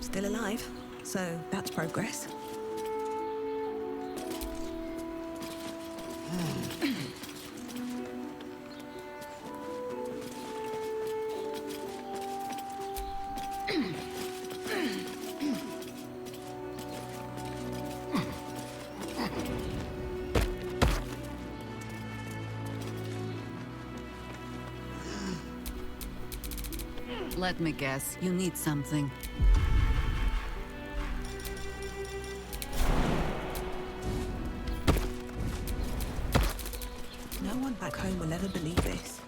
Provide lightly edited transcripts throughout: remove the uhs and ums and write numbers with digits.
Still alive, so that's progress. Let me guess, you need something. No one back home will ever believe this.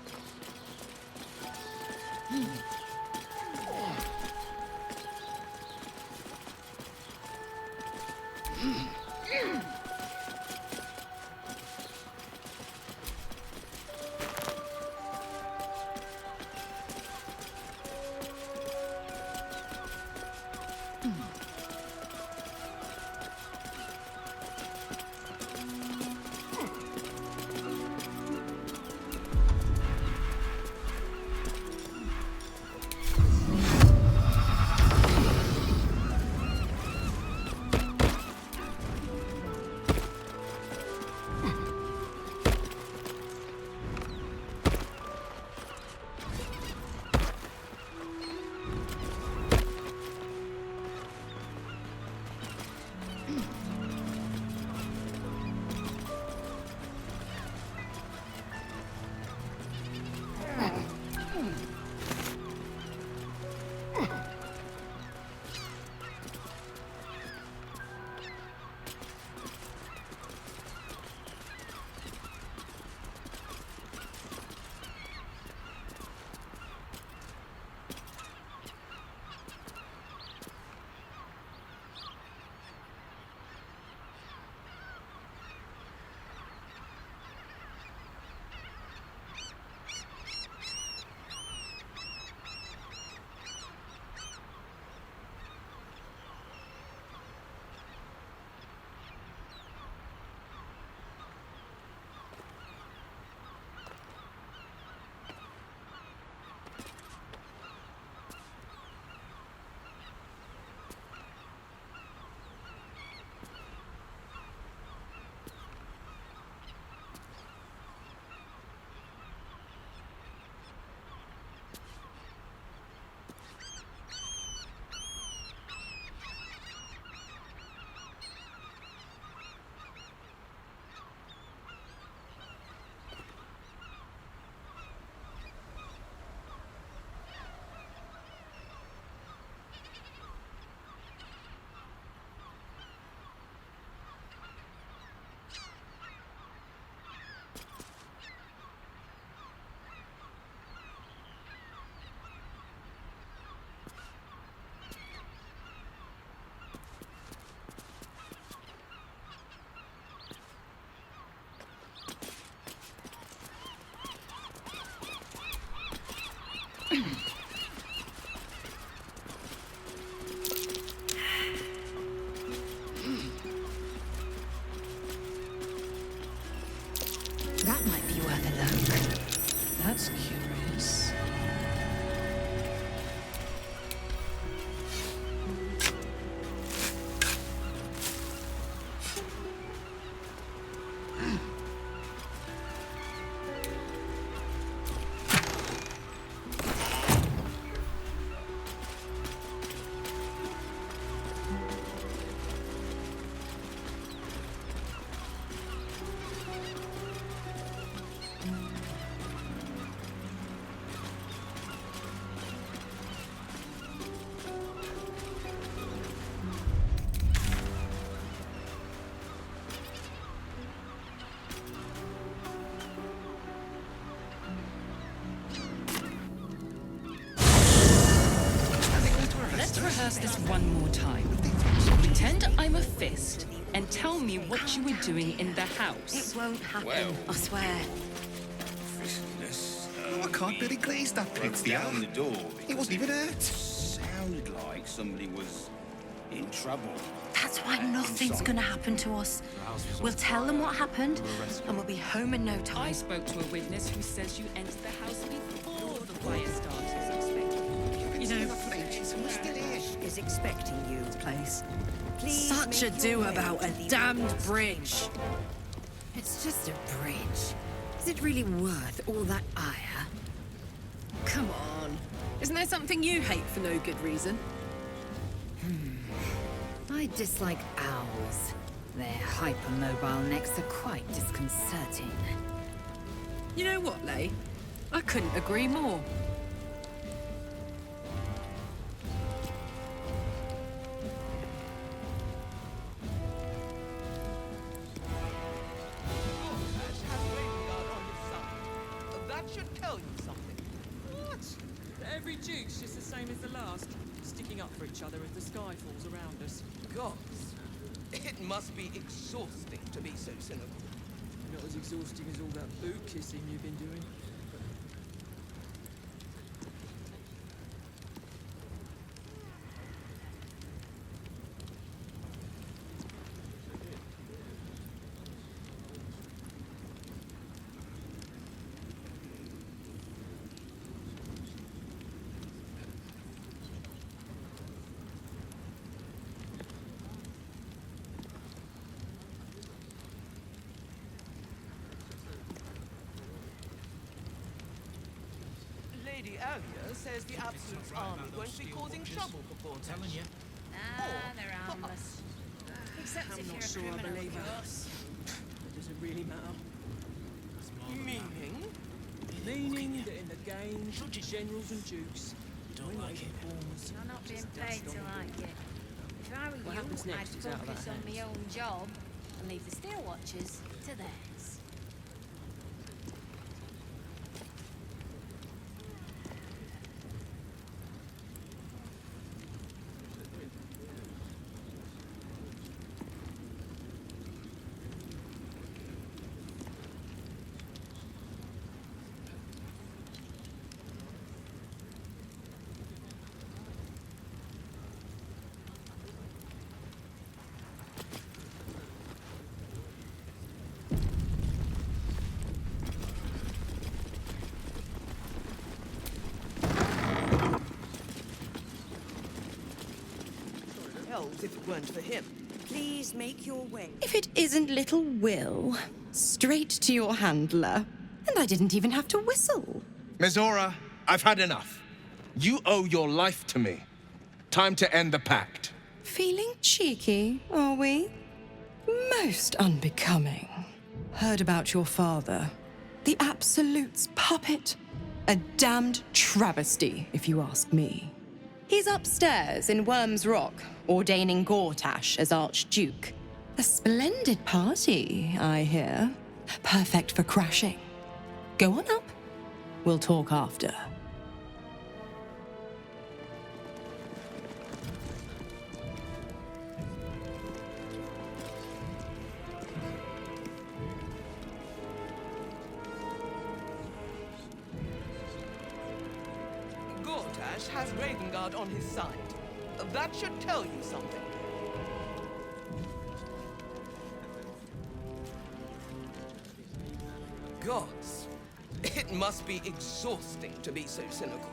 That might be worth a look. That's curious. Let's rehearse this one more time. Pretend I'm a fist and tell me what you were doing in the house. It won't happen, Well. I swear. Fistness. I can't really glaze that bit. It's the down the door. He wasn't even hurt. Sounded like somebody was in trouble. That's why nothing's gonna happen to us. We'll tell them what happened, and we'll be home in no I time. spoke to a witness who says you entered the house before the fire started. expecting you, place. Please Such make ado your way about to a the damned Order's bridge. chamber. It's just a bridge. Is it really worth all that ire? Come on. Isn't there something you hate for no good reason? I dislike owls. Their hypermobile necks are quite disconcerting. You know what, Lay? I couldn't agree more. That should tell you something. What? That every Duke's just the same as the last, sticking up for each other as the sky falls around us. Gods, it must be exhausting to be so cynical. Not as exhausting as all that boot kissing you've been doing. Lady Alia says the Absolute's army won't be causing trouble for Baldur. Telling you. They're harmless. Except I'm if not you're a sure I criminal, believe of her. course. Does it really matter? Meaning? Meaning that in the games, generals and dukes, don't like it. You're not being paid to like it. If I were What you, happens next I'd is out of focus our on my own job and leave the Steel Watchers to theirs. Hells if it weren't for him. Please make your way. If it isn't little Will, straight to your handler. And I didn't even have to whistle. Mizora, I've had enough. You owe your life to me. Time to end the pact. Feeling cheeky, are we? Most unbecoming. Heard about your father. The Absolute's puppet. A damned travesty, if you ask me. He's upstairs in Worm's Rock, ordaining Gortash as Archduke. A splendid party, I hear. Perfect for crashing. Go on up. We'll talk after. Gortash has Ravengard on his side. That should tell you something. Gods, it must be exhausting to be so cynical.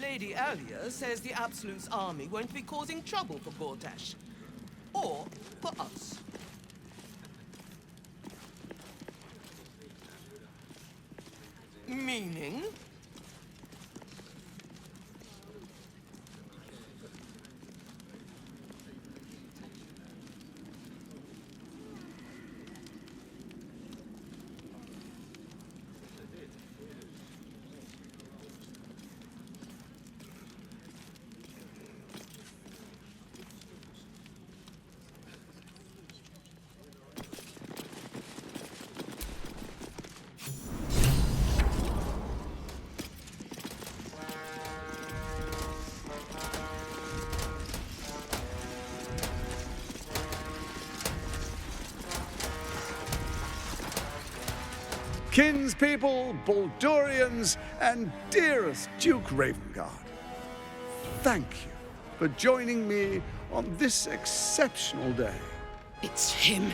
Lady Alia says the Absolute's army won't be causing trouble for Gortash. Or for us. Meaning? kinspeople, Baldurians, and dearest Duke Ravengard. Thank you for joining me on this exceptional day. It's him.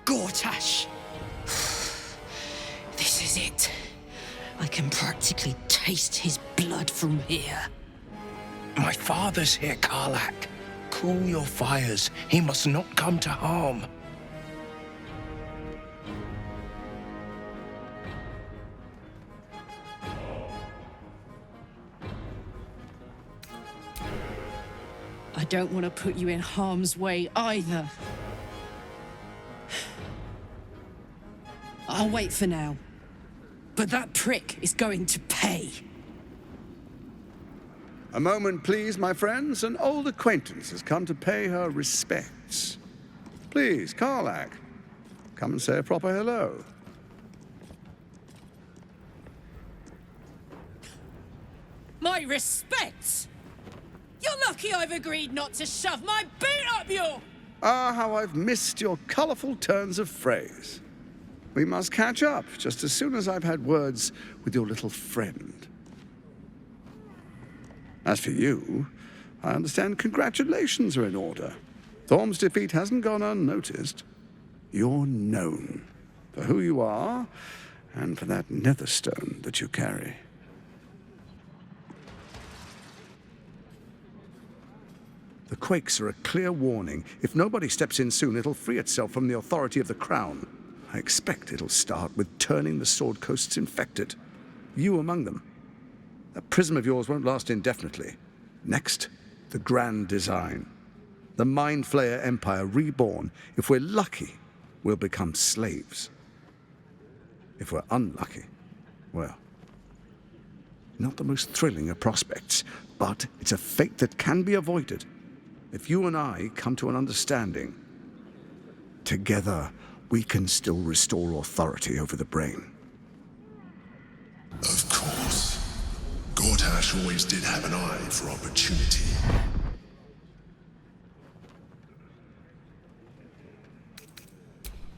Gortash. This is it. I can practically taste his blood from here. My father's here, Karlach. Cool your fires. He must not come to harm. I don't want to put you in harm's way either. I'll wait for now. But that prick is going to pay. A moment, please, my friends. An old acquaintance has come to pay her respects. Please, Karlach, come and say a proper hello. My respects! You're lucky I've agreed not to shove my boot up your... Ah, how I've missed your colourful turns of phrase. We must catch up just as soon as I've had words with your little friend. As for you, I understand congratulations are in order. Thorm's defeat hasn't gone unnoticed. You're known for who you are and for that netherstone that you carry. The quakes are a clear warning. If nobody steps in soon, it'll free itself from the authority of the Crown. I expect it'll start with turning the Sword Coasts infected. You among them. That prism of yours won't last indefinitely. Next, the grand design. The Mind Flayer Empire reborn. If we're lucky, we'll become slaves. If we're unlucky, well, not the most thrilling of prospects, but it's a fate that can be avoided. If you and I come to an understanding, together we can still restore authority over the brain. Of course. Gortash always did have an eye for opportunity.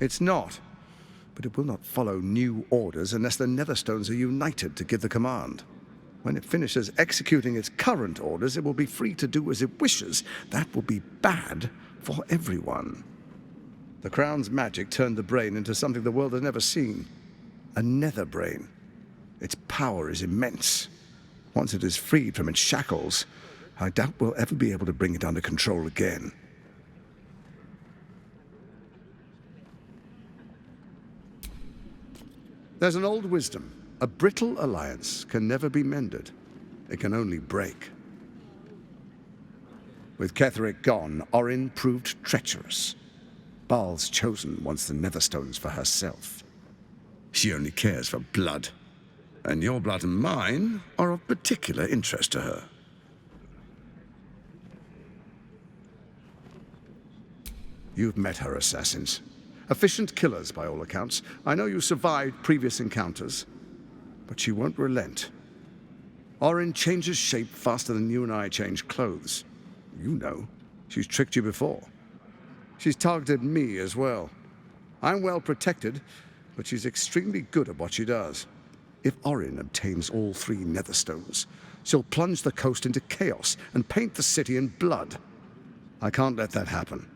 It's not, but it will not follow new orders unless the Netherstones are united to give the command. When it finishes executing its current orders, it will be free to do as it wishes. That will be bad for everyone. The Crown's magic turned the brain into something the world has never seen. A nether brain. Its power is immense. Once it is freed from its shackles, I doubt we'll ever be able to bring it under control again. There's an old wisdom. A brittle alliance can never be mended. It can only break. With Cleric gone, Orin proved treacherous. Baal's chosen wants the Netherstones for herself. She only cares for blood. And your blood and mine are of particular interest to her. You've met her assassins. Efficient killers, by all accounts. I know you survived previous encounters. But she won't relent. Orin changes shape faster than you and I change clothes. You know, she's tricked you before. She's targeted me as well. I'm well protected, but she's extremely good at what she does. If Orin obtains all 3 Netherstones, she'll plunge the coast into chaos and paint the city in blood. I can't let that happen.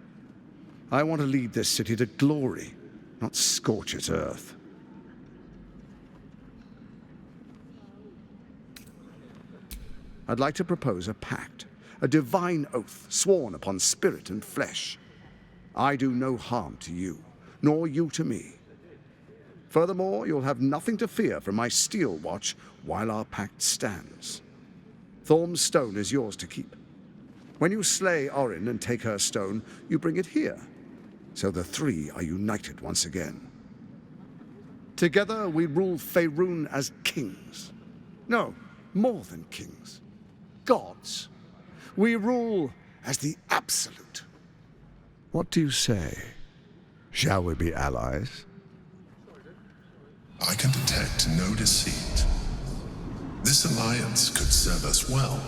I want to lead this city to glory, not scorch its earth. I'd like to propose a pact, a divine oath sworn upon spirit and flesh. I do no harm to you, nor you to me. Furthermore, you'll have nothing to fear from my steel watch while our pact stands. Thorm's stone is yours to keep. When you slay Orin and take her stone, you bring it here, so the 3 are united once again. Together we rule Faerun as kings. No, more than kings. Gods. We rule as the Absolute. What do you say? Shall we be allies? I can detect no deceit. This alliance could serve us well.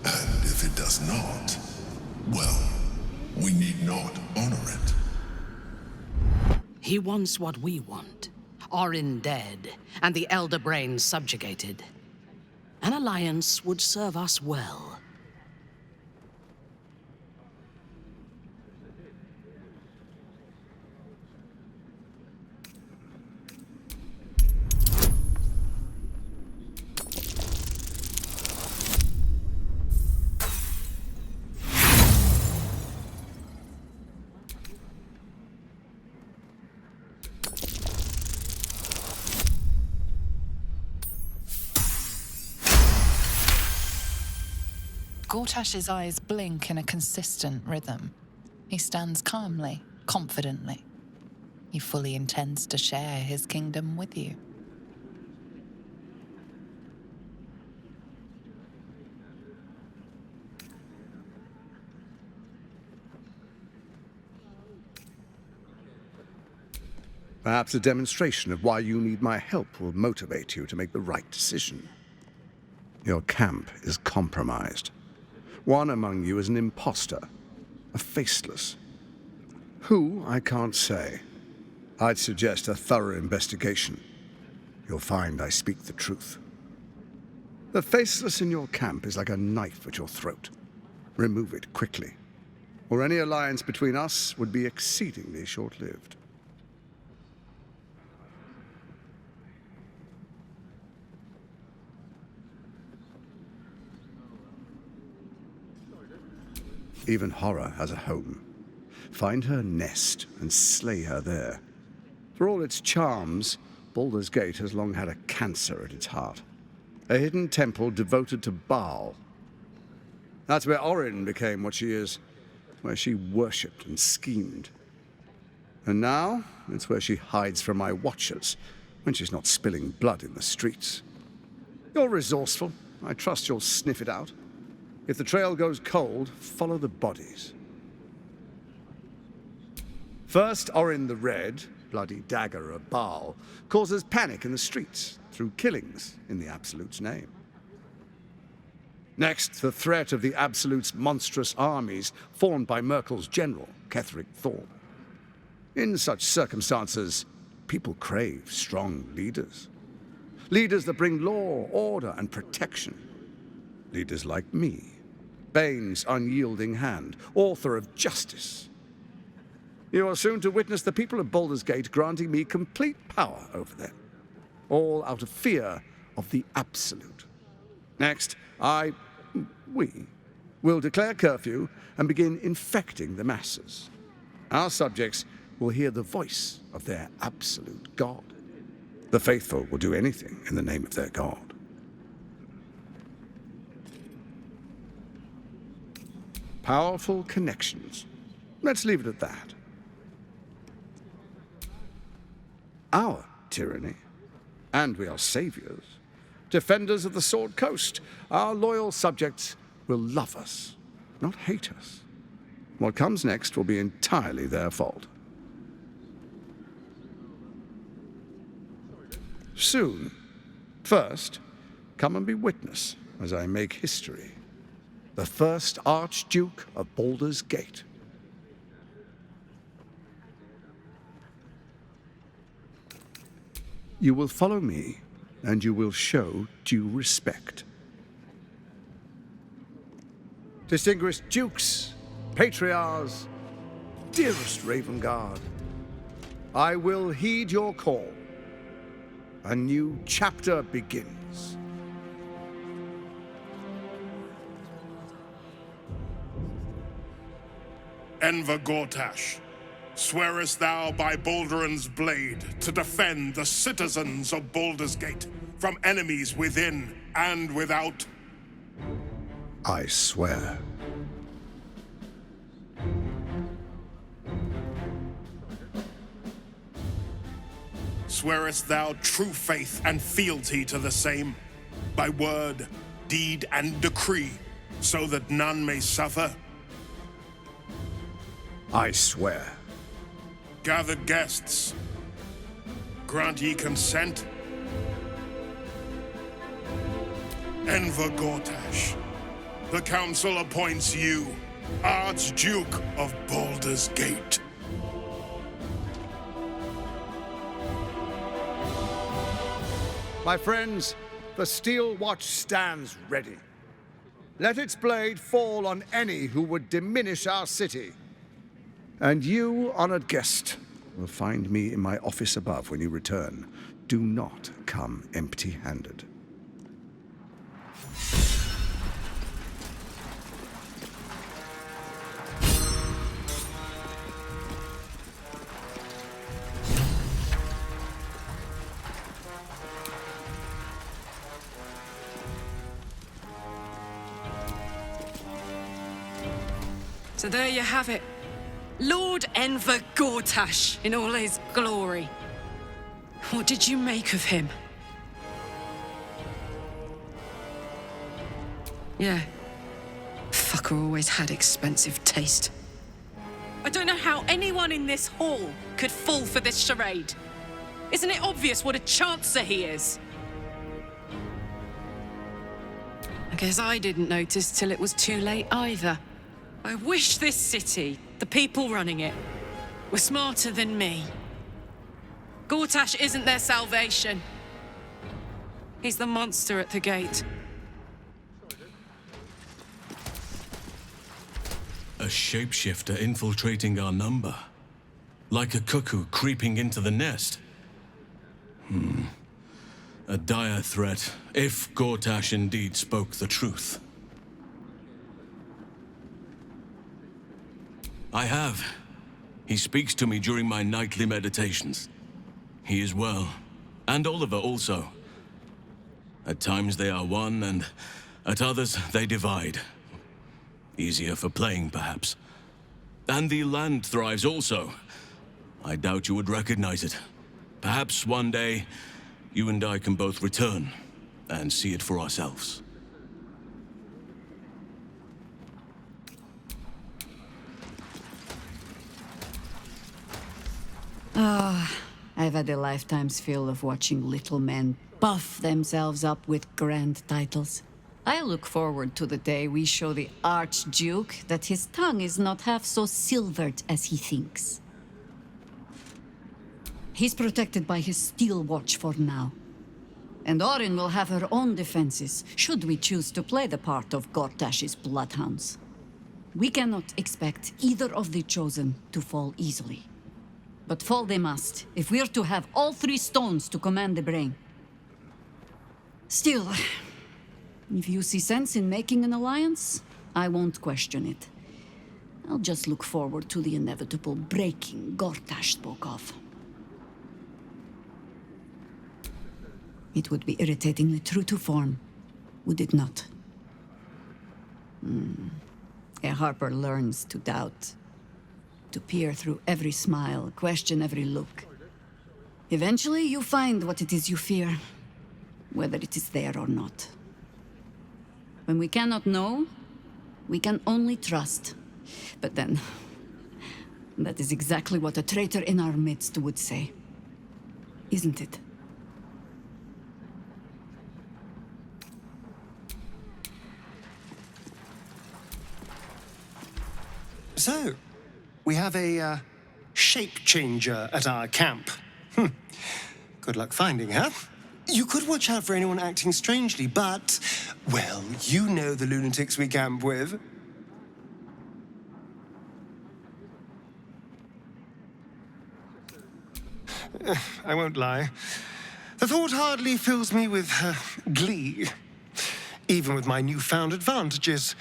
And if it does not, well, we need not honor it. He wants what we want. Orin dead, and the Elder Brain subjugated. An alliance would serve us well. Gortash's eyes blink in a consistent rhythm. He stands calmly, confidently. He fully intends to share his kingdom with you. Perhaps a demonstration of why you need my help will motivate you to make the right decision. Your camp is compromised. One among you is an imposter, a faceless. Who, I can't say. I'd suggest a thorough investigation. You'll find I speak the truth. The faceless in your camp is like a knife at your throat. Remove it quickly, or any alliance between us would be exceedingly short-lived. Even horror has a home. Find her nest and slay her there. For all its charms, Baldur's Gate has long had a cancer at its heart. A hidden temple devoted to Baal. That's where Orin became what she is, where she worshipped and schemed. And now, it's where she hides from my watchers, when she's not spilling blood in the streets. You're resourceful. I trust you'll sniff it out. If the trail goes cold, follow the bodies. First, Orin the Red, bloody dagger of Baal, causes panic in the streets through killings in the Absolute's name. Next, the threat of the Absolute's monstrous armies formed by Merkel's general, Cleric Thorn. In such circumstances, people crave strong leaders. Leaders that bring law, order, and protection. Leaders like me, Bane's unyielding hand, author of justice. You are soon to witness the people of Baldur's Gate granting me complete power over them, all out of fear of the Absolute. Next, we will declare curfew and begin infecting the masses. Our subjects will hear the voice of their absolute God. The faithful will do anything in the name of their God. Powerful connections. Let's leave it at that. Our tyranny, and we are saviors, defenders of the Sword Coast. Our loyal subjects will love us, not hate us. What comes next will be entirely their fault. Soon. First, come and be witness as I make history. The first Archduke of Baldur's Gate. You will follow me, and you will show due respect. Distinguished dukes, patriarchs, dearest Ravengard, I will heed your call. A new chapter begins. Enver Gortash, swearest thou by Balduran's blade to defend the citizens of Baldur's Gate from enemies within and without? I swear. Swearest thou true faith and fealty to the same, by word, deed, and decree, so that none may suffer? I swear. Gathered guests, grant ye consent? Enver Gortash, the council appoints you Archduke of Baldur's Gate. My friends, the Steel Watch stands ready. Let its blade fall on any who would diminish our city. And you, honored guest, will find me in my office above when you return. Do not come empty-handed. So there you have it. Lord Enver Gortash in all his glory. What did you make of him? Yeah. Fucker always had expensive taste. I don't know how anyone in this hall could fall for this charade. Isn't it obvious what a chancer he is? I guess I didn't notice till it was too late either. I wish this city, the people running it, were smarter than me. Gortash isn't their salvation. He's the monster at the gate. A shapeshifter infiltrating our number. Like a cuckoo creeping into the nest. A dire threat, if Gortash indeed spoke the truth. I have. He speaks to me during my nightly meditations. He is well. And Oliver also. At times they are one, and at others they divide. Easier for playing, perhaps. And the land thrives also. I doubt you would recognize it. Perhaps one day, you and I can both return and see it for ourselves. I've had a lifetime's fill of watching little men buff themselves up with grand titles. I look forward to the day we show the Archduke that his tongue is not half so silvered as he thinks. He's protected by his steel watch for now. And Orin will have her own defenses, should we choose to play the part of Gortash's bloodhounds. We cannot expect either of the chosen to fall easily. But fall they must, if we're to have all three stones to command the brain. Still, if you see sense in making an alliance, I won't question it. I'll just look forward to the inevitable breaking Gortash spoke of. It would be irritatingly true to form, would it not? A Harper learns to doubt. To peer through every smile, question every look. Eventually, you find what it is you fear, whether it is there or not. When we cannot know, we can only trust. But then, that is exactly what a traitor in our midst would say. Isn't it? So, we have a shape changer at our camp. Good luck finding her. You could watch out for anyone acting strangely, but, well, you know the lunatics we camp with. I won't lie. The thought hardly fills me with glee. Even with my newfound advantages,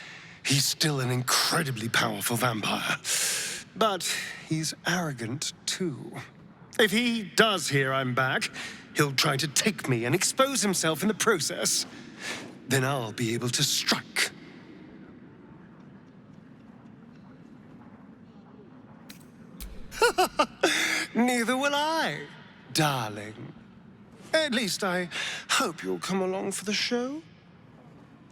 he's still an incredibly powerful vampire. But he's arrogant, too. If he does hear I'm back, he'll try to take me and expose himself in the process. Then I'll be able to strike. Neither will I, darling. At least I hope you'll come along for the show.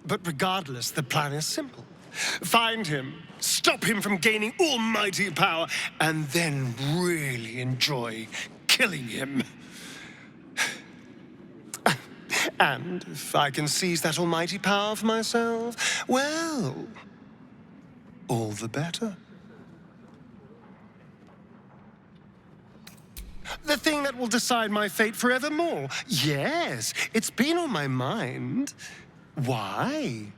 But regardless, the plan is simple. Find him, stop him from gaining almighty power, and then really enjoy killing him. And if I can seize that almighty power for myself, well, all the better. The thing that will decide my fate forevermore. Yes, it's been on my mind. Why?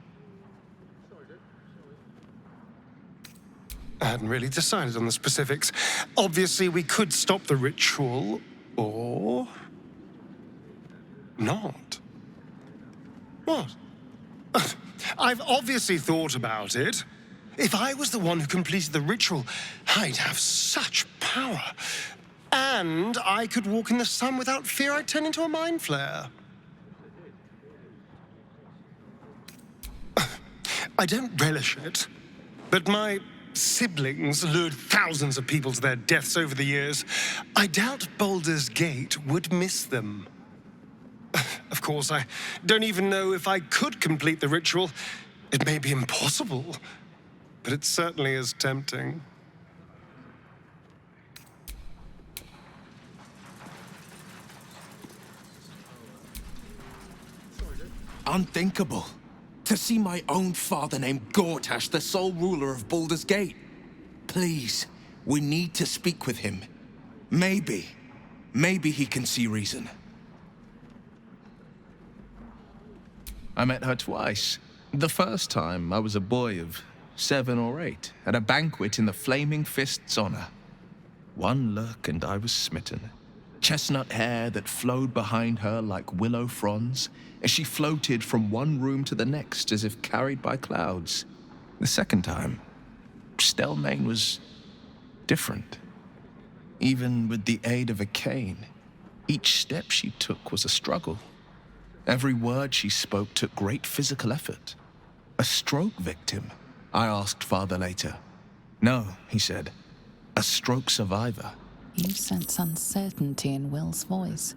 I hadn't really decided on the specifics. Obviously, we could stop the ritual, or not. What? I've obviously thought about it. If I was the one who completed the ritual, I'd have such power. And I could walk in the sun without fear I'd turn into a mind flare. I don't relish it, but my siblings lured thousands of people to their deaths over the years. I doubt Baldur's Gate would miss them. Of course, I don't even know if I could complete the ritual. It may be impossible, but it certainly is tempting. Unthinkable. To see my own father named Gortash, the sole ruler of Baldur's Gate. Please, we need to speak with him. Maybe he can see reason. I met her twice. The first time, I was a boy of 7 or 8, at a banquet in the Flaming Fist's honor. One look and I was smitten. Chestnut hair that flowed behind her like willow fronds, as she floated from one room to the next as if carried by clouds. The second time, Stelmane was different. Even with the aid of a cane, each step she took was a struggle. Every word she spoke took great physical effort. A stroke victim? I asked Father later. No, he said. A stroke survivor. You sense uncertainty in Will's voice.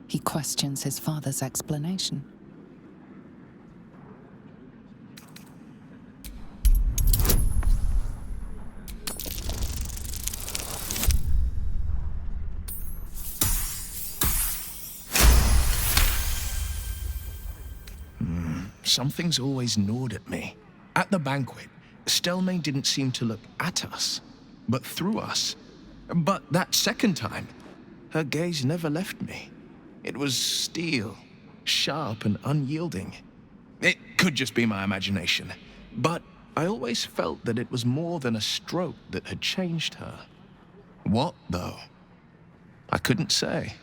He questions his father's explanation. Something's always gnawed at me. At the banquet, Stelmane didn't seem to look at us, but through us. But that second time, her gaze never left me. It was steel, sharp and unyielding. It could just be my imagination, but I always felt that it was more than a stroke that had changed her. What, though? I couldn't say.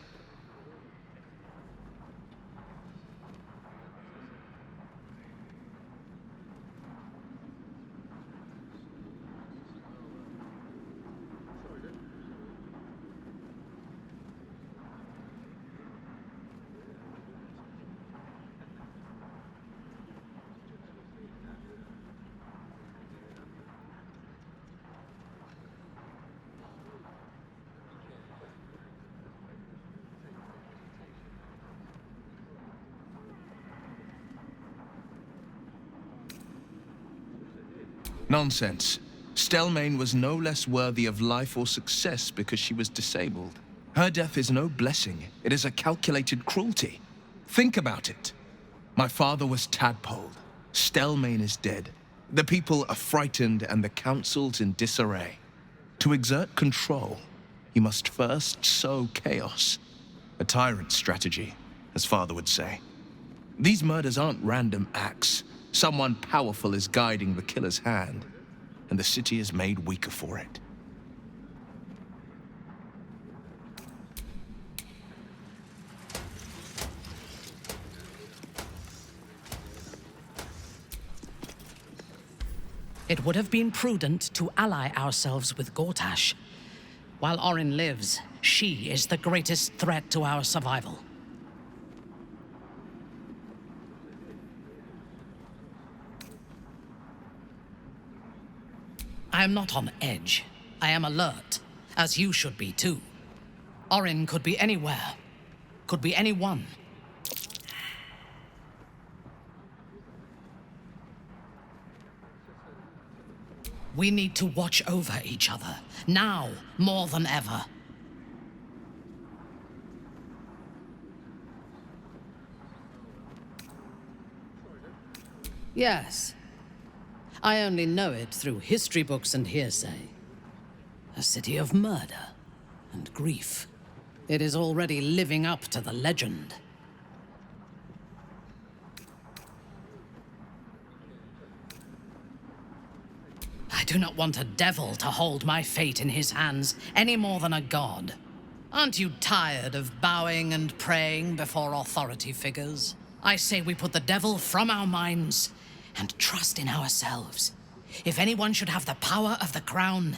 Nonsense. Stelmane was no less worthy of life or success because she was disabled. Her death is no blessing. It is a calculated cruelty. Think about it. My father was tadpoled. Stelmane is dead. The people are frightened and the council's in disarray. To exert control, you must first sow chaos. A tyrant's strategy, as father would say. These murders aren't random acts. Someone powerful is guiding the killer's hand, and the city is made weaker for it. It would have been prudent to ally ourselves with Gortash. While Orin lives, she is the greatest threat to our survival. I am not on edge. I am alert, as you should be too. Orin could be anywhere, could be anyone. We need to watch over each other, now more than ever. Yes. I only know it through history books and hearsay. A city of murder and grief. It is already living up to the legend. I do not want a devil to hold my fate in his hands any more than a god. Aren't you tired of bowing and praying before authority figures? I say we put the devil from our minds and trust in ourselves. If anyone should have the power of the crown,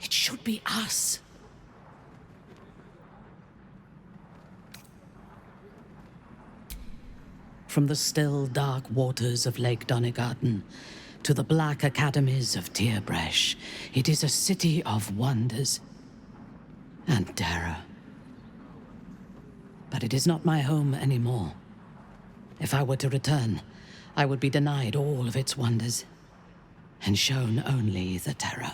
it should be us. From the still, dark waters of Lake Donegarten to the black academies of Tierbresh, it is a city of wonders and terror. But it is not my home anymore. If I were to return, I would be denied all of its wonders and shown only the terror.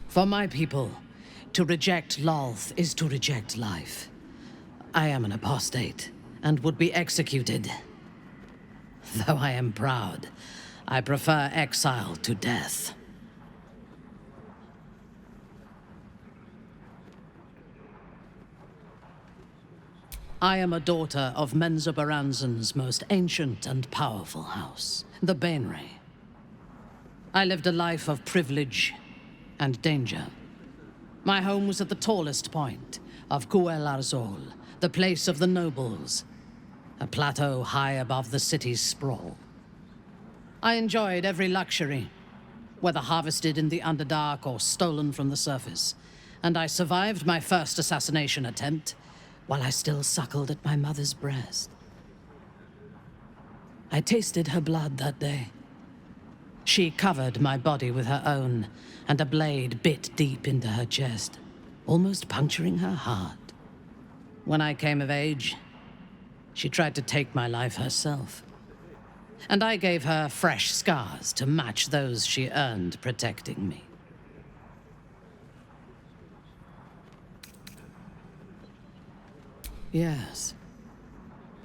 For my people, to reject Lolth is to reject life. I am an apostate and would be executed. Though I am proud, I prefer exile to death. I am a daughter of Menzoberranzan's most ancient and powerful house, the Bainray. I lived a life of privilege and danger. My home was at the tallest point of Cuel Arzol, the place of the nobles, a plateau high above the city's sprawl. I enjoyed every luxury, whether harvested in the Underdark or stolen from the surface, and I survived my first assassination attempt while I still suckled at my mother's breast. I tasted her blood that day. She covered my body with her own, and a blade bit deep into her chest, almost puncturing her heart. When I came of age, she tried to take my life herself, and I gave her fresh scars to match those she earned protecting me. Yes.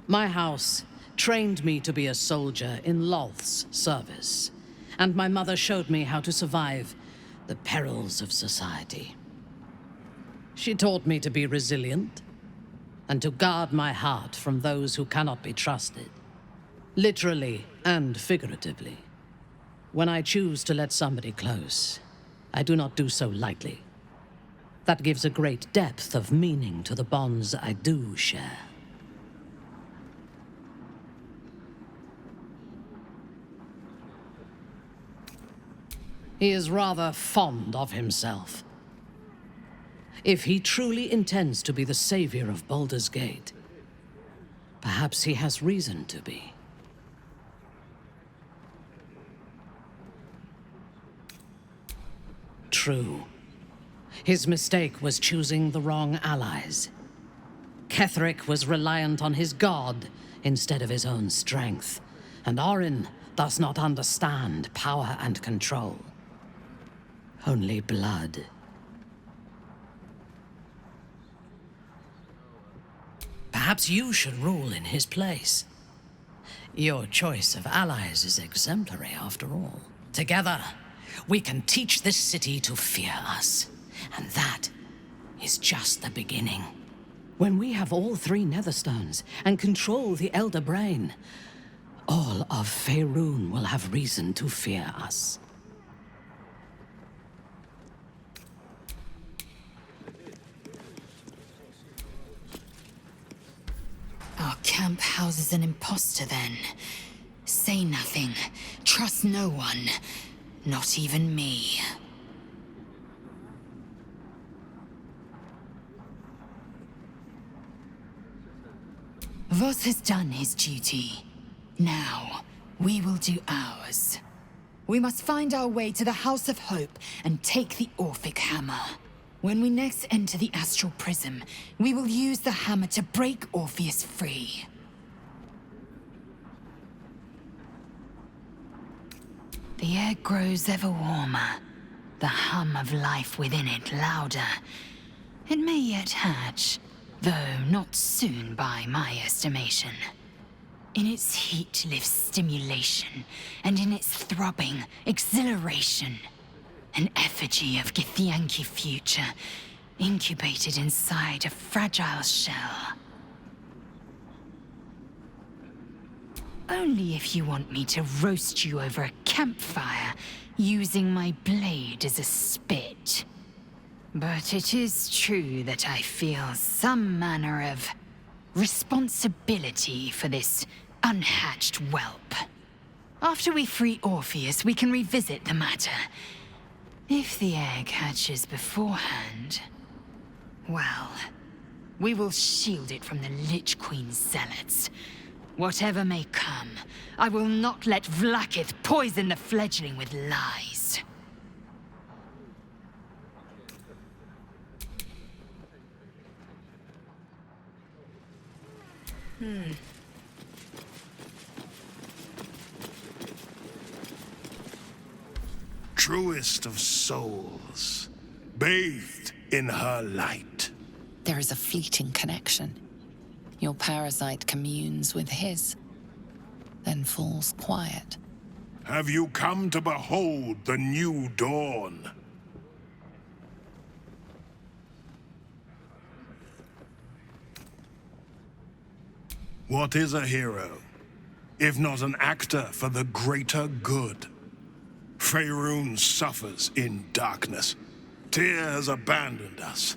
My house trained me to be a soldier in Lolth's service, and my mother showed me how to survive the perils of society. She taught me to be resilient and to guard my heart from those who cannot be trusted, literally and figuratively. When I choose to let somebody close, I do not do so lightly. That gives a great depth of meaning to the bonds I do share. He is rather fond of himself. If he truly intends to be the savior of Baldur's Gate, perhaps he has reason to be. True. His mistake was choosing the wrong allies. Ketheric was reliant on his god instead of his own strength, and Orin does not understand power and control. Only blood. Perhaps you should rule in his place. Your choice of allies is exemplary, after all. Together, we can teach this city to fear us. And that is just the beginning. When we have all three Netherstones and control the Elder Brain, all of Faerun will have reason to fear us. Our camp houses an imposter, then. Say nothing. Trust no one. Not even me. Voss has done his duty. Now, we will do ours. We must find our way to the House of Hope and take the Orphic Hammer. When we next enter the Astral Prism, we will use the hammer to break Orpheus free. The air grows ever warmer, the hum of life within it louder. It may yet hatch, though not soon by my estimation. In its heat lives stimulation, and in its throbbing, exhilaration. An effigy of Githyanki future, incubated inside a fragile shell. Only if you want me to roast you over a campfire, using my blade as a spit. But it is true that I feel some manner of responsibility for this unhatched whelp. After we free Orpheus, we can revisit the matter. If the egg hatches beforehand, well, we will shield it from the Lich Queen's zealots. Whatever may come, I will not let Vlaakith poison the fledgling with lies. Truest of souls, bathed in her light. There is a fleeting connection. Your parasite communes with his, then falls quiet. Have you come to behold the new dawn? What is a hero, if not an actor for the greater good? Faerun suffers in darkness. Tyr has abandoned us.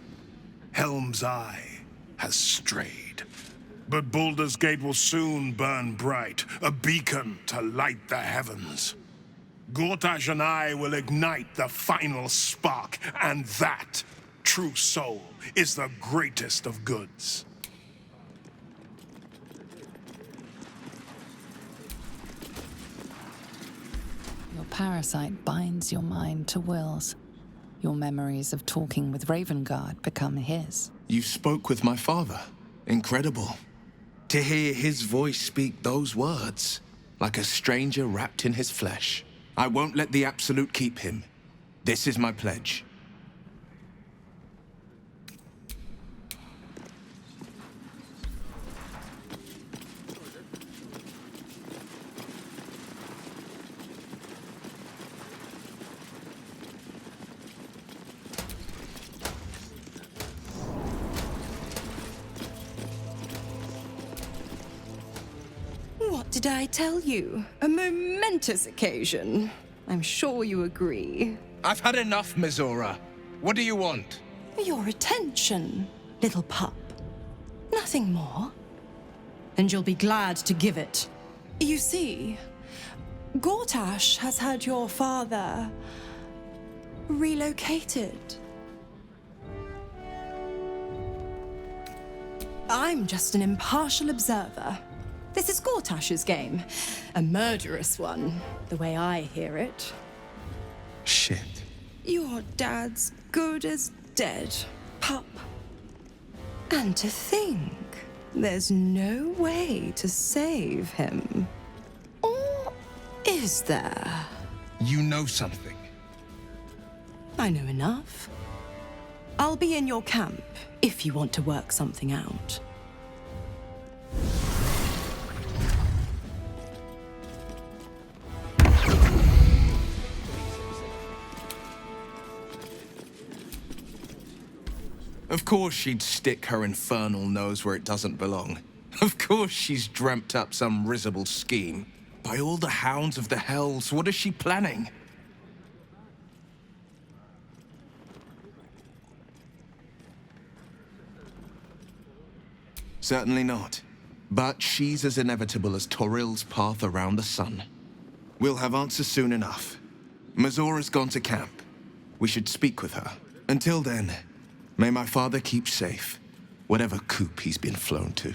Helm's Eye has strayed. But Baldur's Gate will soon burn bright, a beacon to light the heavens. Gortash and I will ignite the final spark, and that, true soul, is the greatest of goods. Your parasite binds your mind to Will's. Your memories of talking with Ravengard become his. You spoke with my father. Incredible. To hear his voice speak those words, like a stranger wrapped in his flesh. I won't let the Absolute keep him. This is my pledge. What did I tell you? A momentous occasion. I'm sure you agree. I've had enough, Mizora. What do you want? Your attention, little pup. Nothing more. And you'll be glad to give it. You see, Gortash has had your father relocated. I'm just an impartial observer. This is Gortash's game. A murderous one, the way I hear it. Shit. Your dad's good as dead, pup. And to think, there's no way to save him. Or is there? You know something. I know enough. I'll be in your camp if you want to work something out. Of course she'd stick her infernal nose where it doesn't belong. Of course she's dreamt up some risible scheme. By all the hounds of the hells, what is she planning? Certainly not. But she's as inevitable as Toril's path around the sun. We'll have answers soon enough. Mizora's gone to camp. We should speak with her. Until then, may my father keep safe, whatever coop he's been flown to.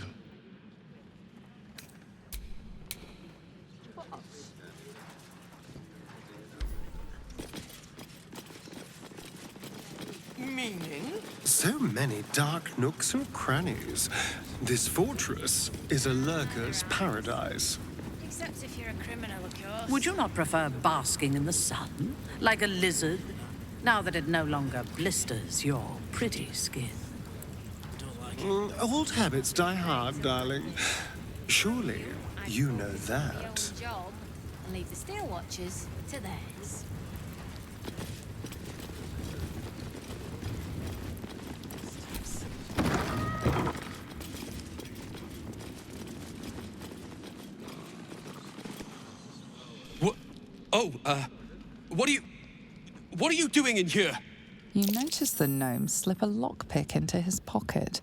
Meaning? So many dark nooks and crannies. This fortress is a lurker's paradise. Except if you're a criminal, of course. Would you not prefer basking in the sun, like a lizard, now that it no longer blisters your pretty skin? Old habits die hard, darling. Surely you know that. Job and leave the steel watchers to theirs. Oh, what are you doing in here? You notice the gnome slip a lockpick into his pocket.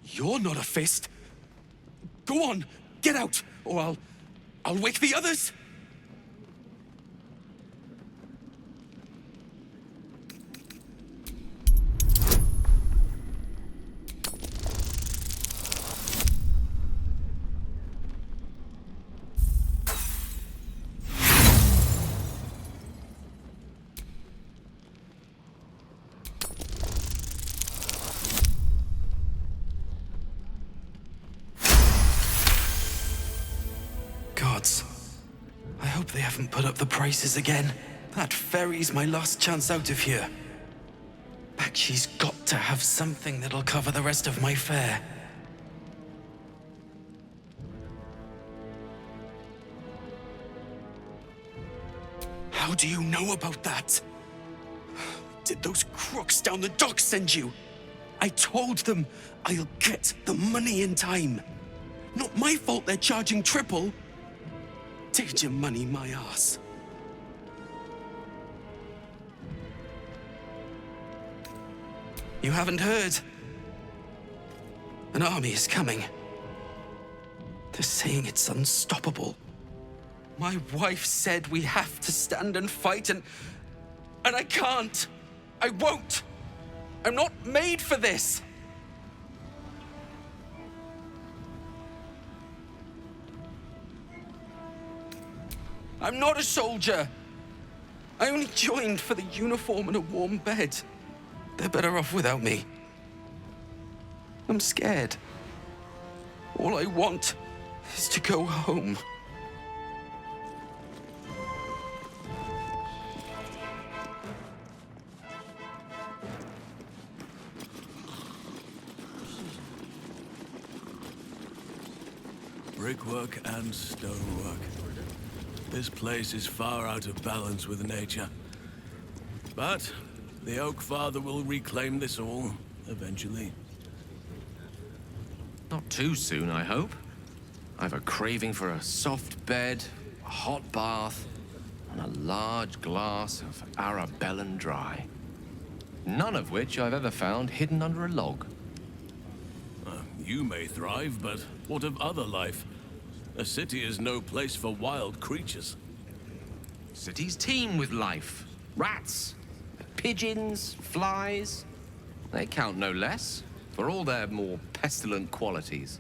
You're not a fist. Go on, get out, or I'll wake the others. Gods, I hope they haven't put up the prices again. That ferry's my last chance out of here. Bakshi's got to have something that'll cover the rest of my fare. How do you know about that? Did those crooks down the dock send you? I told them I'll get the money in time. Not my fault they're charging triple. Take your money, my ass. You haven't heard? An army is coming. They're saying it's unstoppable. My wife said we have to stand and fight, and I can't. I won't. I'm not made for this. I'm not a soldier. I only joined for the uniform and a warm bed. They're better off without me. I'm scared. All I want is to go home. Brickwork and stonework. This place is far out of balance with nature. But the Oak Father will reclaim this all, eventually. Not too soon, I hope. I've a craving for a soft bed, a hot bath, and a large glass of Arabellan Dry. None of which I've ever found hidden under a log. You may thrive, but what of other life? A city is no place for wild creatures. Cities teem with life. Rats, pigeons, flies. They count no less, for all their more pestilent qualities.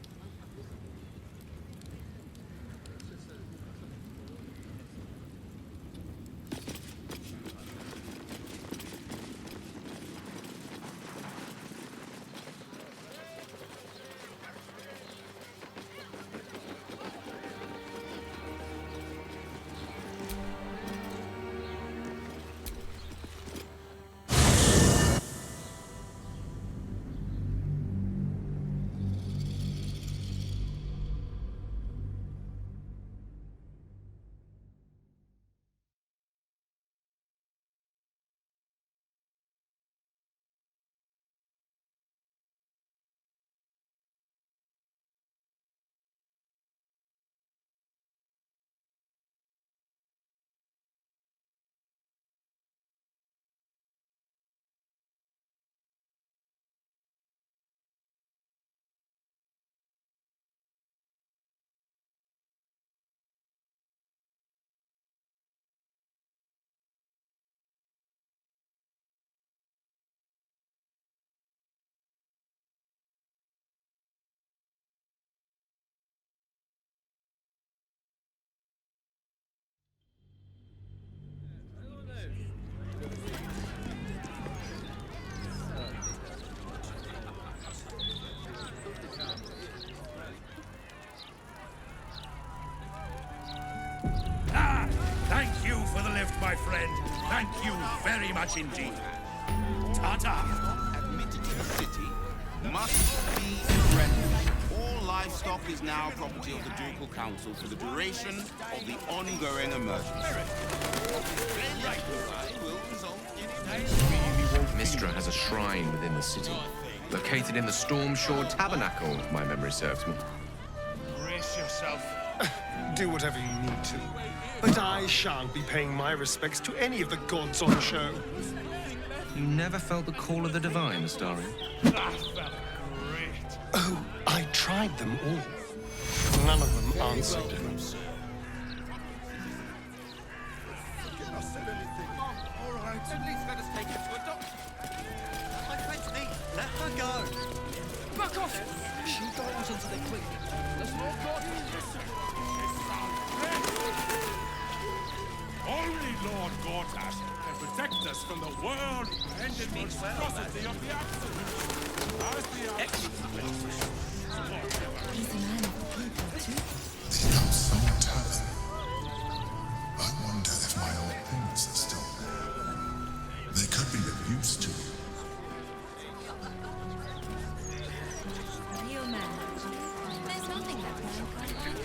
Thank you for the lift, my friend. Thank you very much indeed. Ta-ta. Admitted to the city must be friendly. All livestock is now property of the Ducal Council for the duration of the ongoing emergency. Mistra has a shrine within the city, located in the Storm Shore Tabernacle, if my memory serves me. Brace yourself. Do whatever you need to. But I shan't be paying my respects to any of the gods on show. You never felt the call of the divine, Astarion? That felt great. Oh, I tried them all. None of them answered. At least let us take her to a doctor. My friend's me. Let her go. Back off! She goes into the quick. There's no God. Only Lord Gortash can protect us from the world-ending monstrosity of the Absolute. As the He's a man of the people, too. The Absolute Tavern. I wonder if my old things are still there. They could be of use to you. Real man. There's nothing that mankind can do.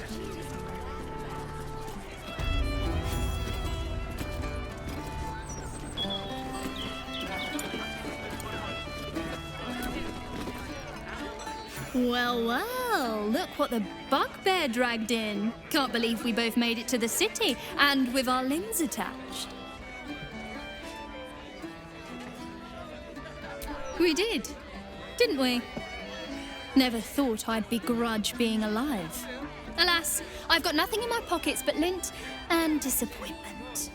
Well, well, look what the bugbear dragged in. Can't believe we both made it to the city, and with our limbs attached. We did, didn't we? Never thought I'd begrudge being alive. Alas, I've got nothing in my pockets but lint and disappointment.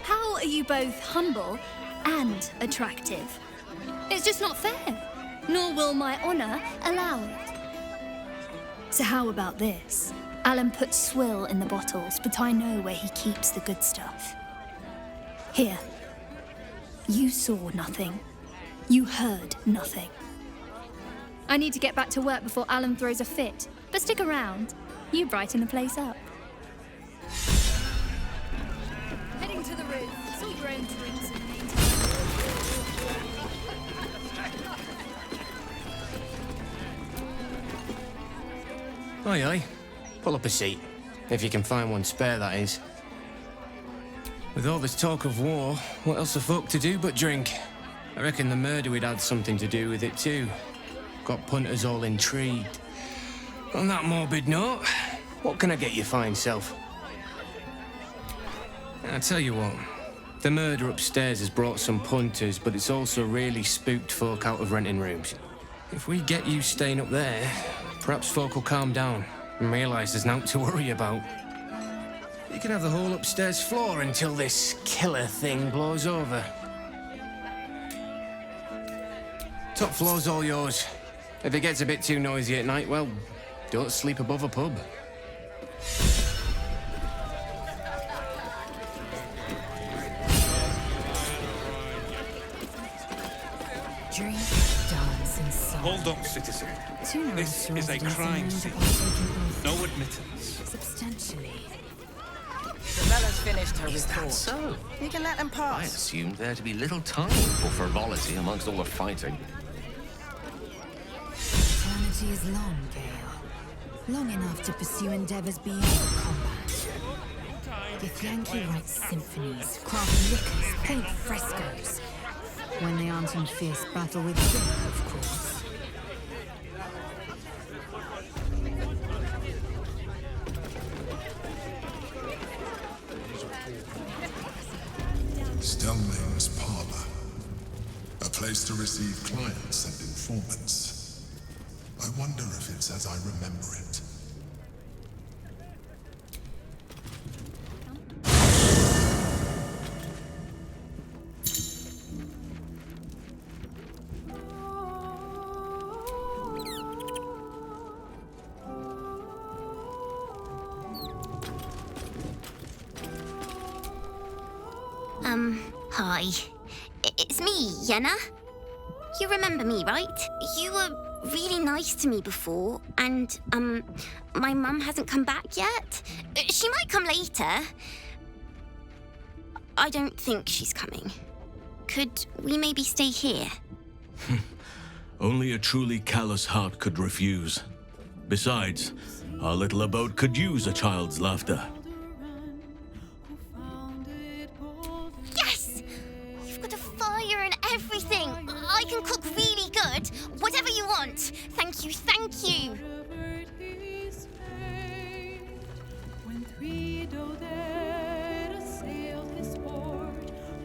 How are you both humble and attractive? It's just not fair, nor will my honor allow it. So how about this? Alan puts swill in the bottles, but I know where he keeps the good stuff. Here. You saw nothing. You heard nothing. I need to get back to work before Alan throws a fit, but stick around. You brighten the place up. Heading to the roof. Sort your own drinks in the meantime. Aye, aye. Pull up a seat. If you can find one spare, that is. With all this talk of war, what else are folk to do but drink? I reckon the murder would had something to do with it too. Got punters all intrigued. On that morbid note, what can I get you fine self? I tell you what, the murder upstairs has brought some punters, but it's also really spooked folk out of renting rooms. If we get you staying up there, perhaps folk will calm down and realise there's naught to worry about. You can have the whole upstairs floor until this killer thing blows over. Top floor's all yours. If it gets a bit too noisy at night, well, don't sleep above a pub. Drink, dance, and song. Hold up, citizen. This is a crime scene. No admittance. Substantially. Bella's finished her report. So? You can let them I pass. assumed there to be little time for frivolity amongst all the fighting. Eternity is long, Gale. Long enough to pursue endeavors beyond combat. Githyanki writes symphonies, craft liquors, paint frescoes. When they aren't in fierce battle with Gale, of course. Stellmane's parlor. A place to receive clients and informants. I wonder if it's as I remember it. Hi. It's me, Yenna. You remember me, right? You were really nice to me before, and, my mum hasn't come back yet. She might come later. I don't think she's coming. Could we maybe stay here? Only a truly callous heart could refuse. Besides, our little abode could use a child's laughter. Yes! You've got a fire and everything. I can cook really good. Whatever you want. Thank you. When three Doded assailed his fort,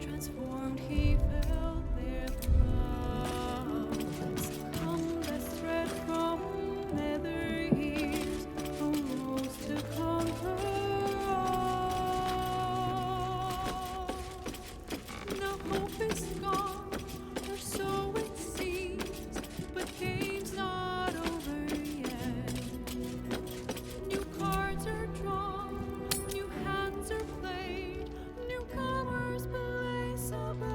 transformed he felt their throats. Humblest thread from nether years arose to conquer all. Now hope is gone, or so it seems, but game's not over yet. New cards are drawn, new hands are played, newcomers place a bet.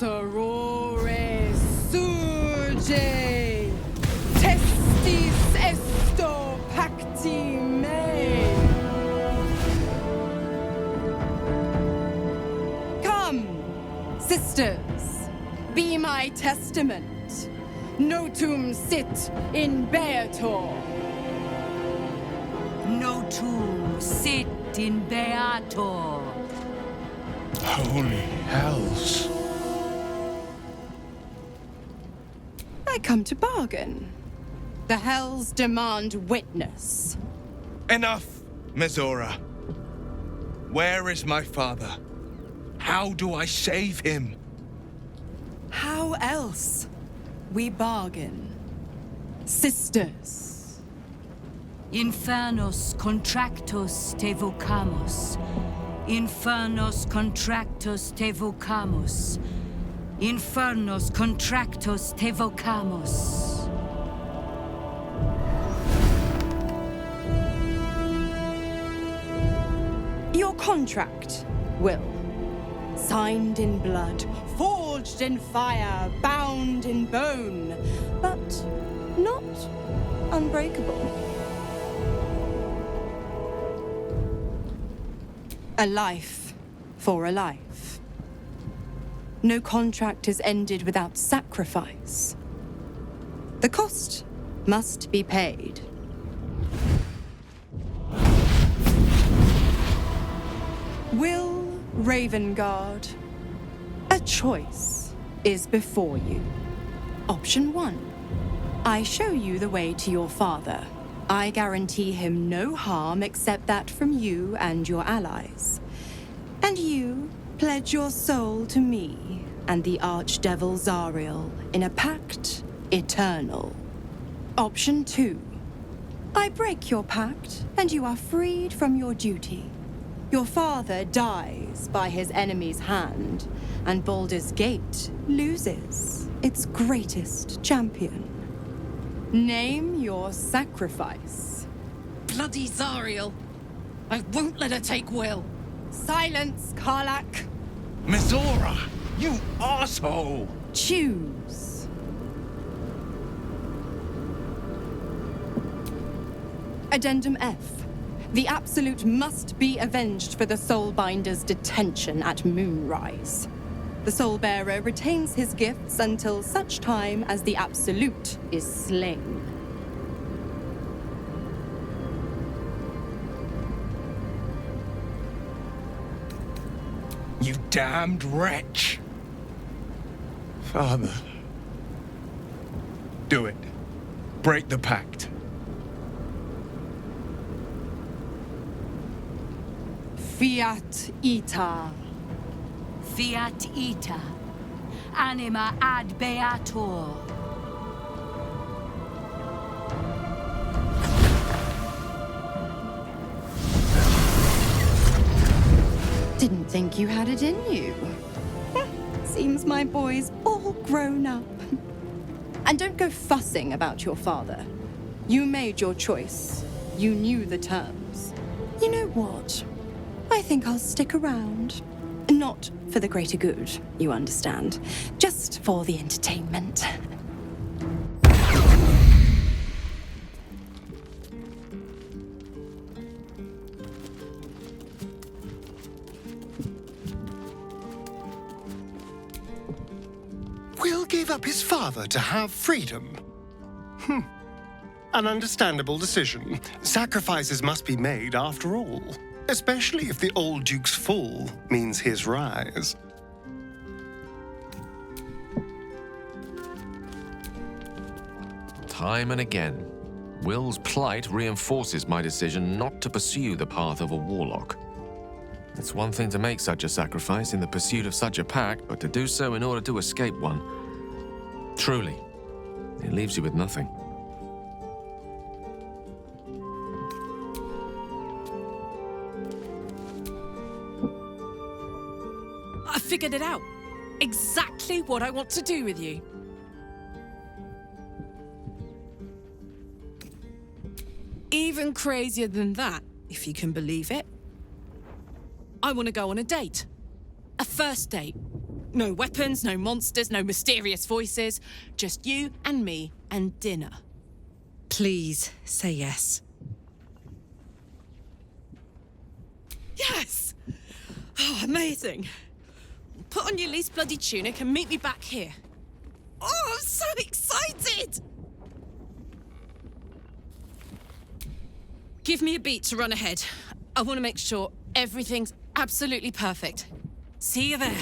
Sorore surge, testis esto pacti me. Come, sisters, be my testament. Notum sit in Beator. Notum sit in Beator. Holy hells. I come to bargain. The hells demand witness. Enough, Mizora. Where is my father? How do I save him? How else? We bargain. Sisters. Infernos contractus te vocamus. Infernos contractus te vocamus. Infernos contractus te vocamus. Your contract, Will. Signed in blood, forged in fire, bound in bone, but not unbreakable. A life for a life. No contract is ended without sacrifice. The cost must be paid. Will Ravengard, a choice is before you. Option 1. I show you the way to your father. I guarantee him no harm except that from you and your allies. And you pledge your soul to me and the Archdevil Zariel in a pact eternal. Option 2. I break your pact, and you are freed from your duty. Your father dies by his enemy's hand, and Baldur's Gate loses its greatest champion. Name your sacrifice. Bloody Zariel! I won't let her take Will. Silence, Karlach. Mizora, you asshole! Choose. Addendum F. The Absolute must be avenged for the Soulbinder's detention at Moonrise. The Soulbearer retains his gifts until such time as the Absolute is slain. You damned wretch! Father. Do it. Break the pact. Fiat ita. Fiat ita. Anima ad beator. Didn't think you had it in you. Seems my boy's all grown up. And don't go fussing about your father. You made your choice. You knew the terms. You know what? I think I'll stick around. Not for the greater good, you understand. Just for the entertainment. Will gave up his father to have freedom. An understandable decision. Sacrifices must be made after all, especially if the old Duke's fall means his rise. Time and again, Will's plight reinforces my decision not to pursue the path of a warlock. It's one thing to make such a sacrifice in the pursuit of such a pact, but to do so in order to escape one. Truly, it leaves you with nothing. I figured it out. Exactly what I want to do with you. Even crazier than that, if you can believe it. I want to go on a date. A first date. No weapons, no monsters, no mysterious voices. Just you and me and dinner. Please say yes. Yes! Oh, amazing. Put on your least bloody tunic and meet me back here. Oh, I'm so excited! Give me a beat to run ahead. I want to make sure everything's absolutely perfect. See you there.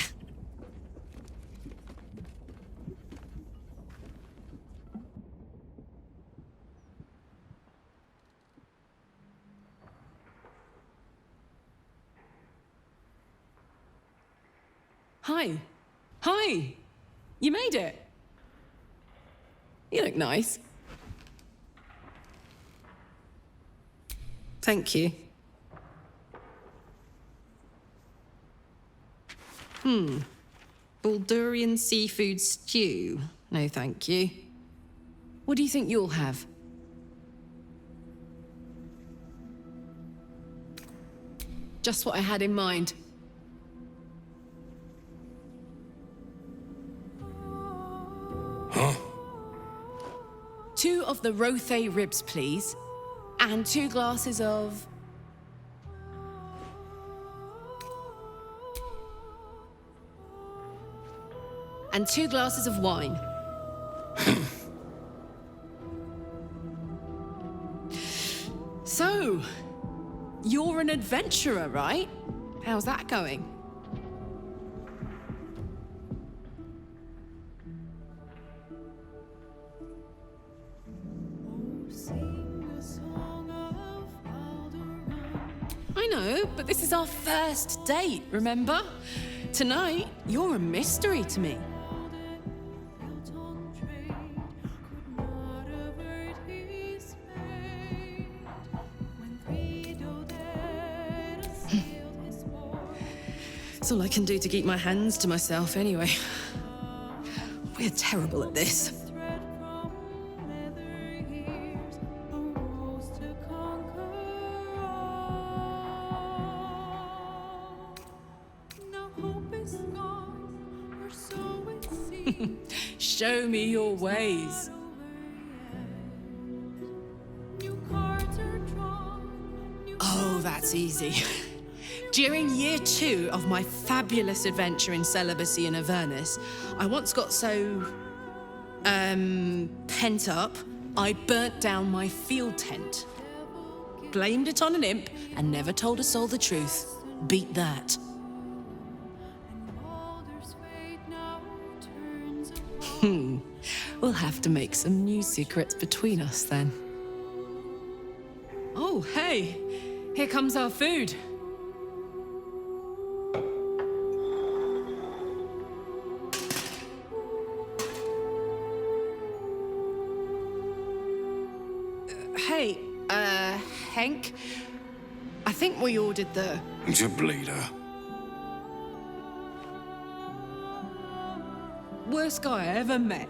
Hi. Hi. You made it. You look nice. Thank you. Baldurian seafood stew. No, thank you. What do you think you'll have? Just what I had in mind. Huh? 2 of the Rothe ribs, please. And 2 glasses of... and 2 glasses of wine. So, you're an adventurer, right? How's that going? I know, but this is our first date, remember? Tonight, you're a mystery to me. It's all I can do to keep my hands to myself anyway. We're terrible at this. Show me your ways. Oh, that's easy. During year 2 of my fabulous adventure in celibacy in Avernus, I once got so... pent up, I burnt down my field tent. Blamed it on an imp and never told a soul the truth. Beat that. We'll have to make some new secrets between us then. Oh, hey! Here comes our food. Hey, Hank? I think we ordered the... The bleeder. worst guy I ever met.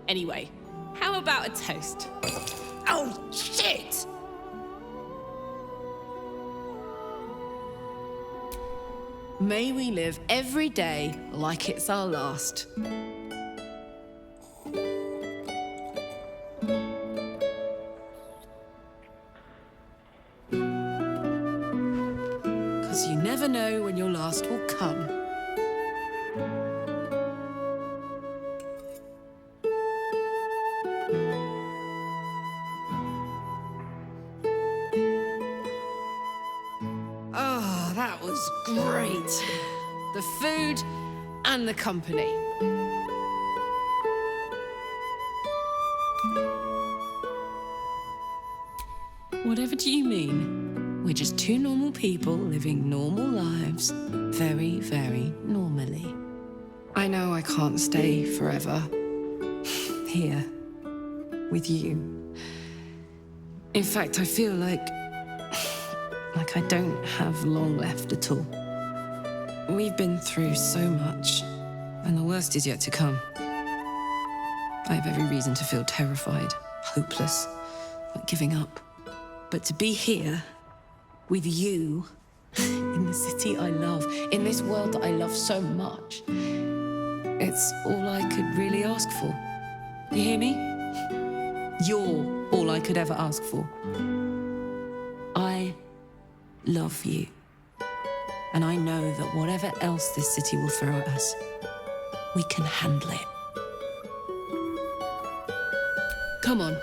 Anyway, how about a toast? Oh, shit! May we live every day like it's our last. Because you never know when your last will come. Great. The food and the company. Whatever do you mean? We're just two normal people living normal lives, very, very normally. I know I can't stay forever here with you. In fact, I feel like I don't have long left at all. We've been through so much, and the worst is yet to come. I have every reason to feel terrified, hopeless, like giving up. But to be here with you in the city I love, in this world that I love so much, it's all I could really ask for. You hear me? You're all I could ever ask for. I love you. And I know that whatever else this city will throw at us, we can handle it. Come on,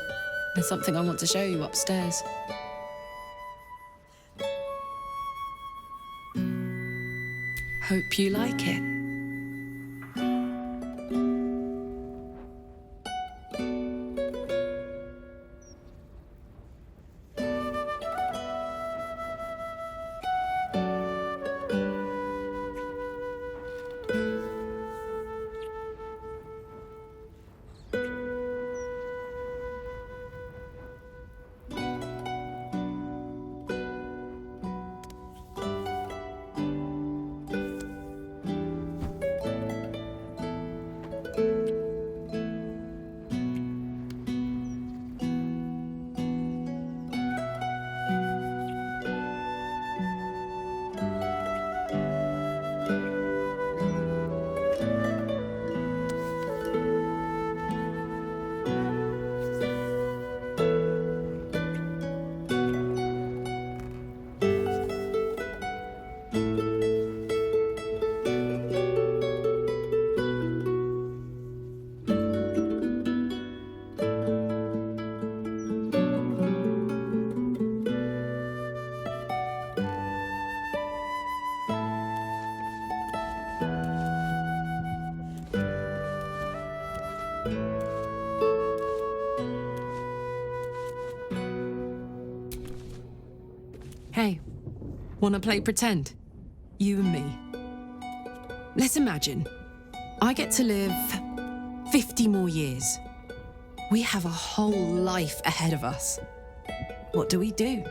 there's something I want to show you upstairs. Hope you like it. Hey, wanna play pretend? You and me. Let's imagine I get to live 50 more years. We have a whole life ahead of us. What do we do?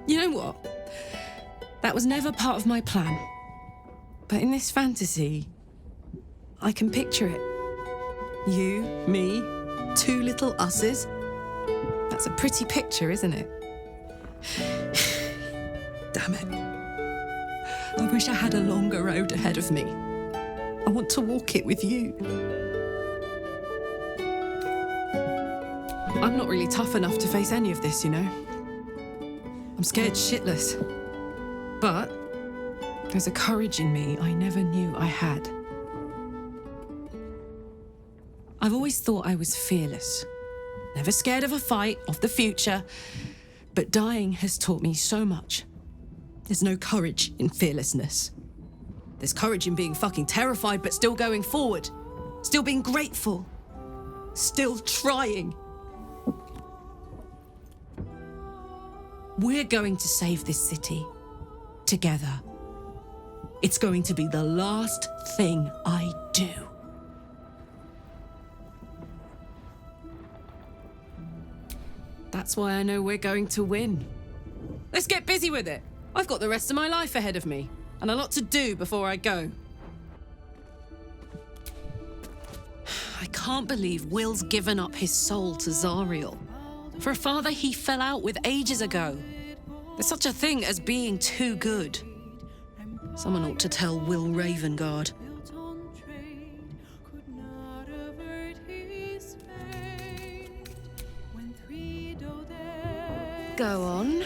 You know what? That was never part of my plan. But in this fantasy, I can picture it. You, me, two little us's. That's a pretty picture, isn't it? Damn it. I wish I had a longer road ahead of me. I want to walk it with you. I'm not really tough enough to face any of this, you know? I'm scared shitless. But there's a courage in me I never knew I had. I've always thought I was fearless, never scared of a fight, of the future, but dying has taught me so much. There's no courage in fearlessness. There's courage in being fucking terrified, but still going forward, still being grateful, still trying. We're going to save this city. Together. It's going to be the last thing I do. That's why I know we're going to win. Let's get busy with it. I've got the rest of my life ahead of me, and a lot to do before I go. I can't believe Will's given up his soul to Zariel. For a father he fell out with ages ago. There's such a thing as being too good. Someone ought to tell Will Ravengard. Go on.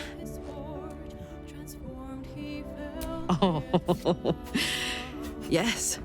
Oh, yes.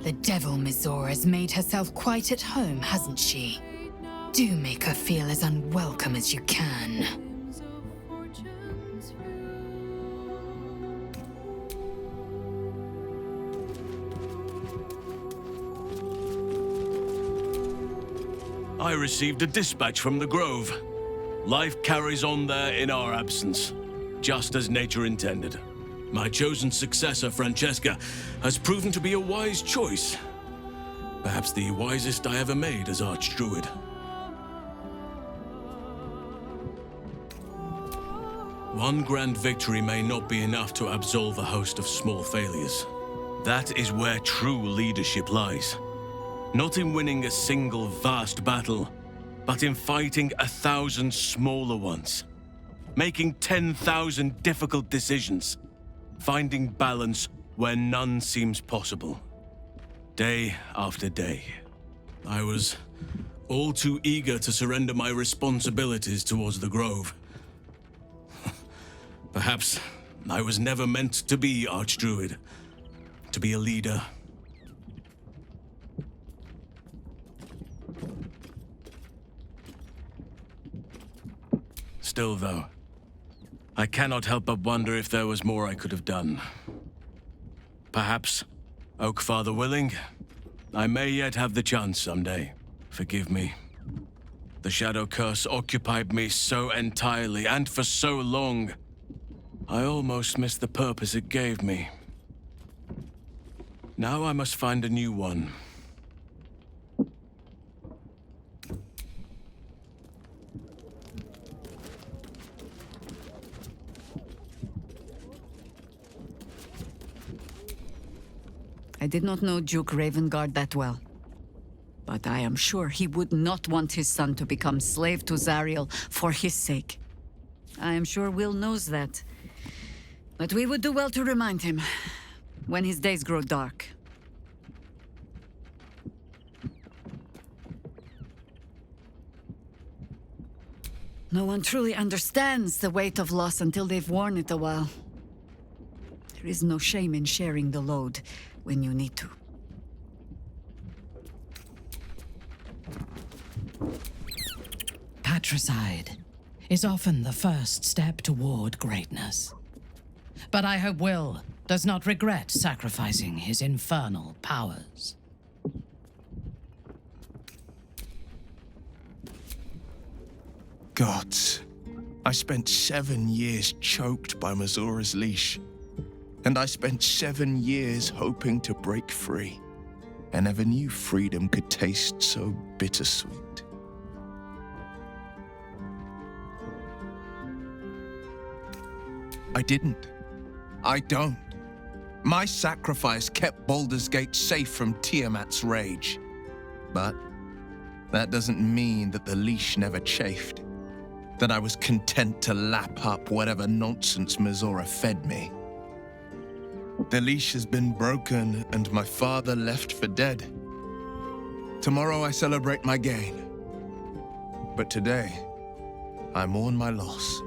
The devil Mizora has made herself quite at home, hasn't she? Do make her feel as unwelcome as you can. I received a dispatch from the Grove. Life carries on there in our absence, just as nature intended. My chosen successor, Francesca, has proven to be a wise choice. Perhaps the wisest I ever made as Archdruid. One grand victory may not be enough to absolve a host of small failures. That is where true leadership lies. Not in winning a single vast battle, but in fighting 1,000 smaller ones. Making 10,000 difficult decisions. Finding balance where none seems possible. Day after day. I was all too eager to surrender my responsibilities towards the Grove. Perhaps I was never meant to be Archdruid, to be a leader. Still, though, I cannot help but wonder if there was more I could have done. Perhaps, Oak Father willing, I may yet have the chance someday. Forgive me. The Shadow Curse occupied me so entirely and for so long. I almost missed the purpose it gave me. Now I must find a new one. I did not know Duke Ravengard that well. But I am sure he would not want his son to become slave to Zariel for his sake. I am sure Will knows that. But we would do well to remind him, when his days grow dark. No one truly understands the weight of loss until they've worn it a while. There is no shame in sharing the load when you need to. Patricide is often the first step toward greatness. But I hope Will does not regret sacrificing his infernal powers. Gods, I spent 7 years choked by Mazora's leash. And I spent 7 years hoping to break free. I never knew freedom could taste so bittersweet. I didn't. I don't. My sacrifice kept Baldur's Gate safe from Tiamat's rage. But that doesn't mean that the leash never chafed. That I was content to lap up whatever nonsense Mizora fed me. The leash has been broken and my father left for dead. Tomorrow I celebrate my gain. But today, I mourn my loss.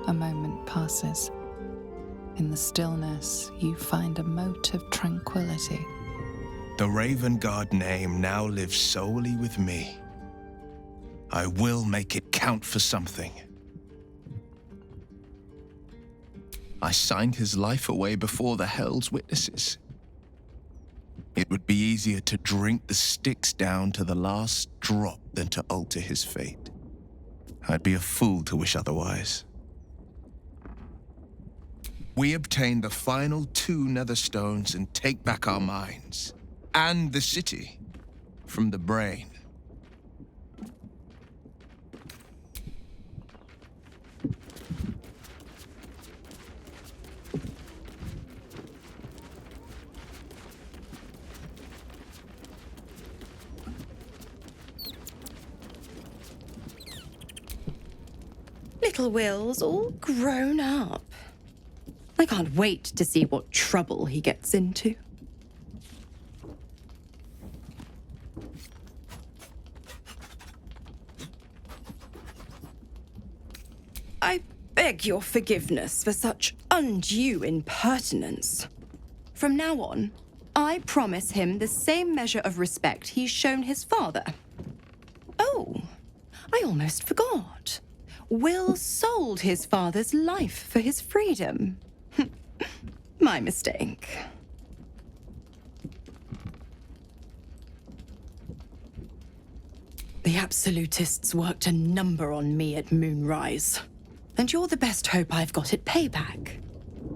A moment passes. In the stillness, you find a mote of tranquility. The Ravengard name now lives solely with me. I will make it count for something. I signed his life away before the Hell's Witnesses. It would be easier to drink the Styx down to the last drop than to alter his fate. I'd be a fool to wish otherwise. We obtain the final 2 Netherstones and take back our minds, and the city, from the brain. Little Will's all grown up. I can't wait to see what trouble he gets into. I beg your forgiveness for such undue impertinence. From now on, I promise him the same measure of respect he's shown his father. Oh, I almost forgot. Will sold his father's life for his freedom. My mistake. The absolutists worked a number on me at Moonrise. And you're the best hope I've got at payback.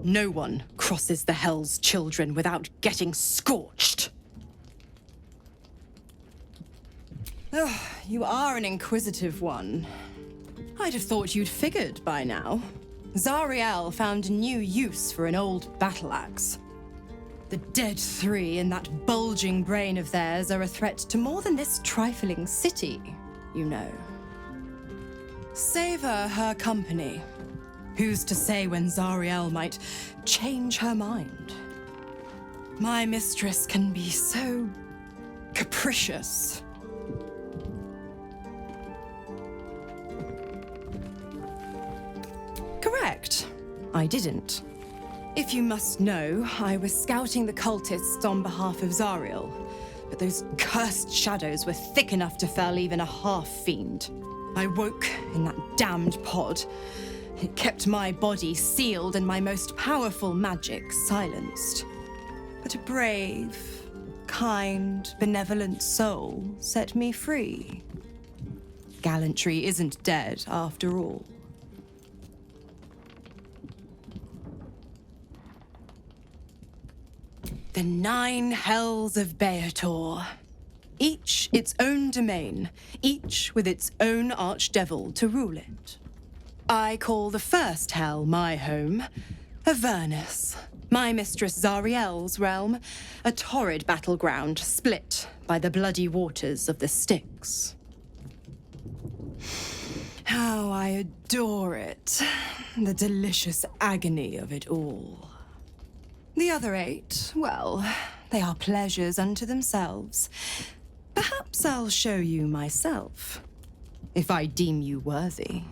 No one crosses the Hell's Children without getting scorched. Oh, you are an inquisitive one. I'd have thought you'd figured by now. Zariel found a new use for an old battle axe. The dead three in that bulging brain of theirs are a threat to more than this trifling city, you know. Savor her company. Who's to say when Zariel might change her mind? My mistress can be so capricious. Correct. I didn't. If you must know, I was scouting the cultists on behalf of Zariel, but those cursed shadows were thick enough to fell even a half-fiend. I woke in that damned pod. It kept my body sealed and my most powerful magic silenced. But a brave, kind, benevolent soul set me free. Gallantry isn't dead after all. The 9 hells of Beator. Each its own domain, each with its own archdevil to rule it. I call the first hell my home, Avernus, my mistress Zariel's realm, a torrid battleground split by the bloody waters of the Styx. How I adore it, the delicious agony of it all. The other 8, well, they are pleasures unto themselves. Perhaps I'll show you myself, if I deem you worthy.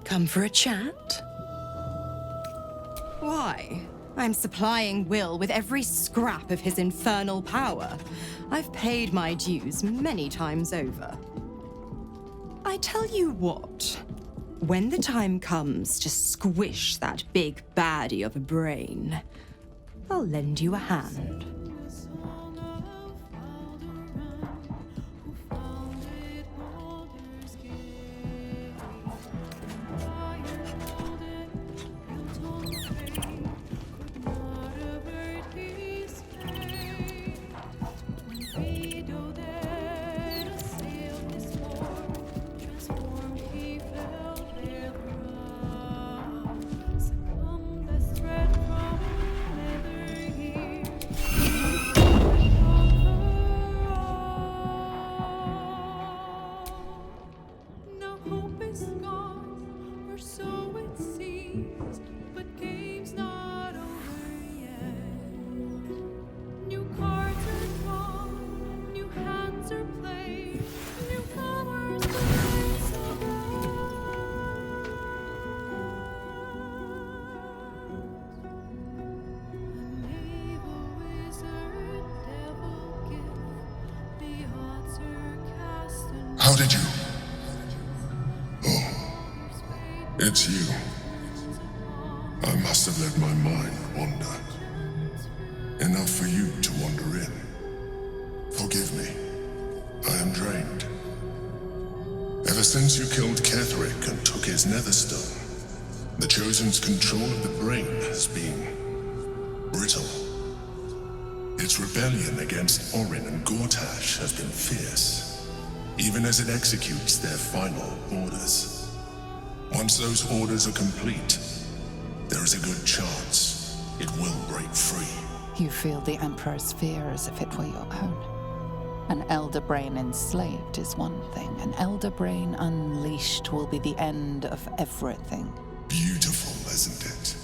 Come for a chat? Why? I'm supplying Will with every scrap of his infernal power. I've paid my dues many times over. I tell you what, when the time comes to squish that big baddie of a brain, I'll lend you a hand. How did you? Oh, it's you. I must have let my mind wander. Enough for you to wander in. Forgive me. I am drained. Ever since you killed Cleric and took his netherstone, The Chosen's control of the brain has been brittle. Its rebellion against Orin and Gortash has been fierce, even as it executes their final orders. Once those orders are complete, there is a good chance it will break free. You feel the Emperor's fear as if it were your own. An elder brain enslaved is one thing. An elder brain unleashed will be the end of everything. Beautiful, isn't it?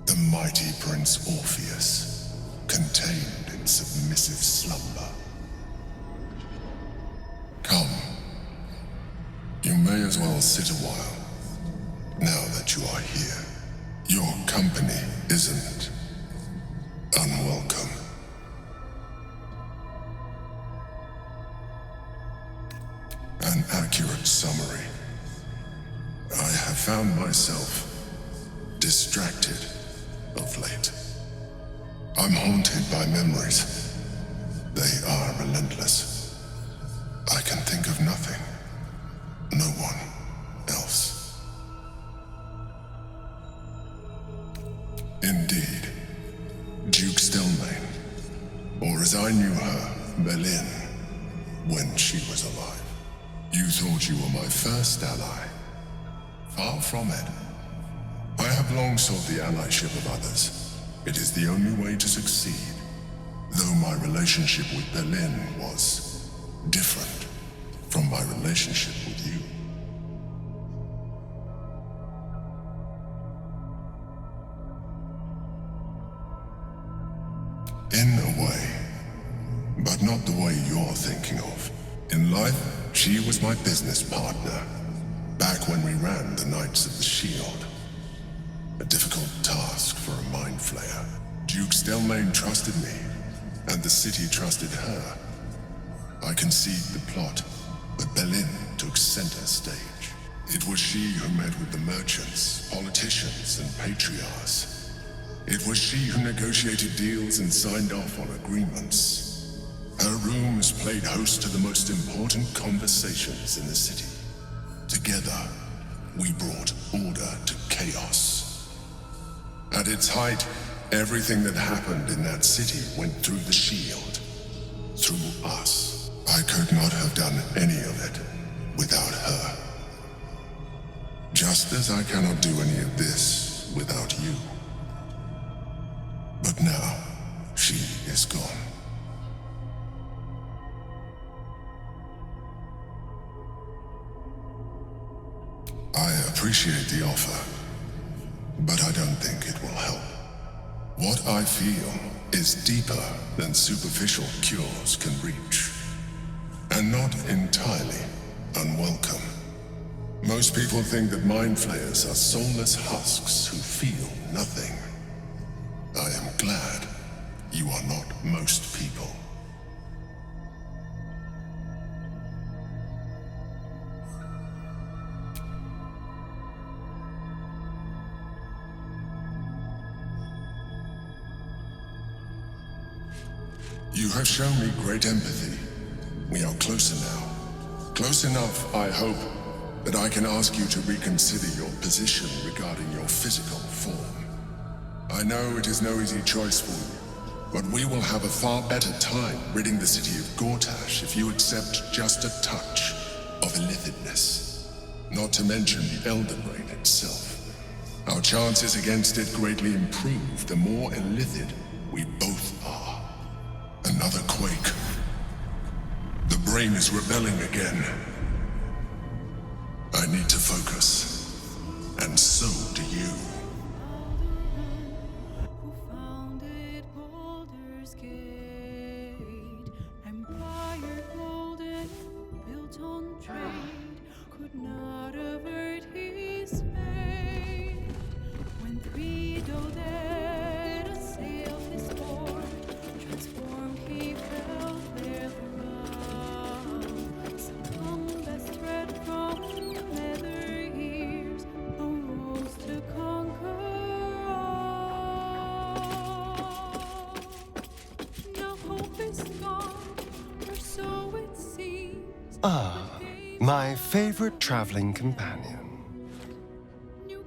The mighty Prince Orpheus, contained in submissive slumber. Come. You may as well sit a while, now that you are here. Your company isn't unwelcome. An accurate summary. I have found myself distracted of late. I'm haunted by memories. They are relentless. I can think of nothing, no one else. Indeed, Duke Stelmane, or as I knew her, Belin, when she was alive. You thought you were my first ally. Far from it. I have long sought the allyship of others. It is the only way to succeed. Though my relationship with Belin was different from my relationship with you. In a way, but not the way you're thinking of. In life, she was my business partner, back when we ran the Knights of the Shield. A difficult task for a mind flayer. Duke Stelmane trusted me, and the city trusted her. I conceived the plot, but Belin took center stage. It was she who met with the merchants, politicians, and patriarchs. It was she who negotiated deals and signed off on agreements. Her rooms played host to the most important conversations in the city. Together, we brought order to chaos. At its height, everything that happened in that city went through the shield. Through us. I could not have done any of it without her. Just as I cannot do any of this without you. But now, she is gone. I appreciate the offer, but I don't think it will help. What I feel is deeper than superficial cures can reach, and not entirely unwelcome. Most people think that mind flayers are soulless husks who feel nothing. I am glad you are not most people. You have shown me great empathy. We are closer now. Close enough, I hope, that I can ask you to reconsider your position regarding your physical form. I know it is no easy choice for you, but we will have a far better time ridding the city of Gortash if you accept just a touch of illithidness. Not to mention the Elder Brain itself. Our chances against it greatly improve the more illithid we both are. Another quake. The brain is rebelling again. I need to focus. And so do you. Who founded Baldur's Gate? Empire golden, built on trade, could not avert his fate. When three Doded assailed his fort, transformed he fell there throughout. Some best thread from nether ears arose to conquer all. Now hope is gone, or so it seems. Ah, my favorite traveling companion. New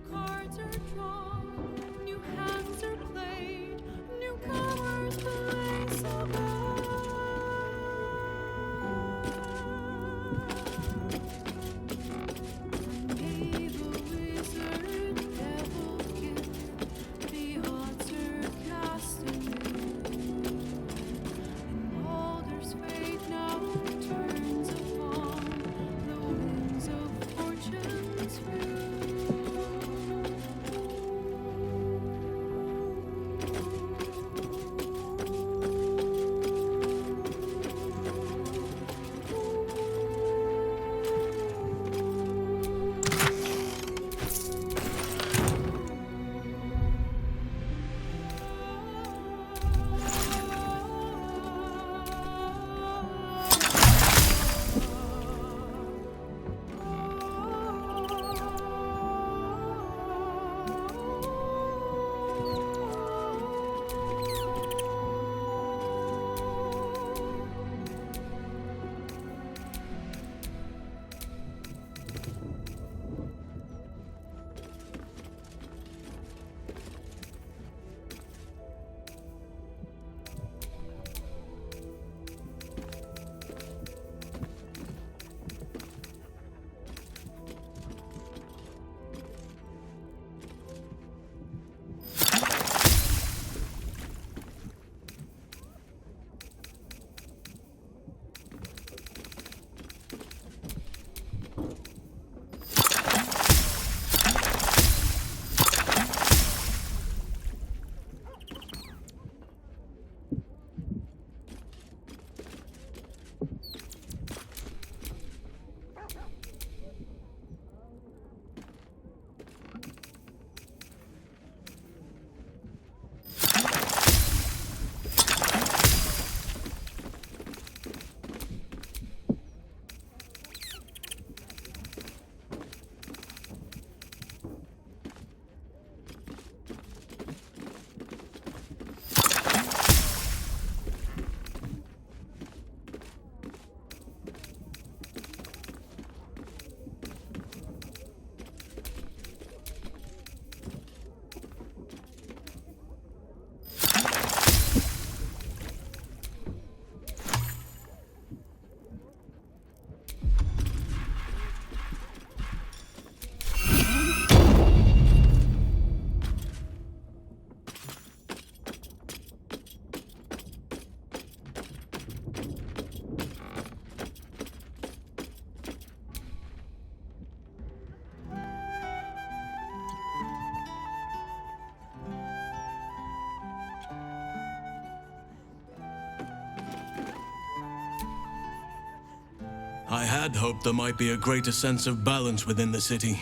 I had hoped there might be a greater sense of balance within the city.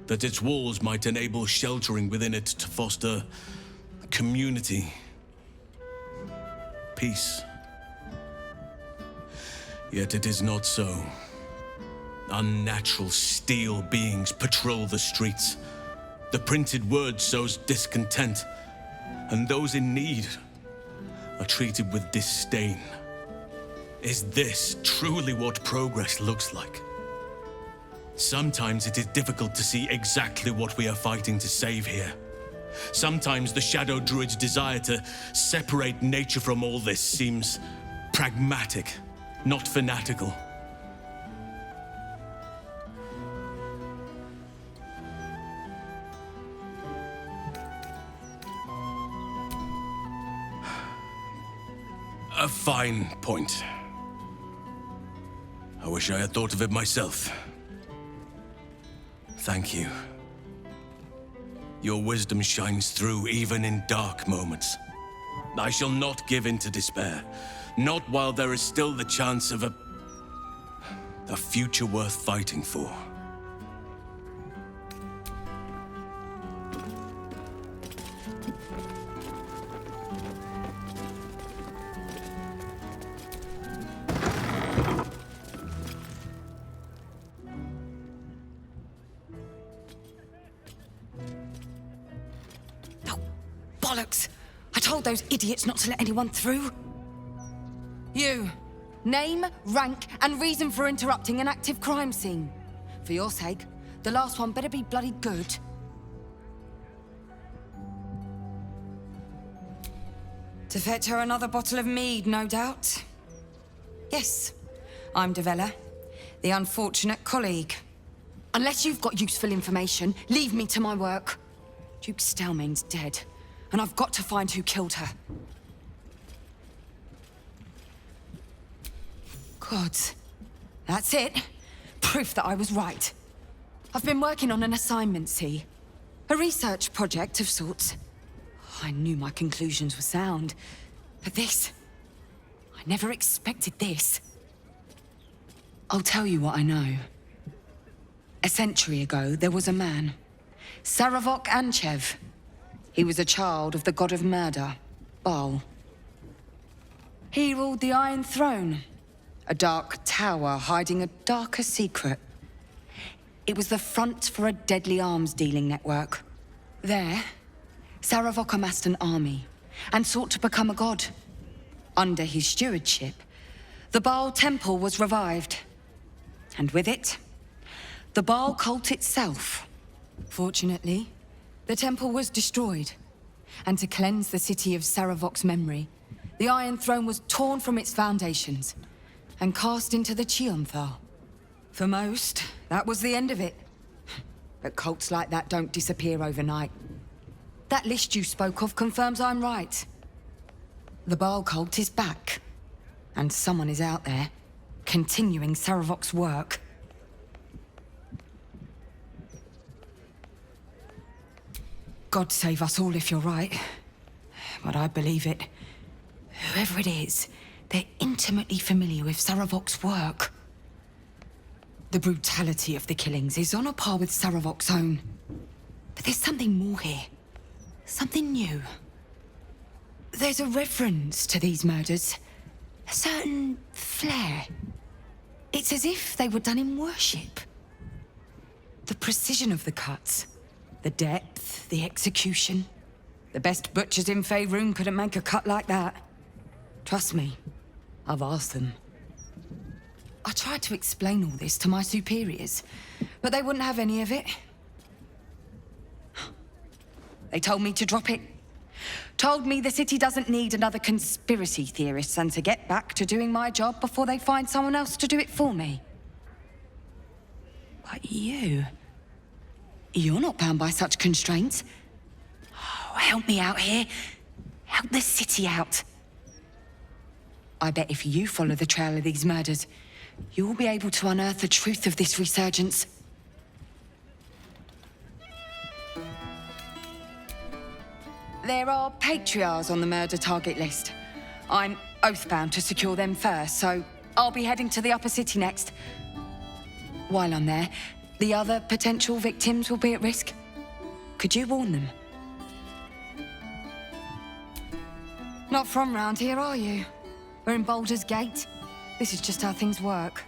That its walls might enable sheltering within it to foster community, peace. Yet it is not so. Unnatural steel beings patrol the streets. The printed word sows discontent, and those in need are treated with disdain. Is this truly what progress looks like? Sometimes it is difficult to see exactly what we are fighting to save here. Sometimes the Shadow Druid's desire to separate nature from all this seems pragmatic, not fanatical. A fine point. I wish I had thought of it myself. Thank you. Your wisdom shines through even in dark moments. I shall not give in to despair. Not while there is still the chance of a future worth fighting for. Bollocks! I told those idiots not to let anyone through. You. Name, rank, and reason for interrupting an active crime scene. For your sake, the last one better be bloody good. To fetch her another bottle of mead, no doubt. Yes, I'm Devella, the unfortunate colleague. Unless you've got useful information, leave me to my work. Duke Stelmane's dead, and I've got to find who killed her. Gods. That's it. Proof that I was right. I've been working on an assignment, see? A research project of sorts. I knew my conclusions were sound. But this... I never expected this. I'll tell you what I know. A century ago, there was a man. Saravok Anchev. He was a child of the god of murder, Baal. He ruled the Iron Throne, a dark tower hiding a darker secret. It was the front for a deadly arms-dealing network. There, Saravok amassed an army and sought to become a god. Under his stewardship, the Baal temple was revived. And with it, the Baal cult itself. Fortunately, the temple was destroyed. And to cleanse the city of Saravok's memory, the Iron Throne was torn from its foundations and cast into the Chionthal. For most, that was the end of it. But cults like that don't disappear overnight. That list you spoke of confirms I'm right. The Baal cult is back. And someone is out there, continuing Saravok's work. God save us all if you're right. But I believe it. Whoever it is, they're intimately familiar with Saravok's work. The brutality of the killings is on a par with Saravok's own. But there's something more here. Something new. There's a reverence to these murders. A certain flair. It's as if they were done in worship. The precision of the cuts. The depth, the execution. The best butchers in Faerun couldn't make a cut like that. Trust me, I've asked them. I tried to explain all this to my superiors, but they wouldn't have any of it. They told me to drop it. Told me the city doesn't need another conspiracy theorist and to get back to doing my job before they find someone else to do it for me. But you're not bound by such constraints. Oh, help me out here. Help the city out. I bet if you follow the trail of these murders, you'll be able to unearth the truth of this resurgence. There are patriarchs on the murder target list. I'm oath-bound to secure them first, so I'll be heading to the upper city next. While I'm there, the other potential victims will be at risk. Could you warn them? Not from round here, are you? We're in Baldur's Gate. This is just how things work.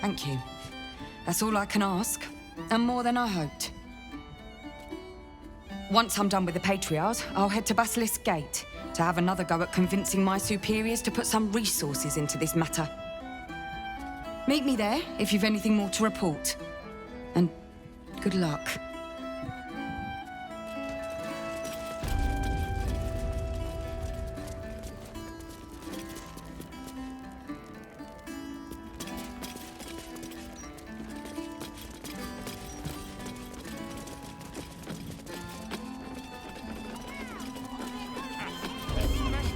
Thank you. That's all I can ask, and more than I hoped. Once I'm done with the Patriarchs, I'll head to Basilisk Gate to have another go at convincing my superiors to put some resources into this matter. Meet me there if you've anything more to report. And good luck.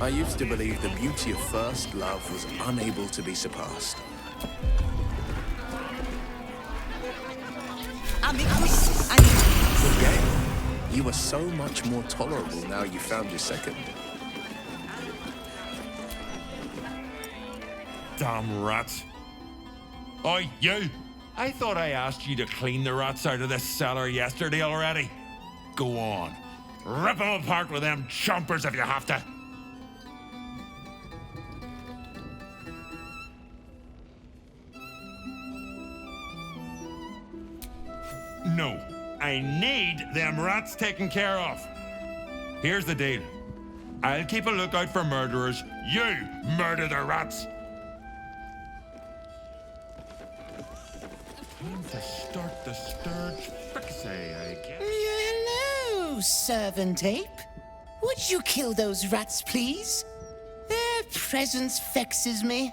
I used to believe the beauty of first love was unable to be surpassed. Forget. You are so much more tolerable now you found your second. Damn rats. Oi, you! I thought I asked you to clean the rats out of this cellar yesterday already. Go on. Rip them apart with them chompers if you have to. No, I need them rats taken care of. Here's the deal. I'll keep a lookout for murderers. You murder the rats. Time to start the scourge fixie, I guess. Hello, Servant Ape. Would you kill those rats, please? Their presence vexes me.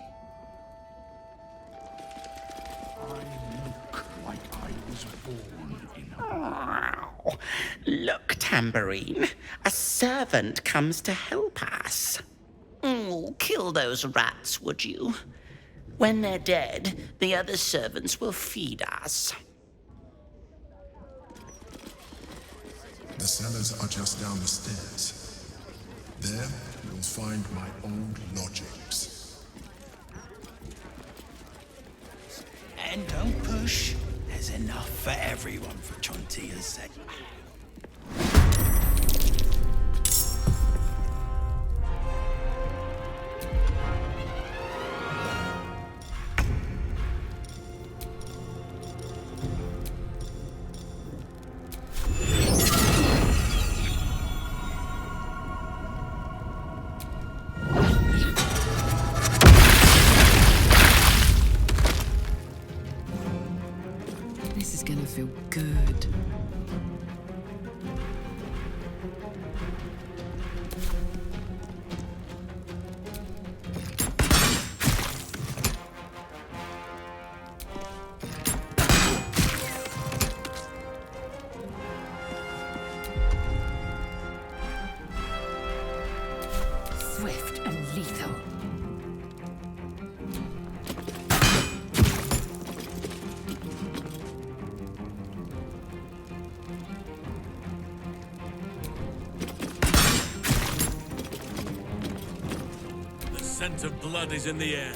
Look, Tambourine. A servant comes to help us. Kill those rats, would you? When they're dead, the other servants will feed us. The cellars are just down the stairs. There, you'll find my old lodgings. And don't push. There's enough for everyone for Chontia's sake. This is gonna feel good. Swift and lethal. The scent of blood is in the air.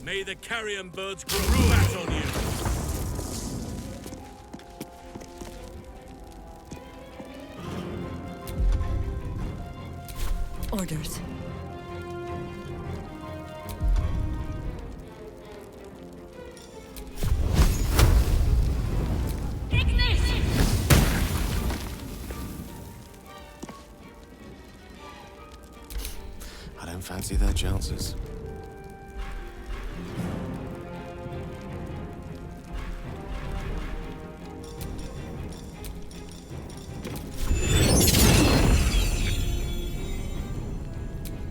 May the carrion birds grow fat on you. Orders. I don't fancy their chances.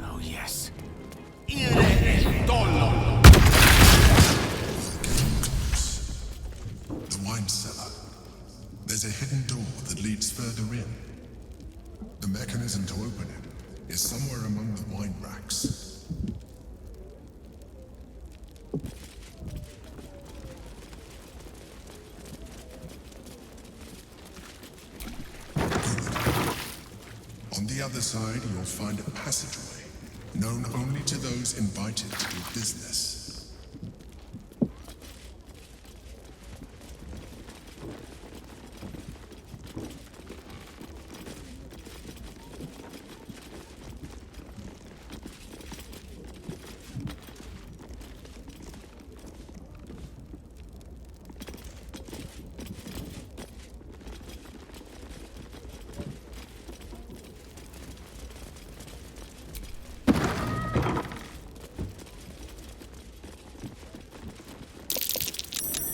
Oh, yes. The wine cellar. There's a hidden door that leads further in. The mechanism to open it is somewhere among the wine racks. On the other side, you'll find a passageway, known only to those invited to do business.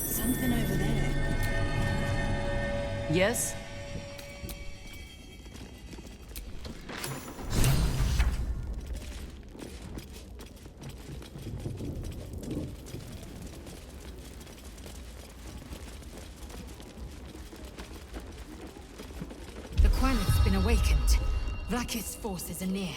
Something over there. Yes? The Quanet's been awakened. Vlaakith's forces are near.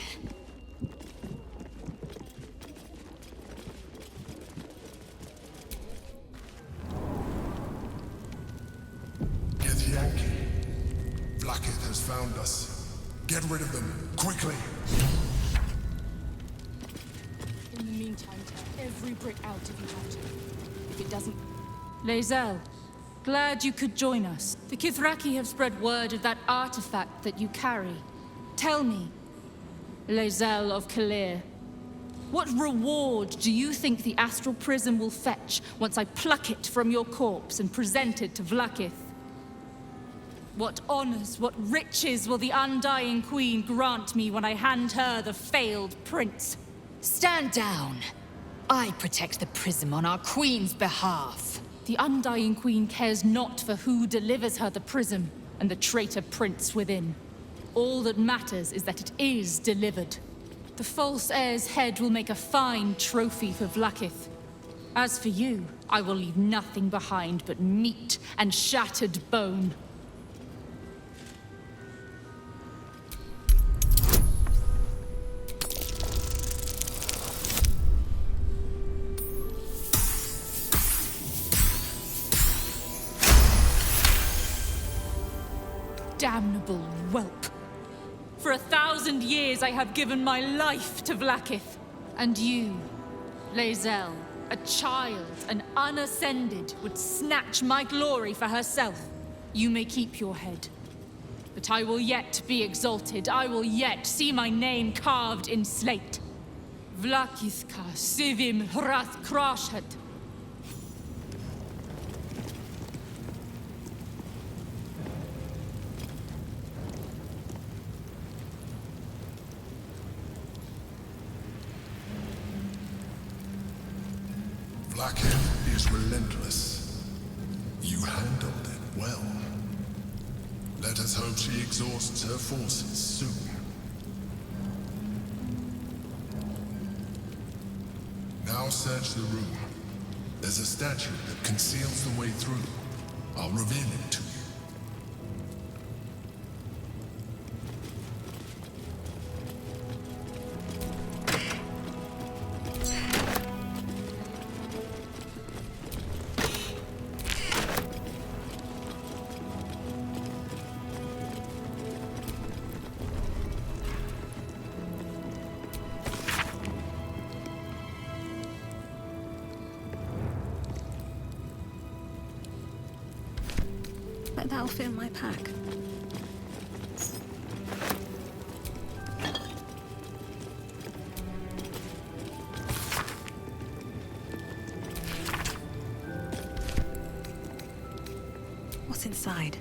Vlaakith has found us. Get rid of them, quickly! In the meantime, tear every brick out if you have to. If it doesn't... Lae'zel, glad you could join us. The Kithraki have spread word of that artifact that you carry. Tell me, Lae'zel of Kalir, what reward do you think the astral prism will fetch once I pluck it from your corpse and present it to Vlaakith? What honors, what riches will the Undying Queen grant me when I hand her the failed prince? Stand down. I protect the prism on our queen's behalf. The Undying Queen cares not for who delivers her the prism and the traitor prince within. All that matters is that it is delivered. The false heir's head will make a fine trophy for Vlaakith. As for you, I will leave nothing behind but meat and shattered bone. Damnable whelp. For 1,000 years I have given my life to Vlaakith. And you, Lae'zel, a child, an unascended, would snatch my glory for herself. You may keep your head. But I will yet be exalted. I will yet see my name carved in slate. Vlaakithka sivim hrath krashet. Vlaakith is relentless. You handled it well. Let us hope she exhausts her forces soon. Now search the room. There's a statue that conceals the way through. I'll reveal it to you. But that'll fit in my pack. What's inside?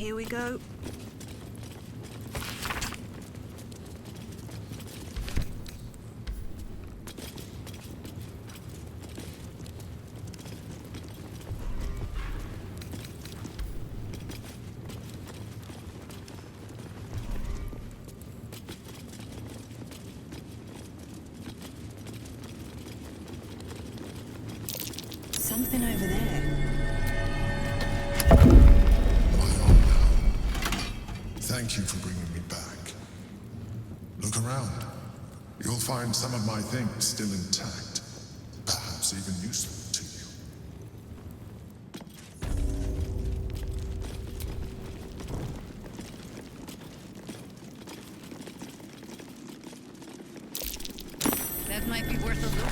Here we go. Something over there. Thank you for bringing me back. Look around. You'll find some of my things still intact. Perhaps even useful to you. That might be worth a look.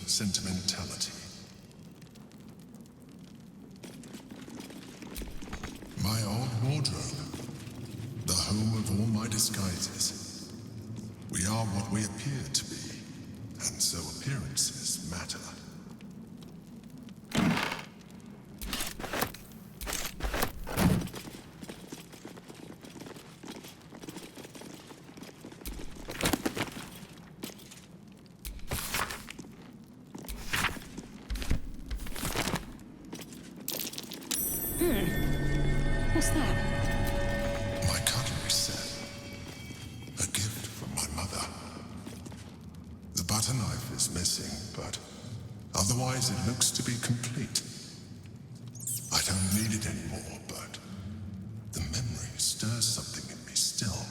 Sentimentality. My old wardrobe, the home of all my disguises. We are what we appear to be, and so appearances matter. What's that? My cutlery set. A gift from my mother. The butter knife is missing, but otherwise it looks to be complete. I don't need it anymore, but the memory stirs something in me still.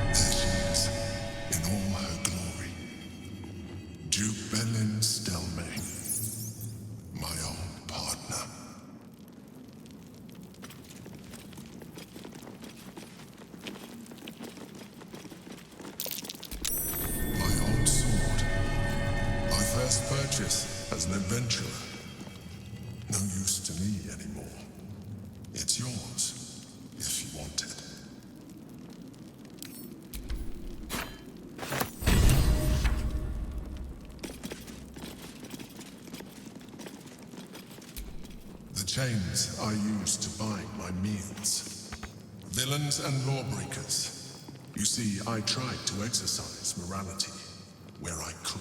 There she is, in all her glory. Duke Belin Stelmane. My old partner. My old sword. My first purchase as an adventurer. No use to me anymore. It's yours, if you want it. The chains I use to buy my meals. Villains and lawbreakers. You see, I tried to exercise morality where I could.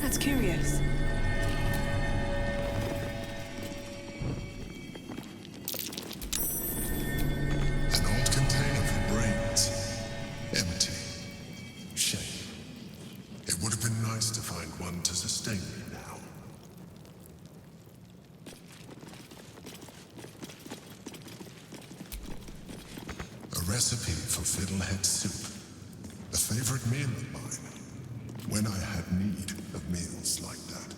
That's curious. An old container for brains. Empty. Shame. It would have been nice to find one to sustain me now. A recipe for fiddlehead soup. A favorite meal of mine. When I had need of meals like that.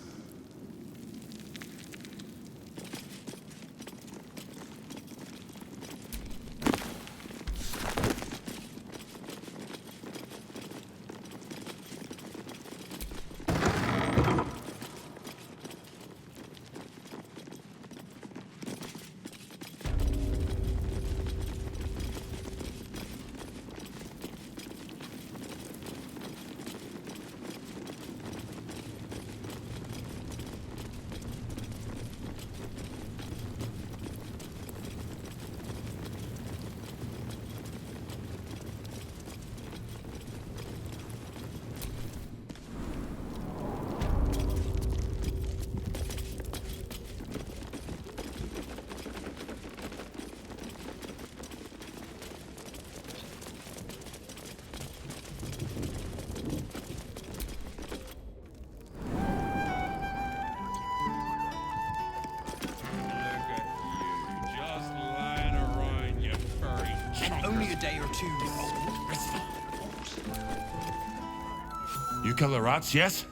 Only a day or two. You kill the rats, yes?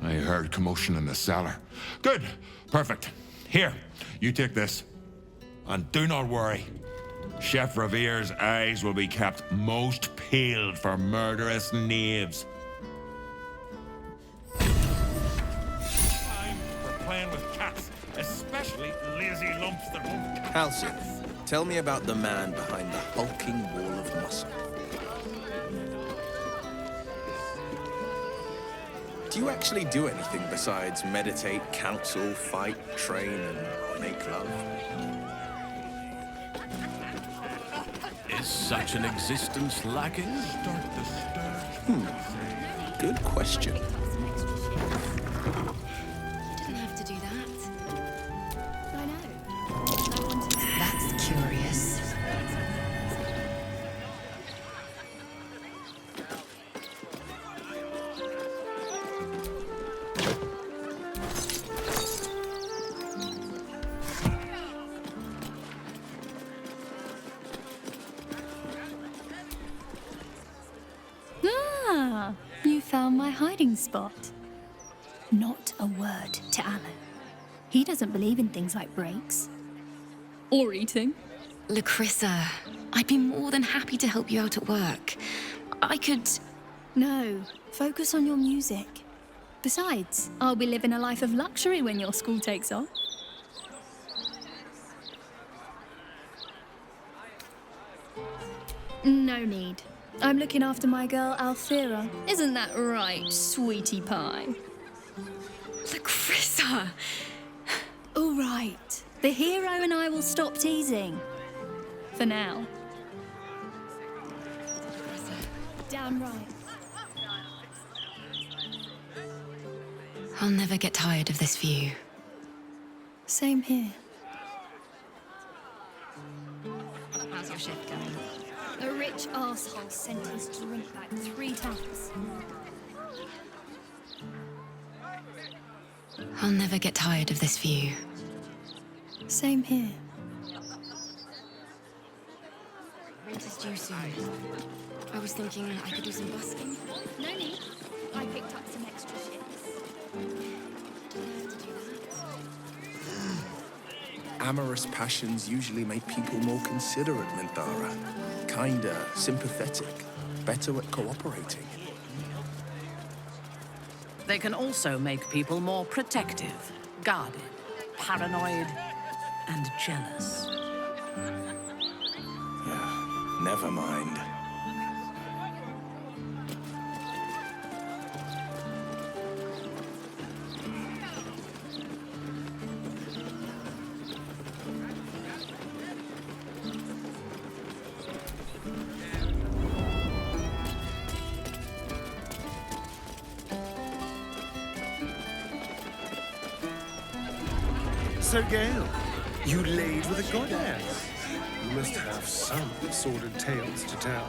I heard commotion in the cellar. Good. Perfect. Here, you take this. And do not worry. Chef Revere's eyes will be kept most peeled for murderous knaves. lazy lumps that won't... Halcyon, tell me about the man behind the hulking wall of muscle. Do you actually do anything besides meditate, counsel, fight, train, and make love? Is such an existence lacking? Good question. Didn't have to do that. I know. That's curious. Ah, you found my hiding spot. Not a word to Alan. He doesn't believe in things like breaks. Or eating. Lacrissa, I'd be more than happy to help you out at work. I could... No, focus on your music. Besides, I'll be living a life of luxury when your school takes off. No need. I'm looking after my girl, Althera. Isn't that right, sweetie pie? Lacrissa! All right. The hero and I will stop teasing. For now. Damn right. I'll never get tired of this view. Same here. How's your shift going? A rich arsehole sent his drink back 3 times. I'll never get tired of this view. Same here. Rent is due soon. I was thinking I could do some busking. No need. I picked up some extra shifts. Amorous passions usually make people more considerate, Minthara. Kinder, sympathetic, better at cooperating. They can also make people more protective, guarded, paranoid, and jealous. Never mind. So, Gale, you laid with a goddess. You must have some sordid tales to tell.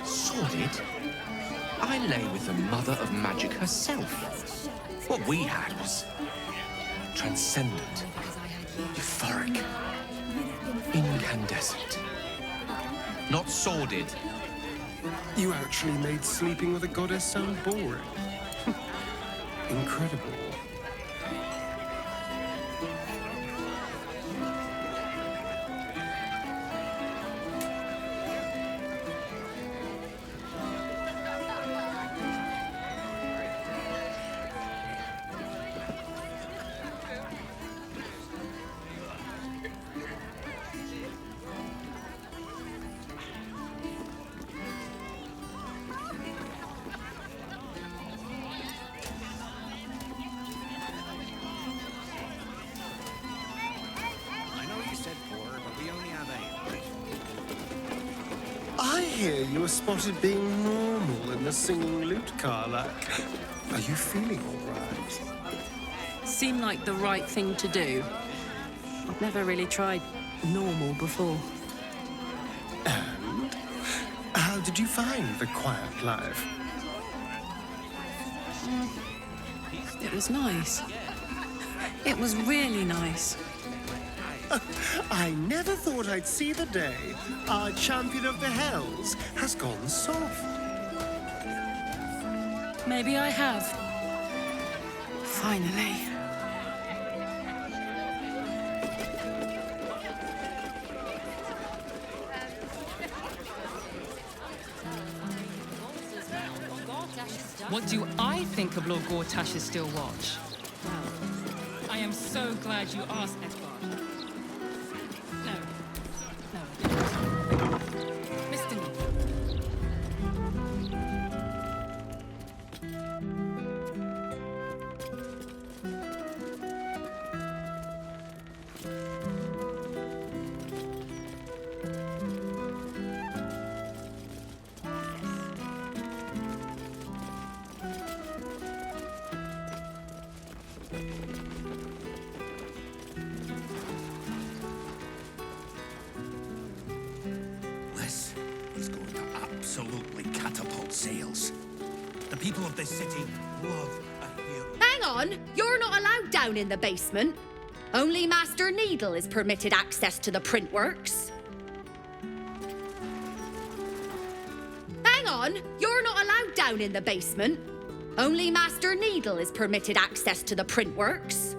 Sordid? I lay with the mother of magic herself. What we had was transcendent, euphoric, incandescent. Not sordid. You actually made sleeping with a goddess sound boring. Incredible. I hear you were spotted being normal in the singing lute, Karlach. Are you feeling all right? Seemed like the right thing to do. I've never really tried normal before. And how did you find the quiet life? It was nice. It was really nice. I never thought I'd see the day our champion of the Hells has gone soft. Maybe I have. Finally. What do I think of Lord Gortash's still watch? I am so glad you asked, Edvard. No. No, I didn't. Mr. Needle. This is going to absolutely catapult sales. The people of this city love a hero. Hang on! You're not allowed down in the basement. Only Master Needle is permitted access to the printworks. Hang on! You're not allowed down in the basement. Only Master Needle is permitted access to the printworks.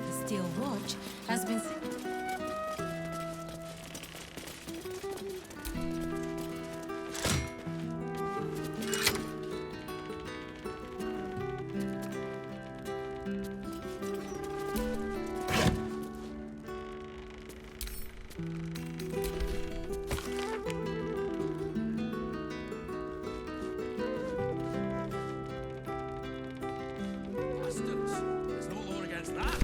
The steel watch has been... Bastards. There's no law against that.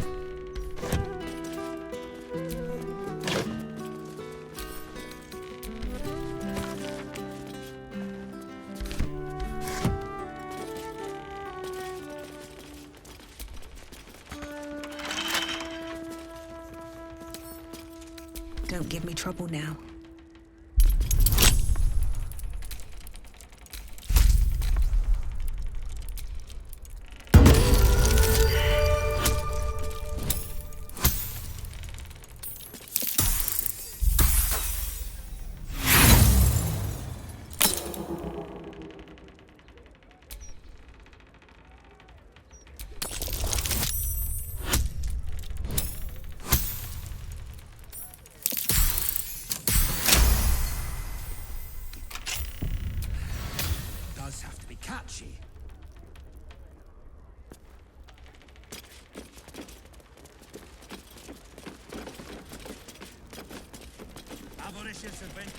Don't give me trouble now. Does have to be catchy. Avaricious adventure.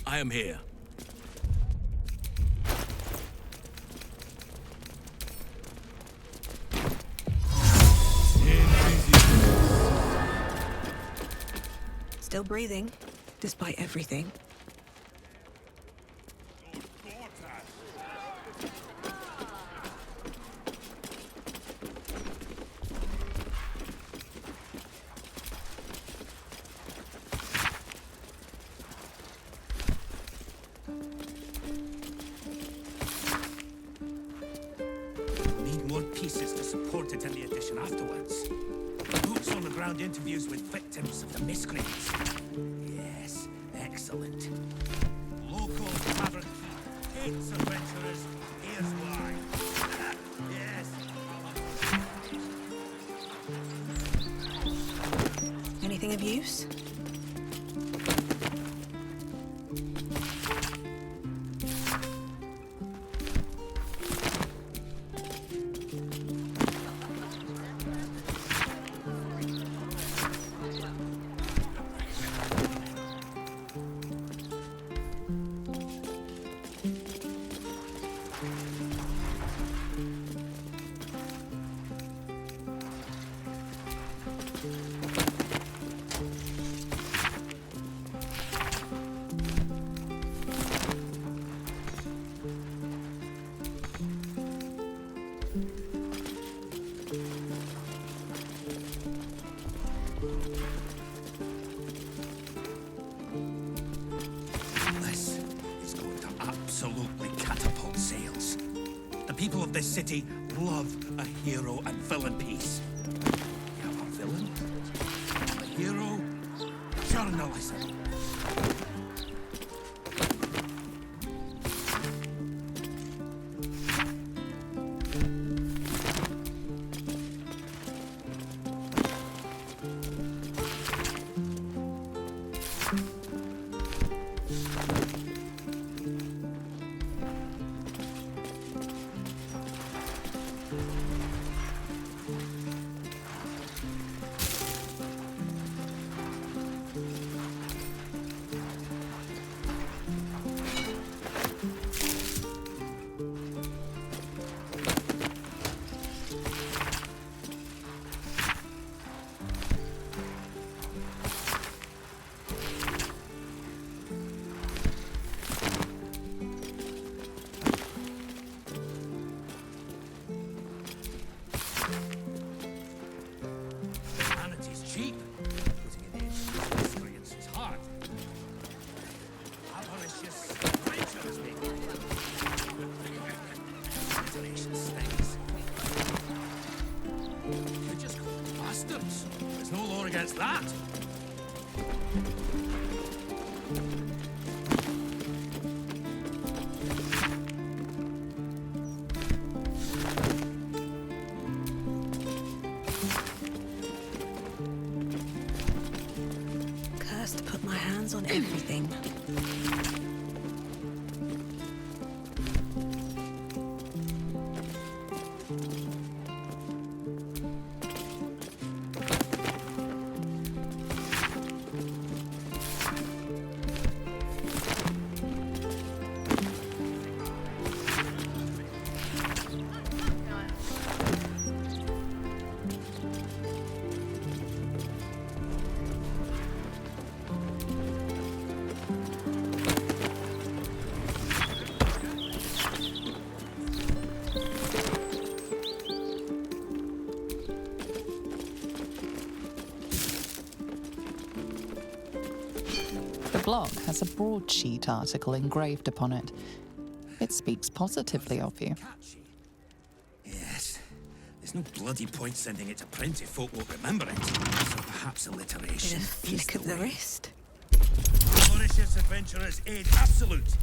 I am here. Still breathing, despite everything. Need more pieces to support it in the addition afterwards. Boots on the ground interviews with victims of the miscreants. Yes, excellent. Local tavern hates adventurers. Here's why. Yes. Anything of use? people of this city love a hero and villain piece. You have a villain? A hero? Sure, no, listen. That? Cursed to put my hands on everything. The blog has a broadsheet article engraved upon it. It speaks positively of you. Yes. There's no bloody point sending it to print if folk won't remember it. So perhaps alliteration. A flick of the wrist. Mauritius Adventurers Aid Absolute.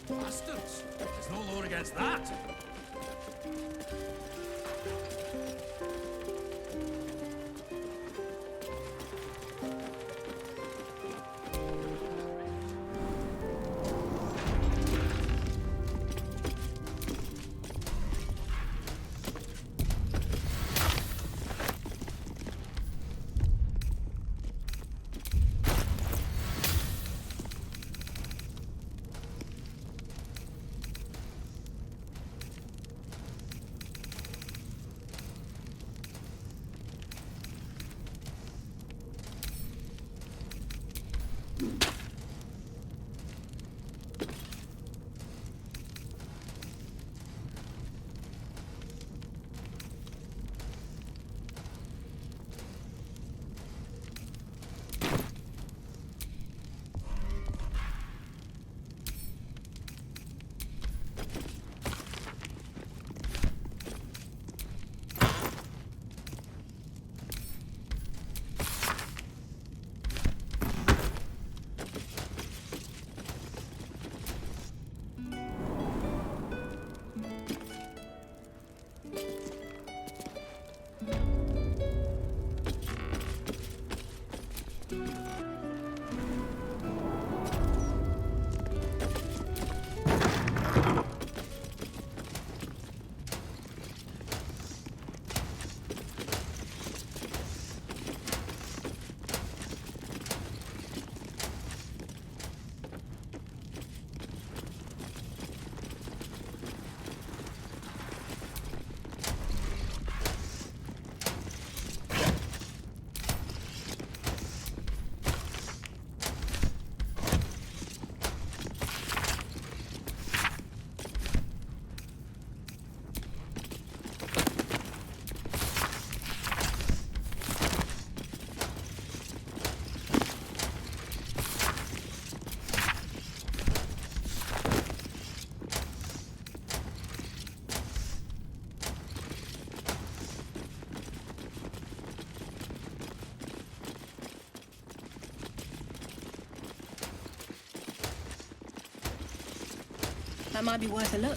Bastards! There's no law against that. That might be worth a look.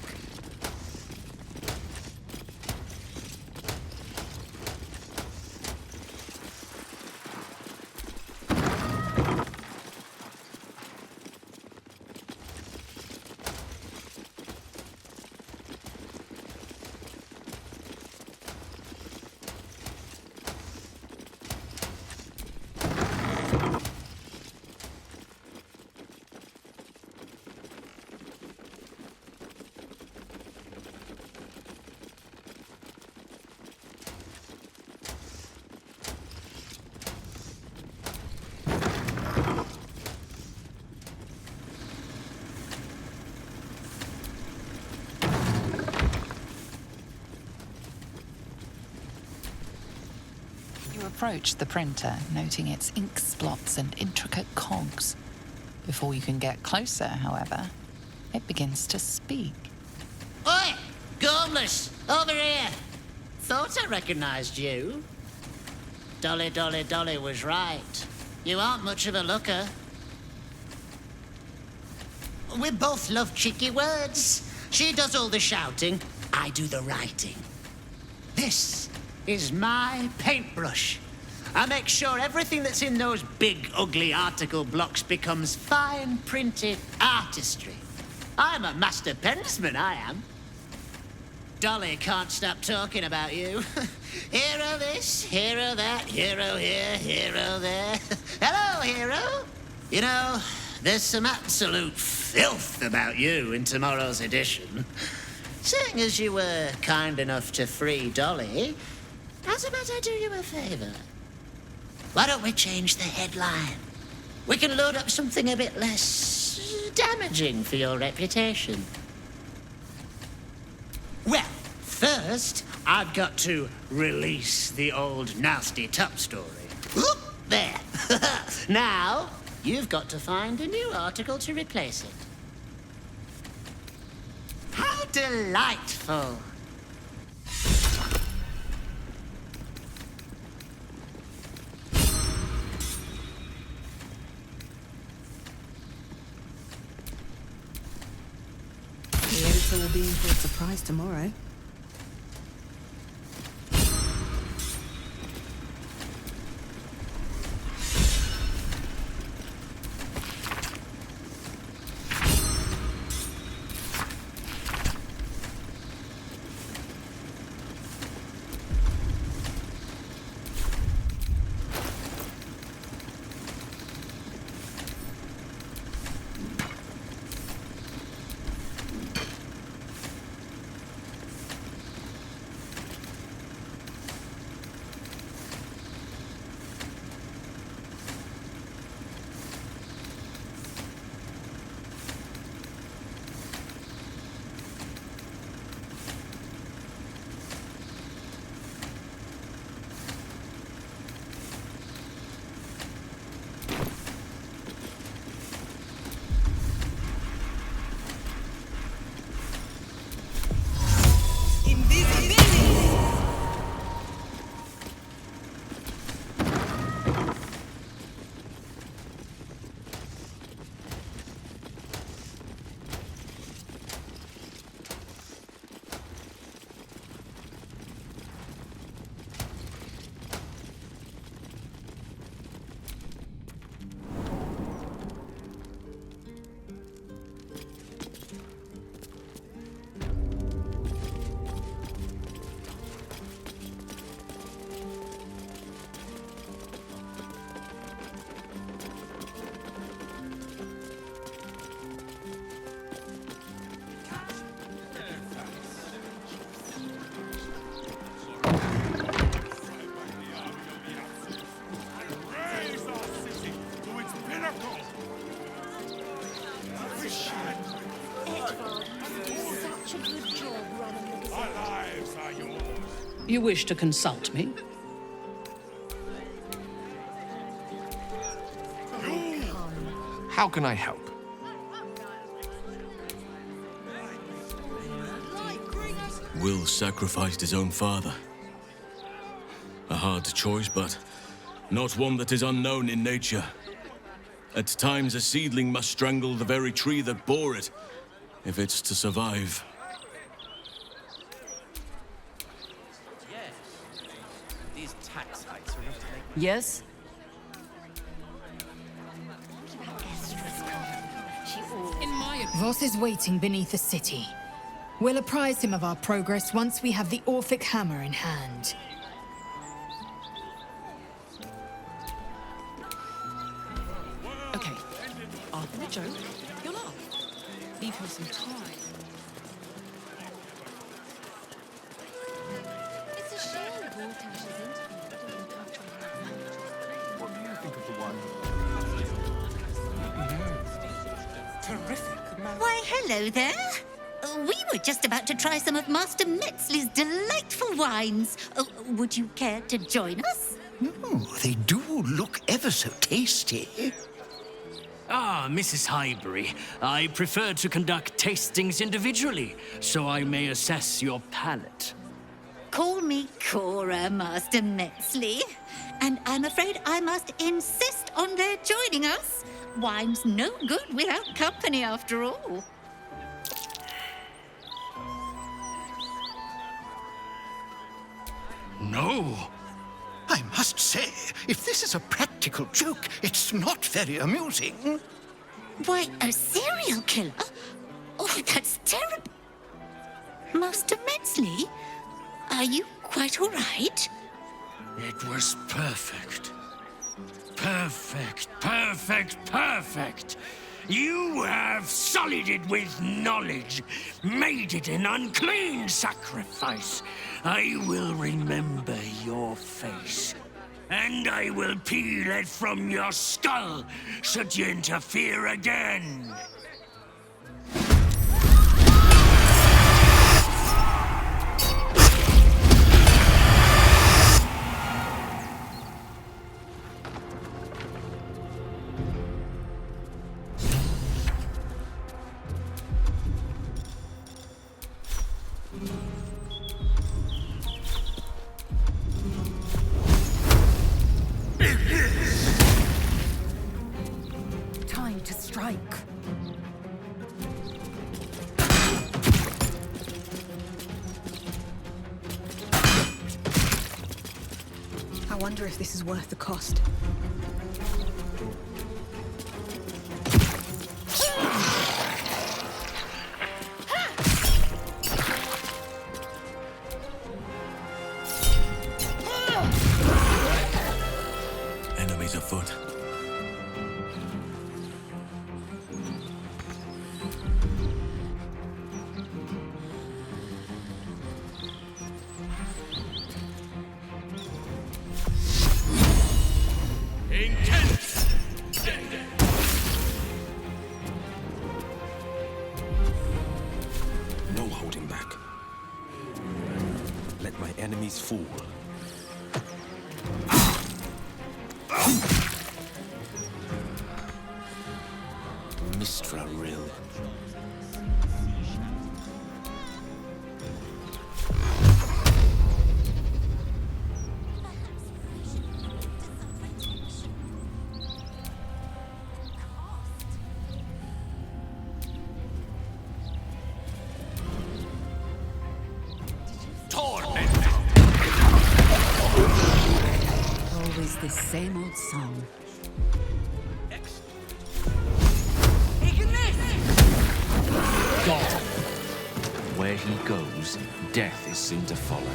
You approach the printer, noting its ink splots and intricate cogs. Before you can get closer, however, it begins to speak. Oi! Gormless! Over here! Thought I recognized you. Dolly, Dolly, Dolly was right. You aren't much of a looker. We both love cheeky words. She does all the shouting, I do the writing. This is my paintbrush. I make sure everything that's in those big, ugly article blocks becomes fine printed artistry. I'm a master pensman, I am. Dolly can't stop talking about you. Hero this, hero that, hero here, hero there. Hello, hero. You know, there's some absolute filth about you in tomorrow's edition. Seeing as you were kind enough to free Dolly, how's about I do you a favor? Why don't we change the headline? We can load up something a bit less damaging for your reputation. Well, first, I've got to release the old nasty top story. Oop, there. Now, you've got to find a new article to replace it. How delightful. So we'll be in for a surprise tomorrow. You wish to consult me? How can I help? Will sacrificed his own father. A hard choice, but not one that is unknown in nature. At times, a seedling must strangle the very tree that bore it, if it's to survive. These tax hikes are enough to make... Yes? Voss is waiting beneath the city. We'll apprise him of our progress once we have the Orphic hammer in hand. Okay, after the joke, you'll laugh. Leave him some time. It's a shame Voltash's interview didn't touch on her. What do you think of the one? Terrific. Why, hello there. We were just about to try some of Master Metzley's delightful wines. Would you care to join us? Oh, they do look ever so tasty. Ah, Mrs. Highbury, I prefer to conduct tastings individually, so I may assess your palate. Call me Cora, Master Metzley. And I'm afraid I must insist on their joining us. Wine's no good without company, after all. No. I must say, if this is a practical joke, it's not very amusing. Why, a serial killer? Oh, that's terrible. Master Metzley, are you quite all right? It was perfect. Perfect, perfect, perfect. You have sullied it with knowledge, made it an unclean sacrifice. I will remember your face, and I will peel it from your skull should you interfere again. Time to strike. wonder if this is worth the cost. Enemies afoot. No holding back. Let my enemies fall. Mistra Rill. Always the same old song. God! Where he goes, death is soon to follow.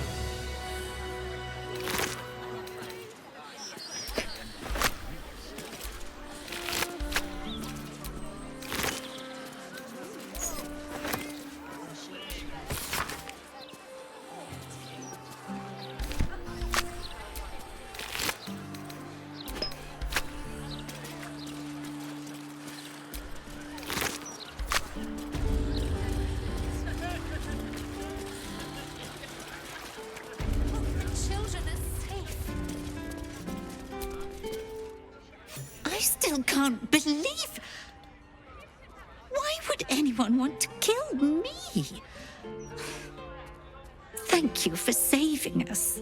I still can't believe. Why would anyone want to kill me? Thank you for saving us.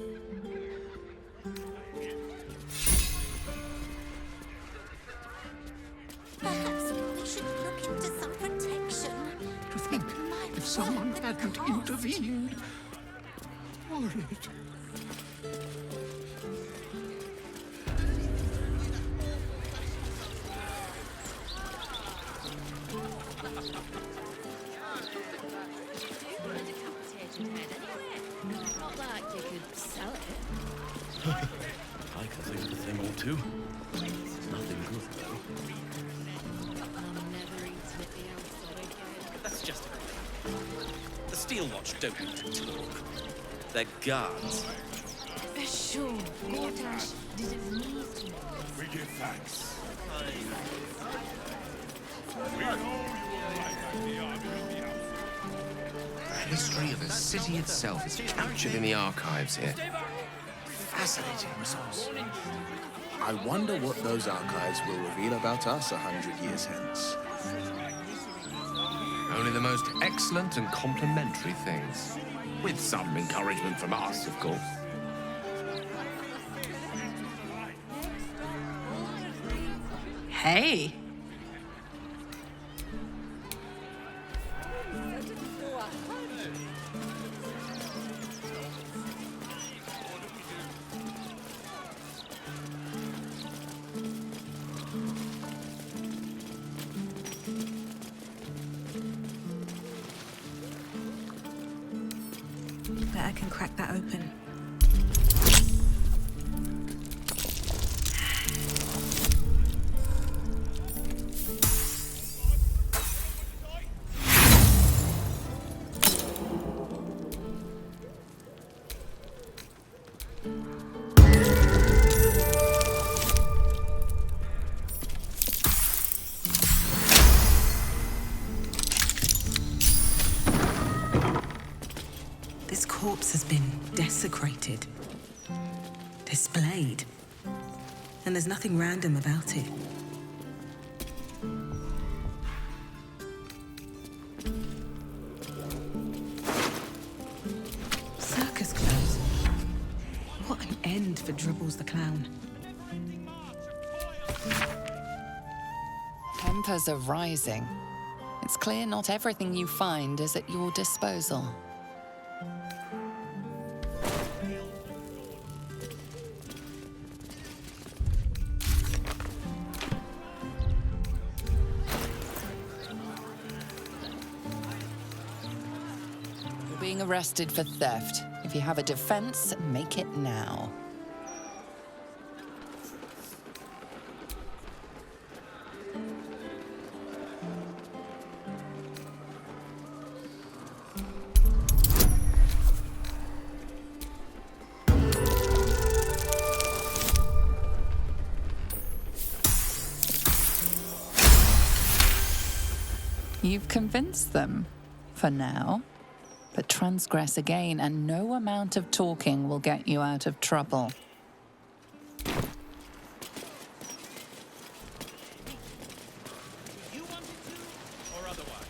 Perhaps we should look into some protection. To think if someone hadn't intervened. Horrid. Not like you could sell it. I can think of a thing or two. Nothing good, though. I'm never eating at the outside again. That's just the Steel Watch don't need to talk. They're guards. Sure, Mortash didn't need to. We give thanks. The history of the city itself is captured in the archives here. Fascinating resource. I wonder what those archives will reveal about us 100 years hence. Only the most excellent and complimentary things. With some encouragement from us, of course. Hey. Bet I can crack that open. This corpse has been desecrated, displayed, and there's nothing random about it. Circus clothes. What an end for Dribbles the Clown. Tempers are rising. It's clear not everything you find is at your disposal. being arrested for theft. If you have a defense, make it now. You've convinced them, for now. But transgress again, and no amount of talking will get you out of trouble. You want it to, or otherwise?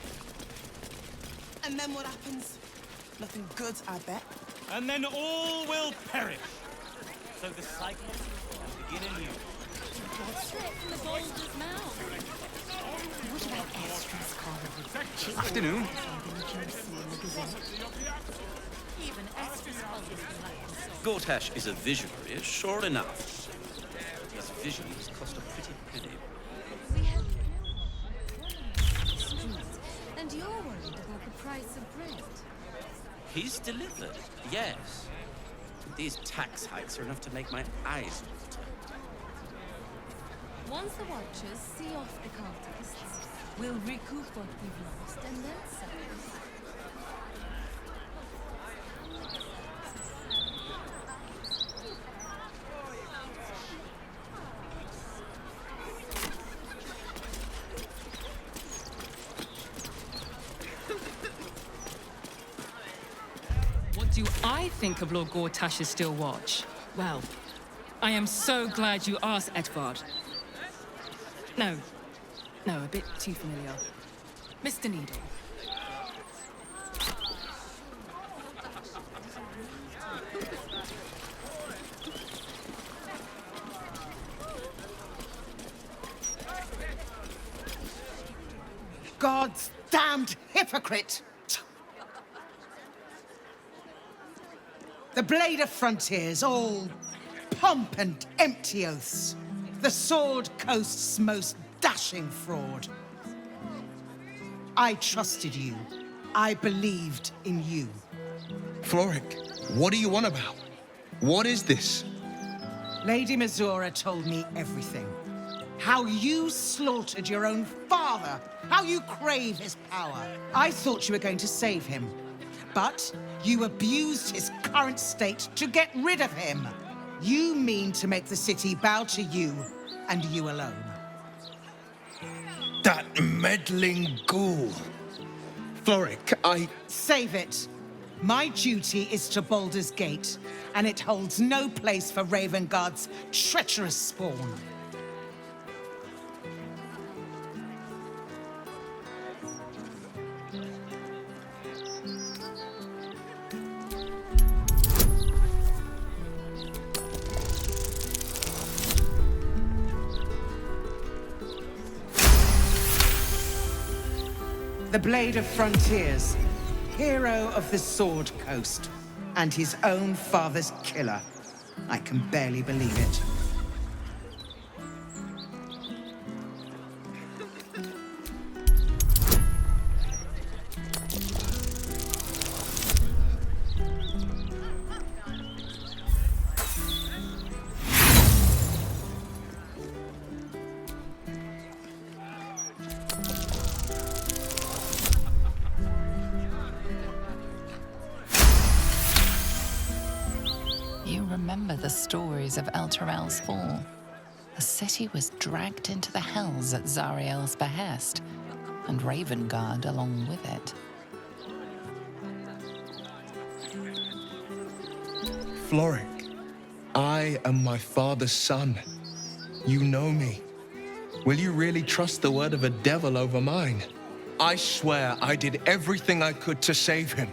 And then what happens? Nothing good, I bet. And then all will perish. So the cycle will begin anew. Straight from the Baldur's mouth. What about Estra's call? Afternoon. Even Estra's call. Gortash is a visionary, sure enough. His visions cost a pretty penny. And you're worried about the price of bread. He's delivered, yes. These tax hikes are enough to make my eyes water. Once the Watchers see off the cultists, we'll recoup what we've lost and then some. What do I think of Lord Gortash's Still Watch? Well, I am so glad you asked, Edvard. No, a bit too familiar. Mr. Needle. God's damned hypocrite! The Blade of Frontiers, all pomp and empty oaths. The Sword Coast's most dashing fraud. I trusted you. I believed in you. Floric, what are you on about? What is this? Lady Mizora told me everything. How you slaughtered your own father. How you crave his power. I thought you were going to save him. But you abused his current state to get rid of him. You mean to make the city bow to you, and you alone. That meddling ghoul. Floric, Save it. My duty is to Baldur's Gate, and it holds no place for Ravengard's treacherous spawn. The Blade of Frontiers, hero of the Sword Coast, and his own father's killer. I can barely believe it. You remember the stories of Elturel's fall. The city was dragged into the hells at Zariel's behest, and Ravengard along with it. Floric, I am my father's son. You know me. Will you really trust the word of a devil over mine? I swear I did everything I could to save him.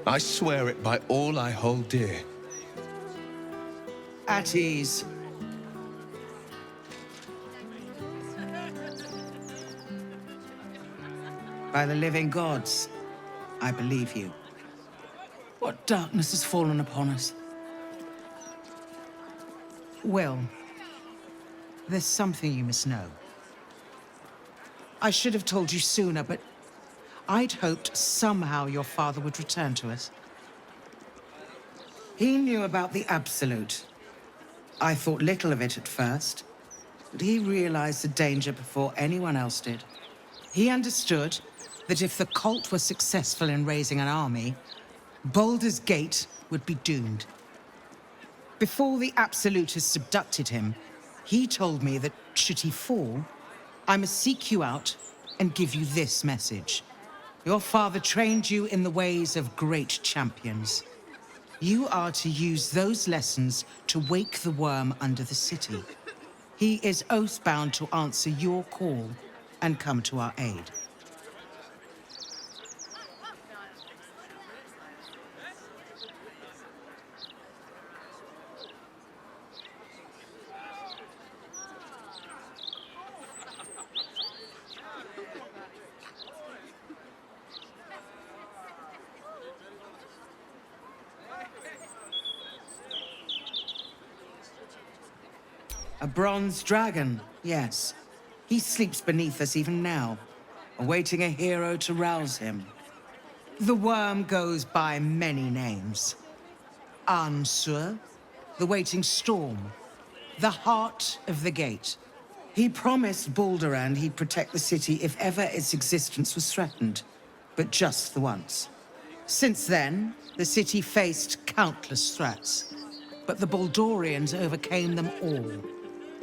I swear it by all I hold dear. At ease. By the living gods, I believe you. What darkness has fallen upon us? Well, there's something you must know. I should have told you sooner, but I'd hoped somehow your father would return to us. He knew about the Absolute. I thought little of it at first, but he realized the danger before anyone else did. He understood that if the cult were successful in raising an army, Baldur's Gate would be doomed. Before the Absolutists abducted him, he told me that should he fall, I must seek you out and give you this message. Your father trained you in the ways of great champions. You are to use those lessons to wake the worm under the city. He is oath-bound to answer your call and come to our aid. A bronze dragon, yes. He sleeps beneath us even now, awaiting a hero to rouse him. The worm goes by many names. Ansur, the waiting storm, the heart of the gate. He promised Baldur he'd protect the city if ever its existence was threatened, but just the once. Since then, the city faced countless threats, but the Baldurians overcame them all.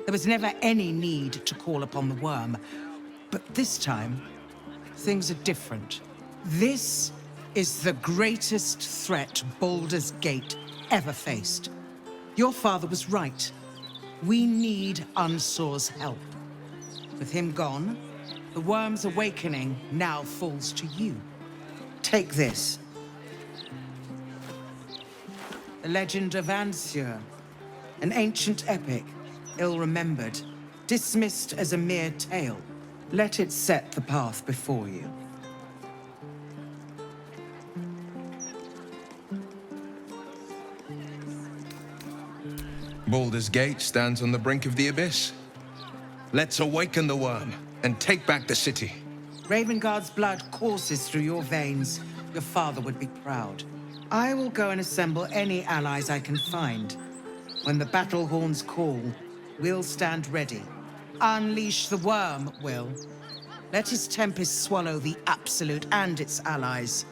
There was never any need to call upon the worm, but this time, things are different. This is the greatest threat Baldur's Gate ever faced. Your father was right. We need Ansur's help. With him gone, the worm's awakening now falls to you. Take this. The legend of Ansur, an ancient epic, ill-remembered, dismissed as a mere tale. Let it set the path before you. Baldur's Gate stands on the brink of the abyss. Let's awaken the worm and take back the city. Ravengard's blood courses through your veins. Your father would be proud. I will go and assemble any allies I can find. When the battle horns call, we'll stand ready. Unleash the worm, Will. Let his tempest swallow the Absolute and its allies.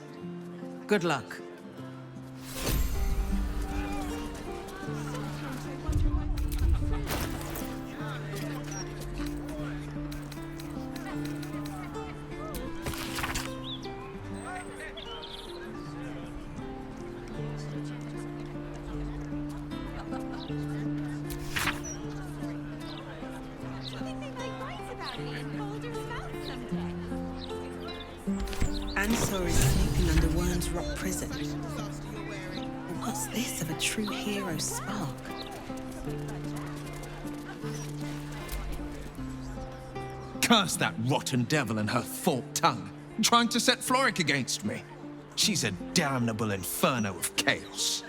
Good luck. Ansur is sleeping under Worm's Rock prison. What's this of a true hero's spark? Curse that rotten devil and her forked tongue, trying to set Cleric against me. She's a damnable inferno of chaos.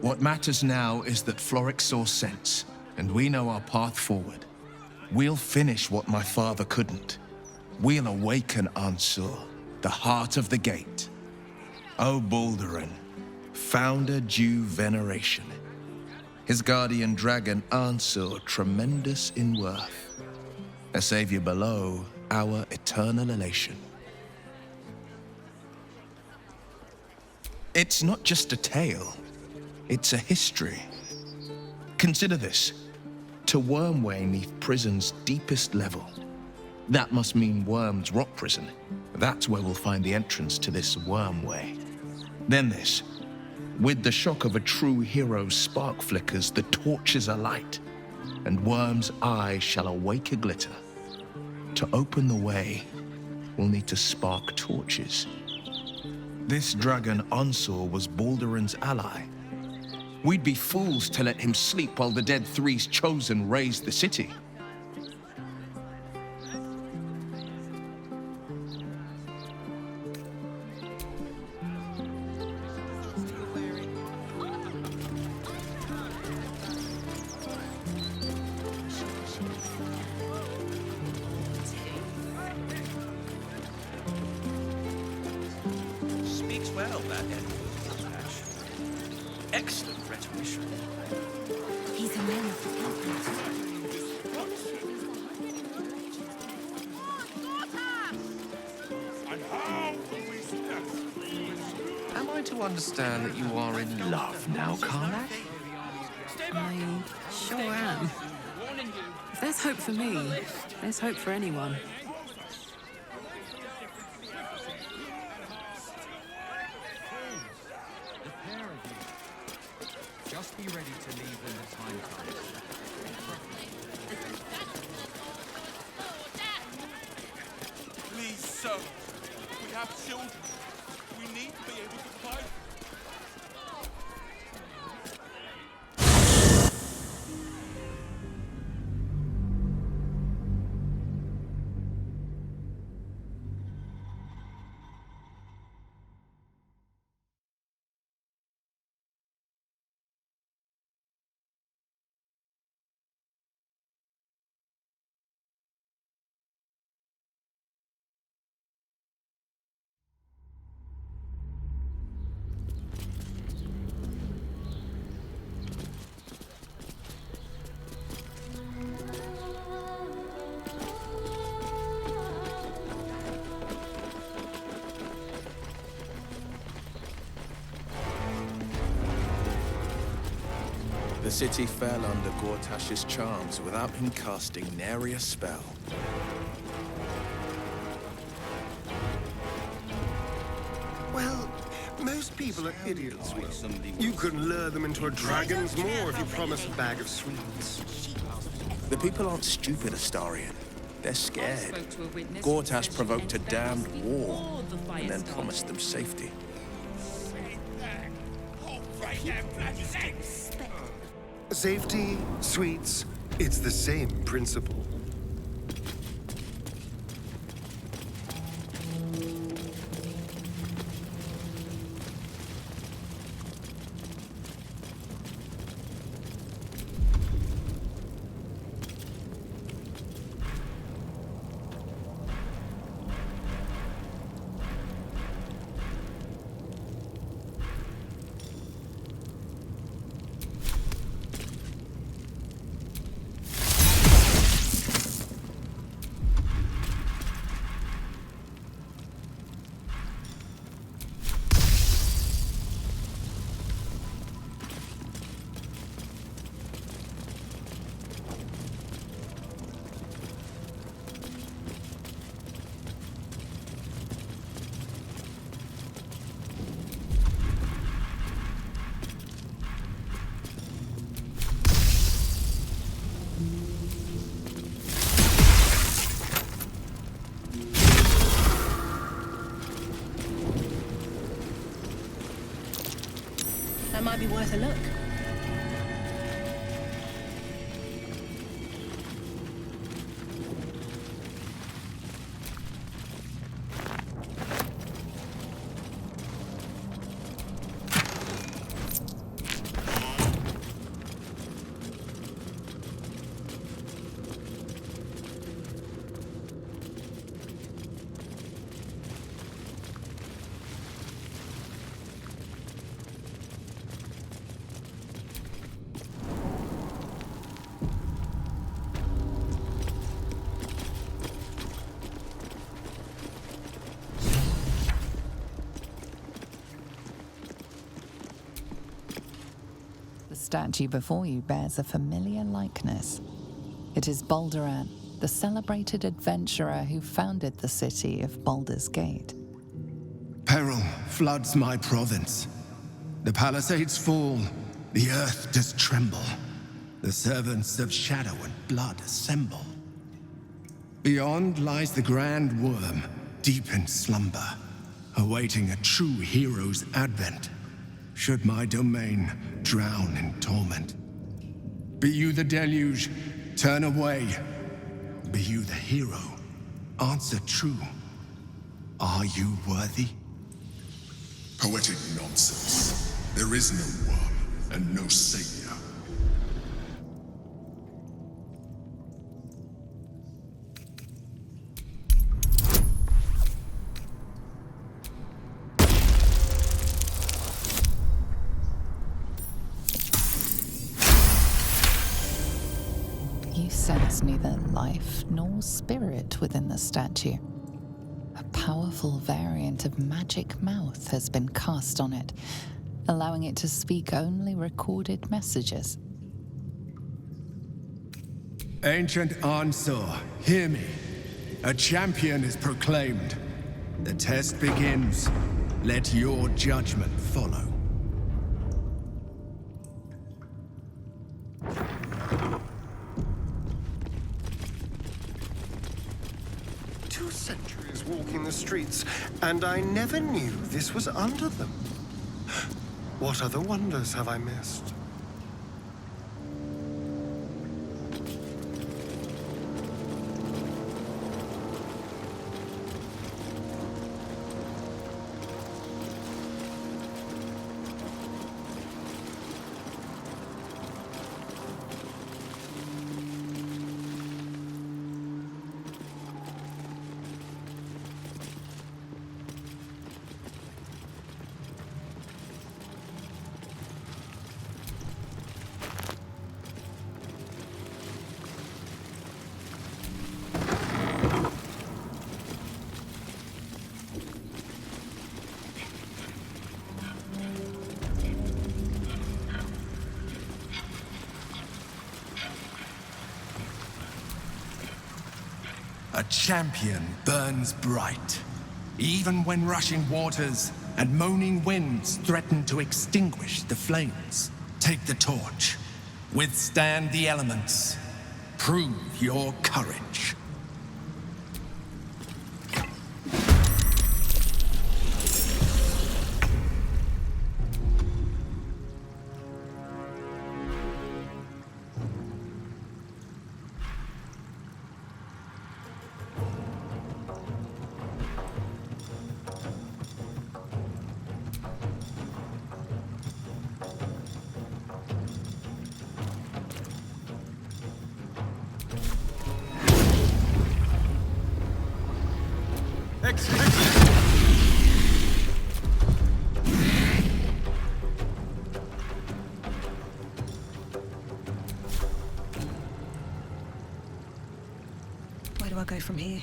What matters now is that Cleric saw sense, and we know our path forward. We'll finish what my father couldn't. We'll awaken Ansur, the heart of the gate. O Baldurin, founder due veneration. His guardian dragon Ansur, tremendous in worth. A savior below, our eternal elation. It's not just a tale, it's a history. Consider this. To Wormway 'neath prison's deepest level. That must mean Worm's Rock Prison. That's where we'll find the entrance to this Wormway. Then this. With the shock of a true hero's spark flickers, the torches alight, and Worm's eye shall awake a glitter. To open the way, we'll need to spark torches. This dragon Ansur was Baldurin's ally. We'd be fools to let him sleep while the Dead Three's chosen raised the city. well, that Edward Ash. Excellent rhetorician. He's a man of the Am I to understand that you are in love now, Karlach? I sure am. If there's hope for me, there's hope for anyone. Just be ready to leave when the time comes. Please, sir. We have children. We need to be able to fight. The city fell under Gortash's charms without him casting nary a spell. Well, most people are idiots. You can lure them into a dragon's maw if you promise a bag of sweets. The people aren't stupid, Astarion. They're scared. Gortash provoked a damned war and then promised them safety. Safety, sweets, it's the same principle. That might be worth a look. The statue before you bears a familiar likeness. It is Baldur, the celebrated adventurer who founded the city of Baldur's Gate. Peril floods my province. The palisades fall, the earth does tremble. The servants of shadow and blood assemble. Beyond lies the grand worm, deep in slumber, awaiting a true hero's advent, should my domain drown in torment. Be you the deluge, turn away. Be you the hero, answer true. Are you worthy? Poetic nonsense. There is no worm and no savior. was neither life nor spirit within the statue. A powerful variant of magic mouth has been cast on it, allowing it to speak only recorded messages. Ancient Ansur, hear me. A champion is proclaimed. The test begins. Let your judgment follow. Centuries walking the streets, and I never knew this was under them. What other wonders have I missed? A champion burns bright, even when rushing waters and moaning winds threaten to extinguish the flames. Take the torch, withstand the elements, prove your courage. Where do I go from here?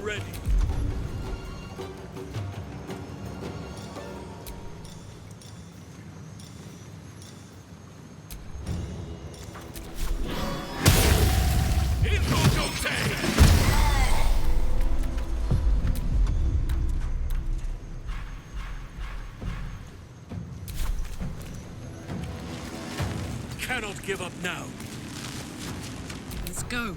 Ready. Cannot give up now. Let's go.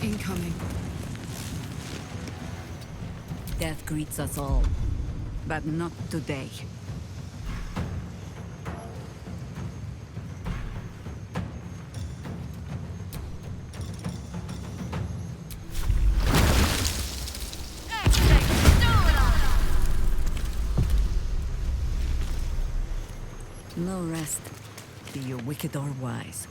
Incoming. Death greets us all, but not today. No rest. be you wicked or wise.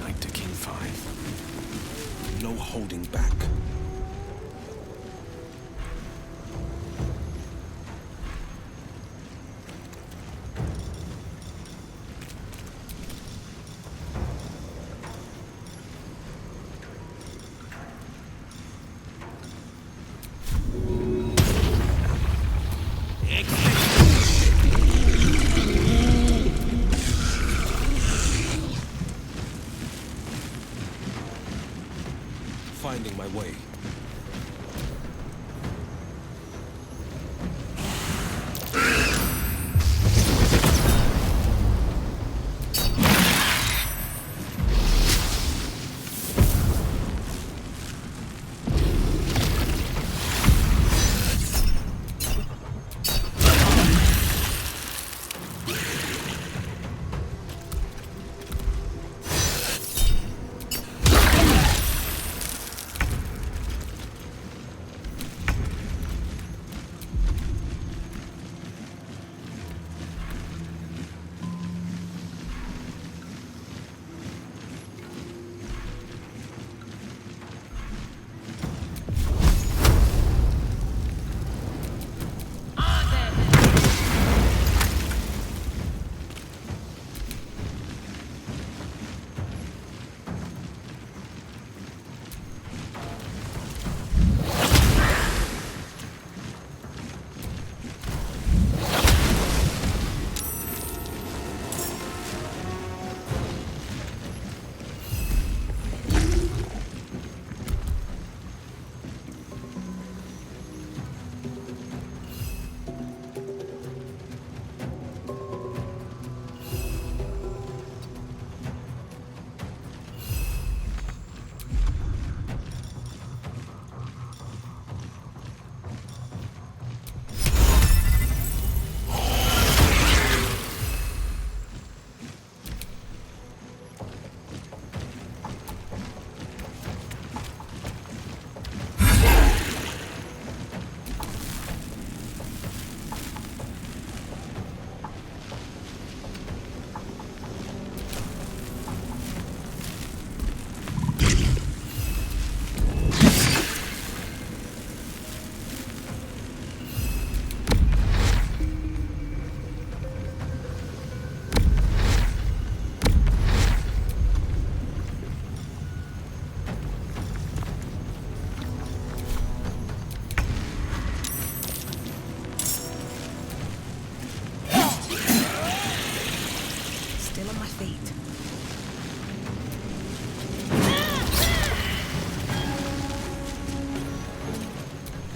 Knight to King 5. No holding back. Finding my way.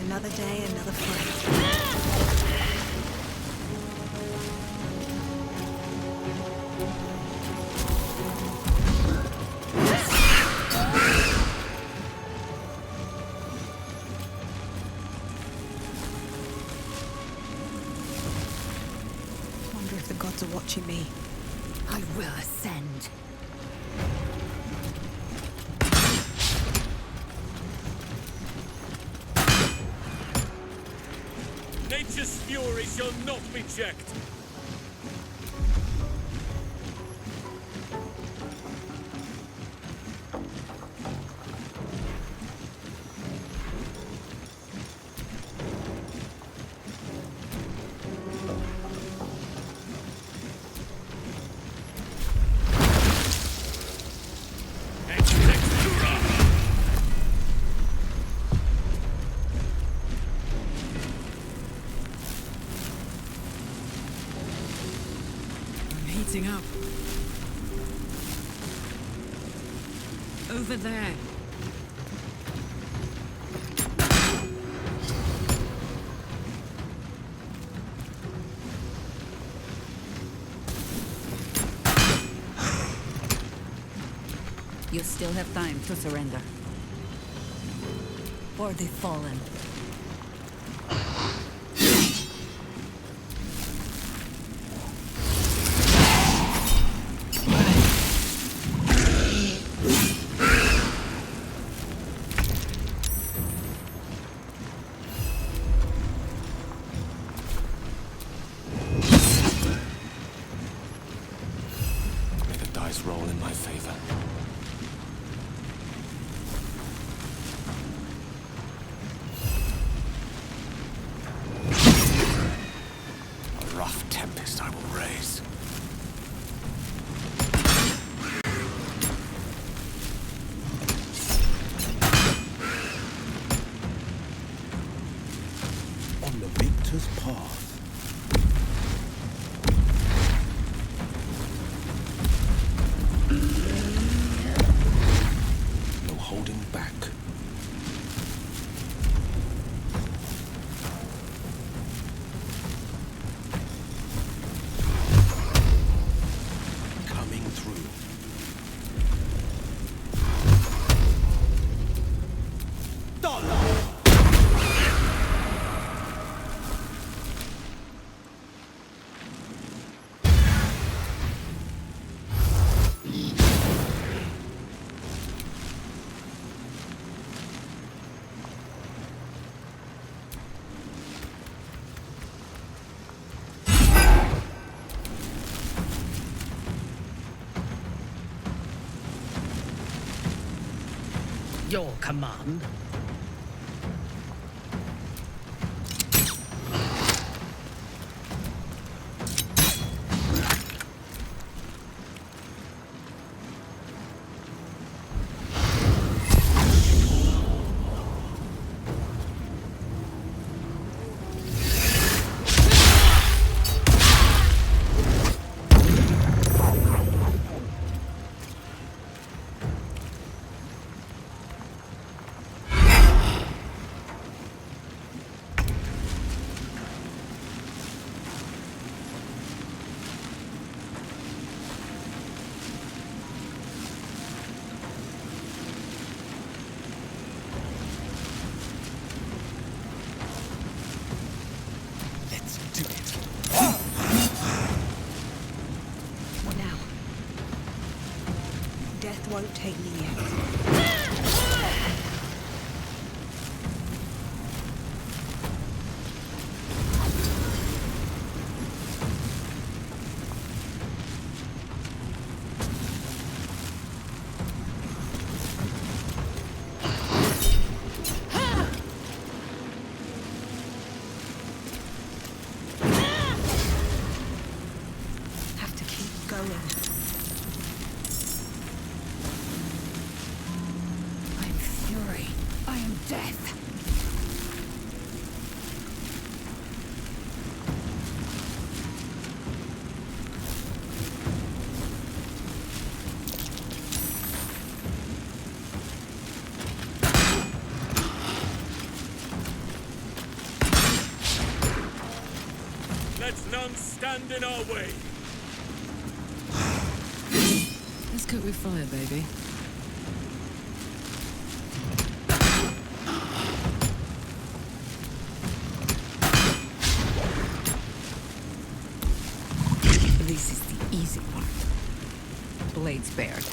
Another day, another fight. Wonder if the gods are watching me. I will ascend. Nature's fury shall not be checked. Heating up. Over there. You still have time to surrender. For the fallen. May the dice roll in my favor. A rough tempest I will raise. On the victor's path. No holding back. Coming through. Your command. What now? Death won't take me yet. Have to keep going. I'm fury. I am death. Let none stand in our way. Let's cook with fire, baby. This is the easy part. Blades bared.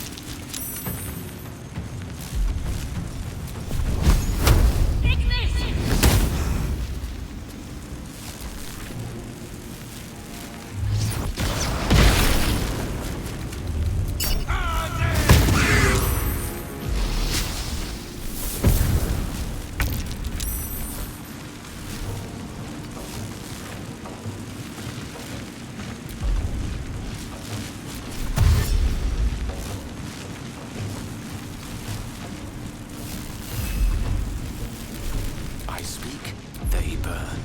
I speak, they burn.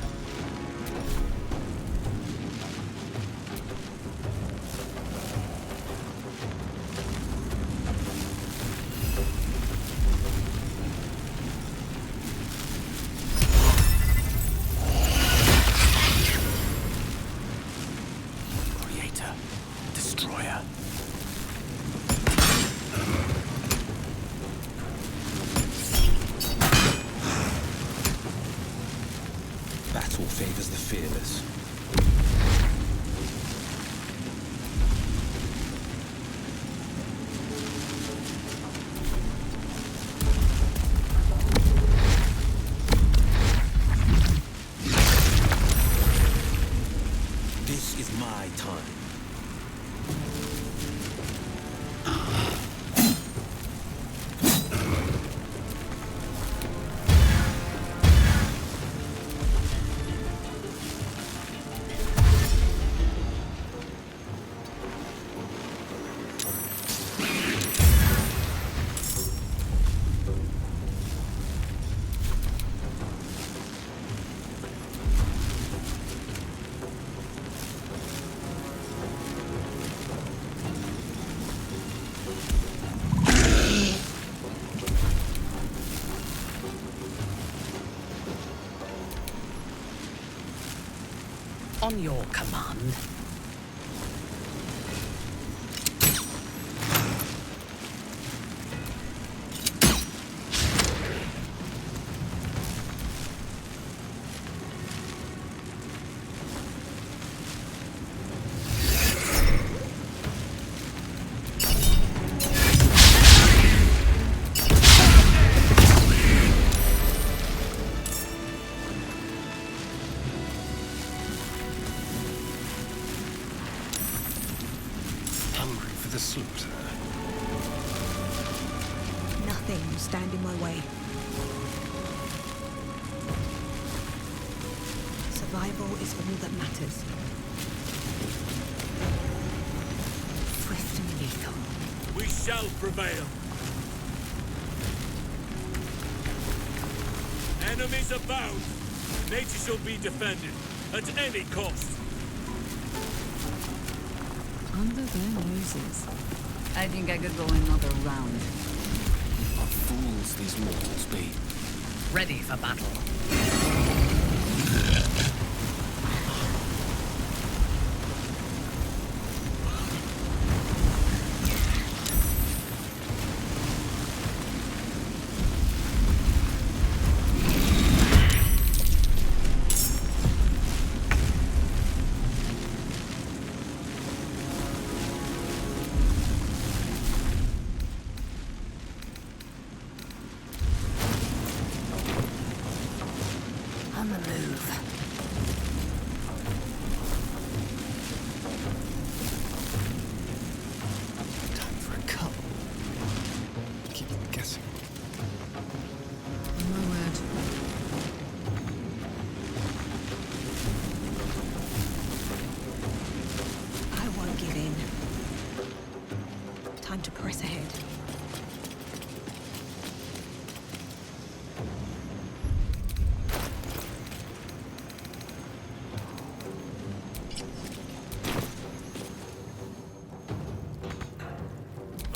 Creator, destroyer. On your command. The slaughter. Nothing will stand in my way. Survival is all that matters. Swift and lethal. We shall prevail. Enemies abound. Nature shall be defended at any cost. Under their noses. I think I could go another round. What fools these mortals be. Ready for battle. On the move. Time for a cup. Keep them guessing. My word. I won't give in. Time to press ahead.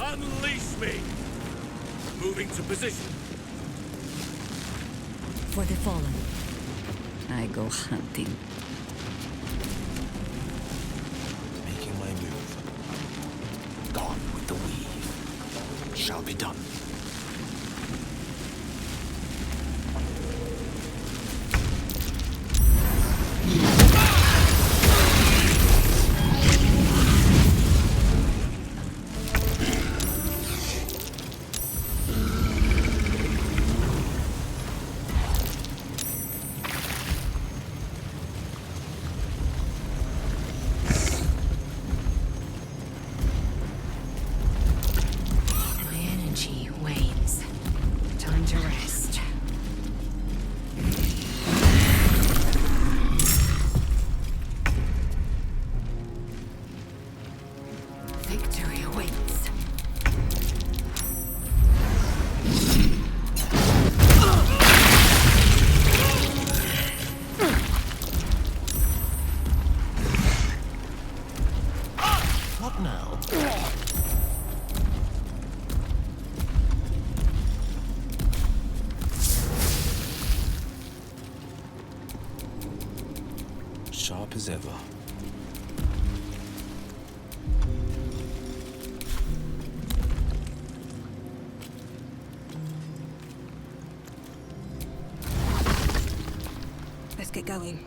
Unleash me! Moving to position. For the fallen, I go hunting. Making my move. Gone with the weave. Shall be done. Sharp as ever. Let's get going.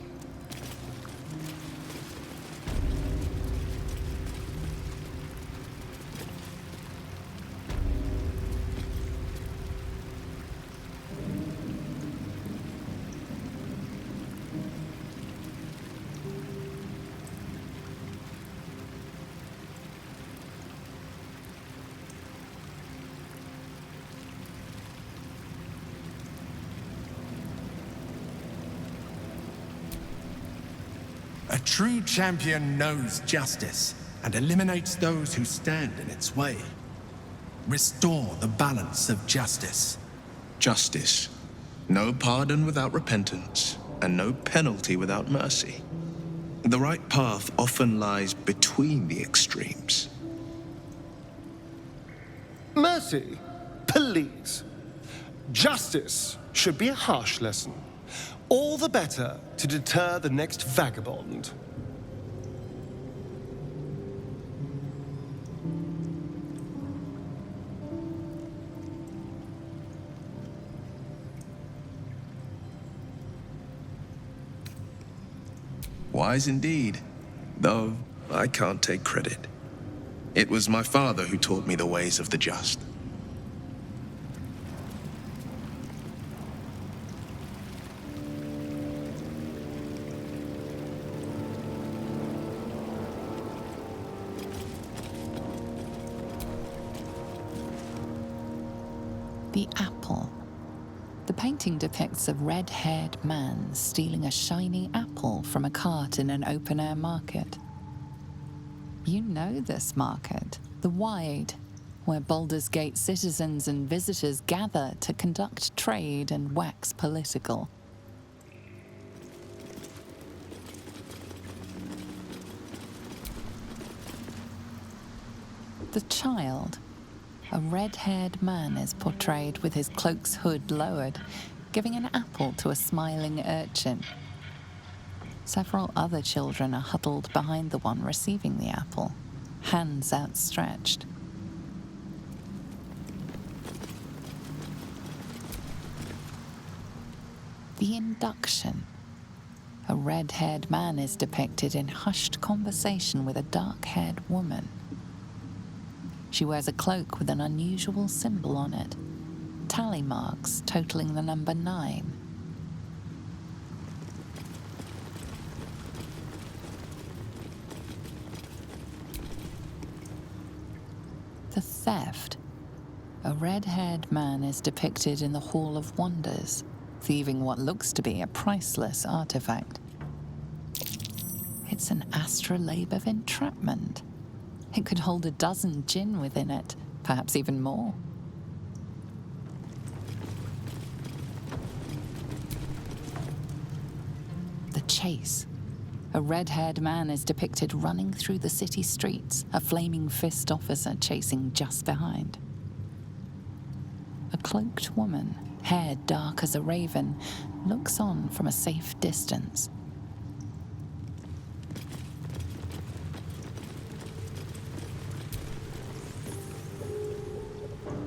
A true champion knows justice and eliminates those who stand in its way. Restore the balance of justice. Justice. No pardon without repentance, and no penalty without mercy. The right path often lies between the extremes. Mercy? Please. Justice should be a harsh lesson. All the better to deter the next vagabond. Wise indeed, though I can't take credit. It was my father who taught me the ways of the just. The apple. The painting depicts a red-haired man stealing a shiny apple from a cart in an open-air market. You know this market, the Wide, where Baldur's Gate citizens and visitors gather to conduct trade and wax political. The child. A red-haired man is portrayed with his cloak's hood lowered, giving an apple to a smiling urchin. Several other children are huddled behind the one receiving the apple, hands outstretched. The induction. A red-haired man is depicted in hushed conversation with a dark-haired woman. She wears a cloak with an unusual symbol on it, tally marks totaling the number 9. The theft. A red-haired man is depicted in the Hall of Wonders, thieving what looks to be a priceless artifact. It's an astrolabe of entrapment. It could hold a dozen djinn within it, perhaps even more. The chase. A red-haired man is depicted running through the city streets, a flaming fist officer chasing just behind. A cloaked woman, hair dark as a raven, looks on from a safe distance.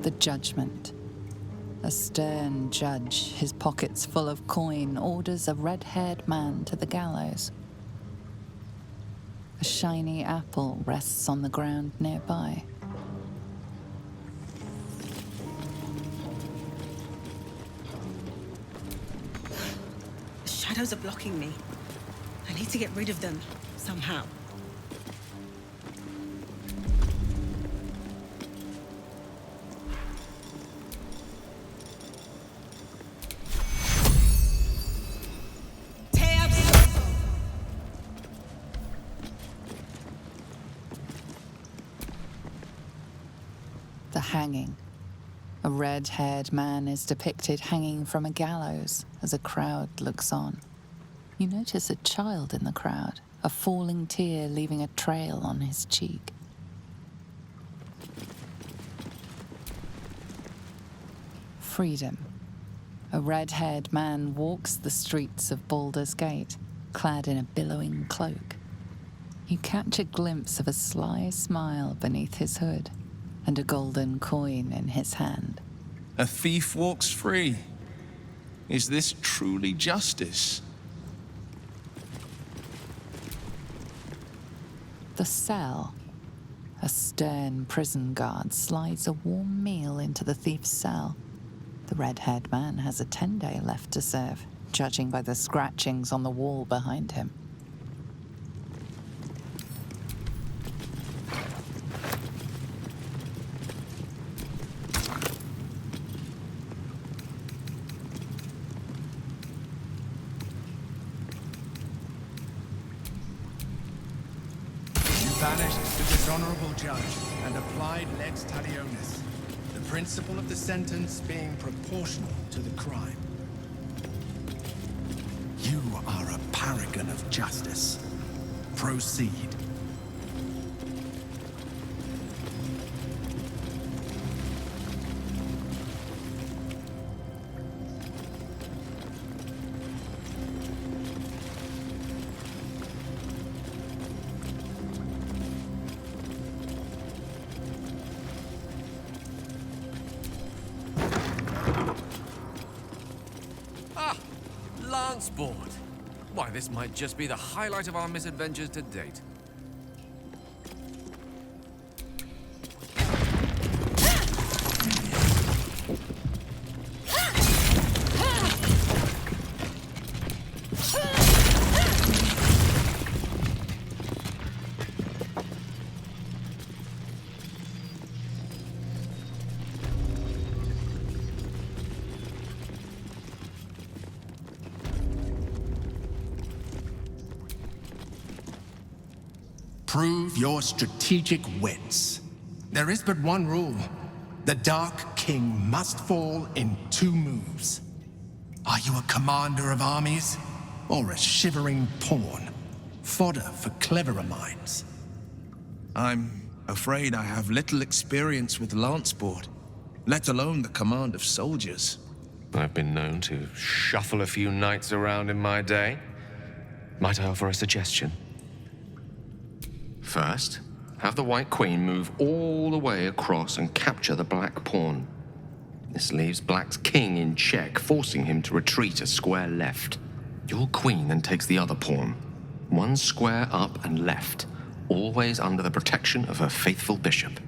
The judgment. A stern judge, his pockets full of coin, orders a red-haired man to the gallows. A shiny apple rests on the ground nearby. The shadows are blocking me. I need to get rid of them, somehow. The hanging. A red-haired man is depicted hanging from a gallows as a crowd looks on. You notice a child in the crowd, a falling tear leaving a trail on his cheek. Freedom. A red-haired man walks the streets of Baldur's Gate, clad in a billowing cloak. You catch a glimpse of a sly smile beneath his hood, and a golden coin in his hand. A thief walks free. Is this truly justice? The cell. A stern prison guard slides a warm meal into the thief's cell. The red-haired man has a 10-day left to serve, judging by the scratchings on the wall behind him. Banished the dishonorable judge and applied lex talionis, the principle of the sentence being proportional to the crime. You are a paragon of justice. Proceed. Lance board. Why, this might just be the highlight of our misadventures to date. Prove your strategic wits. There is but one rule. The Dark King must fall in 2 moves. Are you a commander of armies? Or a shivering pawn? Fodder for cleverer minds? I'm afraid I have little experience with lance sport, let alone the command of soldiers. I've been known to shuffle a few knights around in my day. Might I offer a suggestion? First, have the White Queen move all the way across and capture the Black Pawn. This leaves Black's king in check, forcing him to retreat a square left. Your queen then takes the other pawn, 1 square up and left, always under the protection of her faithful bishop.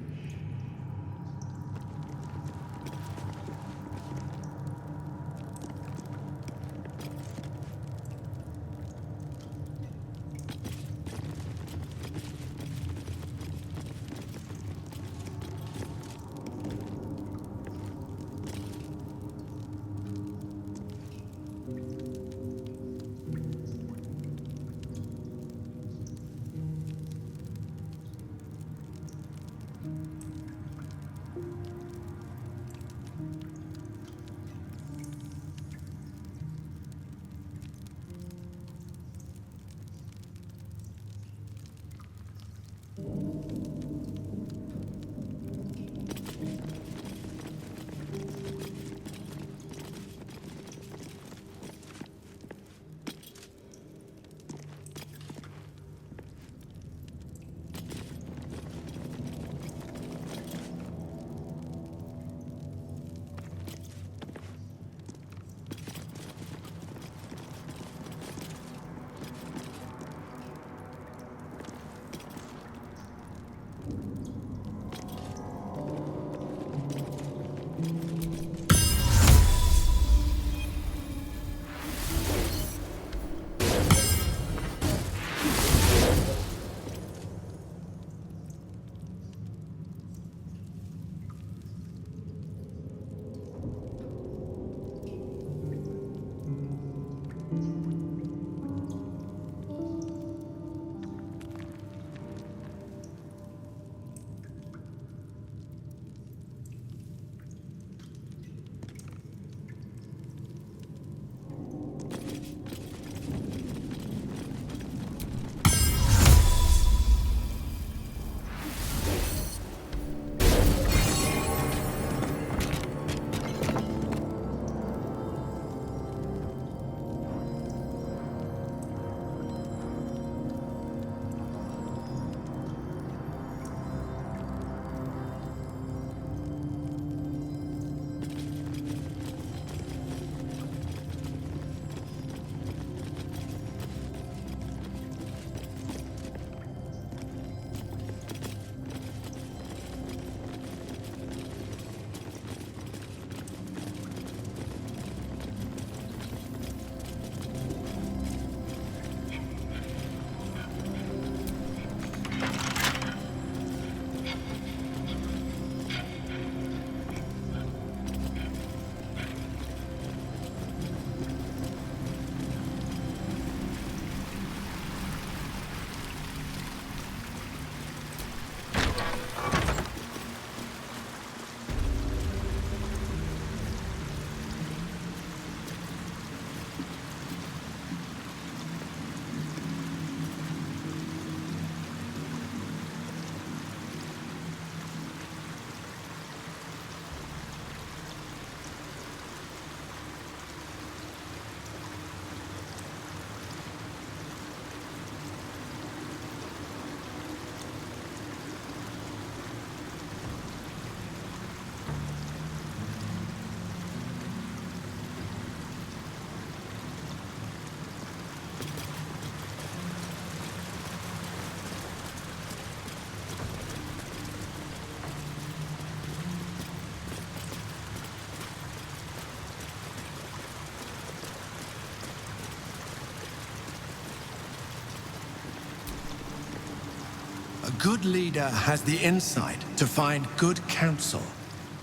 good leader has the insight to find good counsel.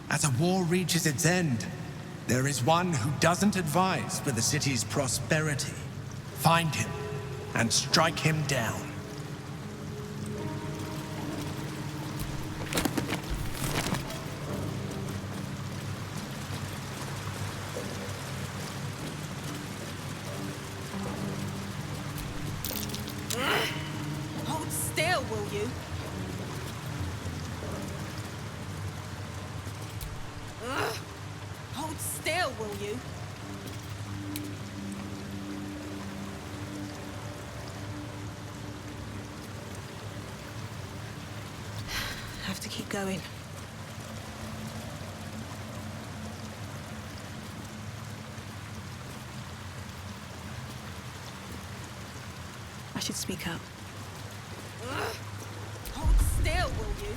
As a war reaches its end, there is one who doesn't advise for the city's prosperity. Find him and strike him down. Hold still, will you? Hold still, will you? Have to keep going. I should speak up. Hold still, will you?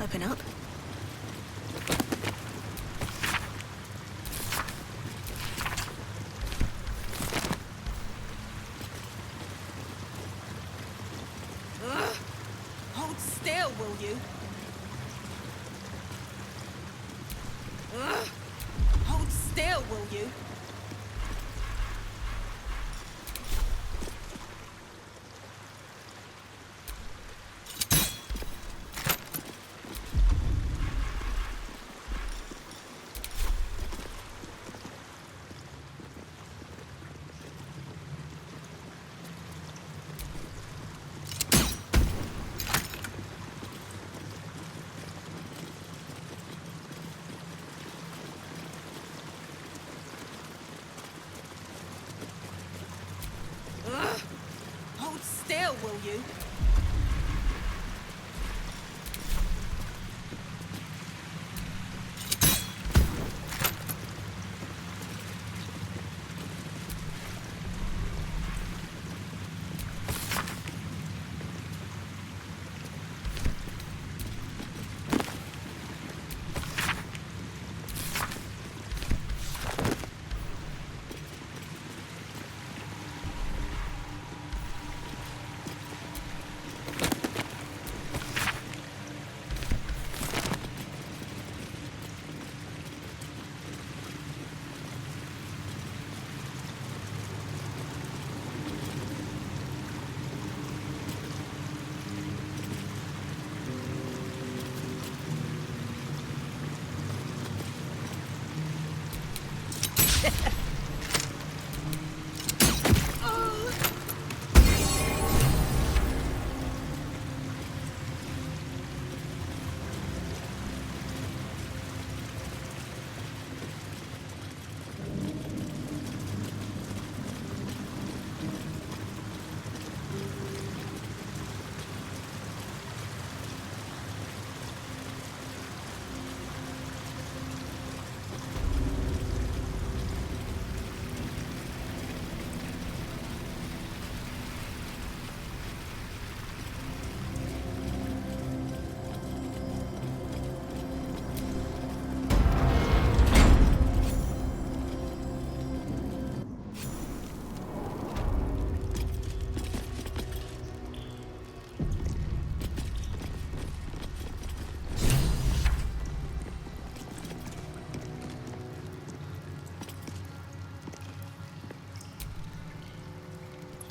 Open up. Hold still, will you? Hold still, will you? Hold still, will you?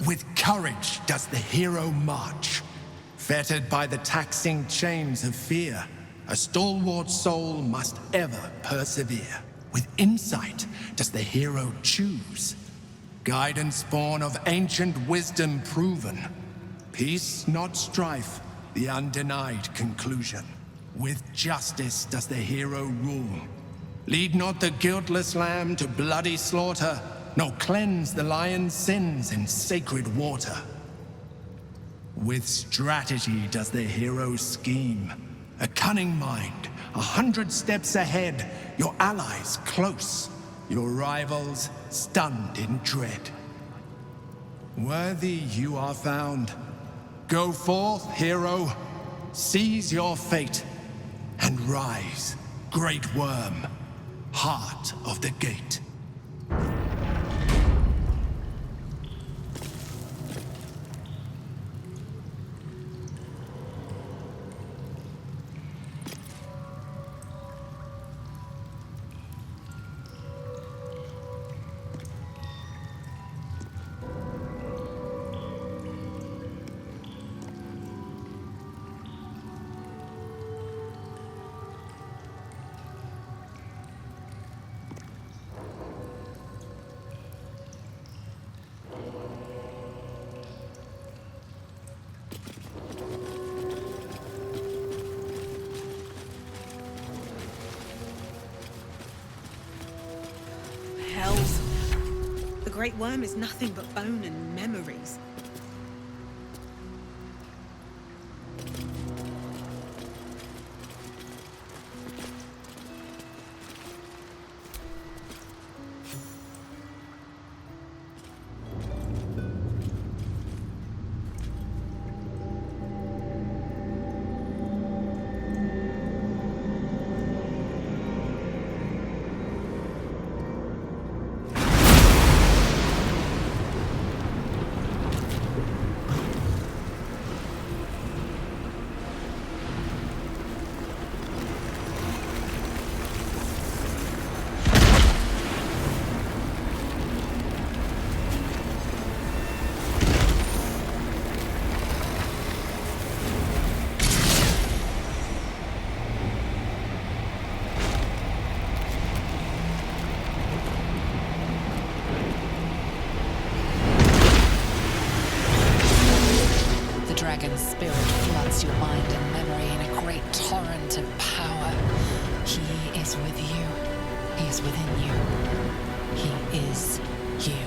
With courage does the hero march. Fettered by the taxing chains of fear, a stalwart soul must ever persevere. With insight does the hero choose. Guidance born of ancient wisdom proven. Peace, not strife, the undenied conclusion. With justice does the hero rule. Lead not the guiltless lamb to bloody slaughter, nor cleanse the lion's sins in sacred water. With strategy does the hero scheme. A cunning mind, 100 steps ahead, your allies close, your rivals stunned in dread. Worthy you are found. Go forth, hero, seize your fate, and rise, great worm, heart of the gate. Hells. The Great Worm is nothing but bone and memories. Dragon's spirit floods your mind and memory in a great torrent of power. He is with you. He is within you. He is you.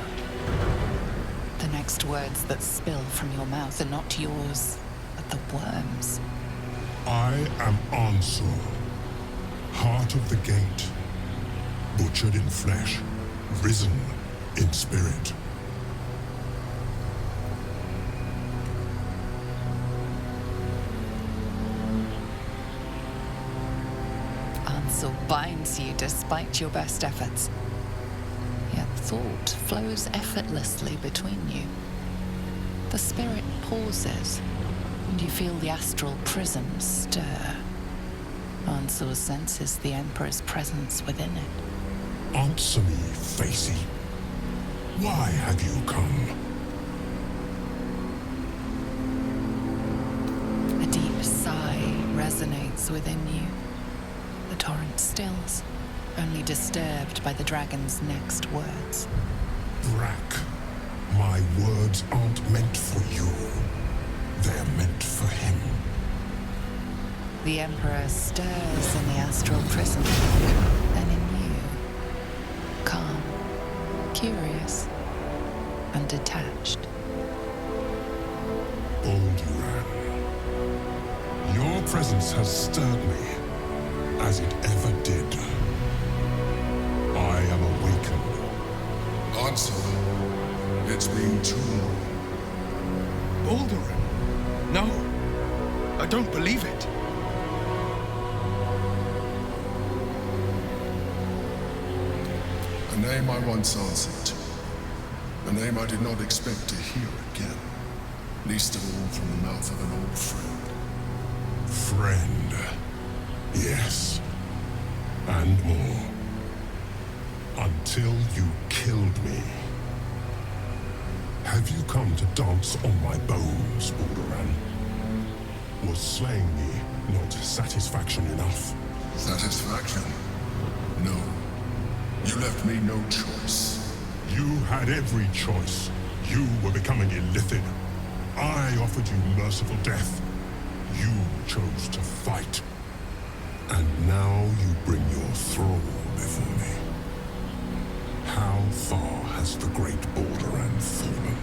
The next words that spill from your mouth are not yours, but the worm's. I am Ansel, heart of the gate, butchered in flesh, risen in spirit. Ansel binds you despite your best efforts. Yet thought flows effortlessly between you. The spirit pauses, and you feel the astral prism stir. Ansel senses the Emperor's presence within it. Answer me, Facey. Why have you come? A deep sigh resonates within you. The torrent stills, only disturbed by the dragon's next words. Brack, my words aren't meant for you. They're meant for him. The Emperor stirs in the astral prison, and in you, calm, curious, and detached. Baldur, your presence has stirred me, as it ever did. I am awakened. Ansel, it's been too long. Baldur! No! I don't believe it! A name I once answered to. A name I did not expect to hear again. Least of all from the mouth of an old friend. Friend. Yes. And more. Until you killed me. Have you come to dance on my bones, Balduran? Was slaying me not satisfaction enough? Satisfaction? No. You left me no choice. You had every choice. You were becoming illithid. I offered you merciful death. You chose to fight. And now you bring your thrall before me. How far has the great Balduran fallen?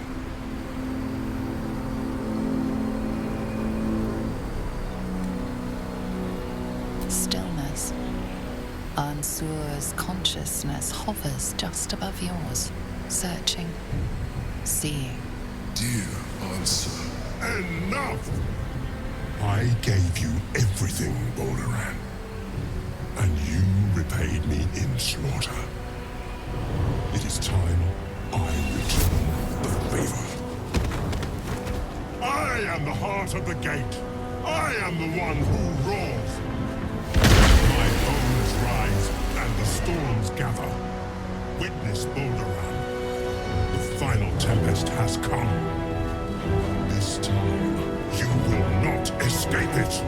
Stillness. Ansur's consciousness hovers just above yours, searching, seeing. Dear Ansur. Enough! I gave you everything, Balduran. And you repaid me in slaughter. It is time I return the favor. I am the heart of the gate. I am the one who roars. My bones rise and the storms gather. Witness, Balduran. The final tempest has come. This time, you will not escape it.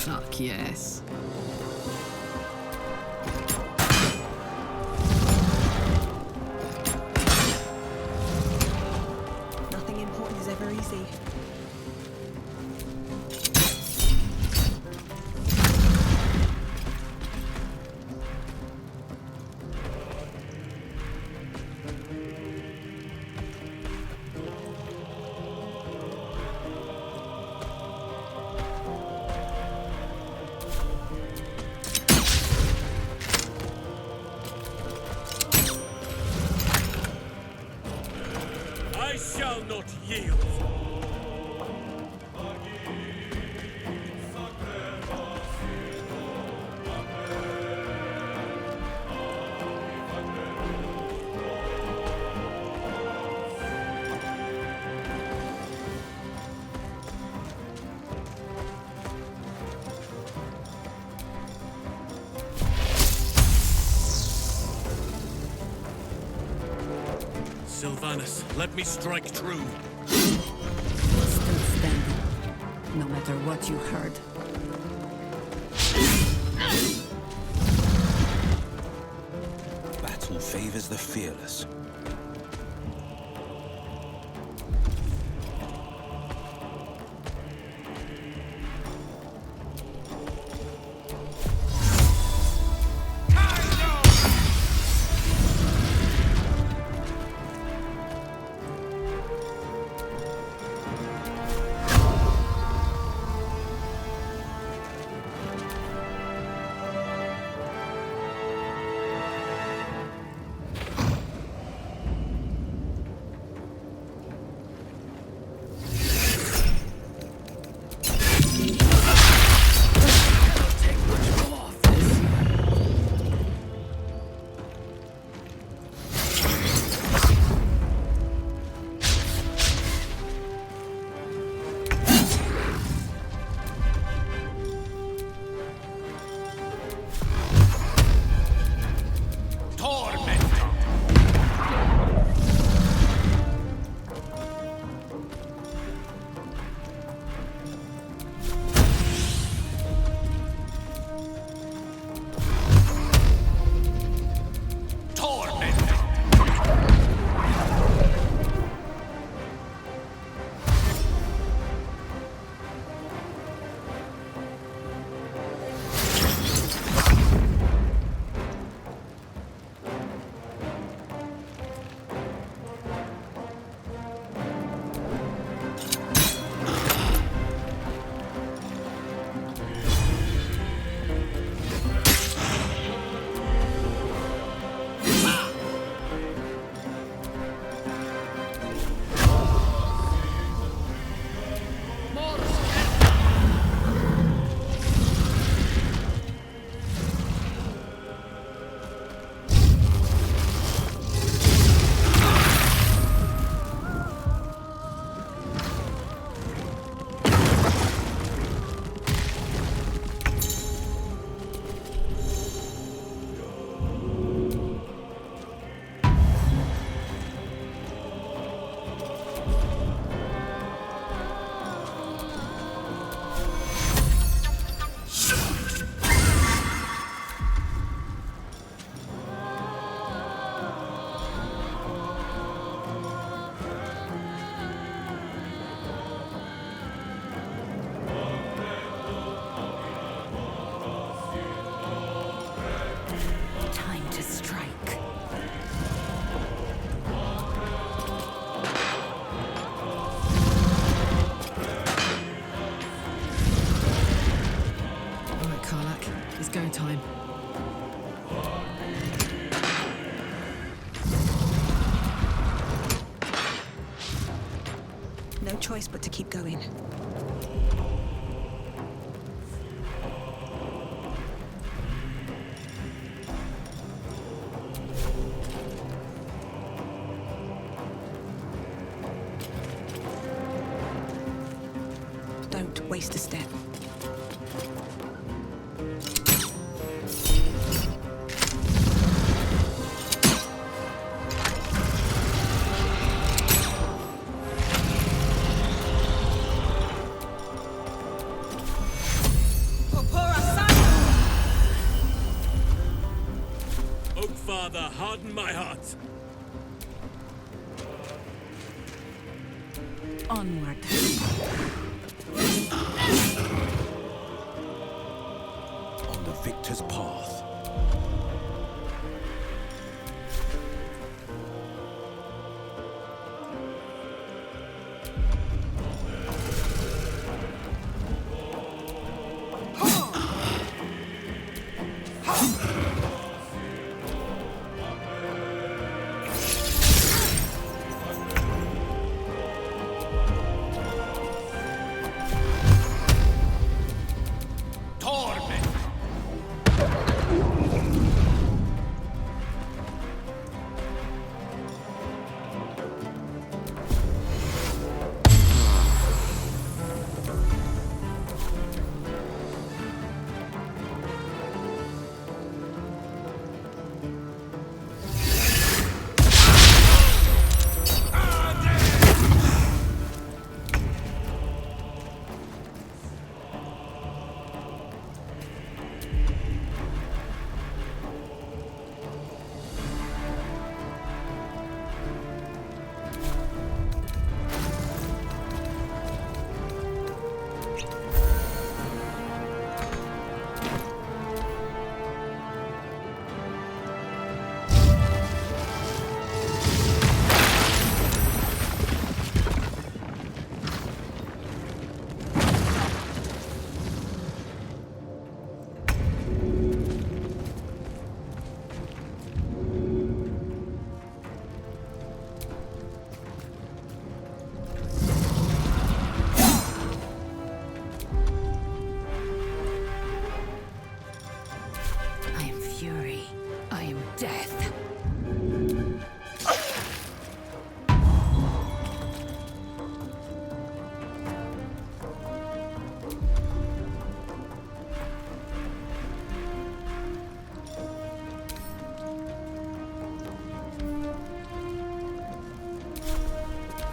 Fuck yes. Nothing important is ever easy. I shall not yield. Sylvanus, let me strike true. Still standing, no matter what you heard. Battle favors the fearless. go time. No choice but to keep going. Don't waste a step. Oak Father, harden my heart. Onward. On the victor's path.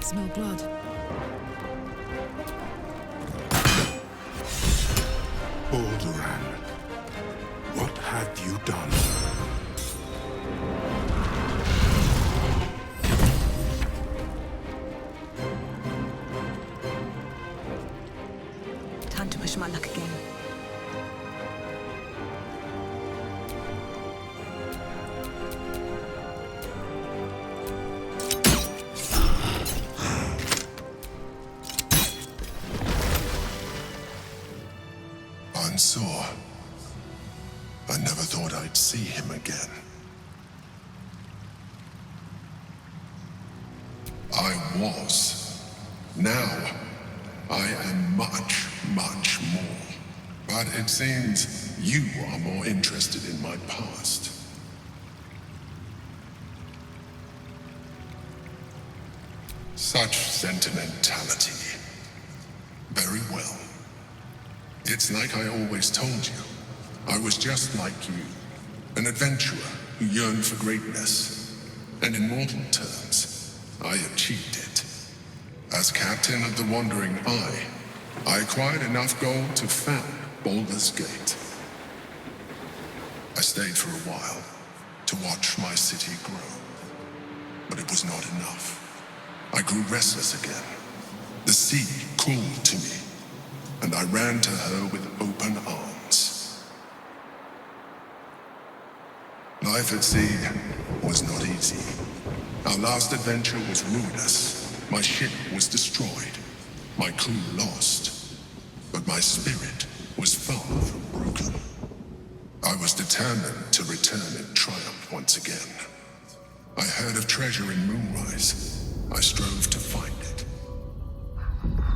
Smell blood. Balduran, what have you done? Time to push my luck again. I'm sore. I never thought I'd see him again. I was. Now, I am much, much more. But it seems you are more interested in my past. Such sentimentality. Very well. It's like I always told you. I was just like you. An adventurer who yearned for greatness. And in mortal terms, I achieved it. As captain of the Wandering Eye, I acquired enough gold to found Baldur's Gate. I stayed for a while to watch my city grow. But it was not enough. I grew restless again. The sea called to me, and I ran to her with open arms. Life at sea was not easy. Our last adventure was ruinous. My ship was destroyed, my crew lost, but my spirit was far from broken. determined to return in triumph once again. I heard of treasure in Moonrise. I strove to find it.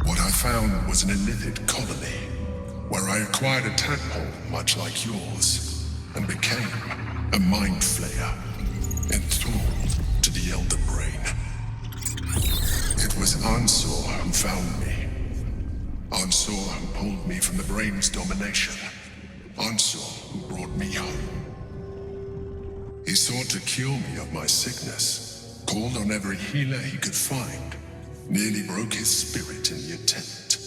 What I found was an illithid colony, where I acquired a tadpole much like yours, and became a mind flayer, enthralled to the Elder Brain. It was Ansor who found me. Ansor who pulled me from the Brain's domination. Ansor who brought me home. He sought to cure me of my sickness, called on every healer he could find, nearly broke his spirit in the attempt.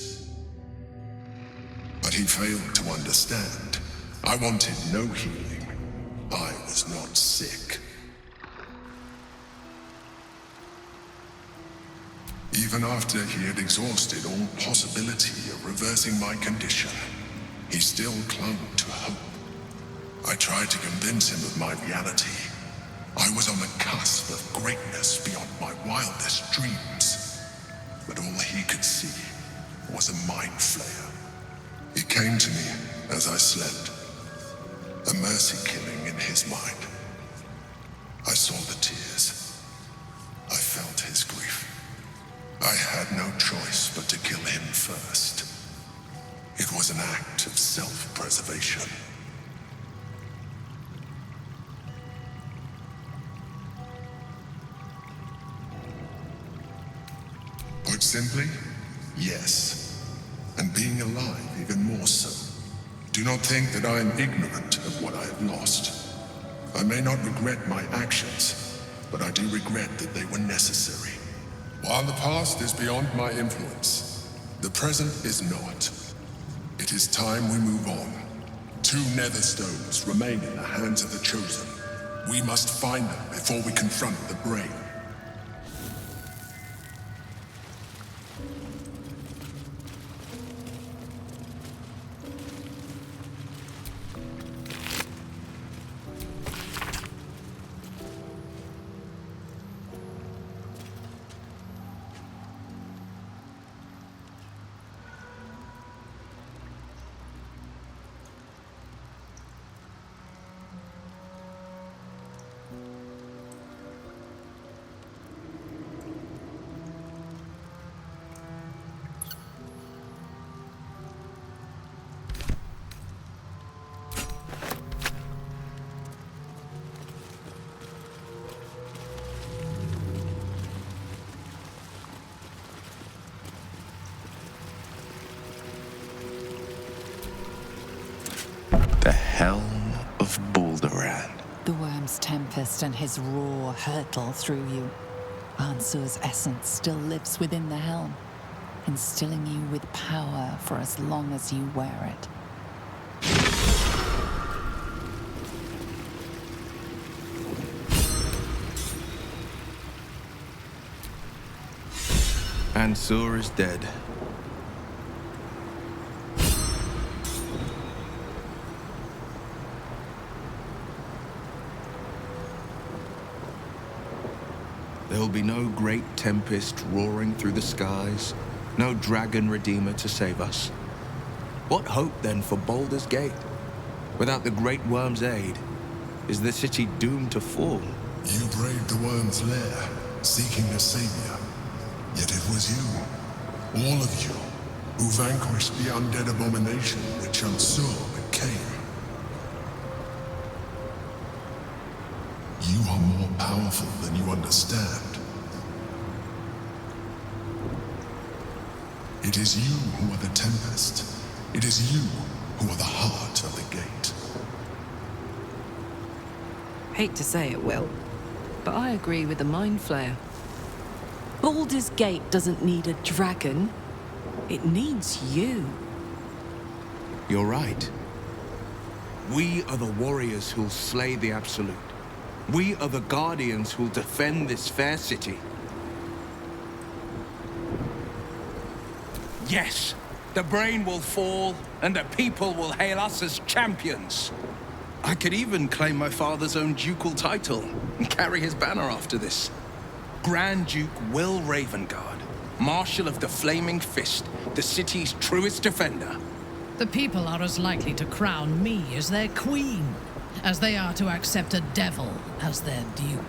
But he failed to understand. I wanted no healing. I was not sick. Even after he had exhausted all possibility of reversing my condition, he still clung to hope. I tried to convince him of my reality. I was on the cusp of greatness beyond my wildest dreams. But all he could see was a mind flayer. He came to me as I slept, a mercy killing in his mind. I saw the tears. I felt his grief. I had no choice but to kill him first. It was an act of self-preservation. Put simply, yes. And being alive even more so. Do not think that I am ignorant of what I have lost. I may not regret my actions, but I do regret that they were necessary. While the past is beyond my influence, the present is not. It is time we move on. 2 nether stones remain in the hands of the Chosen. We must find them before we confront the Brain. The Helm of Baldur. The worm's tempest and his roar hurtle through you. Ansur's essence still lives within the helm, instilling you with power for as long as you wear it. Ansur is dead. There will be no great tempest roaring through the skies, no dragon redeemer to save us. What hope then for Baldur's Gate? Without the great worm's aid, is the city doomed to fall? You braved the worm's lair, seeking a savior. Yet it was you, all of you, who vanquished the undead abomination which Ansur became. You are more powerful than you understand. It is you who are the Tempest. It is you who are the heart of the gate. Hate to say it, Will, but I agree with the Mind Flayer. Baldur's Gate doesn't need a dragon. It needs you. You're right. We are the warriors who'll slay the Absolute. We are the guardians who'll defend this fair city. Yes, the Brain will fall, and the people will hail us as champions. I could even claim my father's own ducal title and carry his banner after this. Grand Duke Will Ravengard, Marshal of the Flaming Fist, the city's truest defender. The people are as likely to crown me as their queen. as they are to accept a devil as their duke.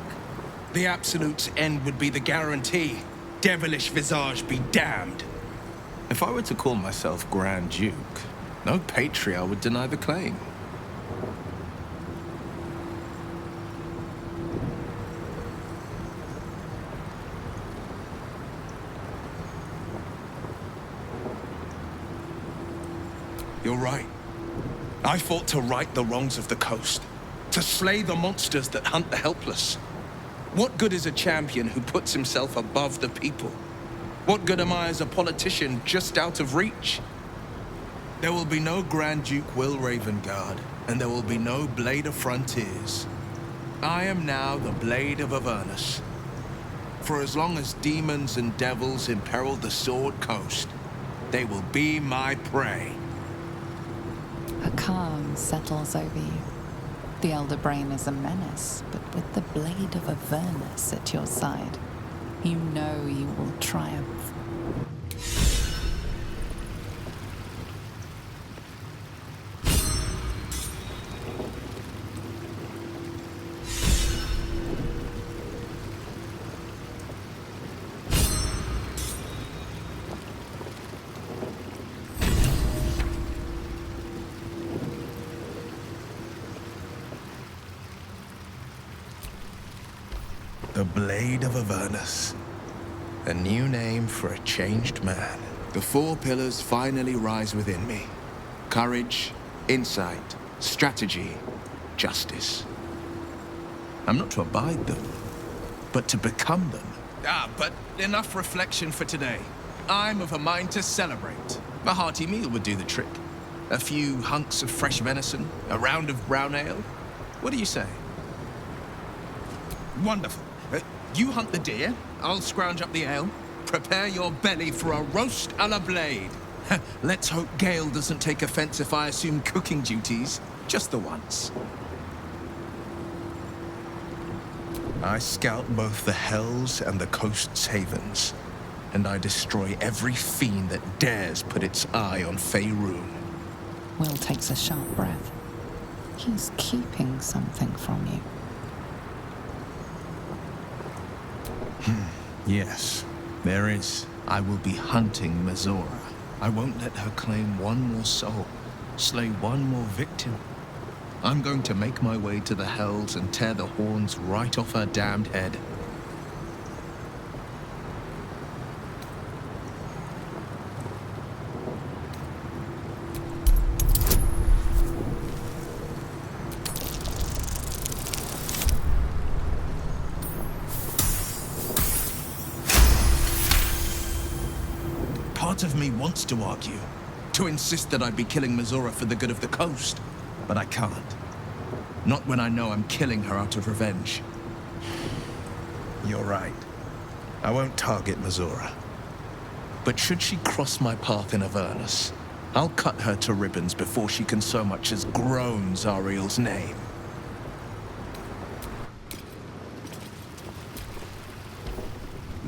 The Absolute's end would be the guarantee. Devilish visage be damned. If I were to call myself Grand Duke, no patriarch would deny the claim. You're right. I fought to right the wrongs of the coast, to slay the monsters that hunt the helpless. What good is a champion who puts himself above the people? What good am I as a politician just out of reach? There will be no Grand Duke Will Ravengard, and there will be no Blade of Frontiers. I am now the Blade of Avernus. For as long as demons and devils imperil the Sword Coast, they will be my prey. A calm settles over you. The Elder Brain is a menace, but with the Blade of Avernus at your side, you know you will triumph. The Blade of Avernus. A new name for a changed man. The four pillars finally rise within me. Courage, insight, strategy, justice. I'm not to abide them, but to become them. But enough reflection for today. I'm of a mind to celebrate. A hearty meal would do the trick. A few hunks of fresh venison, a round of brown ale. What do you say? Wonderful. You hunt the deer, I'll scrounge up the ale. Prepare your belly for a roast a la Blade. Let's hope Gale doesn't take offense if I assume cooking duties, just the once. I scout both the hells and the coast's havens, and I destroy every fiend that dares put its eye on Faerun. Will takes a sharp breath. He's keeping something from you. Yes, there is. I will be hunting Mizora. I won't let her claim one more soul, slay one more victim. I'm going to make my way to the Hells and tear the horns right off her damned head. Part of me wants to argue, to insist that I'd be killing Mizora for the good of the coast, but I can't. Not when I know I'm killing her out of revenge. You're right. I won't target Mizora. But should she cross my path in Avernus, I'll cut her to ribbons before she can so much as groan Zariel's name.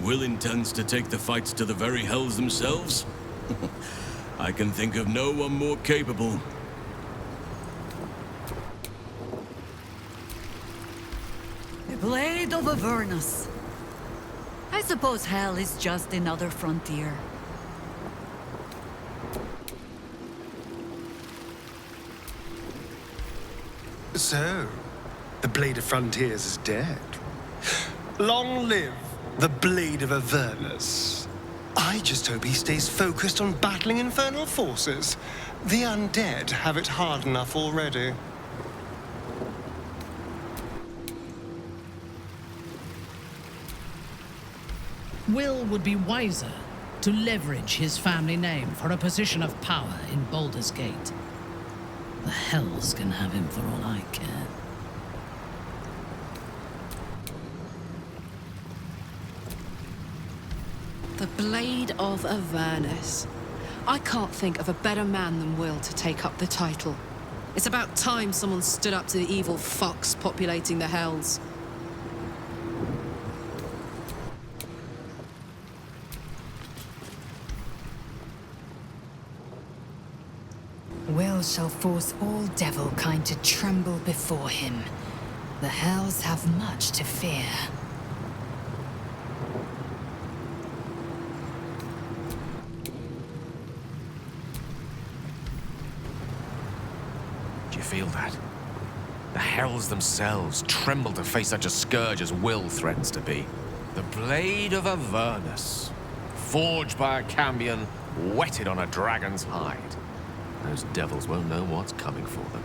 Will intends to take the fights to the very hells themselves? I can think of no one more capable. The Blade of Avernus. I suppose hell is just another frontier. So, the Blade of Frontiers is dead. Long live the Blade of Avernus. I just hope he stays focused on battling infernal forces. The undead have it hard enough already. Will would be wiser to leverage his family name for a position of power in Baldur's Gate. The Hells can have him for all I care. The Blade of Avernus. I can't think of a better man than Will to take up the title. It's about time someone stood up to the evil fucks populating the Hells. Will shall force all devil kind to tremble before him. The hells have much to fear. Do you feel that? The hells themselves tremble to face such a scourge as Will threatens to be. The blade of Avernus, forged by a cambion, whetted on a dragon's hide. Those devils won't know what's coming for them.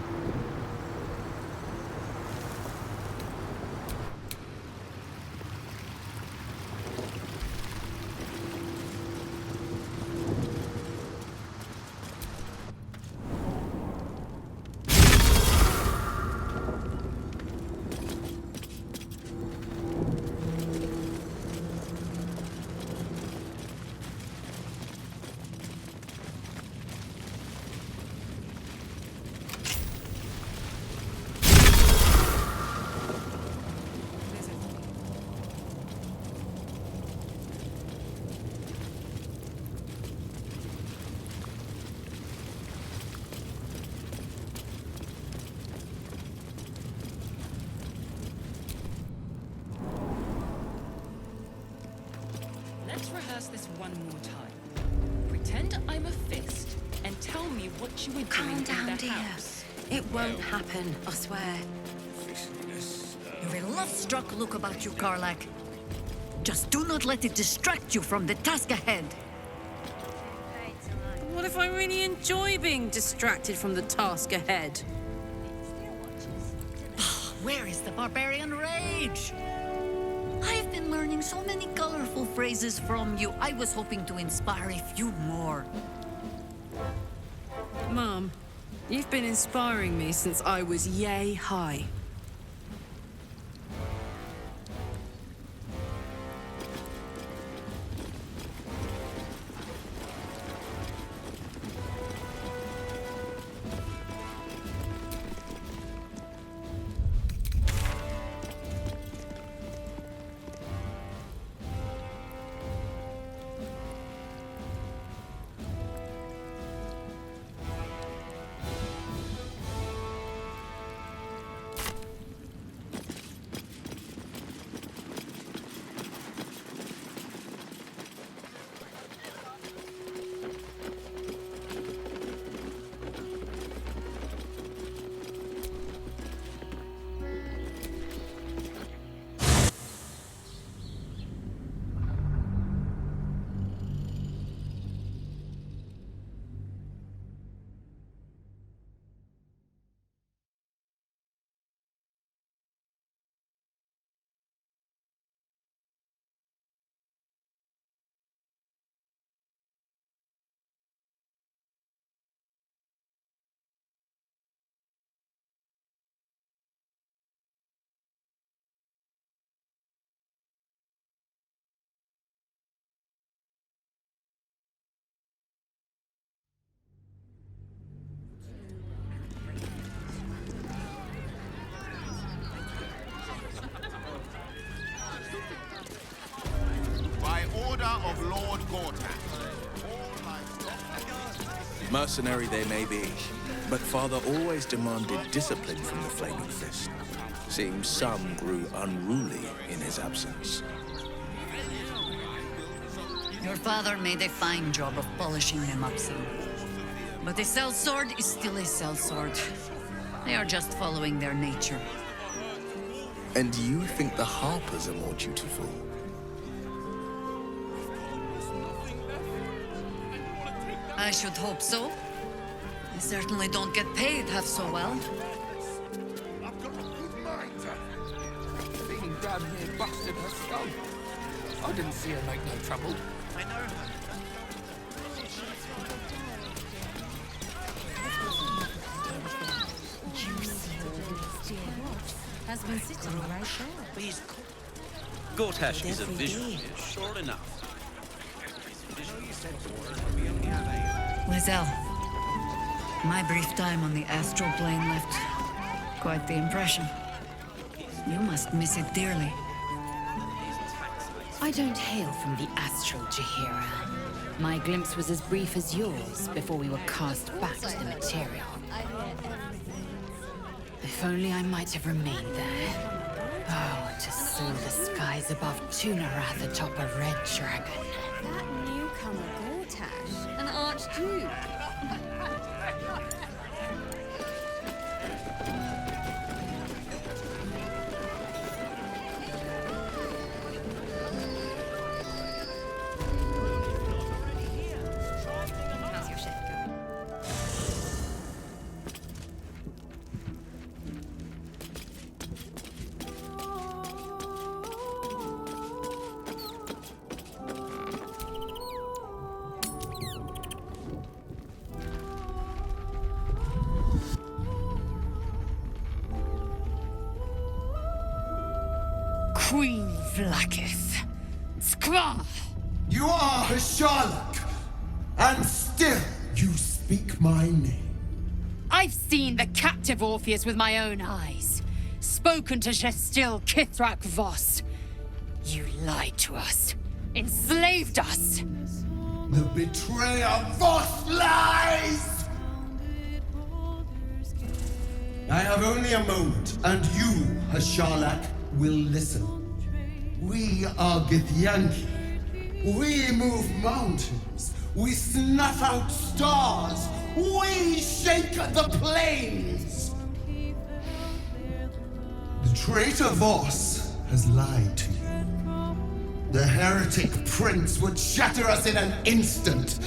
Let's rehearse this one more time. Pretend I'm a fist and tell me what you were doing in the house. It won't happen, I swear. You've a love-struck look about you, Karlach. Just do not let it distract you from the task ahead. What if I really enjoy being distracted from the task ahead? Where is the barbarian rage? I've been learning so many colorful phrases from you. I was hoping to inspire a few more. Mom, you've been inspiring me since I was yay high. By order of Lord Gortat. Mercenary they may be, but Father always demanded discipline from the Flaming Fist. Seems some grew unruly in his absence. Your father made a fine job of polishing them up some. But a sellsword is still a sellsword. They are just following their nature. And you think the Harpers are more dutiful? I should hope so. They certainly don't get paid half so well. I've got a good mind. Being down here busted her skull. I didn't see her make no trouble. I know her. Has been sitting right there. Please. Gortash is a vision, sure enough. Lizelle, my brief time on the astral plane left quite the impression. You must miss it dearly. I don't hail from the astral, Jahira. My glimpse was as brief as yours before we were cast back to the material. If only I might have remained there. Oh, to soar the skies above Tunarath atop a red dragon. That newcomer Gortash, an archduke. How's your shift going? Queen Vlakith. Skva! You are Karlach, and still you speak my name. I've seen the captive Orpheus with my own eyes. Spoken to Gestil Kithrak Voss. You lied to us. Enslaved us. The betrayer Voss lies! I have only a moment, and you, Karlach, will listen. We are Githyanki. We move mountains. We snuff out stars. We shake the plains. The traitor Voss has lied to you. The heretic prince would shatter us in an instant.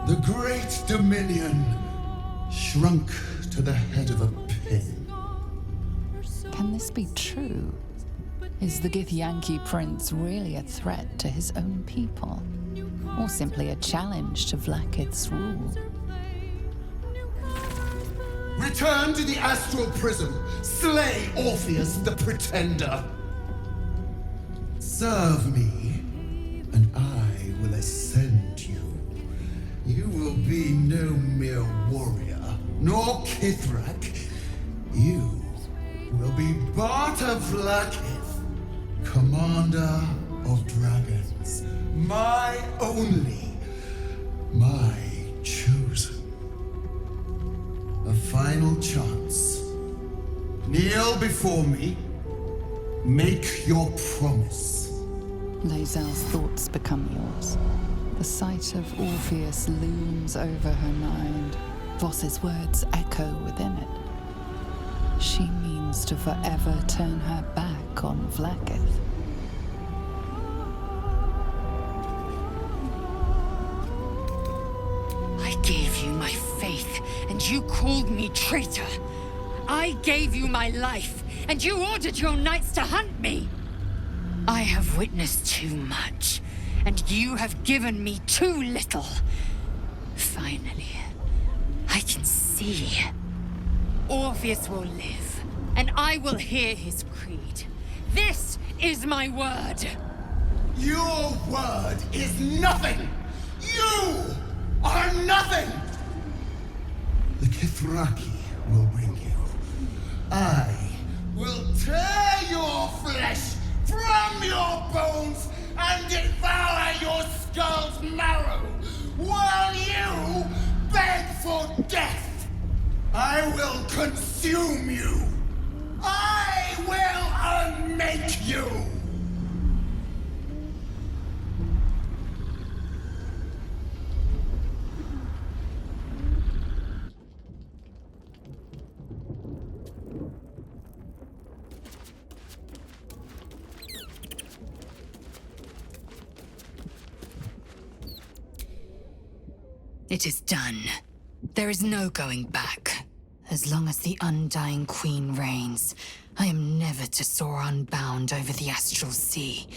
The great dominion shrunk to the head of a pin. Can this be true? Is the Githyanki prince really a threat to his own people? Or simply a challenge to Vlakith's rule? Return to the astral prism. Slay Orpheus the Pretender. Serve me, and I will ascend you. You will be no mere warrior, nor Kithrak. You will be Barta Vlakith, commander of dragons. My only, my chosen. A final chance. Kneel before me. Make your promise. Lae'zel's thoughts become yours. The sight of Orpheus looms over her mind. Voss's words echo within it. She means to forever turn her back on Vlakith. I gave you my faith, and you called me traitor. I gave you my life, and you ordered your knights to hunt me. I have witnessed too much, and you have given me too little. Finally, I can see. Orpheus will live, and I will hear his creed. This is my word. Your word is nothing! You are nothing! The Kithraki will bring you. I will tear your flesh from your bones and devour your skull's marrow while you beg for death. I will consume you. I will unmake you. It is done. There is no going back. As long as the Undying Queen reigns, I am never to soar unbound over the astral sea,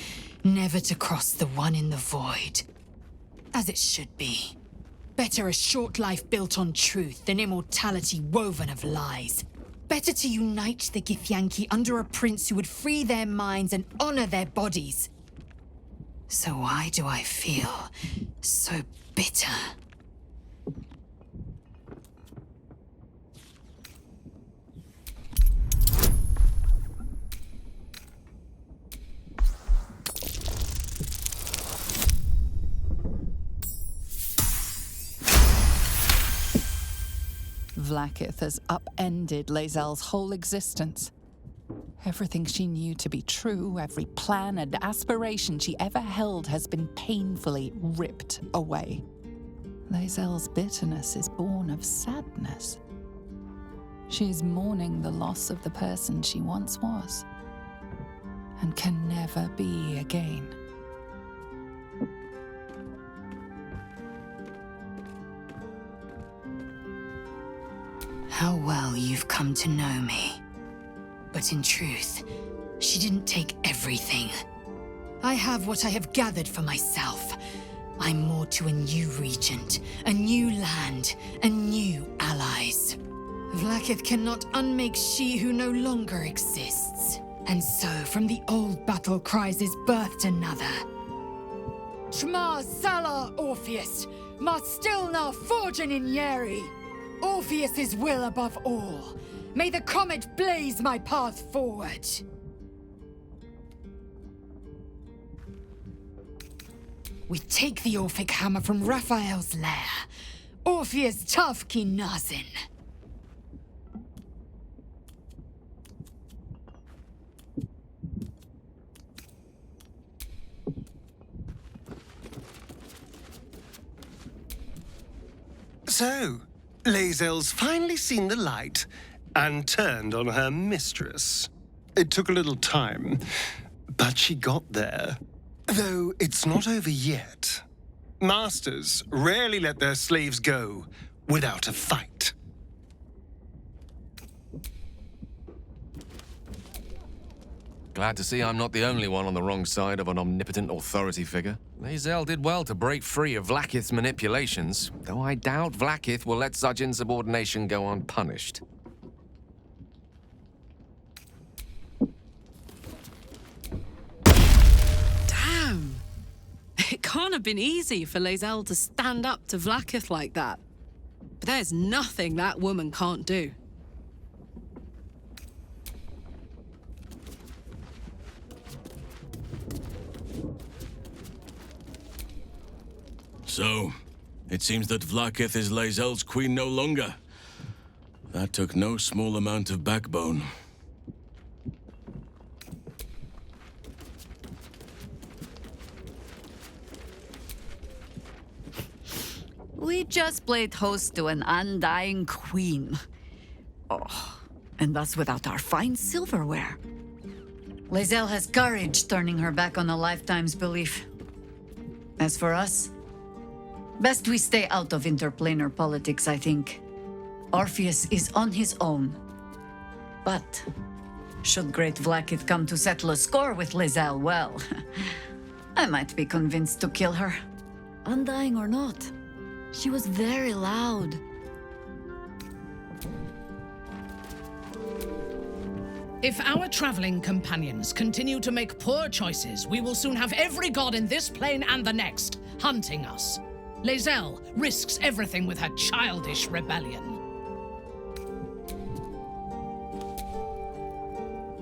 never to cross the one in the void. As it should be. Better a short life built on truth than immortality woven of lies. Better to unite the Githyanki under a prince who would free their minds and honor their bodies. So why do I feel so bitter? Vlaakith has upended Lae'zel's whole existence. Everything she knew to be true, every plan and aspiration she ever held has been painfully ripped away. Lae'zel's bitterness is born of sadness. She is mourning the loss of the person she once was, and can never be again. How well you've come to know me. But in truth, she didn't take everything. I have what I have gathered for myself. I'm moored to a new regent, a new land, and new allies. Vlaakith cannot unmake she who no longer exists. And so, from the old battle cries is birthed another. Shma Salar Orpheus, Ma Stilna Forgin in Yeri. Orpheus's will above all. May the comet blaze my path forward. We take the Orphic hammer from Raphael's lair. Orpheus Tavki Nazin. So, Lae'zel's finally seen the light and turned on her mistress. It took a little time, but she got there. Though it's not over yet. Masters rarely let their slaves go without a fight. Glad to see I'm not the only one on the wrong side of an omnipotent authority figure. Lae'zel did well to break free of Vlaakith's manipulations, though I doubt Vlaakith will let such insubordination go unpunished. Damn! It can't have been easy for Lae'zel to stand up to Vlaakith like that. But there's nothing that woman can't do. So, it seems that Vlaakith is Lae'zel's queen no longer. That took no small amount of backbone. We just played host to an undying queen. Oh, and that's without our fine silverware. Lae'zel has courage turning her back on a lifetime's belief. As for us, best we stay out of interplanar politics, I think. Orpheus is on his own. But should great Vlaakith come to settle a score with Lae'zel, well, I might be convinced to kill her. Undying or not, she was very loud. If our traveling companions continue to make poor choices, we will soon have every god in this plane and the next hunting us. Lae'zel risks everything with her childish rebellion.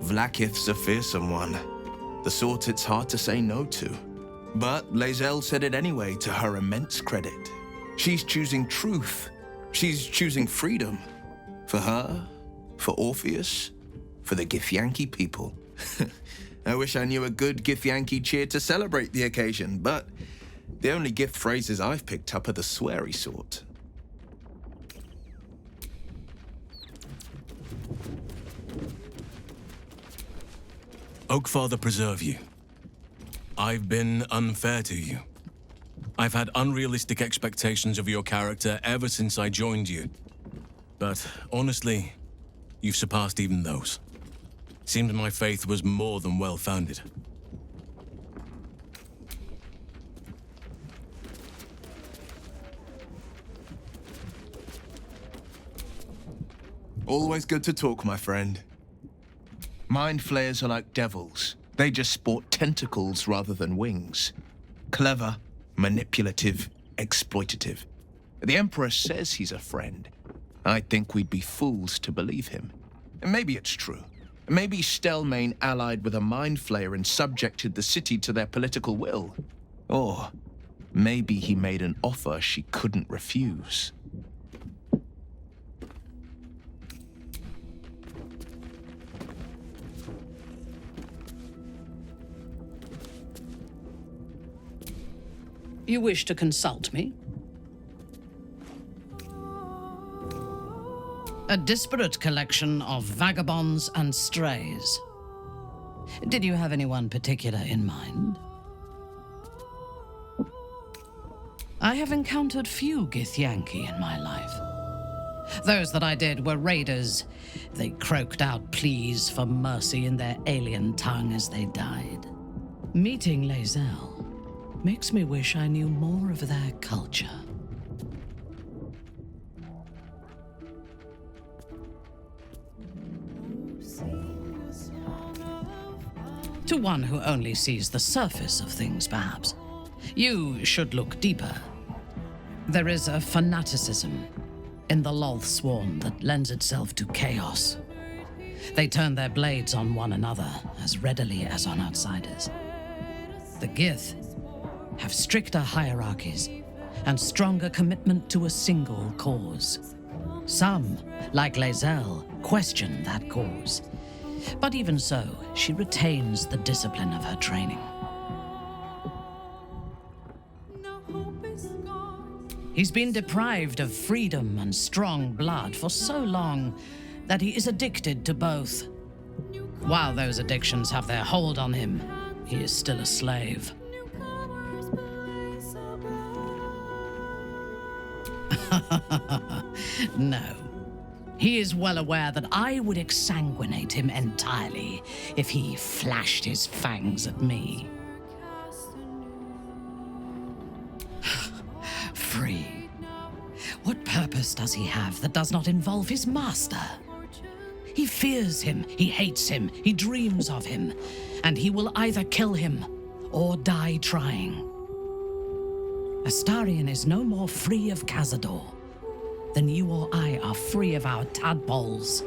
Vlaakith's a fearsome one. The sort it's hard to say no to. But Lae'zel said it anyway, to her immense credit. She's choosing truth. She's choosing freedom. For her, for Orpheus, for the Githyanki people. I wish I knew a good Githyanki cheer to celebrate the occasion, but the only gift phrases I've picked up are the sweary sort. Oakfather preserve you. I've been unfair to you. I've had unrealistic expectations of your character ever since I joined you. But honestly, you've surpassed even those. Seems my faith was more than well-founded. Always good to talk, my friend. Mind flayers are like devils. They just sport tentacles rather than wings. Clever, manipulative, exploitative. The Emperor says he's a friend. I think we'd be fools to believe him. And maybe it's true. Maybe Stelmane allied with a mind flayer and subjected the city to their political will. Or maybe he made an offer she couldn't refuse. You wish to consult me? A disparate collection of vagabonds and strays. Did you have anyone particular in mind? I have encountered few Githyanki in my life. Those that I did were raiders. They croaked out pleas for mercy in their alien tongue as they died. Meeting Lae'zel makes me wish I knew more of their culture. To one who only sees the surface of things, perhaps. You should look deeper. There is a fanaticism in the Lothsworn that lends itself to chaos. They turn their blades on one another as readily as on outsiders. The Gith have stricter hierarchies and stronger commitment to a single cause. Some, like Lae'zel, question that cause. But even so, she retains the discipline of her training. He's been deprived of freedom and strong blood for so long that he is addicted to both. While those addictions have their hold on him, he is still a slave. No. He is well aware that I would exsanguinate him entirely if he flashed his fangs at me. Free. What purpose does he have that does not involve his master? He fears him, he hates him, he dreams of him, and he will either kill him or die trying. Astarion is no more free of Cazador than you or I are free of our tadpoles.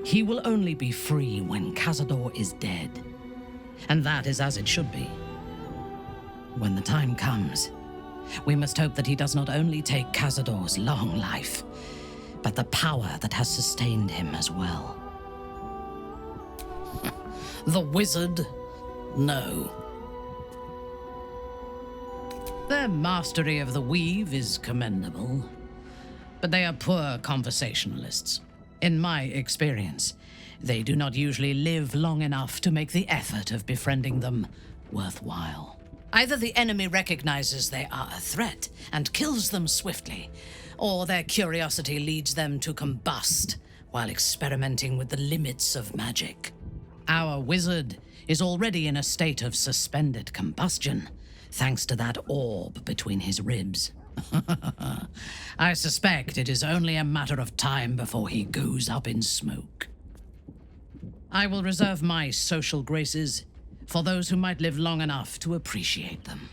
He will only be free when Cazador is dead, and that is as it should be. When the time comes, we must hope that he does not only take Cazador's long life, but the power that has sustained him as well. The wizard? No. Their mastery of the weave is commendable, but they are poor conversationalists. In my experience, they do not usually live long enough to make the effort of befriending them worthwhile. Either the enemy recognizes they are a threat and kills them swiftly, or their curiosity leads them to combust while experimenting with the limits of magic. Our wizard is already in a state of suspended combustion, thanks to that orb between his ribs. I suspect it is only a matter of time before he goes up in smoke. I will reserve my social graces for those who might live long enough to appreciate them.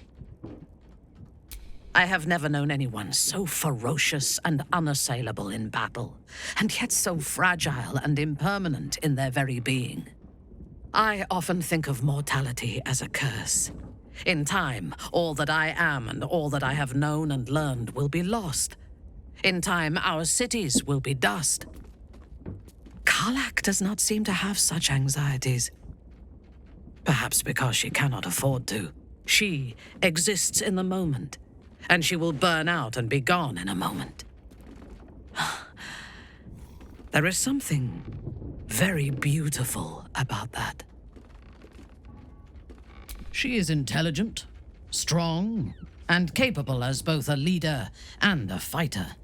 I have never known anyone so ferocious and unassailable in battle, and yet so fragile and impermanent in their very being. I often think of mortality as a curse. In time, all that I am and all that I have known and learned will be lost. In time, our cities will be dust. Karlach does not seem to have such anxieties. Perhaps because she cannot afford to. She exists in the moment, and she will burn out and be gone in a moment. There is something very beautiful about that. She is intelligent, strong, and capable as both a leader and a fighter.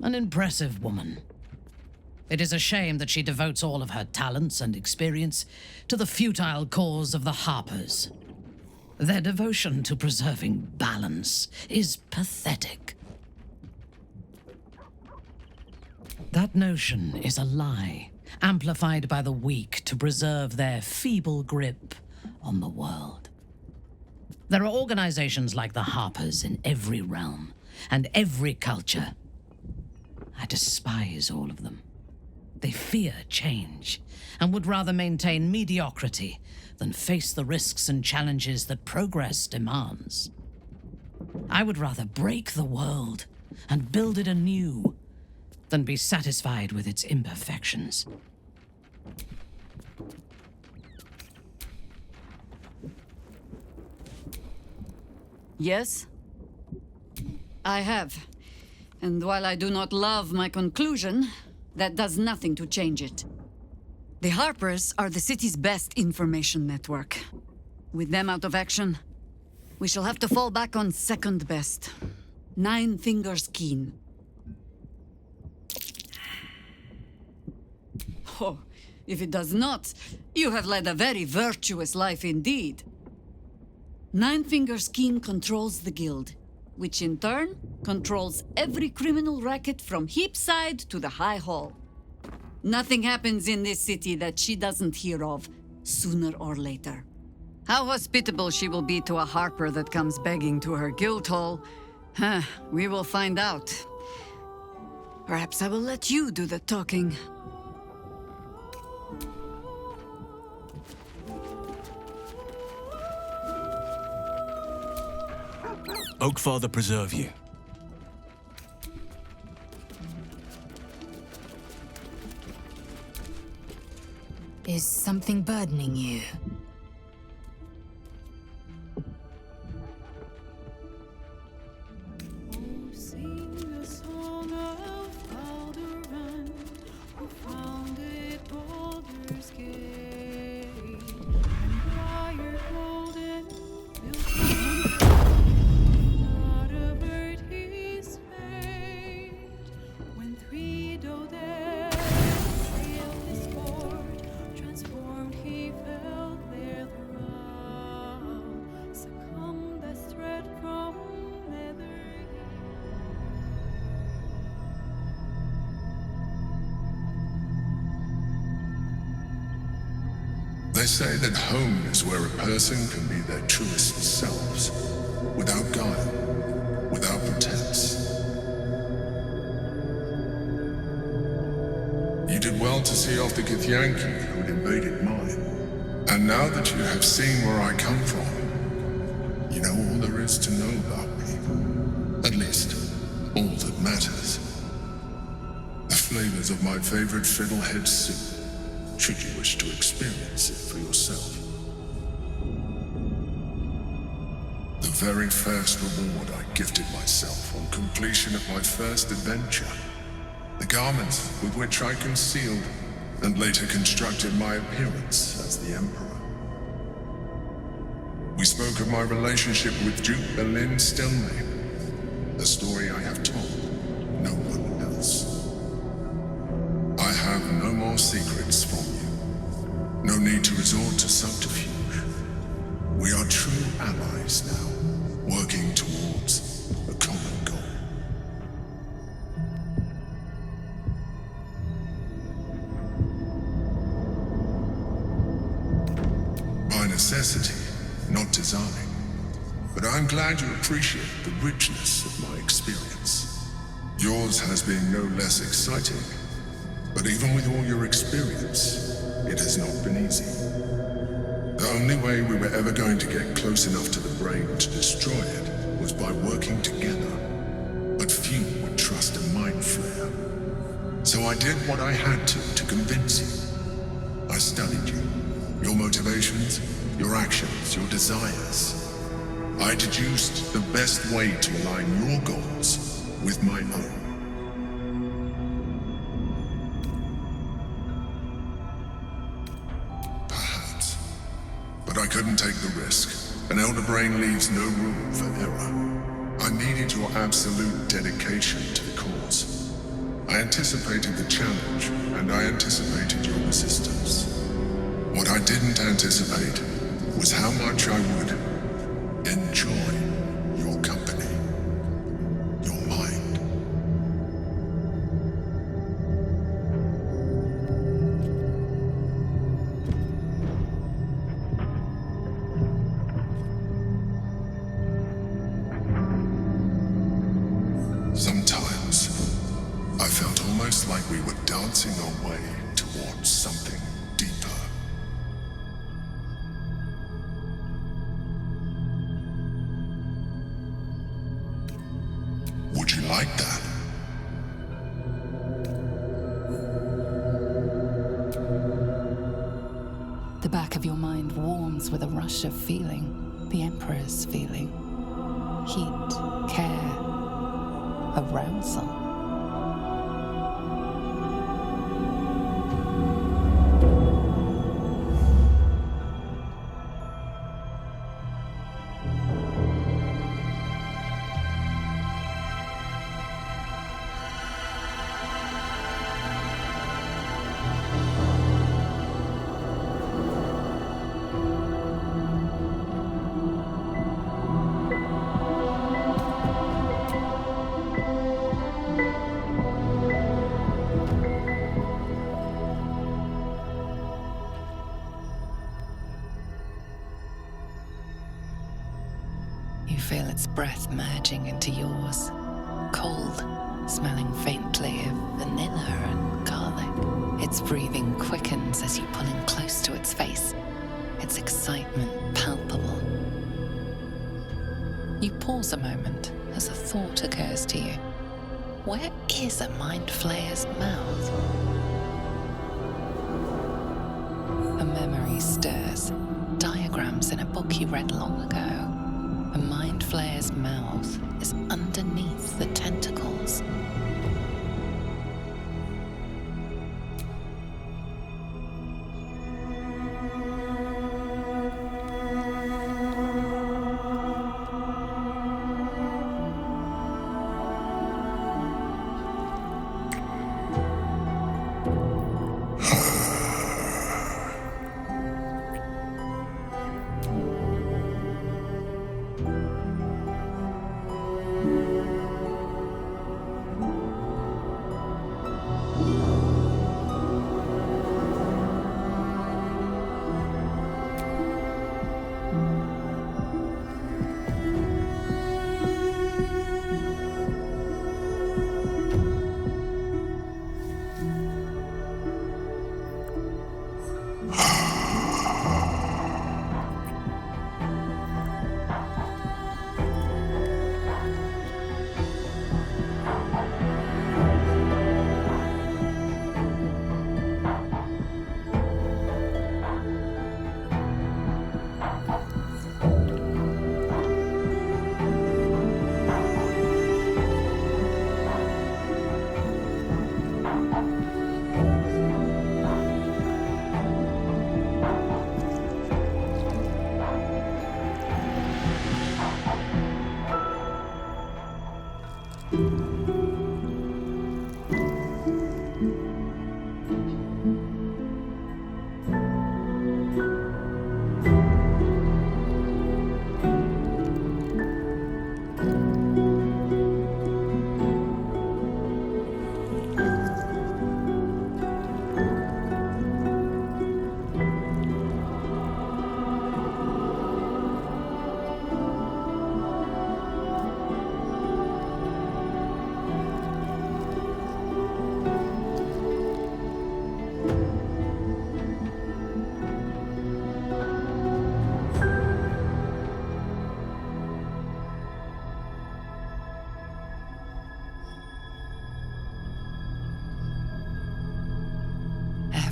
An impressive woman. It is a shame that she devotes all of her talents and experience to the futile cause of the Harpers. Their devotion to preserving balance is pathetic. That notion is a lie, amplified by the weak to preserve their feeble grip on the world. There are organizations like the Harpers in every realm and every culture. I despise all of them. They fear change and would rather maintain mediocrity than face the risks and challenges that progress demands. I would rather break the world and build it anew than be satisfied with its imperfections. Yes? I have. And while I do not love my conclusion, that does nothing to change it. The Harpers are the city's best information network. With them out of action, we shall have to fall back on second best. Nine Fingers Keen. Oh, if it does not, you have led a very virtuous life indeed. Nine Fingers Keen controls the guild, which in turn controls every criminal racket from Heapside to the High Hall. Nothing happens in this city that she doesn't hear of, sooner or later. How hospitable she will be to a Harper that comes begging to her guild hall, we will find out. Perhaps I will let you do the talking. Oakfather preserve you. Is something burdening you? Sing the song of Baldur, who founded Baldur's Gate, and Briar Golden built not avert his fate. When three Dodeds sailed his court, transformed he felt their thrall, succumbed as thread from nether. They say that home is where a person can be their truest selves, without guile, without pretense. You did well to see off the Githyanki who had invaded mine. And now that you have seen where I come from, you know all there is to know about me. At least, all that matters. The flavors of my favorite fiddlehead soup, should you wish to experience it for yourself. The very first reward I gifted myself on completion of my first adventure. The garments with which I concealed and later constructed my appearance as the Emperor. We spoke of my relationship with Duke Berlin Stelmane, a story I have told no one else. I have no more secrets from you. No need to resort to subterfuge. We are true allies now, working towards a common goal. By necessity, not design. But I'm glad you appreciate the richness of my experience. Yours has been no less exciting. But even with all your experience, it has not been easy. The only way we were ever going to get close enough to the brain to destroy it was by working together. But few would trust a mind flayer. So I did what I had to convince you. I studied you, your motivations, your actions, your desires. I deduced the best way to align your goals with my own. But I couldn't take the risk. An elder brain leaves no room for error. I needed your absolute dedication to the cause. I anticipated the challenge, and I anticipated your resistance. What I didn't anticipate was how much I would enjoy your company, your mind. Sometimes, I felt almost like we were dancing our way towards something deeper. Would you like that? The back of your mind warms with a rush of feeling, the Emperor's feeling. Heat, care, arousal. You feel its breath merging into yours, cold, smelling faintly of vanilla and garlic. Its breathing quickens as you pull in close to its face, its excitement palpable. You pause a moment as a thought occurs to you. Where is a mind flayer's mouth? A memory stirs, diagrams in a book you read long ago. A mind flayer's mouth is underneath the tentacles.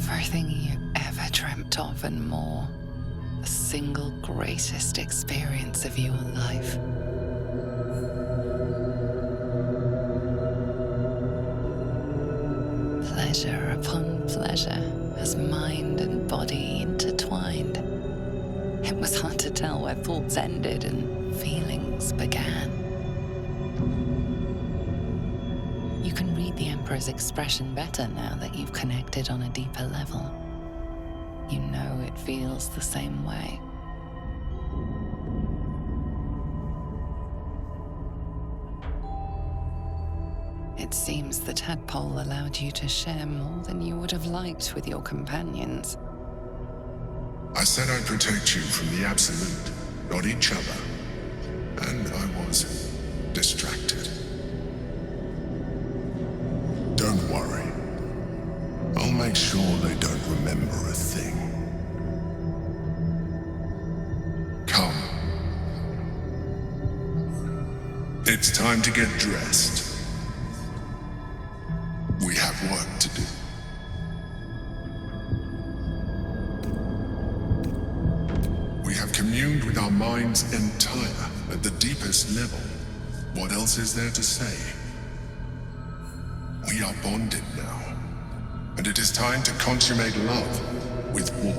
Everything you ever dreamt of and more. The single greatest experience of your life. Pleasure upon pleasure as mind and body intertwined. It was hard to tell where thoughts ended and feelings began. You can read the Emperor's expression better now that you've connected on a deeper level. You know it feels the same way. It seems the tadpole allowed you to share more than you would have liked with your companions. I said I'd protect you from the Absolute, not each other. And I was distracted. Don't worry. I'll make sure they don't remember a thing. Come. It's time to get dressed. We have work to do. We have communed with our mind's entire at the deepest level, what else is there to say? We are bonded now, and it is time to consummate love with war.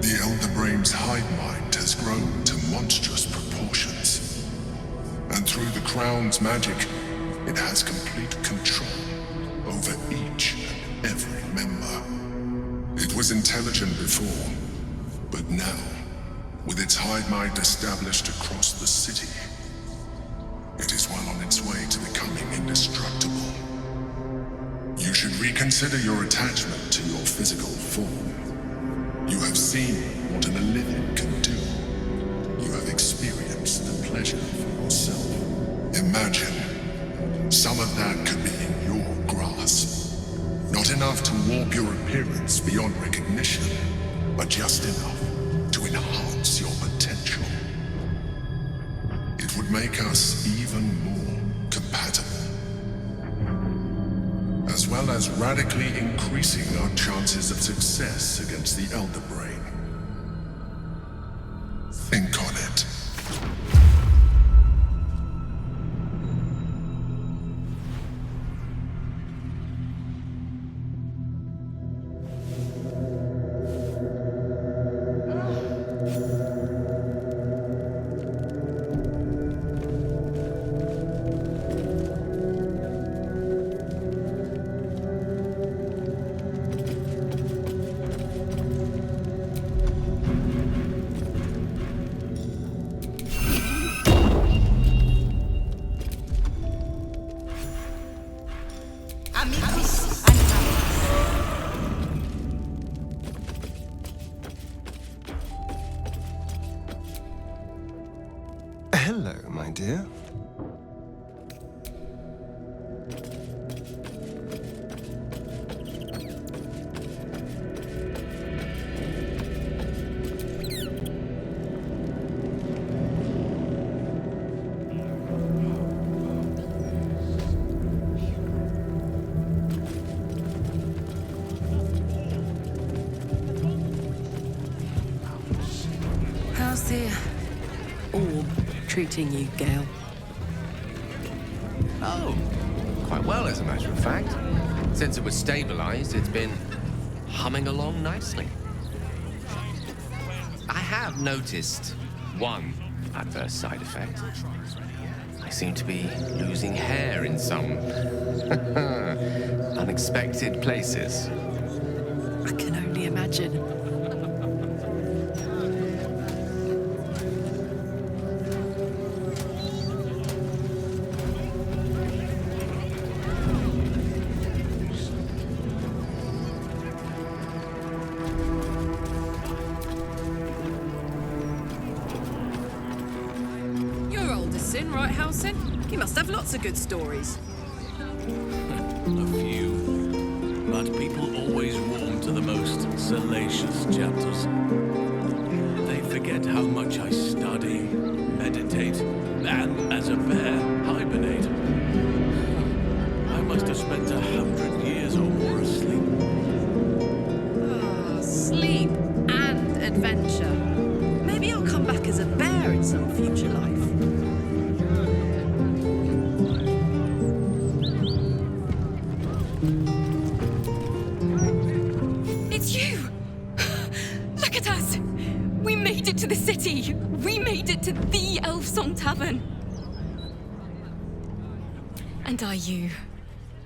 The Elder Brain's hive mind has grown to monstrous proportions, and through the Crown's magic, it has complete control over each and every member. It was intelligent before, but now, with its hive mind established across the city, it is well on its way to becoming indestructible. You should reconsider your attachment to your physical form. You have seen what an Elithian can do. You have experienced the pleasure for yourself. Imagine, some of that could be in your grasp. Not enough to warp your appearance beyond recognition, but just enough to enhance your potential. It would make us even more compatible, as well as radically increasing our chances of success against the Elder Brain. Think on it. Hello, my dear. How's the orb treating you, Gale? Oh, quite well, as a matter of fact. Since it was stabilized, it's been humming along nicely. I have noticed one adverse side effect. I seem to be losing hair in some unexpected places. I can only imagine. You're older, Sin, right, Halsin? You must have lots of good stories. A few. But people always warm to the most salacious chapters. They forget how much I study, meditate, and, as a bear, hibernate. I must have spent 100 years or more asleep. Oh, sleep and adventure. Maybe I'll come back as a bear in some future life. It's you! Look at us! We made it to the city! We made it to the Elfsong Tavern! And you?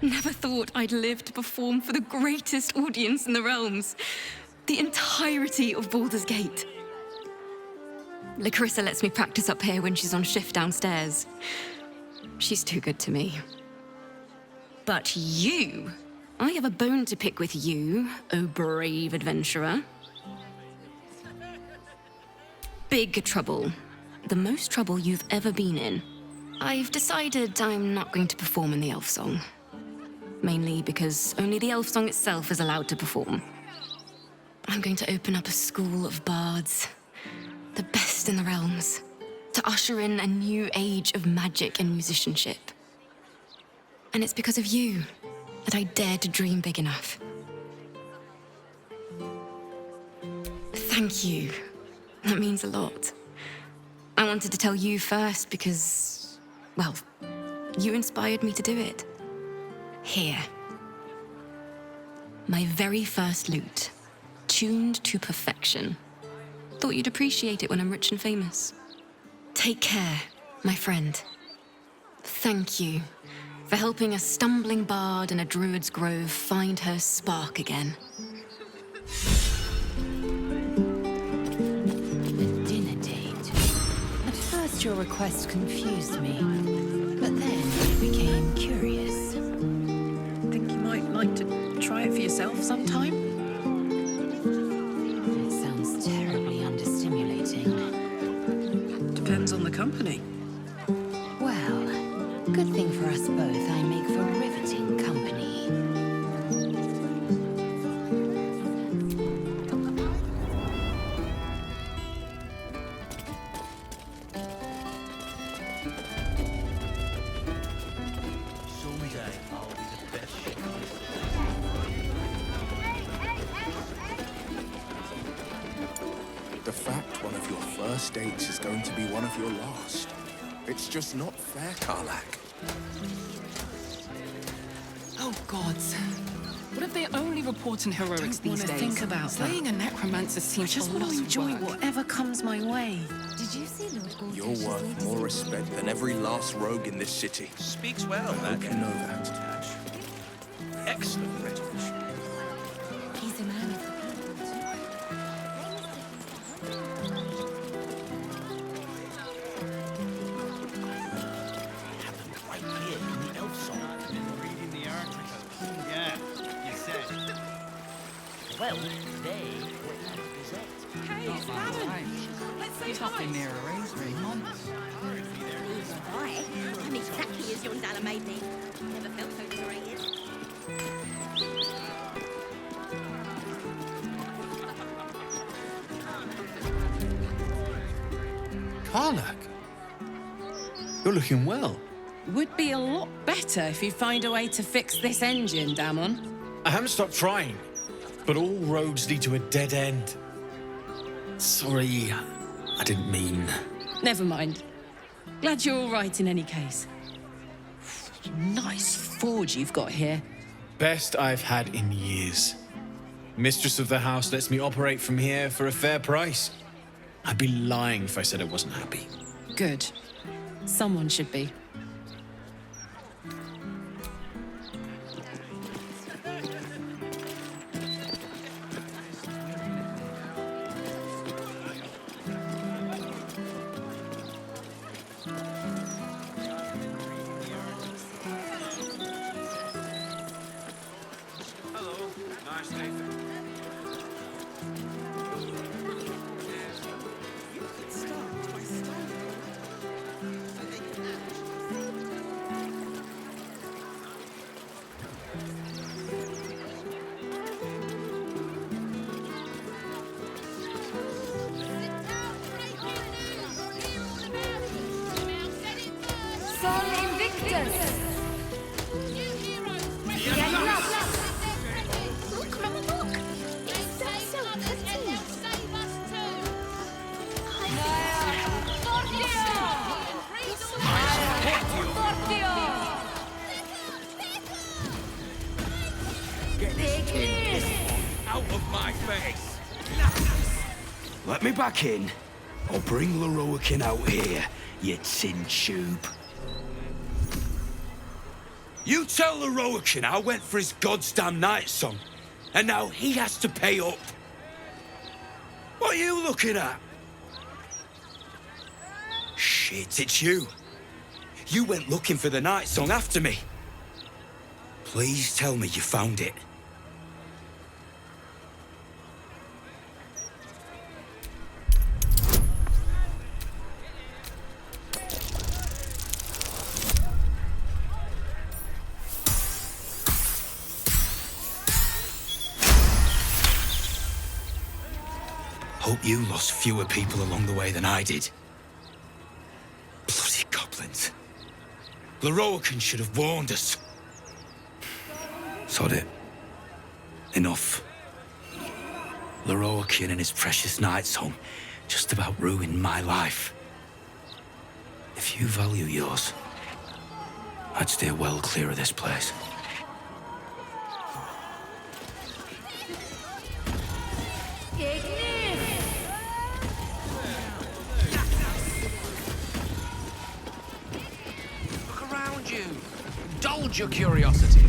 Never thought I'd live to perform for the greatest audience in the realms. The entirety of Baldur's Gate. Larissa lets me practice up here when she's on shift downstairs. She's too good to me. But you... I have a bone to pick with you, oh brave adventurer. Big trouble. The most trouble you've ever been in. I've decided I'm not going to perform in the Elf Song. Mainly because only the Elf Song itself is allowed to perform. I'm going to open up a school of bards. The best in the realms. To usher in a new age of magic and musicianship. And it's because of you that I dared to dream big enough. Thank you. That means a lot. I wanted to tell you first because, well, you inspired me to do it. Here. My very first lute, tuned to perfection. Thought you'd appreciate it when I'm rich and famous. Take care, my friend. Thank you for helping a stumbling bard in a druid's grove find her spark again. A dinner date. At first, your request confused me, but then I became curious. Think you might like to try it for yourself sometime? It sounds terribly understimulating. Depends on the company. Well, good thing for us both, I make for riveting company. Someday I'll be the best. The fact one of your first dates is going to be one of your last. It's just not fair, Karlach. Oh, gods. What if they're only reporting heroics these days? Think about Playing a necromancer seems I just want to enjoy whatever comes my way. Did you see Lord Baldur? You're worth more respect than every last rogue in this city. Speaks well, I hope that you know that. Excellent rhetoric. He's a man of the people, Right here in the elf song. Reading the article. Yeah, you said. Well, they were at the Gazette. Hey, it's Adam. Let's say He's not been near a raise for 8 months. Hi, I'm exactly as young Dalla made me. Never felt so liberated. Karlach, you're looking well. Would be a lot better if you find a way to fix this engine, Damon. I haven't stopped trying, but all roads lead to a dead end. Sorry, I didn't mean... Never mind. Glad you're all right in any case. Nice forge you've got here. Best I've had in years. Mistress of the house lets me operate from here for a fair price. I'd be lying if I said I wasn't happy. Good. Someone should be. Sol Invictus! Get up! Look, Mama, look! It's so pretty! Out of my face! Let me back in. I'll bring Lorroakin out here, you tin tube. You tell Lorroakin I went for his goddamn night song, and now he has to pay up. What are you looking at? Shit, it's you. You went looking for the night song after me. Please tell me you found it. Hope you lost fewer people along the way than I did. Bloody goblins. Lorroakin should have warned us. Sod it. Enough. Lorokian and his precious night song just about ruined my life. If you value yours, I'd steer well clear of this place. Look around you. Indulge your curiosity.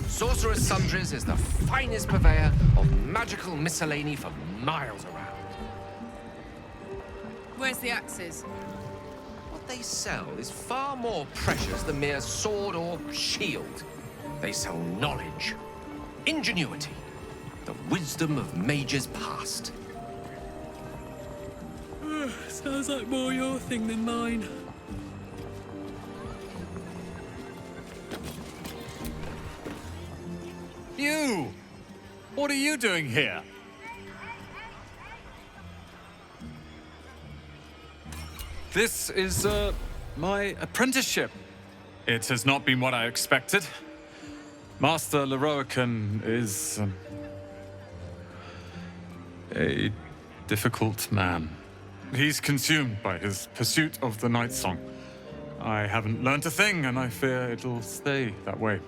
Sorcerer's Sundries is the finest purveyor of magical miscellany for miles around. Where's the axes? What they sell is far more precious than mere sword or shield. They sell knowledge, ingenuity, the wisdom of mages past. Sounds like more your thing than mine. You! What are you doing here? This is, my apprenticeship. It has not been what I expected. Master Loroican is... a difficult man. He's consumed by his pursuit of the Night Song. I haven't learnt a thing, and I fear it'll stay that way.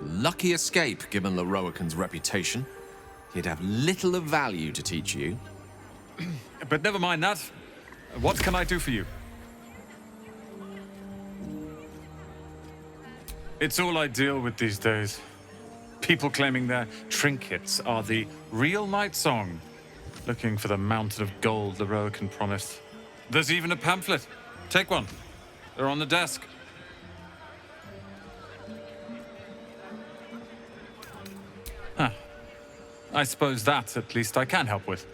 Lucky escape, given Loroican's reputation. He'd have little of value to teach you. But never mind that. What can I do for you? It's all I deal with these days. People claiming their trinkets are the real Night Song, looking for the mountain of gold Loroican promised. There's even a pamphlet. Take one. They're on the desk. Huh. I suppose that, at least, I can help with.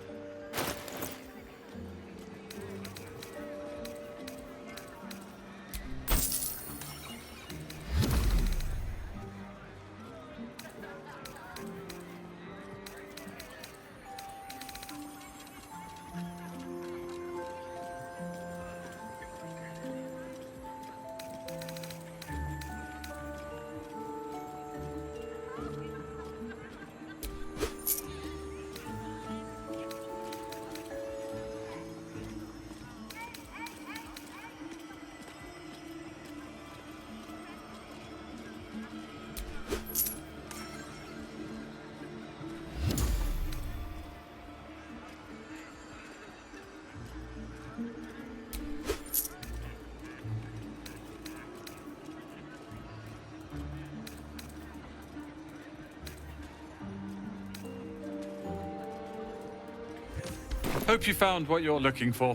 Hope you found what you're looking for.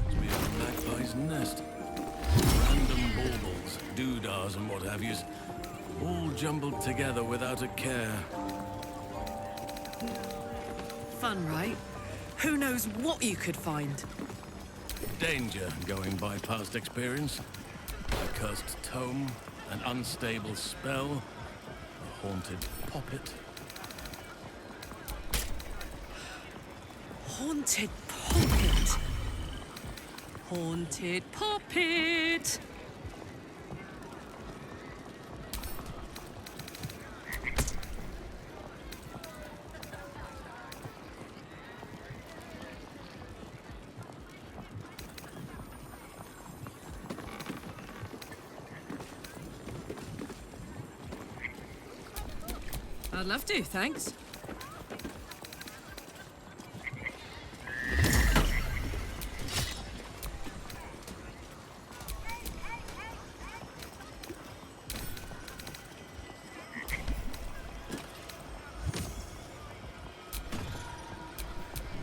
Must be a magpie's nest. Random baubles, doodahs and what have yous, all jumbled together without a care. Fun, right? Who knows what you could find? Danger going by past experience. A cursed tome, an unstable spell, a haunted poppet. Haunted poppet. Haunted poppet. I'd love to, thanks.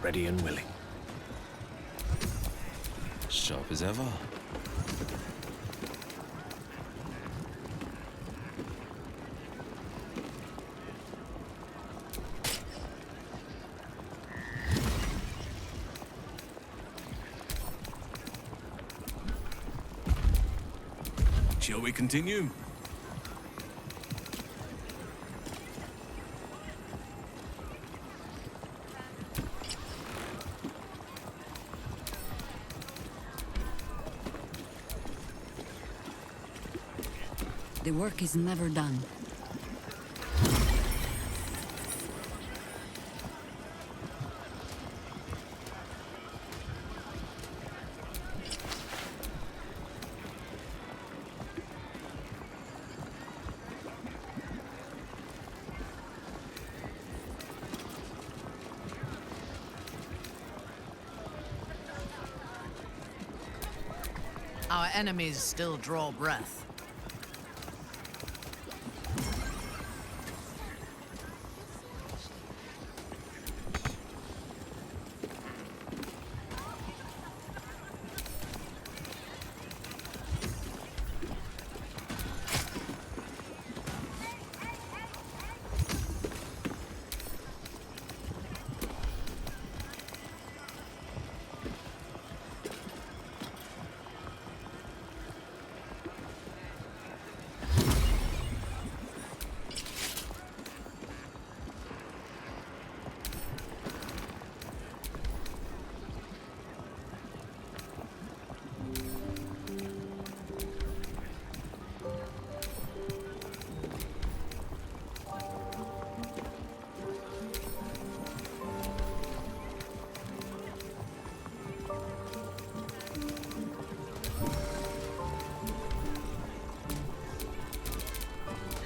Ready and willing. Sharp as ever. Shall we continue? The work is never done. Our enemies still draw breath.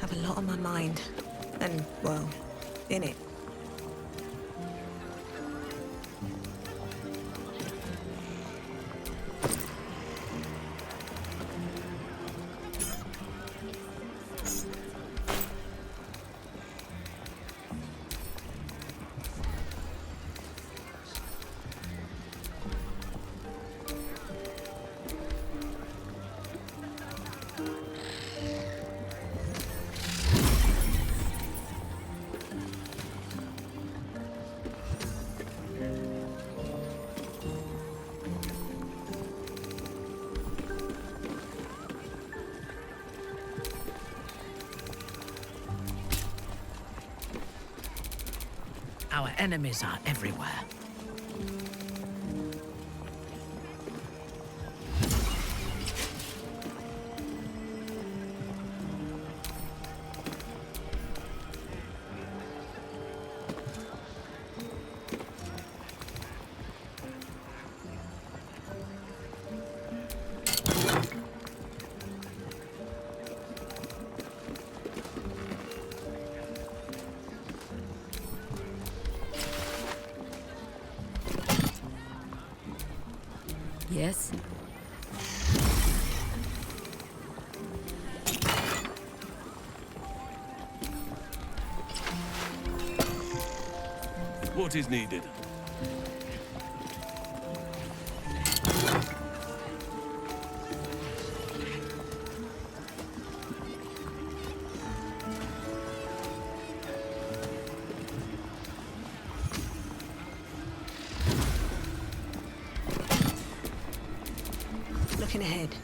Have a lot on my mind. And, well, in it. Our enemies are everywhere. Yes? What is needed? Looking ahead.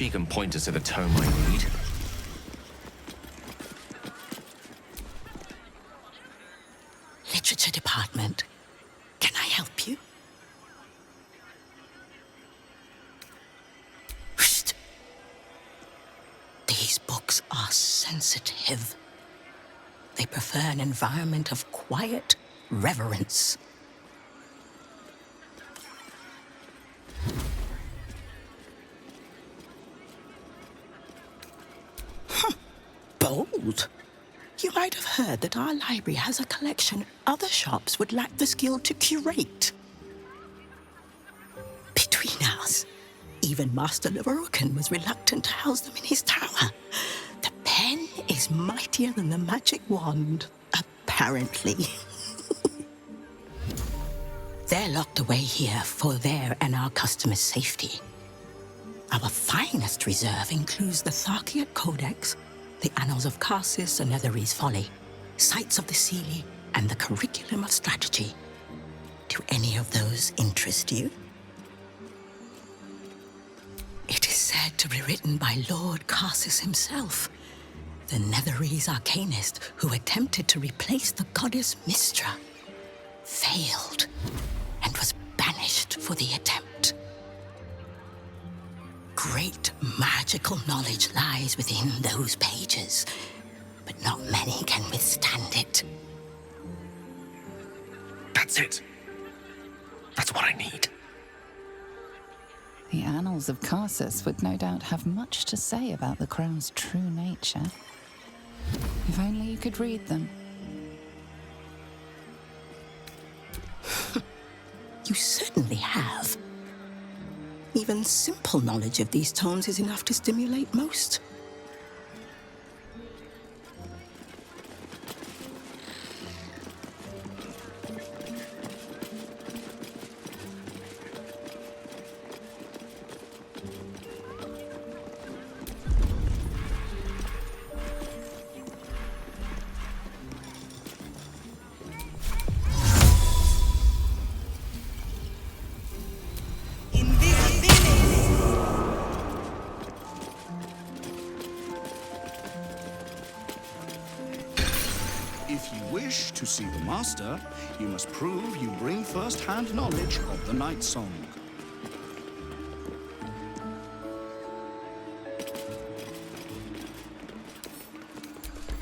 She can point us to the tome I need. Literature department. Can I help you? Whoosh. These books are sensitive. They prefer an environment of quiet reverence. Bold. You might have heard that our library has a collection other shops would lack the skill to curate. Between us, even Master Leveroken was reluctant to house them in his tower. The pen is mightier than the magic wand, apparently. They're locked away here for their and our customers' safety. Our finest reserve includes the Tharkiot Codex, the Annals of Karsus and Netherese Folly, Sights of the Seelie, and the Curriculum of Strategy. Do any of those interest you? It is said to be written by Lord Karsus himself, the Netherese arcanist who attempted to replace the goddess Mystra, failed, and was banished for the attempt. Great magical knowledge lies within those pages, but not many can withstand it. That's it. That's what I need. The Annals of Karsus would no doubt have much to say about the Crown's true nature. If only you could read them. You certainly have. Even simple knowledge of these tomes is enough to stimulate most. If you wish to see the Master, you must prove you bring first-hand knowledge of the Night Song.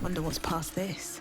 Wonder what's past this.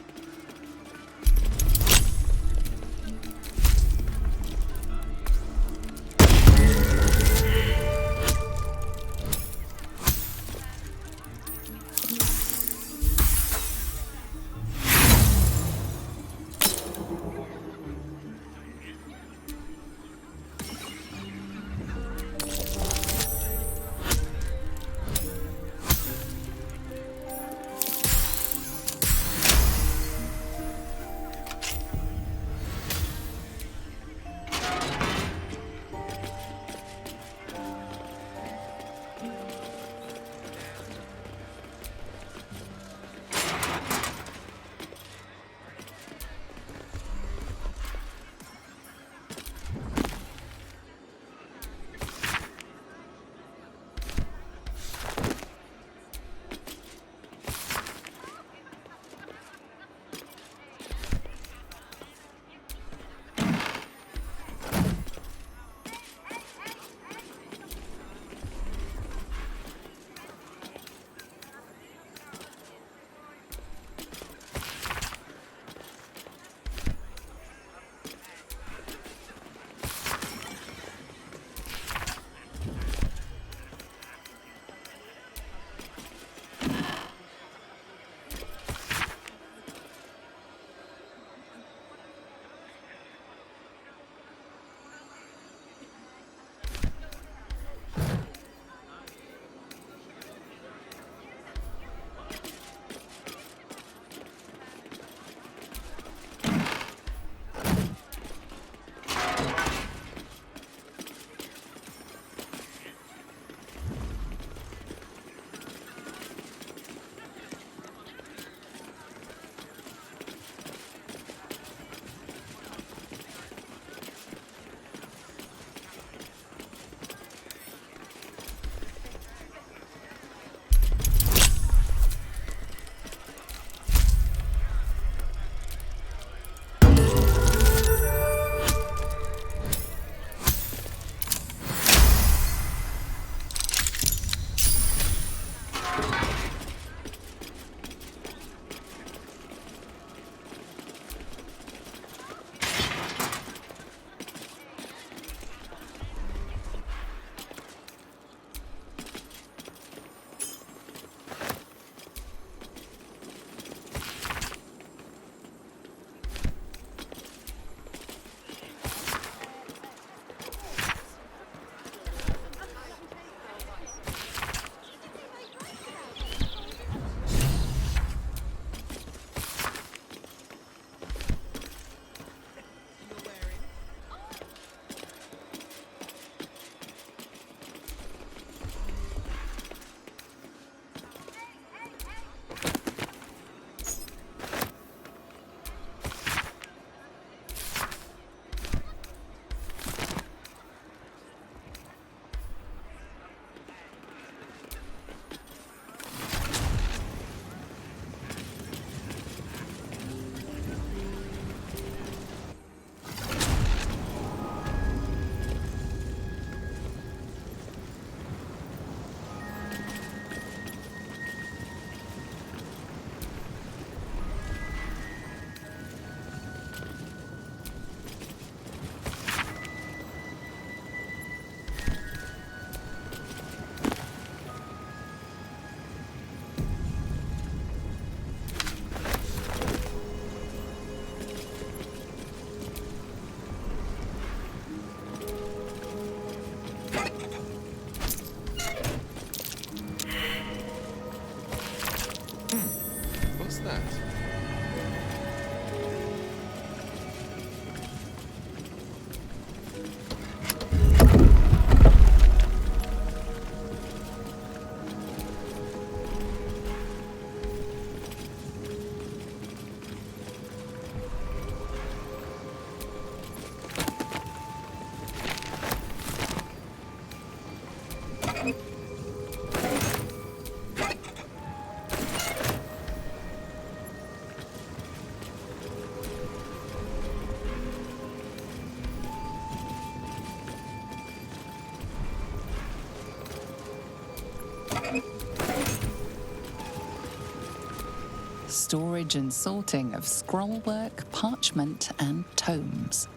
storage and sorting of scrollwork, parchment, and tomes.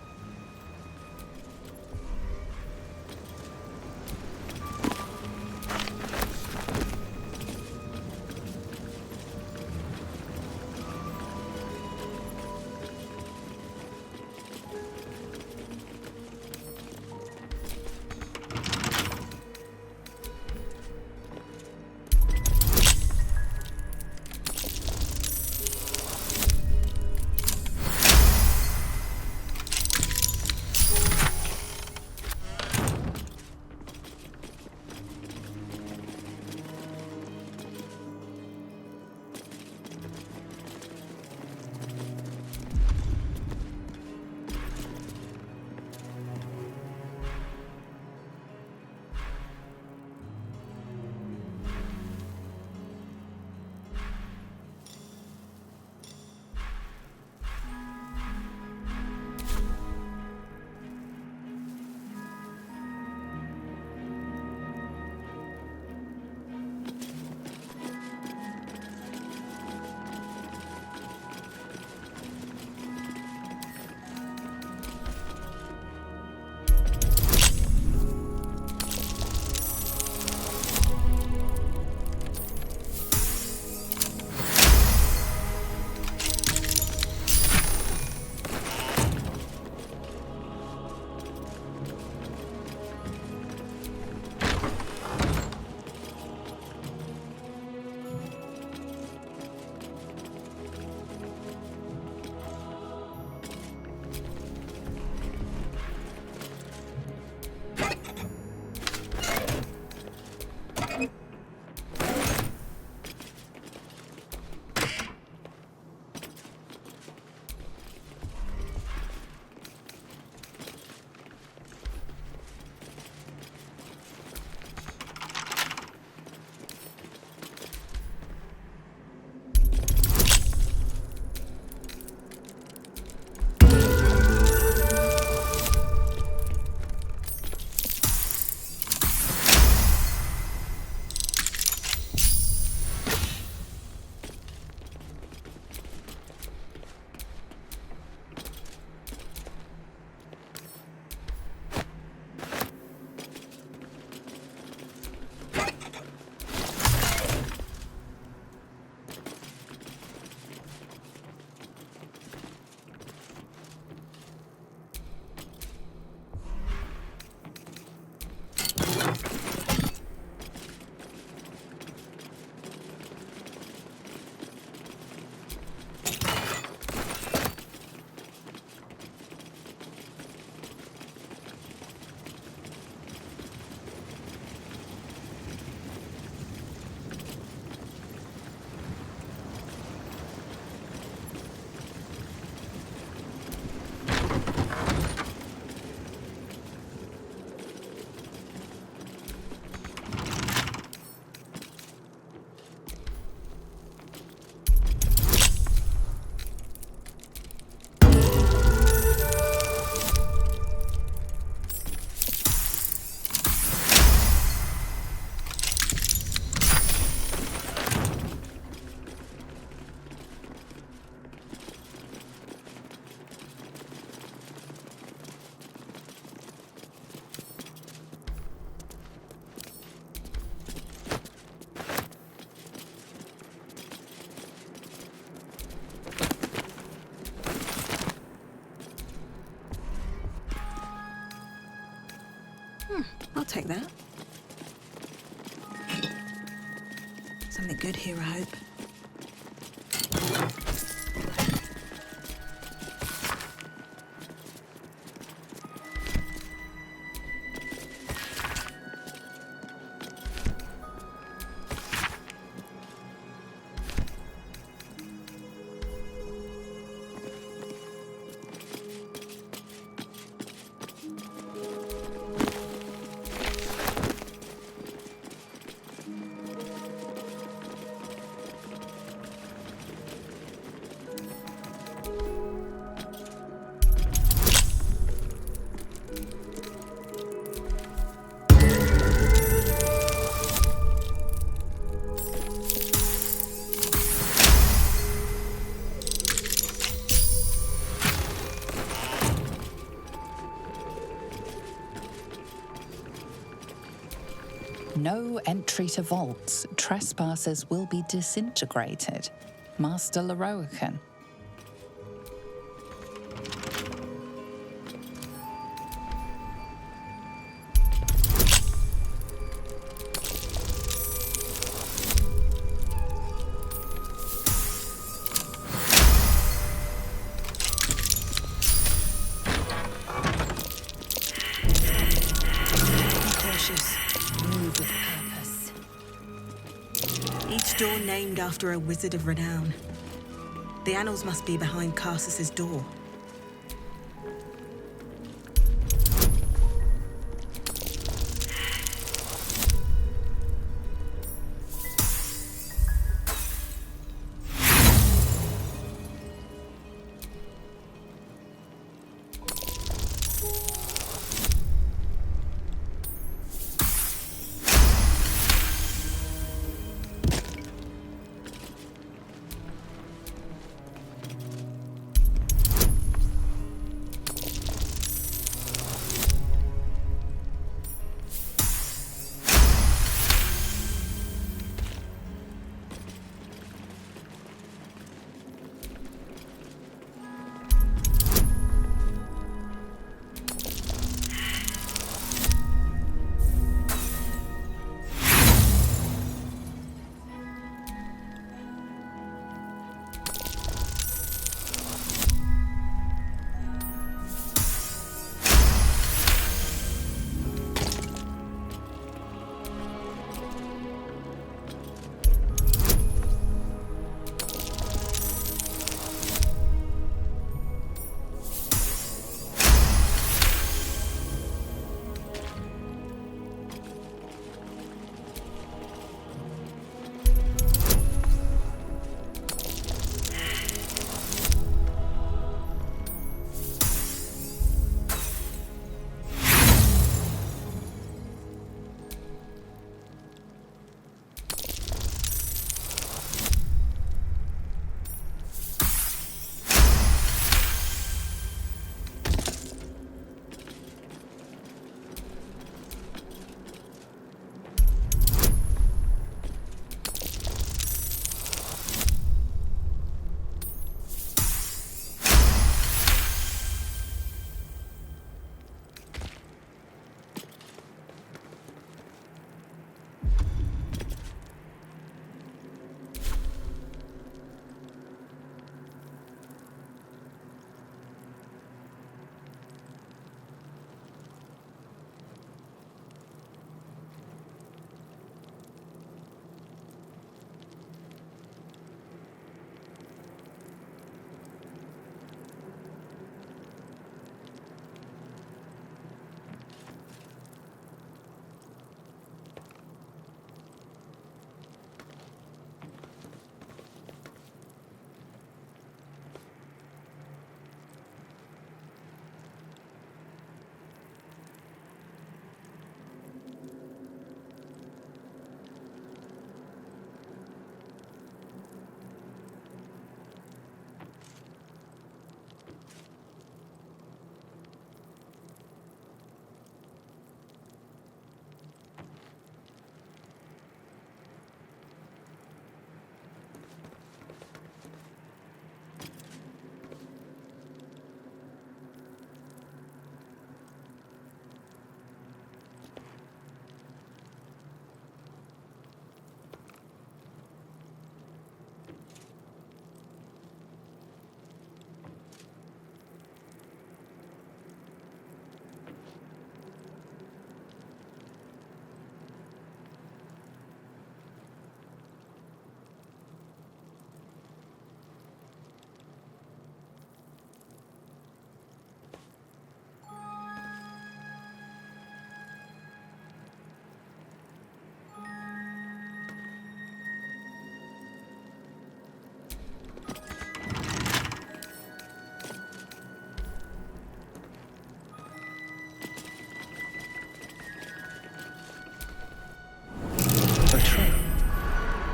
I'll take that. Something good here, I hope. No entry to vaults. Trespassers will be disintegrated. Master Leroican. Move with purpose. Each door named after a wizard of renown. The annals must be behind Karsus's door.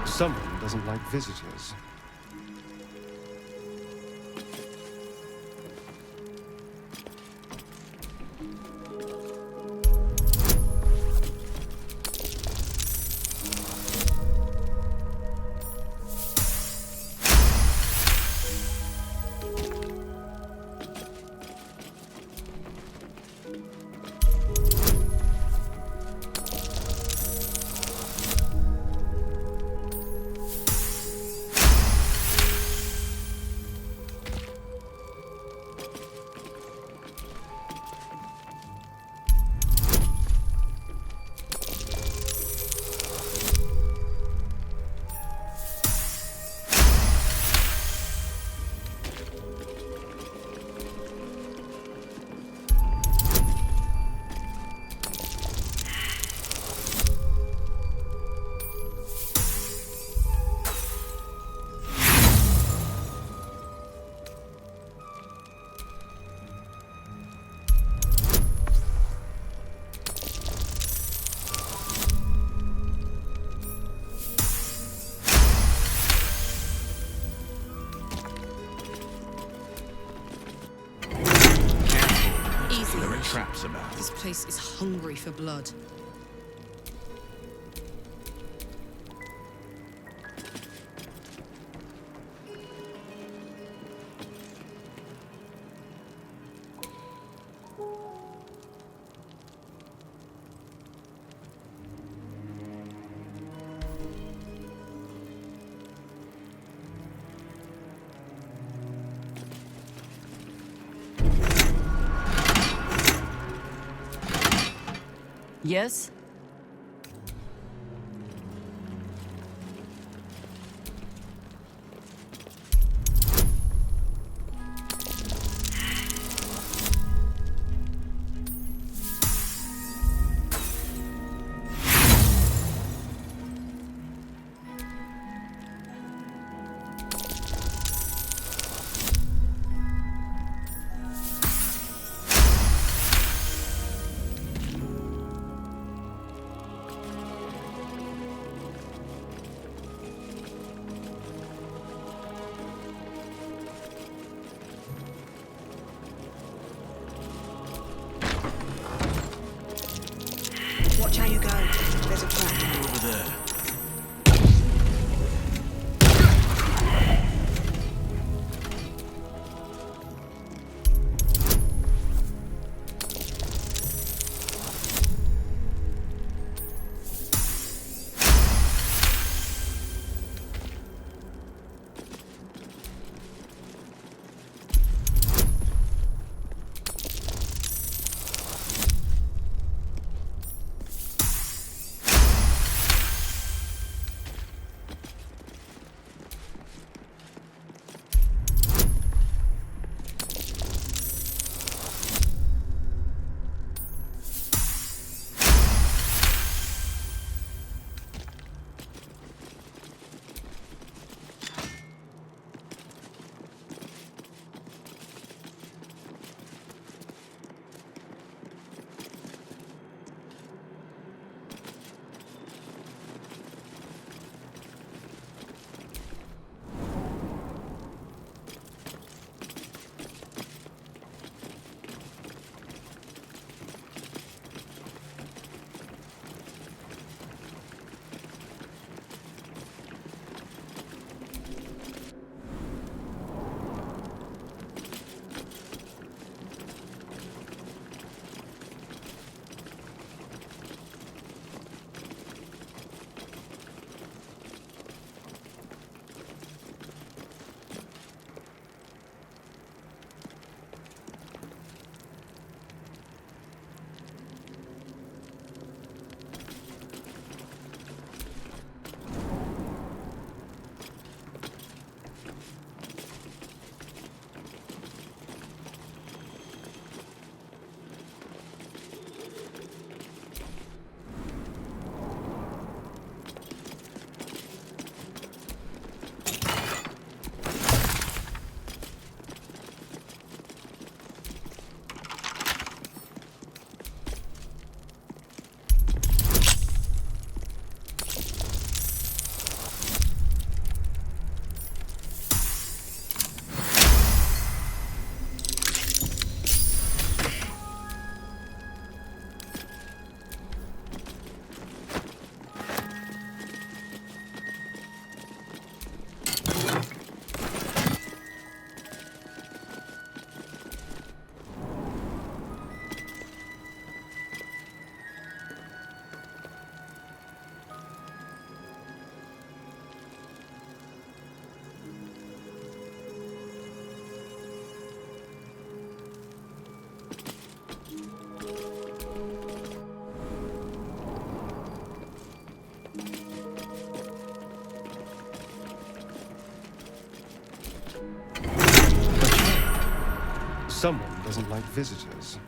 Someone doesn't like visitors. traps about. This place is hungry for blood. Yes? Watch how you go. There's a trap. Over there. Someone doesn't like visitors.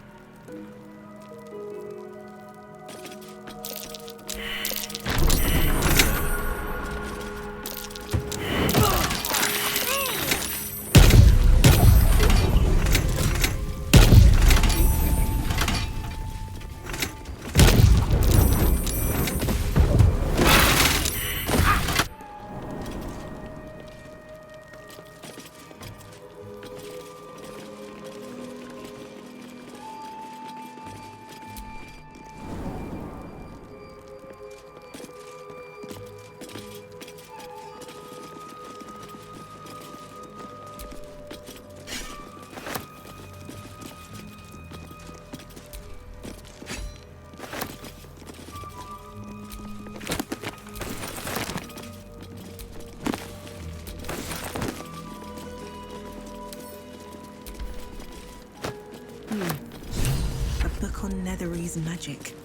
A book on Netherese magic.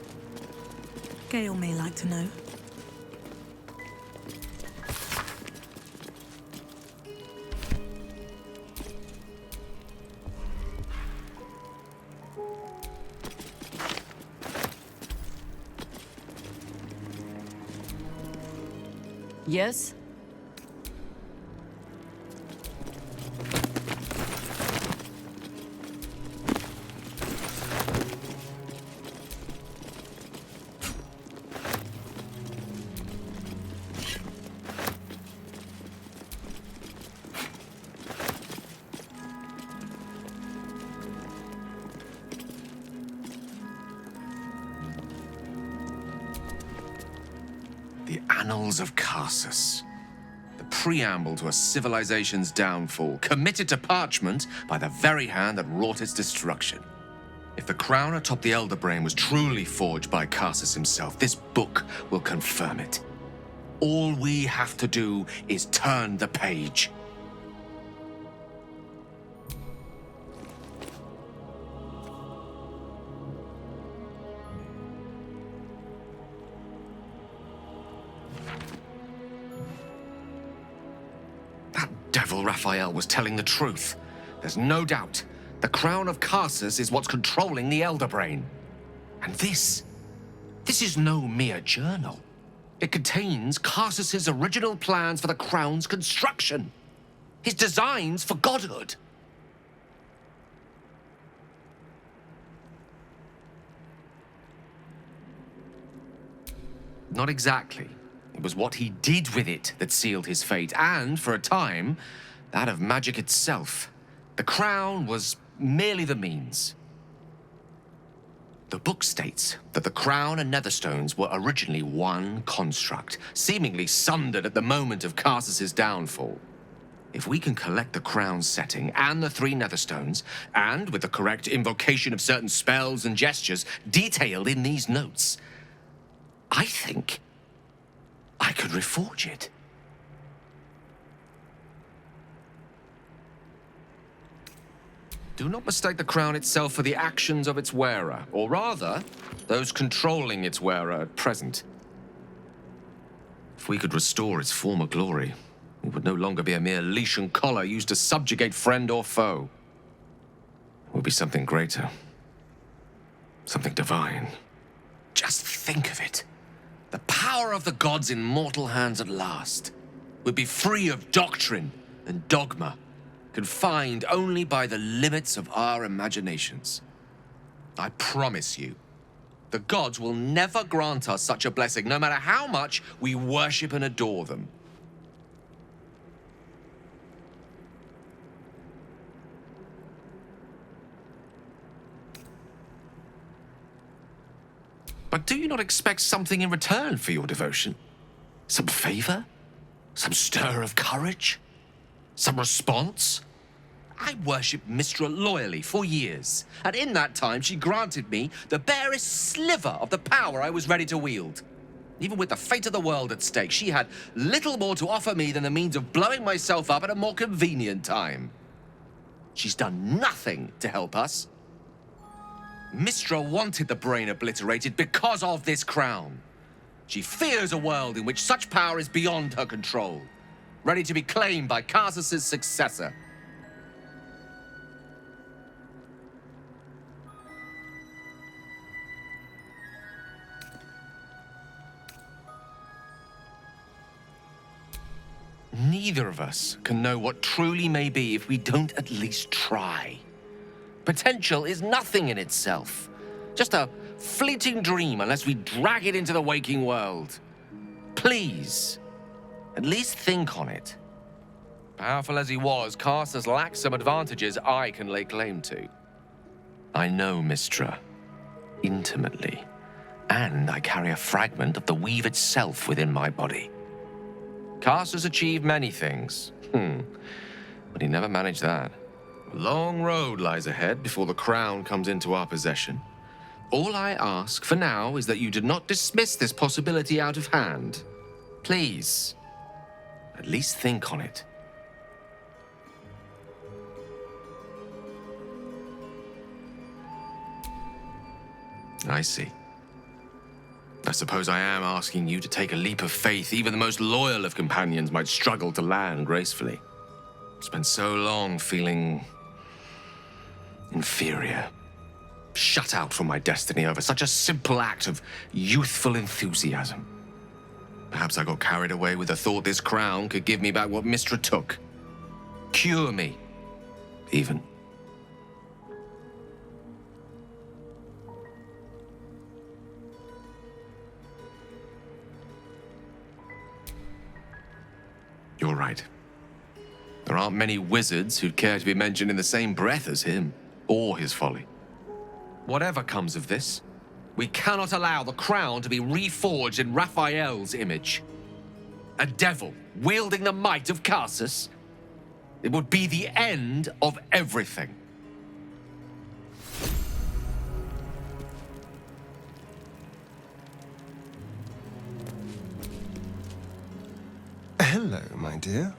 Gale may like to know. Yes? The Annals of Karsus. The preamble to a civilization's downfall, committed to parchment by the very hand that wrought its destruction. If the crown atop the Elder Brain was truly forged by Karsus himself, this book will confirm it. All we have to do is turn the page. Devil Raphael was telling the truth. There's no doubt. The crown of Karsus is what's controlling the Elder Brain. And this is no mere journal. It contains Karsus's original plans for the crown's construction. His designs for godhood. Not exactly. It was what he did with it that sealed his fate, and, for a time, that of magic itself. The crown was merely the means. The book states that the crown and netherstones were originally one construct, seemingly sundered at the moment of Karsus's downfall. If we can collect the crown's setting and the 3 netherstones, and with the correct invocation of certain spells and gestures detailed in these notes, I think I could reforge it. Do not mistake the crown itself for the actions of its wearer, or rather, those controlling its wearer at present. If we could restore its former glory, it would no longer be a mere leash and collar used to subjugate friend or foe. It would be something greater. Something divine. Just think of it. The power of the gods in mortal hands at last would be free of doctrine and dogma, confined only by the limits of our imaginations. I promise you, the gods will never grant us such a blessing, no matter how much we worship and adore them. But do you not expect something in return for your devotion? Some favor? Some stir of courage? Some response? I worshipped Mistra loyally for years, and in that time she granted me the barest sliver of the power I was ready to wield. Even with the fate of the world at stake, she had little more to offer me than the means of blowing myself up at a more convenient time. She's done nothing to help us. Mistra wanted the brain obliterated because of this crown. She fears a world in which such power is beyond her control, ready to be claimed by Karsus's successor. Neither of us can know what truly may be if we don't at least try. Potential is nothing in itself. Just a fleeting dream unless we drag it into the waking world. Please, at least think on it. Powerful as he was, Karsus lacks some advantages I can lay claim to. I know Mistra intimately, and I carry a fragment of the weave itself within my body. Karsus achieved many things, but he never managed that. A long road lies ahead before the crown comes into our possession. All I ask for now is that you do not dismiss this possibility out of hand. Please, at least think on it. I see. I suppose I am asking you to take a leap of faith even the most loyal of companions might struggle to land gracefully. Spent so long feeling inferior, shut out from my destiny over such a simple act of youthful enthusiasm. Perhaps I got carried away with the thought this crown could give me back what Mistra took. Cure me, even. You're right. There aren't many wizards who'd care to be mentioned in the same breath as him, or his folly. Whatever comes of this, we cannot allow the crown to be reforged in Raphael's image. A devil wielding the might of Karsus. It would be the end of everything. Hello, my dear.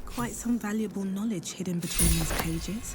Quite some valuable knowledge hidden between these pages.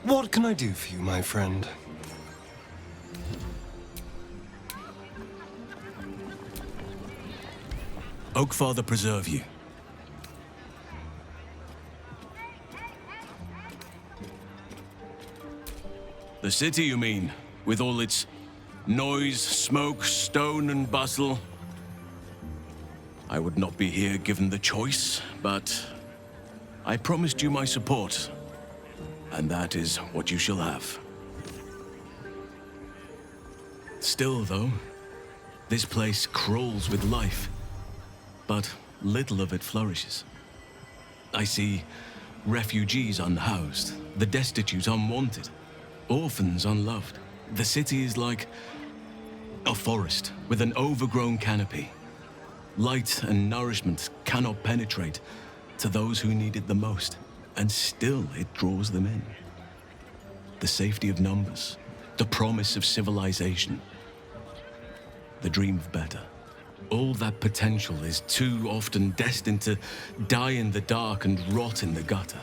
What can I do for you, my friend? Oakfather preserve you. The city, you mean? With all its noise, smoke, stone, and bustle? I would not be here given the choice, but I promised you my support, and that is what you shall have. Still, though, this place crawls with life, but little of it flourishes. I see refugees unhoused, the destitute unwanted, orphans unloved. The city is like a forest with an overgrown canopy. Light and nourishment cannot penetrate to those who need it the most, and still it draws them in. The safety of numbers, the promise of civilization, the dream of better. All that potential is too often destined to die in the dark and rot in the gutter.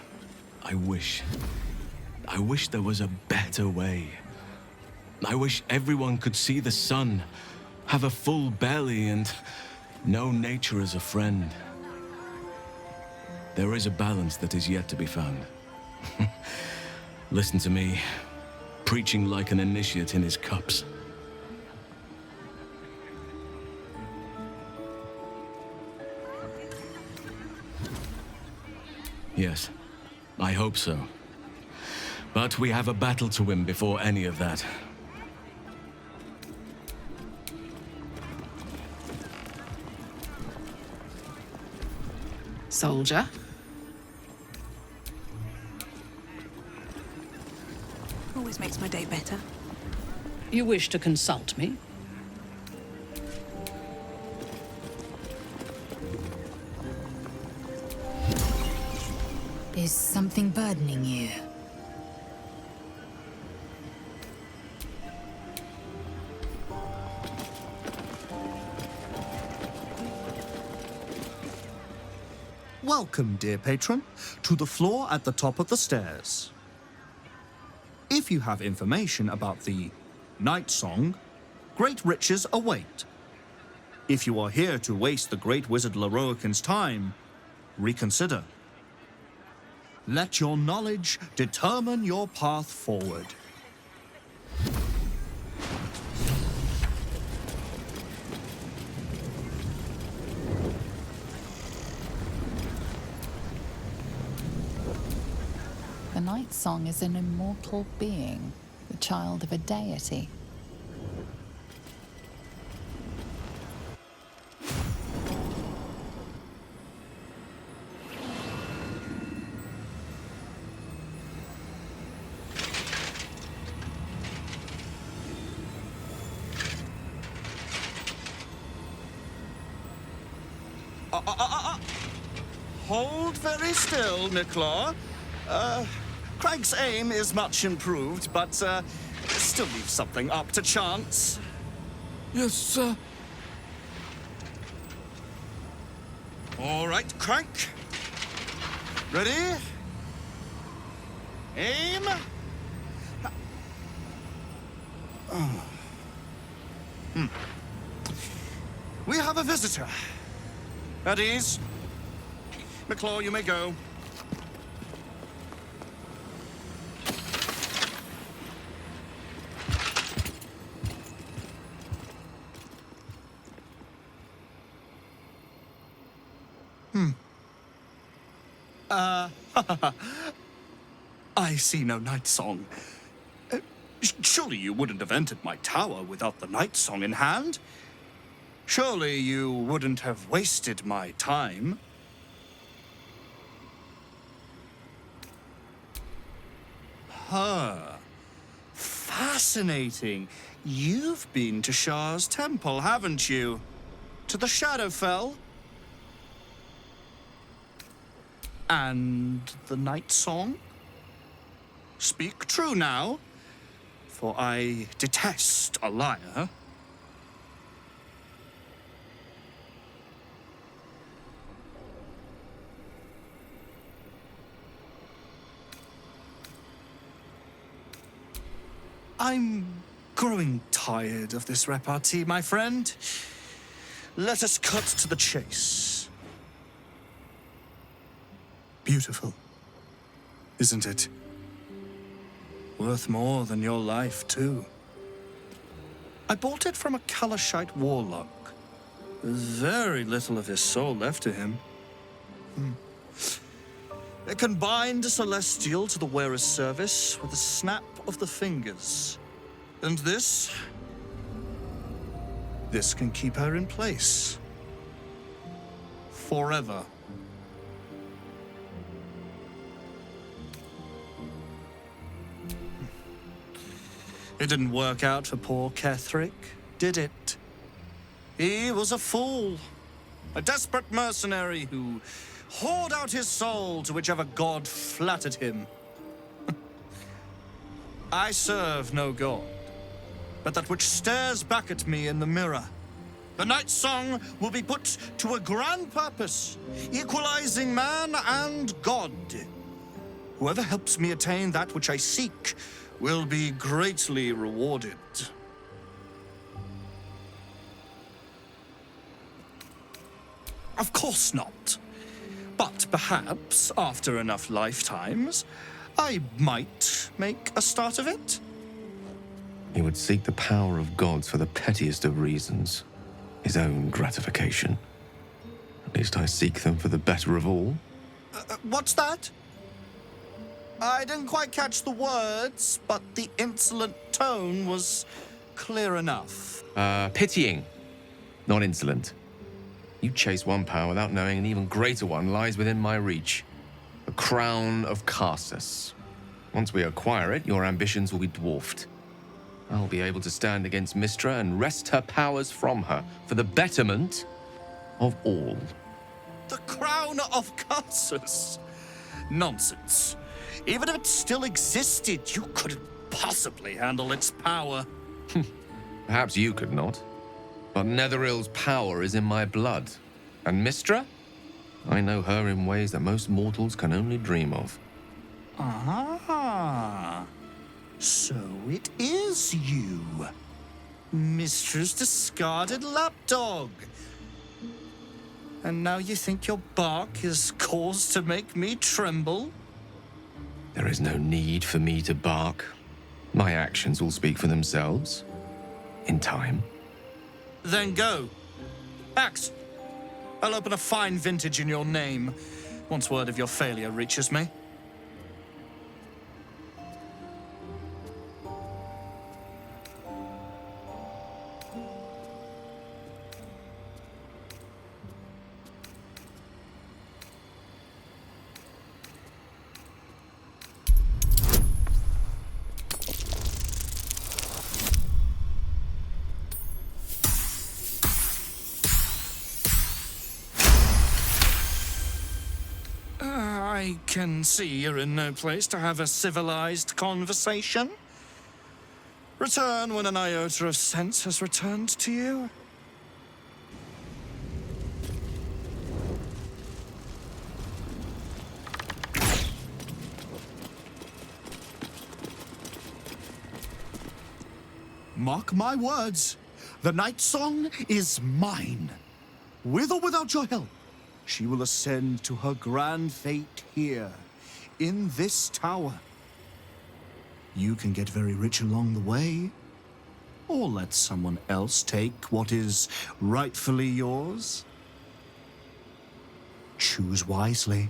I wish there was a better way. I wish everyone could see the sun, have a full belly, and know nature as a friend. There is a balance that is yet to be found. Listen to me, preaching like an initiate in his cups. Yes, I hope so. But we have a battle to win before any of that. Soldier? Always makes my day better. You wish to consult me? Is something burdening you? Welcome, dear patron, to the floor at the top of the stairs. If you have information about the Night Song, great riches await. If you are here to waste the great wizard Lorroakan's time, reconsider. Let your knowledge determine your path forward. The Night Song is an immortal being, the child of a deity. Hold very still, Nicklaw. Craig's aim is much improved, but still leaves something up to chance. Yes, sir. All right, Craig. Ready? Aim. We have a visitor. At ease. McClaw, you may go. I see no Night Song. Surely you wouldn't have entered my tower without the Night Song in hand? Surely you wouldn't have wasted my time? Fascinating. You've been to Shah's temple, haven't you? To the Shadowfell? And the Night Song? Speak true now, for I detest a liar. I'm growing tired of this repartee, my friend. Let us cut to the chase. Beautiful, isn't it? Worth more than your life, too. I bought it from a Kalashite warlock. There's very little of his soul left to him. It can bind a celestial to the wearer's service with a snap of the fingers. And this can keep her in place. Forever. It didn't work out for poor Cleric, did it? He was a fool. A desperate mercenary who poured out his soul to whichever god flattered him. I serve no god, but that which stares back at me in the mirror. The Night Song will be put to a grand purpose, equalizing man and god. Whoever helps me attain that which I seek will be greatly rewarded. Of course not. But perhaps, after enough lifetimes, I might make a start of it. He would seek the power of gods for the pettiest of reasons. His own gratification. At least I seek them for the better of all. What's that? I didn't quite catch the words, but the insolent tone was clear enough. Pitying, not insolent. You chase one power without knowing an even greater one lies within my reach. The crown of Karsus. Once we acquire it, your ambitions will be dwarfed. I'll be able to stand against Mystra and wrest her powers from her for the betterment of all. The crown of Karsus? Nonsense. Even if it still existed, you couldn't possibly handle its power. Perhaps you could not. But Netherill's power is in my blood. And Mystra? I know her in ways that most mortals can only dream of. Ah, so it is you. Mystra's discarded lapdog. And now you think your bark is cause to make me tremble? There is no need for me to bark. My actions will speak for themselves. In time. Then go. Axe. I'll open a fine vintage in your name, once word of your failure reaches me. I can see you're in no place to have a civilized conversation. Return when an iota of sense has returned to you. Mark my words, the Night Song is mine. With or without your help, she will ascend to her grand fate here, in this tower. You can get very rich along the way, or let someone else take what is rightfully yours. Choose wisely.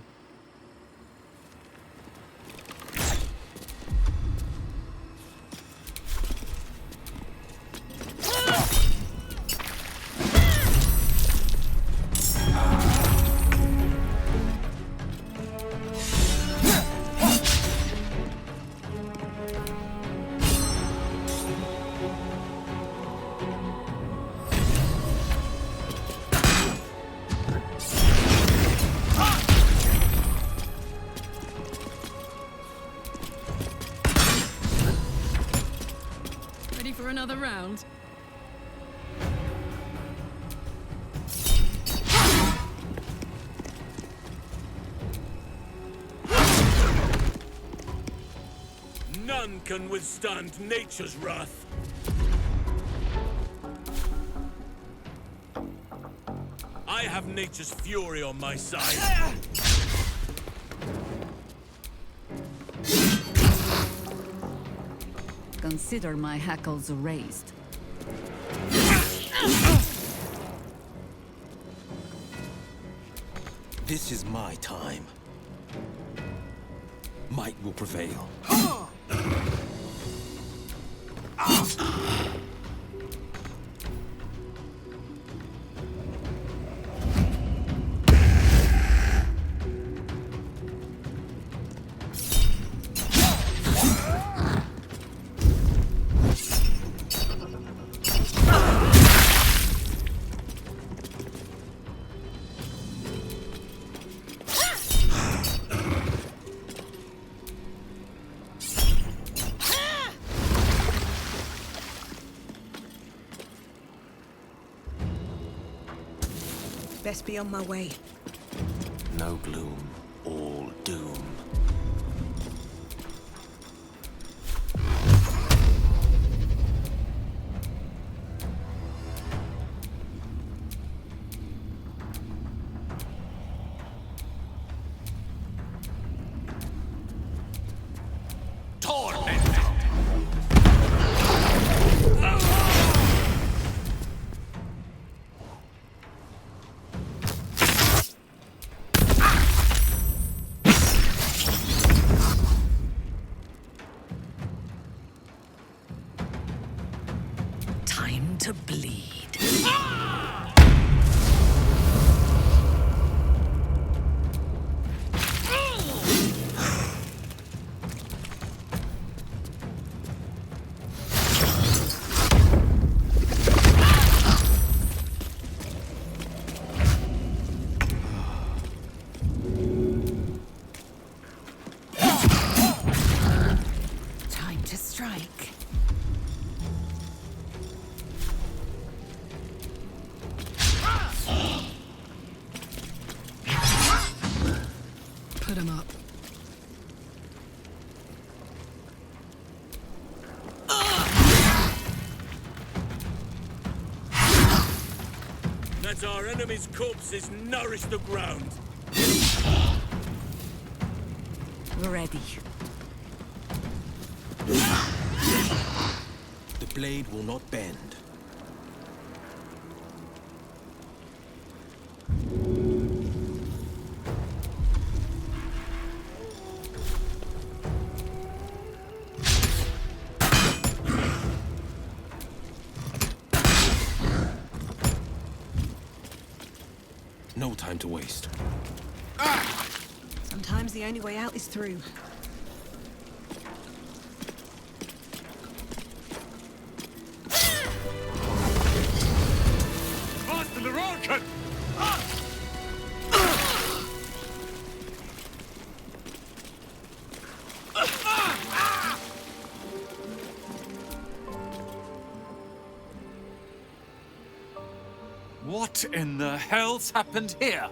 Ready for another round? None can withstand nature's wrath. I have nature's fury on my side. Consider my hackles raised. This is my time. Might will prevail. Best be on my way. No gloom, all doom. Time to bleed. Time to strike. Put him up. Let our enemies' corpses nourish the ground. Ready. The blade will not bend. No time to waste. Sometimes the only way out is through. Master Lorcan! What in the hell's happened here?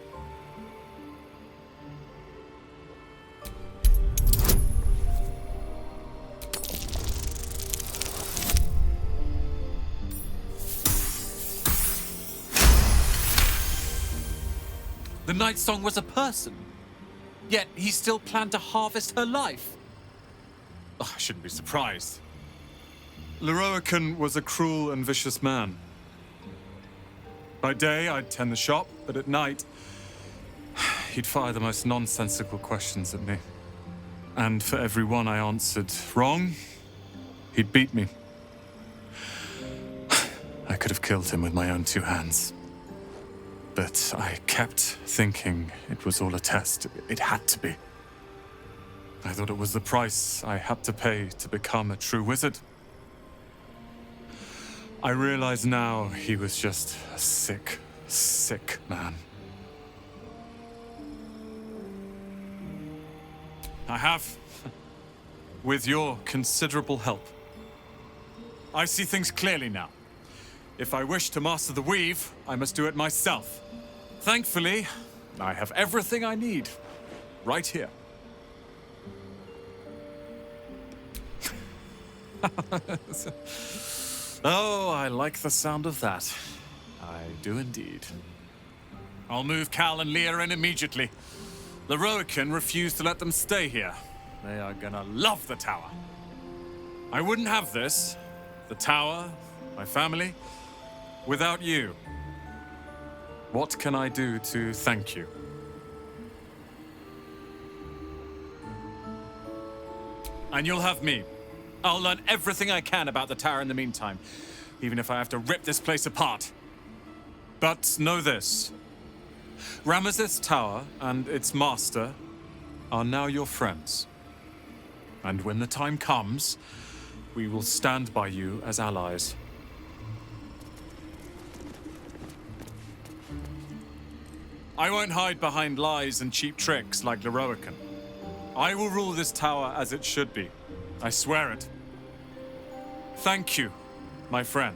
The Night Song was a person, yet he still planned to harvest her life. Oh, I shouldn't be surprised. Lorcan was a cruel and vicious man. By day, I'd tend the shop, but at night, he'd fire the most nonsensical questions at me. And for every one I answered wrong, he'd beat me. I could have killed him with my own two hands. But I kept thinking it was all a test. It had to be. I thought it was the price I had to pay to become a true wizard. I realize now he was just a sick, sick man. I have, with your considerable help. I see things clearly now. If I wish to master the weave, I must do it myself. Thankfully, I have everything I need right here. Oh, I like the sound of that. I do indeed. I'll move Cal and Leah in immediately. The Roakin refuse to let them stay here. They are gonna love the tower. I wouldn't have this, the tower, my family, without you. What can I do to thank you? And you'll have me. I'll learn everything I can about the tower in the meantime, even if I have to rip this place apart. But know this. Ramesses Tower and its master are now your friends. And when the time comes, we will stand by you as allies. I won't hide behind lies and cheap tricks like the Roakin. I will rule this tower as it should be. I swear it. Thank you, my friend.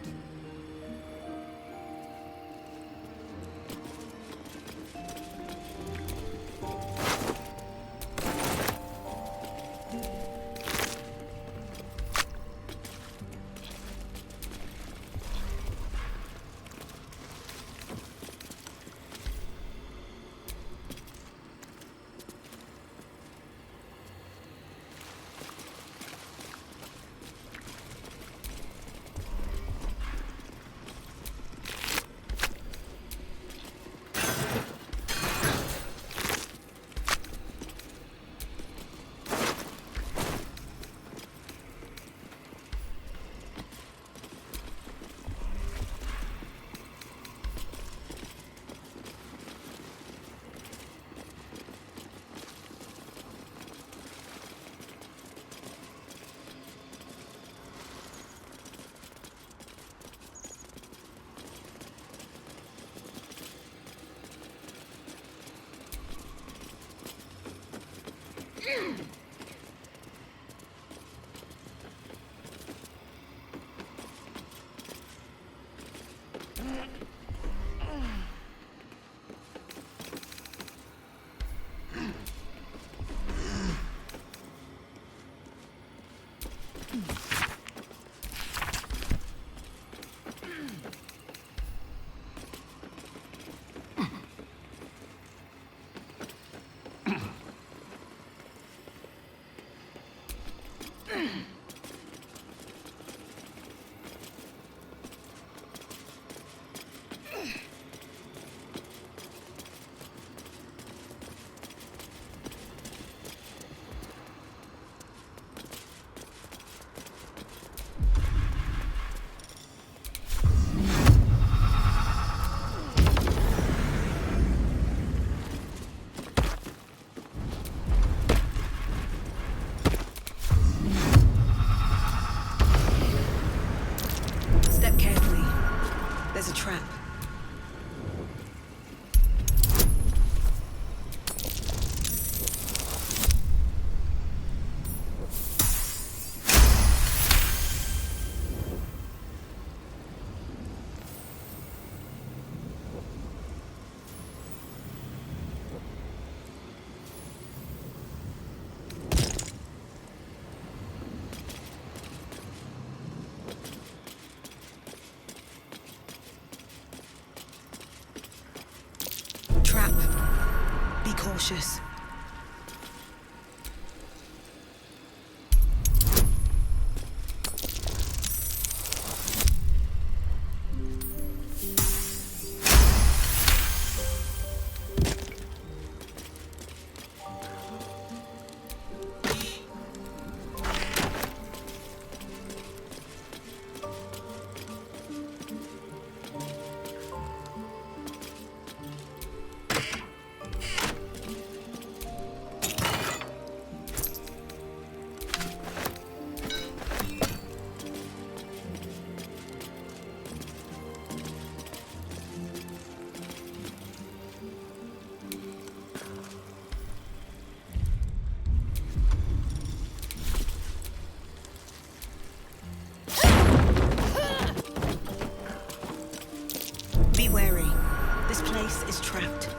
There's a trap. Trap. Be cautious. Be wary. This place is trapped.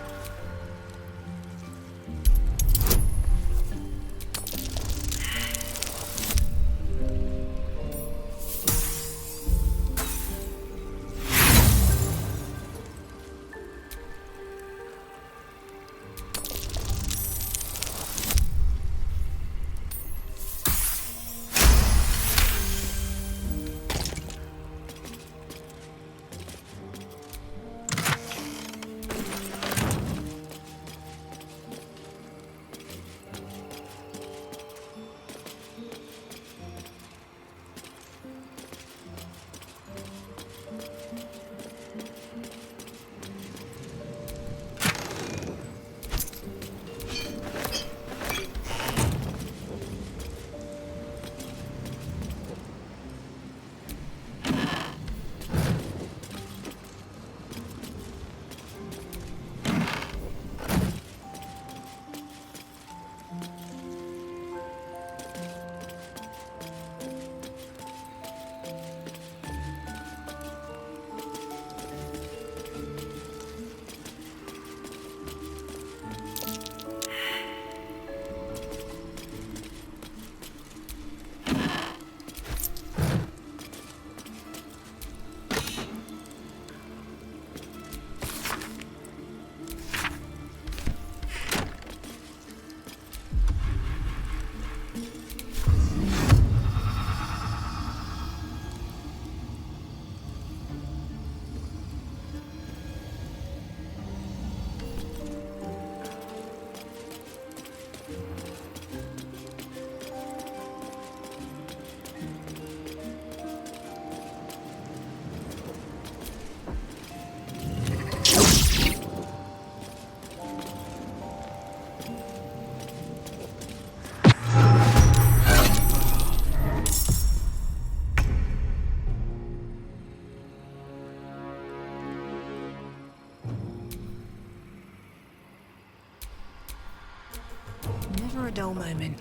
Never a dull moment.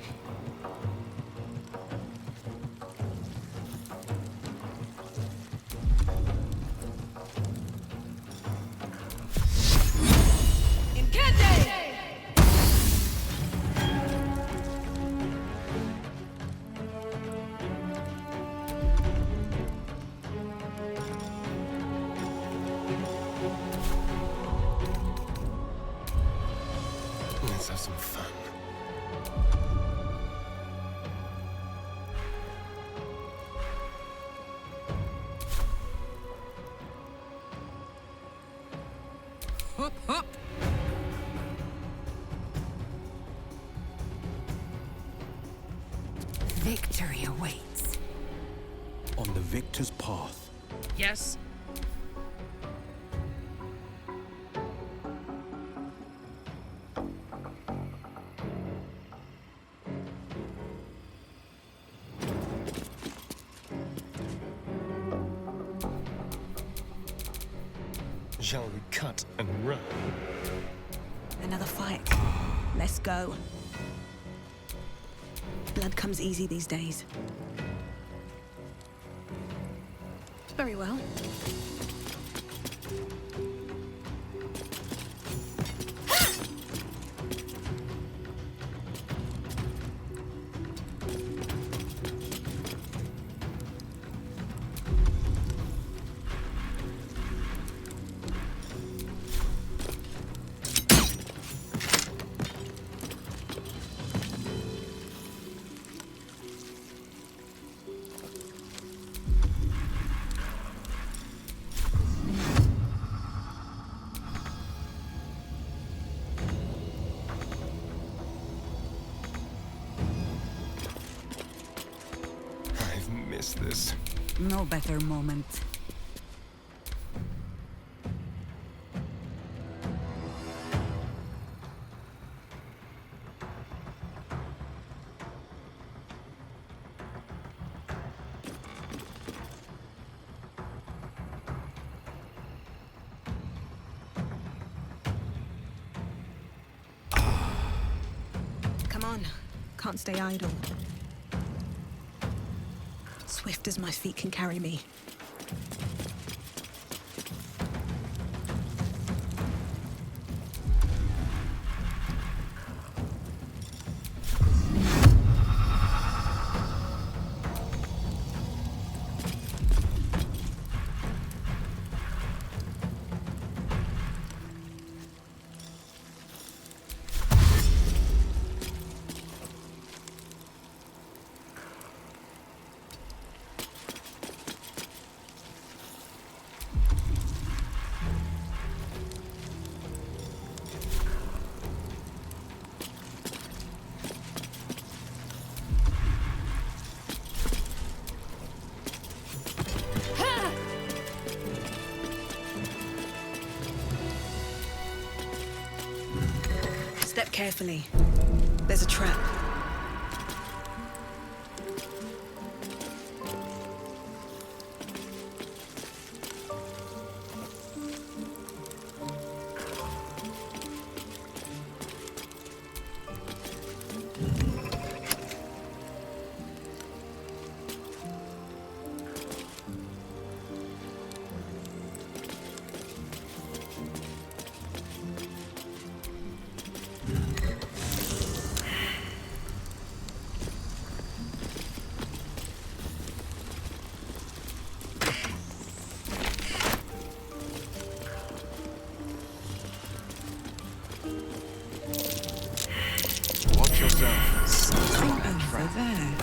Let's have some fun. Hup, hup. Victory awaits. On the victor's path. Yes. Shall we cut and run? Another fight. Let's go. Blood comes easy these days. Very well. This. No better moment. Come on. Can't stay idle. Swift as my feet can carry me. Step carefully. There's a trap. Over there.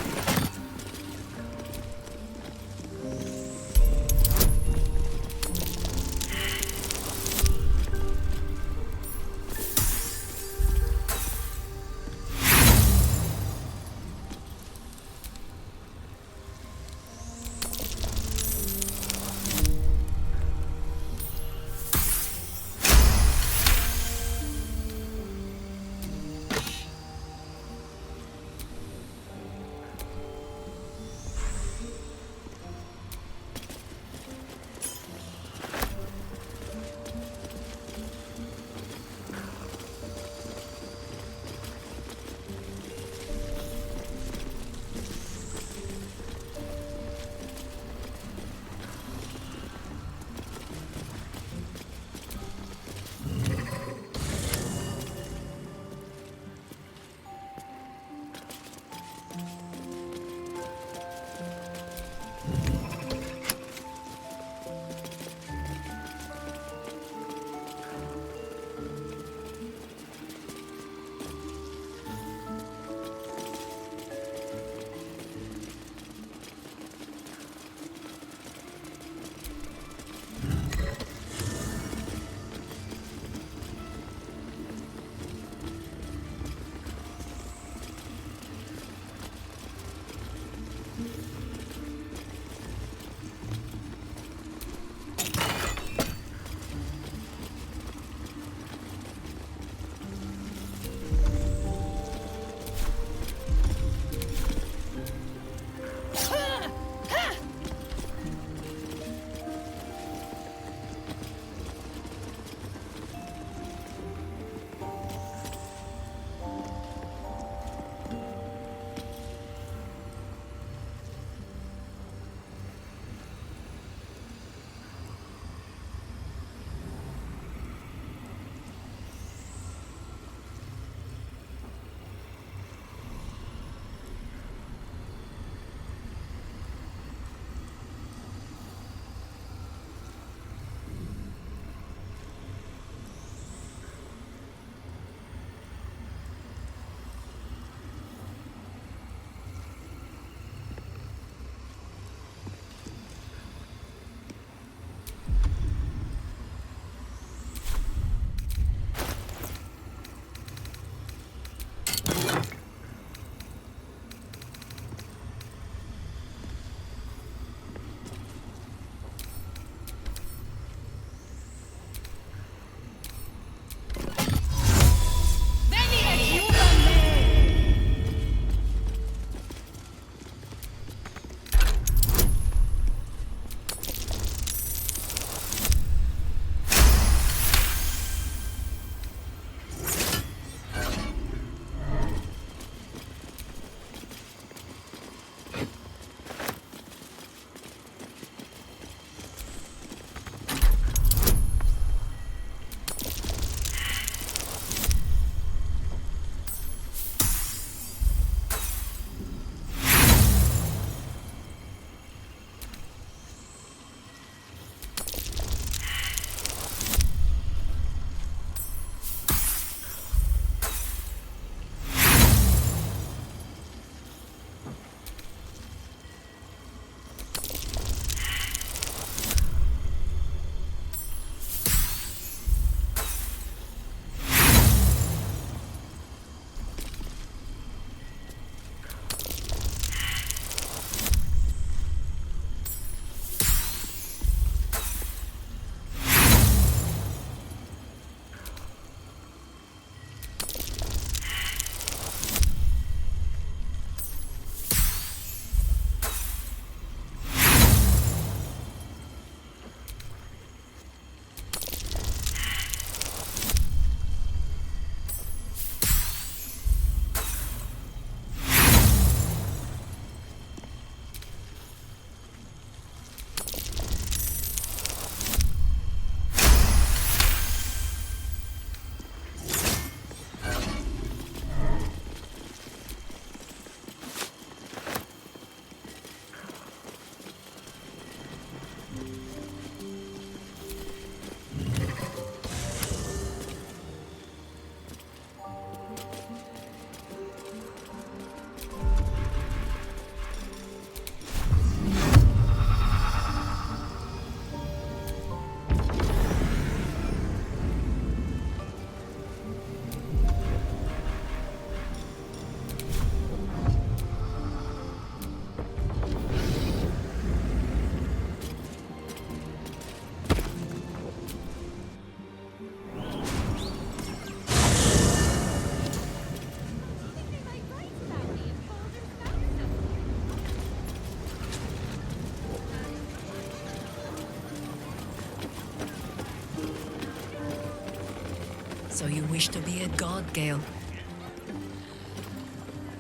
So you wish to be a god, Gale?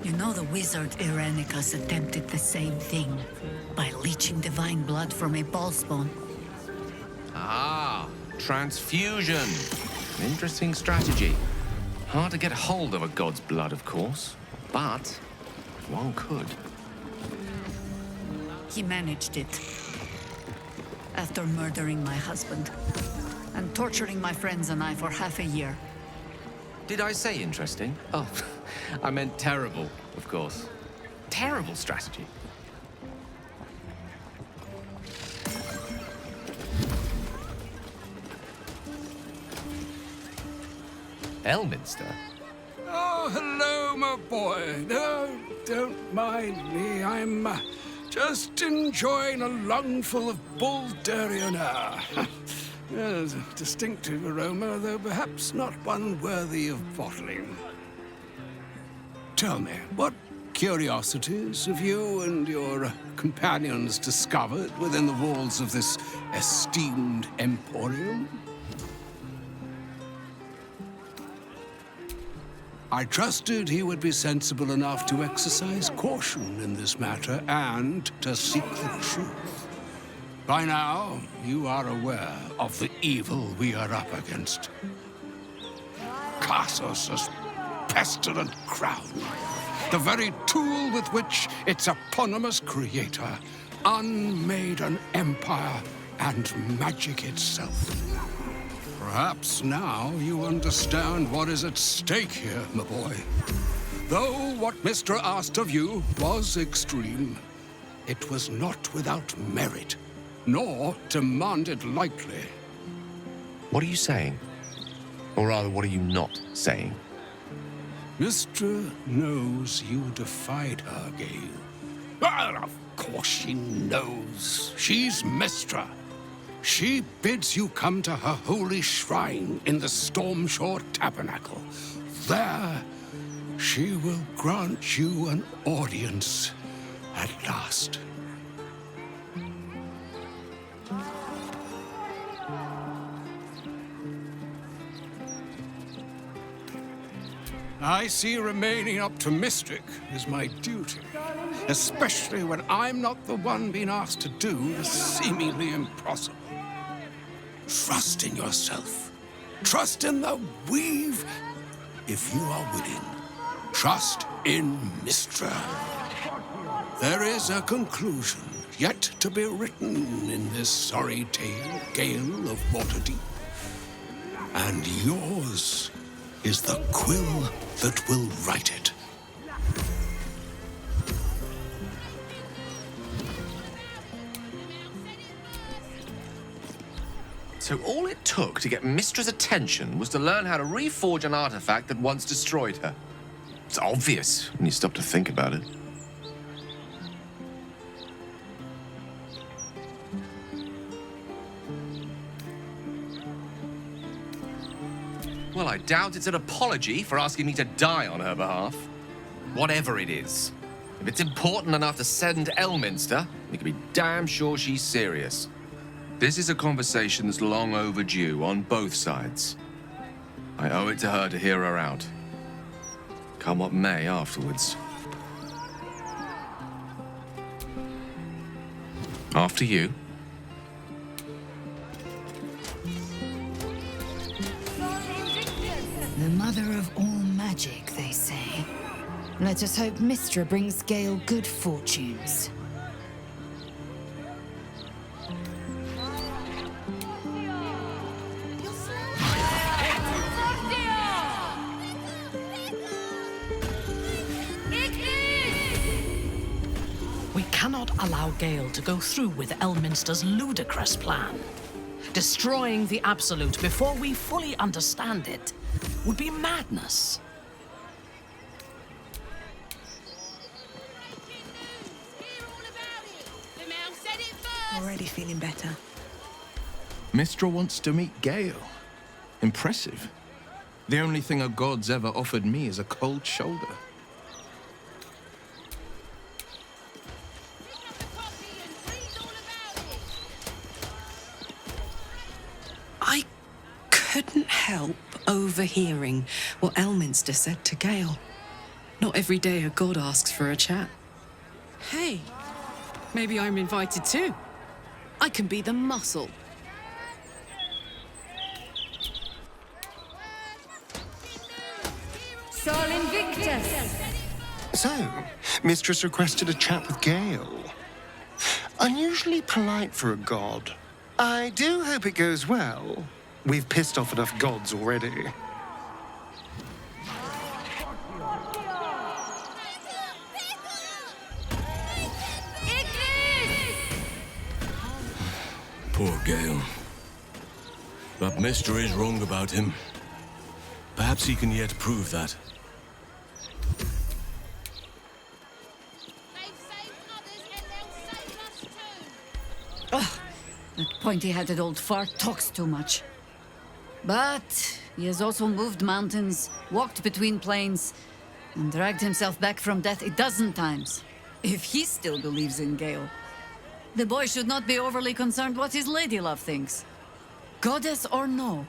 You know the wizard Irenicus attempted the same thing by leeching divine blood from a ballspawn. Ah, transfusion. An interesting strategy. Hard to get hold of a god's blood, of course, but one could. He managed it. After murdering my husband and torturing my friends and I for half a year. Did I say interesting? Oh, I meant terrible, of course. Terrible strategy. Elminster? Oh, hello, my boy. No, don't mind me. I'm just enjoying a lungful of Baldurian air. Yes, a distinctive aroma, though perhaps not one worthy of bottling. Tell me, what curiosities have you and your companions discovered within the walls of this esteemed emporium? I trusted he would be sensible enough to exercise caution in this matter and to seek the truth. By now, you are aware of the evil we are up against. Cassus' pestilent crown, the very tool with which its eponymous creator unmade an empire and magic itself. Perhaps now you understand what is at stake here, my boy. Though what Mr. asked of you was extreme, it was not without merit, nor demanded lightly. What are you saying? Or rather, what are you not saying? Mistra knows you defied her, Gale. Well, of course she knows. She's Mistra. She bids you come to her holy shrine in the Stormshore Tabernacle. There, she will grant you an audience at last. I see remaining up to Mystic is my duty, especially when I'm not the one being asked to do the seemingly impossible. Trust in yourself. Trust in the weave, if you are willing. Trust in Mistra. There is a conclusion yet to be written in this sorry tale, Gale of Waterdeep. And yours is the quill that will write it. So all it took to get Mistra's attention was to learn how to reforge an artifact that once destroyed her. It's obvious when you stop to think about it. Well, I doubt it's an apology for asking me to die on her behalf. Whatever it is. If it's important enough to send Elminster, you can be damn sure she's serious. This is a conversation that's long overdue on both sides. I owe it to her to hear her out. Come what may afterwards. After you. The mother of all magic, they say. Let us hope Mistra brings Gale good fortunes. We cannot allow Gale to go through with Elminster's ludicrous plan. Destroying the Absolute before we fully understand it would be madness. Already feeling better. Mistra wants to meet Gale. Impressive. The only thing a god's ever offered me is a cold shoulder. I couldn't help overhearing what Elminster said to Gale. Not every day a god asks for a chat. Hey, maybe I'm invited too. I can be the muscle. Sol Invictus! So, Mistress requested a chat with Gale. Unusually polite for a god. I do hope it goes well. We've pissed off enough gods already. Poor Gale. But Mister is wrong about him. Perhaps he can yet prove that. Ugh, that pointy-headed old fart talks too much. But he has also moved mountains, walked between plains, and dragged himself back from death 12 times. If he still believes in Gale, the boy should not be overly concerned what his ladylove thinks. Goddess or no.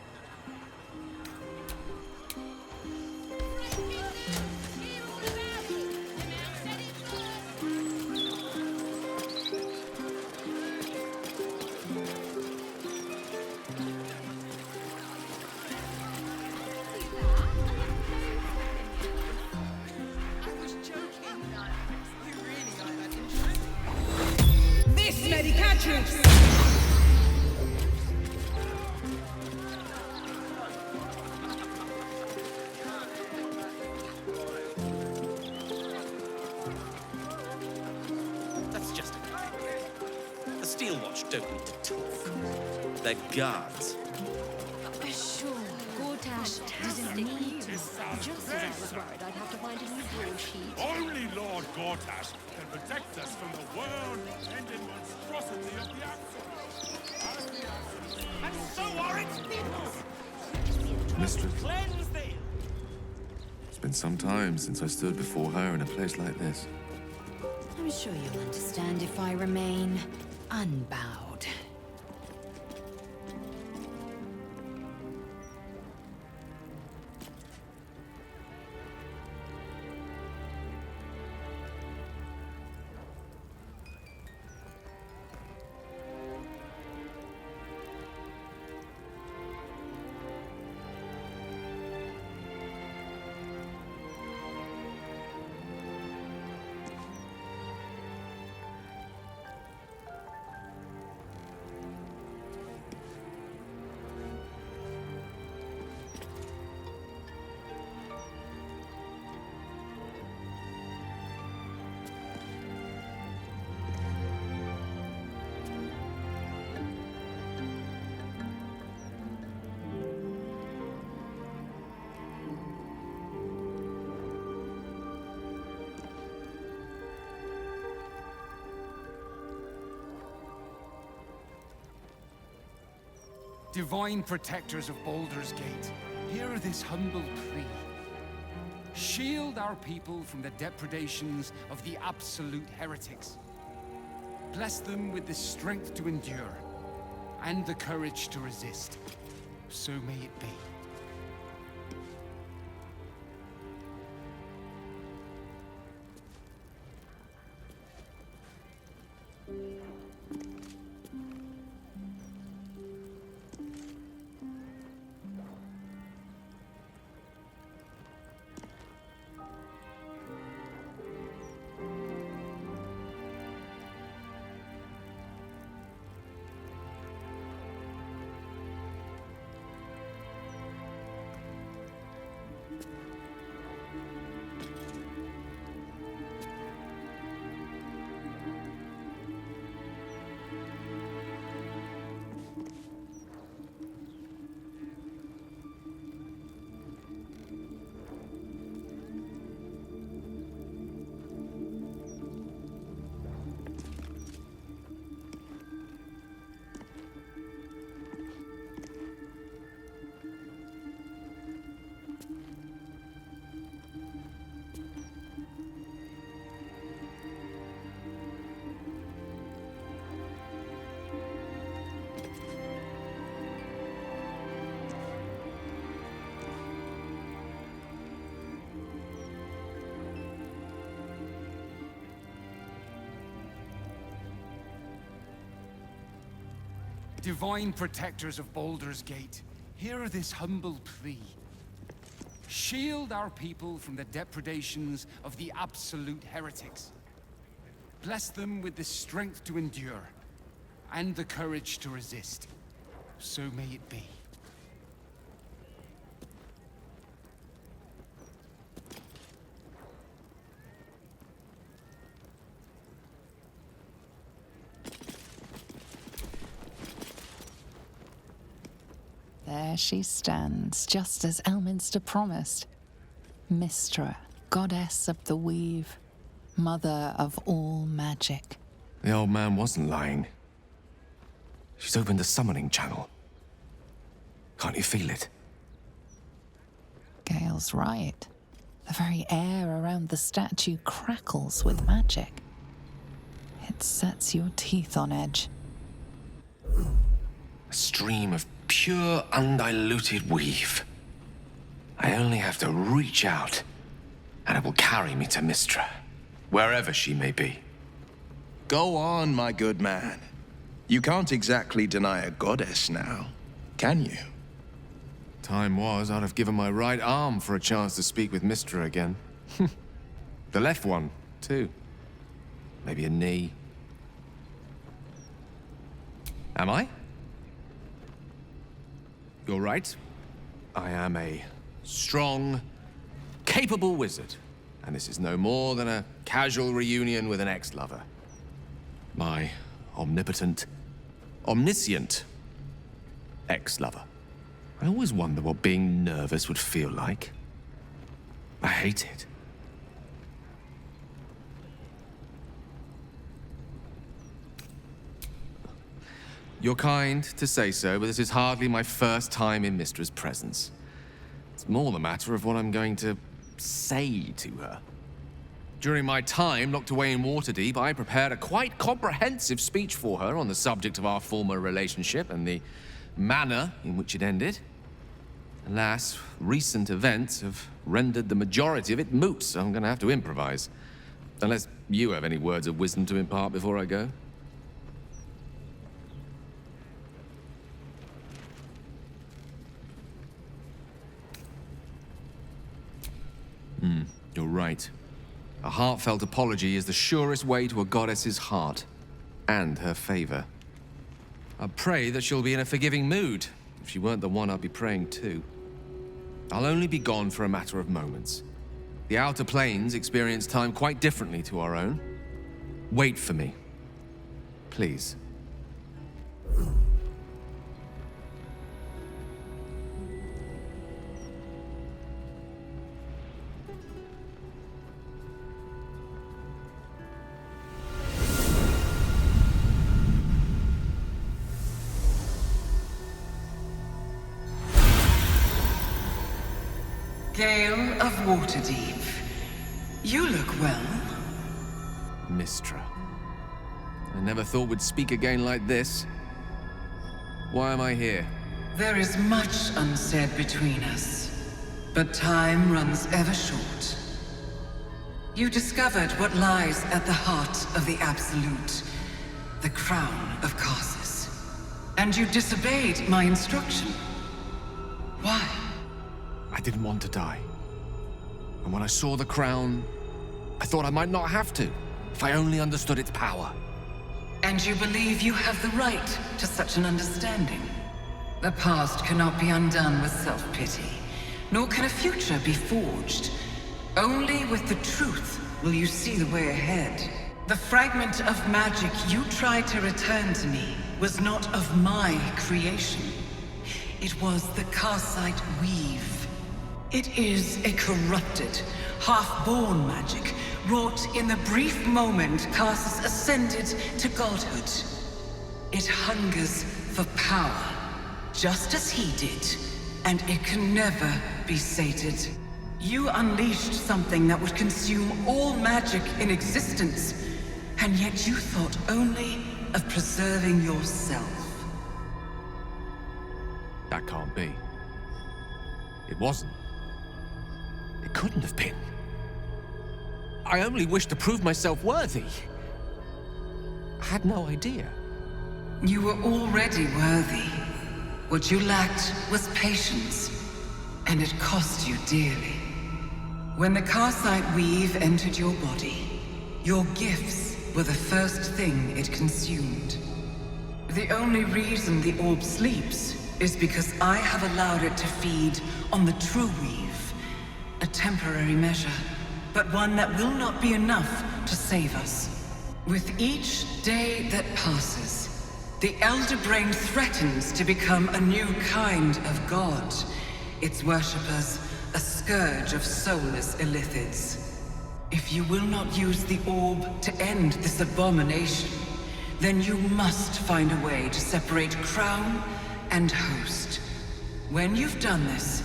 This medicatrix! That's just a... The Steel Watch don't need to talk. They're guards. Sure, Gortash doesn't need to. Just as I was worried I'd have to find a new broadsheet. Only Lord Gortash can protect us from the world-ending monstrosity of the Axel. And so are its people! Mistress, Cleanse thee! it's been some time since I stood before her in a place like this. I'm sure you'll understand if I remain unbowed. Divine protectors of Baldur's Gate, hear this humble plea. Shield our people from the depredations of the absolute heretics. Bless them with the strength to endure and the courage to resist. So may it be. Divine protectors of Baldur's Gate, hear this humble plea. Shield our people from the depredations of the absolute heretics. Bless them with the strength to endure, and the courage to resist. So may it be. There she stands, just as Elminster promised. Mystra, goddess of the weave, mother of all magic. The old man wasn't lying. She's opened a summoning channel. Can't you feel it? Gale's right. The very air around the statue crackles with magic. It sets your teeth on edge. A stream of pure, undiluted weave. I only have to reach out, and it will carry me to Mystra, wherever she may be. Go on, my good man. You can't exactly deny a goddess now, can you? Time was, I'd have given my right arm for a chance to speak with Mystra again. The left one, too. Maybe a knee. Am I? You're right. I am a strong, capable wizard. And this is no more than a casual reunion with an ex-lover. My omnipotent, omniscient ex-lover. I always wonder what being nervous would feel like. I hate it. You're kind to say so, but this is hardly my first time in Mystra's presence. It's more the matter of what I'm going to say to her. During my time locked away in Waterdeep, I prepared a quite comprehensive speech for her on the subject of our former relationship and the manner in which it ended. Alas, recent events have rendered the majority of it moot, so I'm going to have to improvise. Unless you have any words of wisdom to impart before I go. You're right. A heartfelt apology is the surest way to a goddess's heart and her favor. I pray that she'll be in a forgiving mood. If she weren't the one, I'd be praying too. I'll only be gone for a matter of moments. The Outer Planes experience time quite differently to our own. Wait for me. Please. Gale of Waterdeep. You look well. Mystra. I never thought we'd speak again like this. Why am I here? There is much unsaid between us, but time runs ever short. You discovered what lies at the heart of the Absolute, the crown of Karsus. And you disobeyed my instruction. Why? I didn't want to die. And when I saw the crown, I thought I might not have to, if I only understood its power. And you believe you have the right to such an understanding? The past cannot be undone with self-pity, nor can a future be forged. Only with the truth will you see the way ahead. The fragment of magic you tried to return to me was not of my creation. It was the Karsite weave. It is a corrupted, half-born magic, wrought in the brief moment Karsus ascended to godhood. It hungers for power, just as he did, and it can never be sated. You unleashed something that would consume all magic in existence, and yet you thought only of preserving yourself. That can't be. It wasn't. It couldn't have been. I only wished to prove myself worthy. I had no idea. You were already worthy. What you lacked was patience, and it cost you dearly. When the Karsite weave entered your body, your gifts were the first thing it consumed. The only reason the orb sleeps is because I have allowed it to feed on the true weave. A temporary measure, but one that will not be enough to save us. With each day that passes, the Elder Brain threatens to become a new kind of god. Its worshippers, a scourge of soulless illithids. If you will not use the orb to end this abomination, then you must find a way to separate crown and host. When you've done this,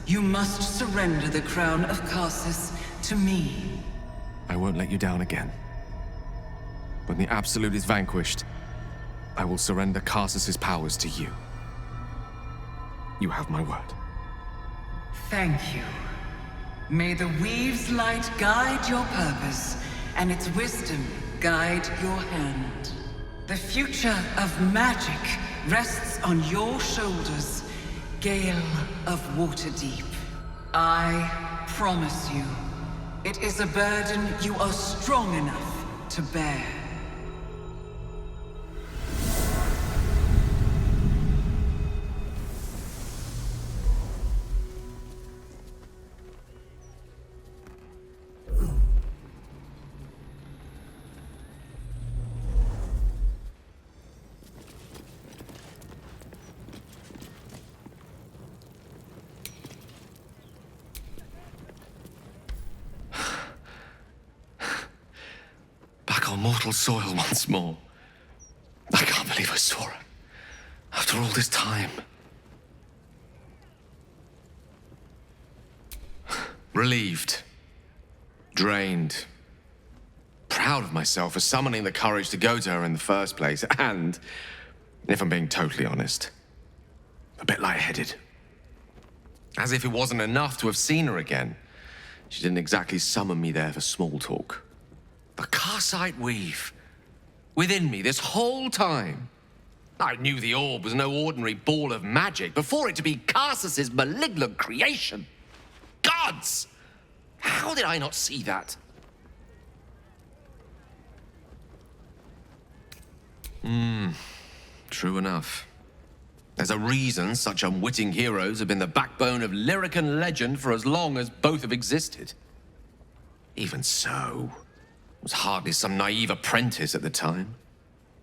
you must surrender the crown of Karsus to me. I won't let you down again. When the Absolute is vanquished, I will surrender Karsus's powers to you. You have my word. Thank you. May the Weave's light guide your purpose, and its wisdom guide your hand. The future of magic rests on your shoulders, Gale of Waterdeep. I promise you, it is a burden you are strong enough to bear. On mortal soil once more. I can't believe I saw her. After all this time. Relieved. Drained. Proud of myself for summoning the courage to go to her in the first place. And, if I'm being totally honest, a bit lightheaded. As if it wasn't enough to have seen her again. She didn't exactly summon me there for small talk. The Karsite weave. Within me this whole time. I knew the orb was no ordinary ball of magic before it to be Karsus's malignant creation. Gods! How did I not see that? True enough. There's a reason such unwitting heroes have been the backbone of lyric and legend for as long as both have existed. Even so, I was hardly some naive apprentice at the time.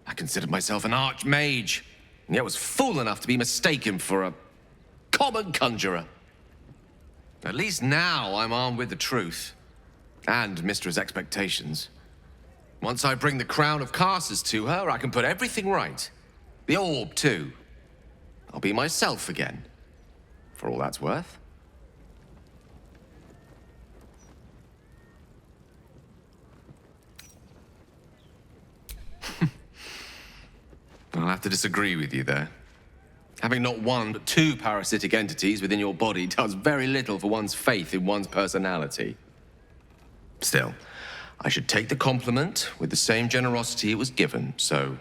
I considered myself an archmage, and yet was fool enough to be mistaken for a common conjurer. At least now I'm armed with the truth, and Mistra's expectations. Once I bring the crown of Karsus to her, I can put everything right. The orb, too. I'll be myself again, for all that's worth. I'll have to disagree with you there. Having not one, but two parasitic entities within your body does very little for one's faith in one's personality. Still, I should take the compliment with the same generosity it was given, so...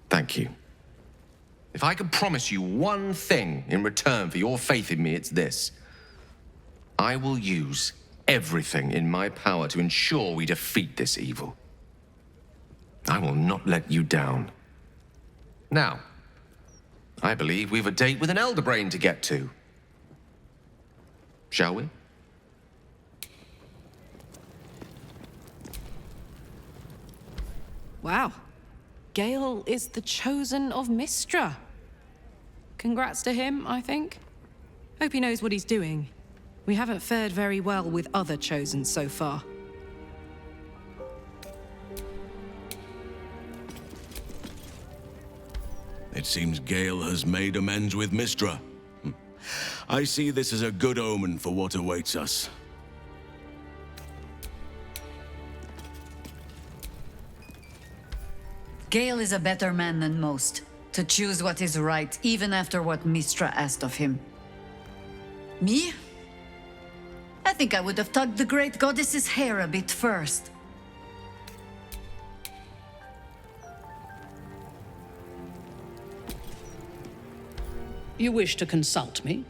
thank you. If I could promise you one thing in return for your faith in me, it's this. I will use everything in my power to ensure we defeat this evil. I will not let you down. Now, I believe we've a date with an Elder Brain to get to. Shall we? Wow. Gale is the chosen of Mystra. Congrats to him, I think. Hope he knows what he's doing. We haven't fared very well with other chosen so far. It seems Gale has made amends with Mystra. I see this as a good omen for what awaits us. Gale is a better man than most, to choose what is right, even after what Mystra asked of him. Me? I think I would have tugged the great goddess's hair a bit first. You wish to consult me?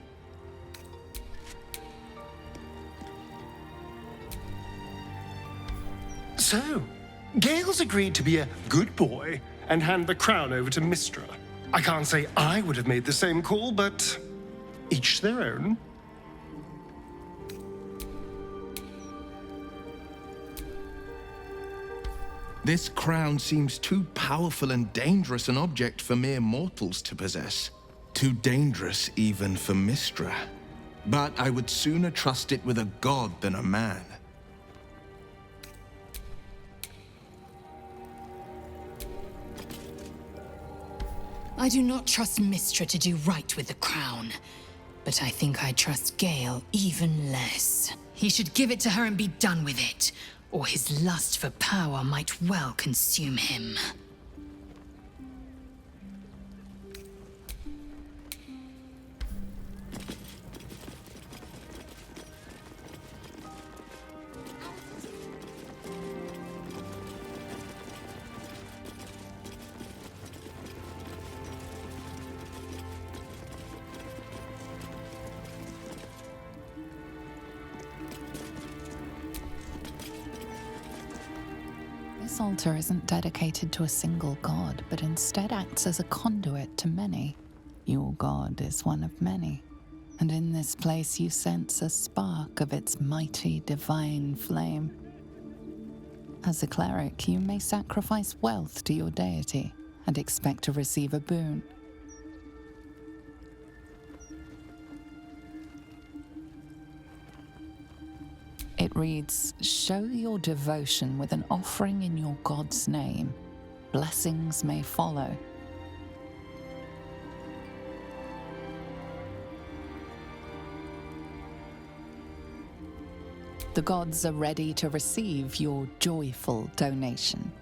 So, Gale's agreed to be a good boy and hand the crown over to Mistra. I can't say I would have made the same call, but each their own. This crown seems too powerful and dangerous an object for mere mortals to possess. Too dangerous even for Mistra. But I would sooner trust it with a god than a man. I do not trust Mistra to do right with the crown, but I think I trust Gale even less. He should give it to her and be done with it, or his lust for power might well consume him. This altar isn't dedicated to a single god, but instead acts as a conduit to many. Your god is one of many, and in this place you sense a spark of its mighty divine flame. As a cleric, you may sacrifice wealth to your deity and expect to receive a boon. It reads, "Show your devotion with an offering in your god's name. Blessings may follow." The gods are ready to receive your joyful donation.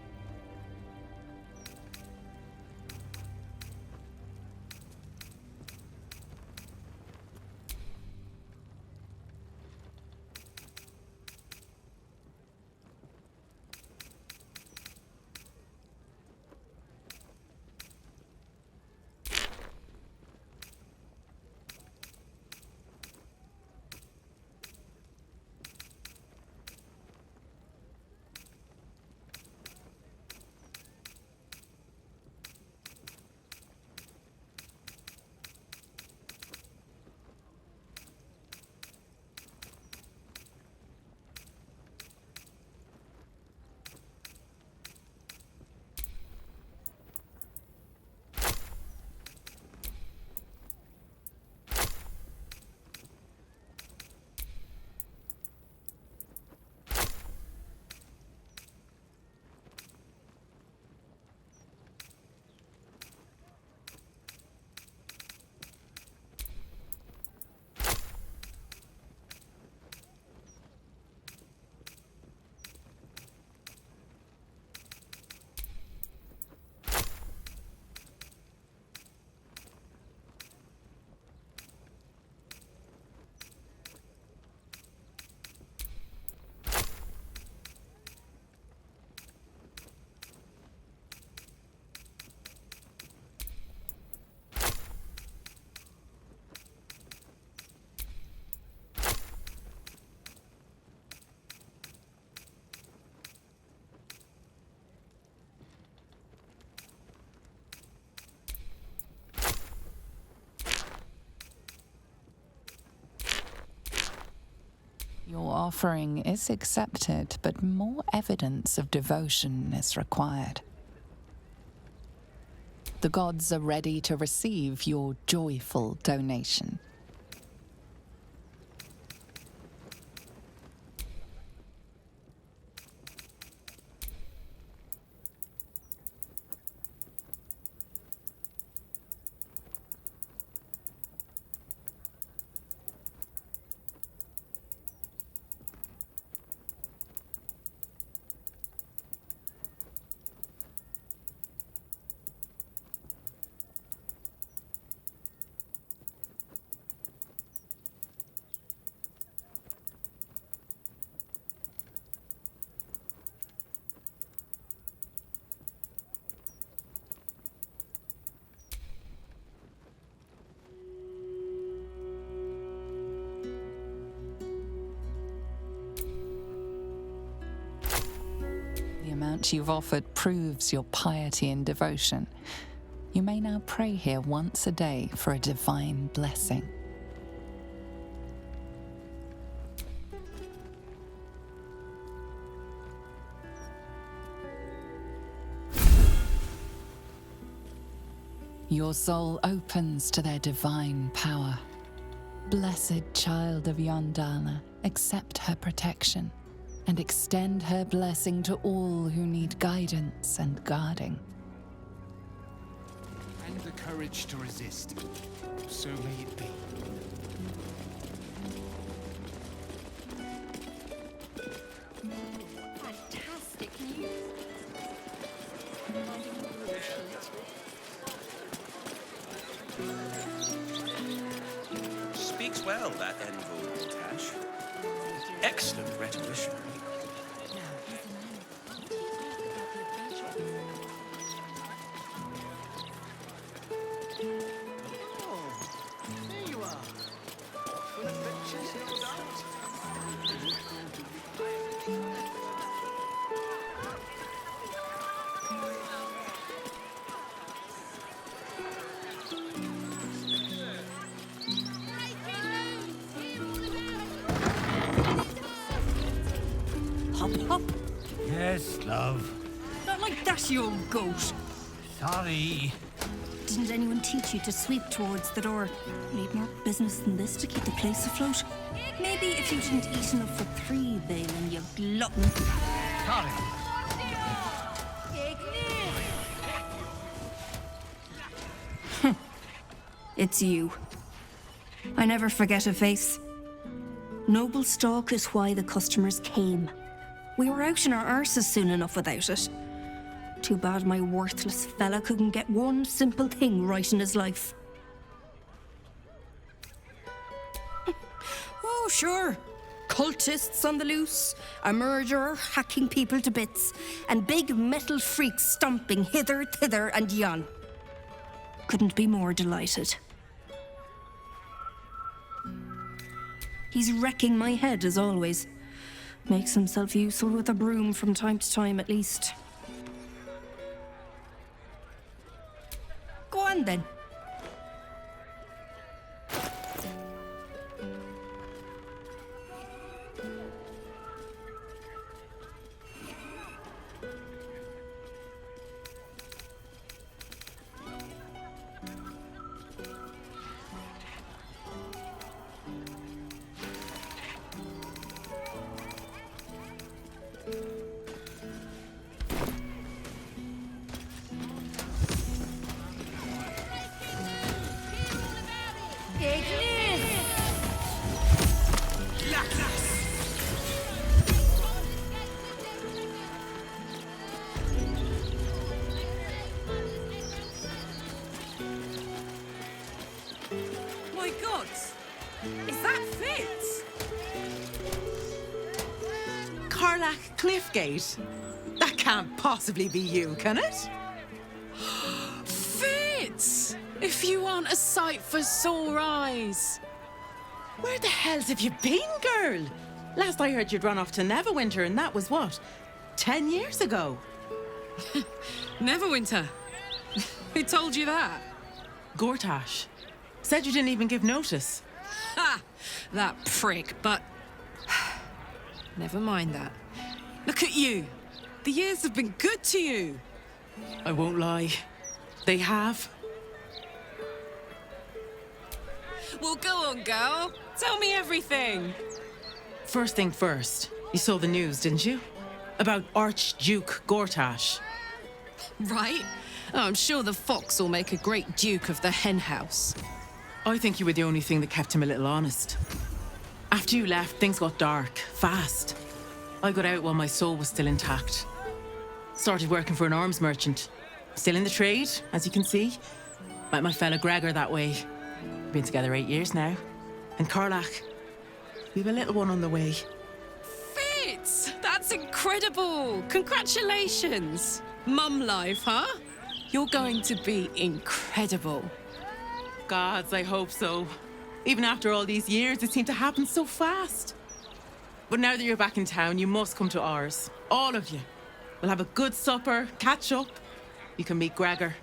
Your offering is accepted, but more evidence of devotion is required. The gods are ready to receive your joyful donation. amount you've offered proves your piety and devotion. You may now pray here once a day for a divine blessing. Your soul opens to their divine power. Blessed child of Yondala, accept her protection and extend her blessing to all who need guidance and guarding. And the courage to resist. So may it be. Fantastic news. Speaks well, that envoy, Tash. Excellent rhetorician. There you are. Full of pictures, no doubt. Hop, hop. Yes, love. Not like that, you old goat. Sorry. Didn't anyone teach you to sweep towards the door? Need more business than this to keep the place afloat? Maybe if you didn't eat enough for 3, Balin, you glutton. Sorry. It's you. I never forget a face. Noble stock is why the customers came. We were out in our arses soon enough without it. Too bad my worthless fella couldn't get one simple thing right in his life. Oh, sure. Cultists on the loose, a murderer hacking people to bits, and big metal freaks stomping hither, thither, and yon. Couldn't be more delighted. He's wrecking my head, as always. Makes himself useful with a broom from time to time, at least. Go on, then. My God! Is that Fitz? Karlach Cliffgate? That can't possibly be you, can it? Fitz! If you aren't a sight for sore eyes. Where the hells have you been, girl? Last I heard you'd run off to Neverwinter, and that was what? 10 years ago? Neverwinter? Who told you that? Gortash. Said you didn't even give notice. Ha! That prick, but... Never mind that. Look at you. The years have been good to you. I won't lie. They have. Well, go on, girl. Tell me everything. First thing first, you saw the news, didn't you? About Archduke Gortash. Right? Oh, I'm sure the fox will make a great duke of the hen house. I think you were the only thing that kept him a little honest. After you left, things got dark, fast. I got out while my soul was still intact. Started working for an arms merchant. Still in the trade, as you can see. Met my fella Gregor that way. Been together 8 years now. And Karlach, we've a little one on the way. Fitz! That's incredible! Congratulations! Mum life, huh? You're going to be incredible. Gods, I hope so. Even after all these years, it seemed to happen so fast. But now that you're back in town, you must come to ours. All of you. We'll have a good supper, catch up. You can meet Gregor.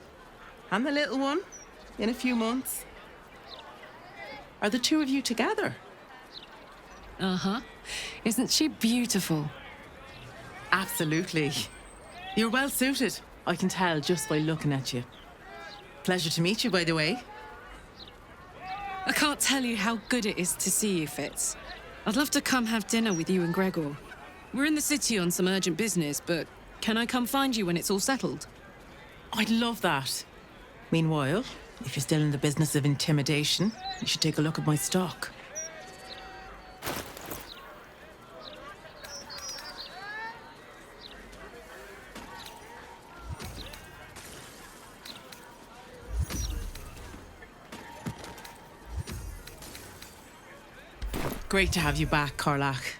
And the little one in a few months. Are the two of you together? Uh-huh. Isn't she beautiful? Absolutely. You're well suited. I can tell just by looking at you. Pleasure to meet you, by the way. I can't tell you how good it is to see you, Fitz. I'd love to come have dinner with you and Gregor. We're in the city on some urgent business, but can I come find you when it's all settled? I'd love that. Meanwhile, if you're still in the business of intimidation, you should take a look at my stock. Great to have you back, Karlach.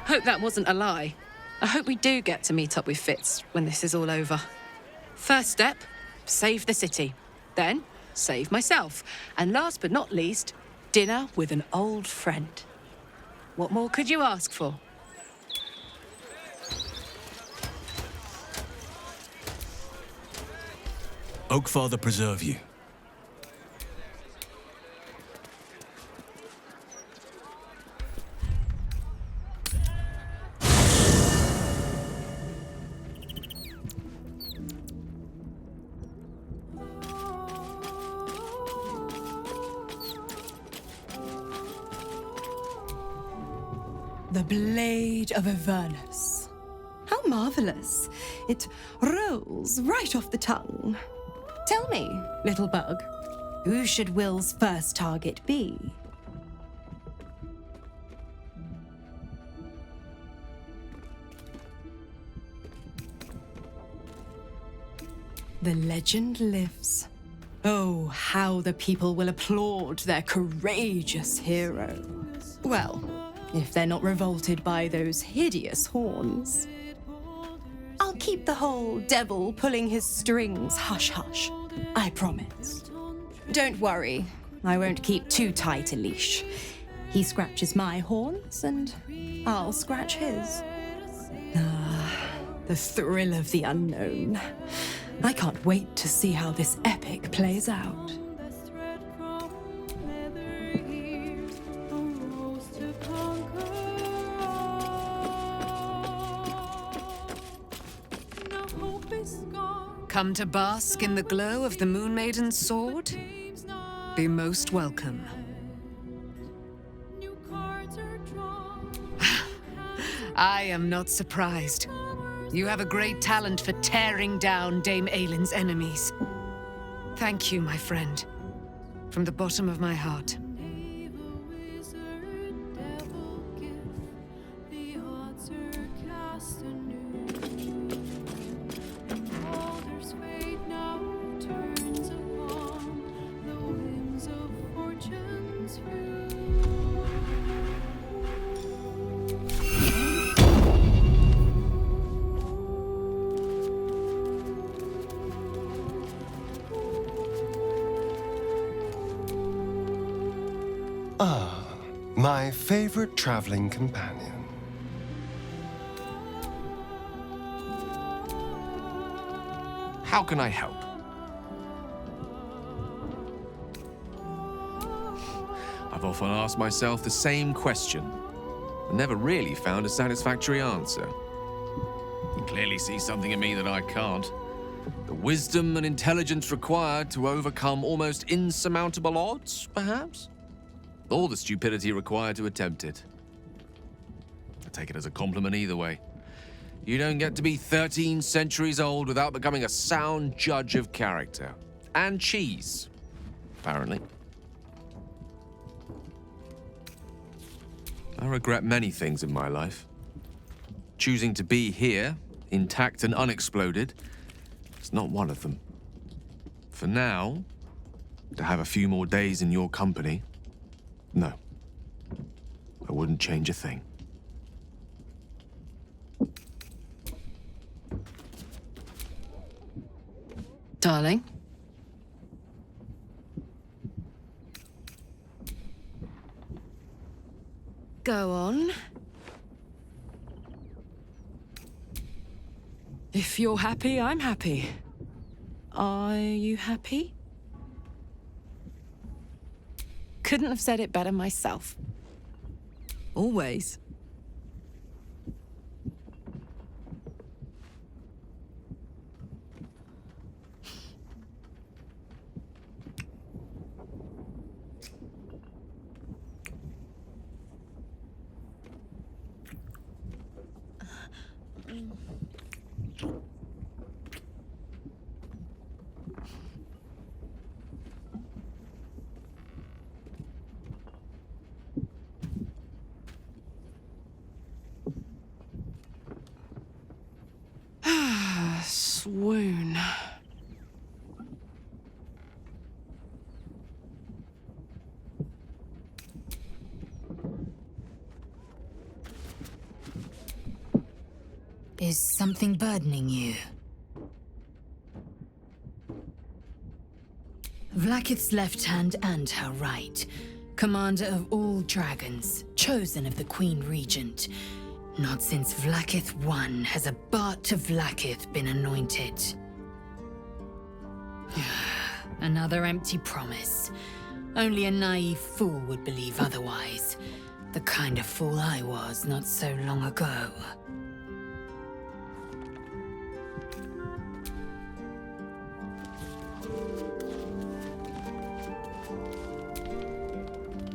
Hope that wasn't a lie. I hope we do get to meet up with Fitz when this is all over. First step, save the city. Then, save myself. And last but not least, dinner with an old friend. What more could you ask for? Oakfather preserve you. The Blade of Avernus. How marvelous. It rolls right off the tongue. Tell me, little bug, who should Will's first target be? The legend lives. Oh, how the people will applaud their courageous hero. Well, if they're not revolted by those hideous horns. I'll keep the whole devil pulling his strings hush-hush. I promise. Don't worry, I won't keep too tight a leash. He scratches my horns, and I'll scratch his. Ah, the thrill of the unknown. I can't wait to see how this epic plays out. Come to bask in the glow of the Moon Maiden's sword? Be most welcome. I am not surprised. You have a great talent for tearing down Dame Aylin's enemies. Thank you, my friend. From the bottom of my heart. Ah, my favorite traveling companion. How can I help? I've often asked myself the same question, and never really found a satisfactory answer. You clearly see something in me that I can't. The wisdom and intelligence required to overcome almost insurmountable odds, perhaps? Or the stupidity required to attempt it. I take it as a compliment either way. You don't get to be 13 centuries old without becoming a sound judge of character. And cheese, apparently. I regret many things in my life. Choosing to be here, intact and unexploded, is not one of them. For now, to have a few more days in your company, no. I wouldn't change a thing. Darling? Go on. If you're happy, I'm happy. Are you happy? Couldn't have said it better myself. Always. Swoon. Is something burdening you? Vlaakith's left hand and her right. Commander of all dragons, chosen of the Queen Regent. Not since Vlaakith I has a Bart to Vlaakith been anointed. Another empty promise. Only a naive fool would believe otherwise. The kind of fool I was not so long ago.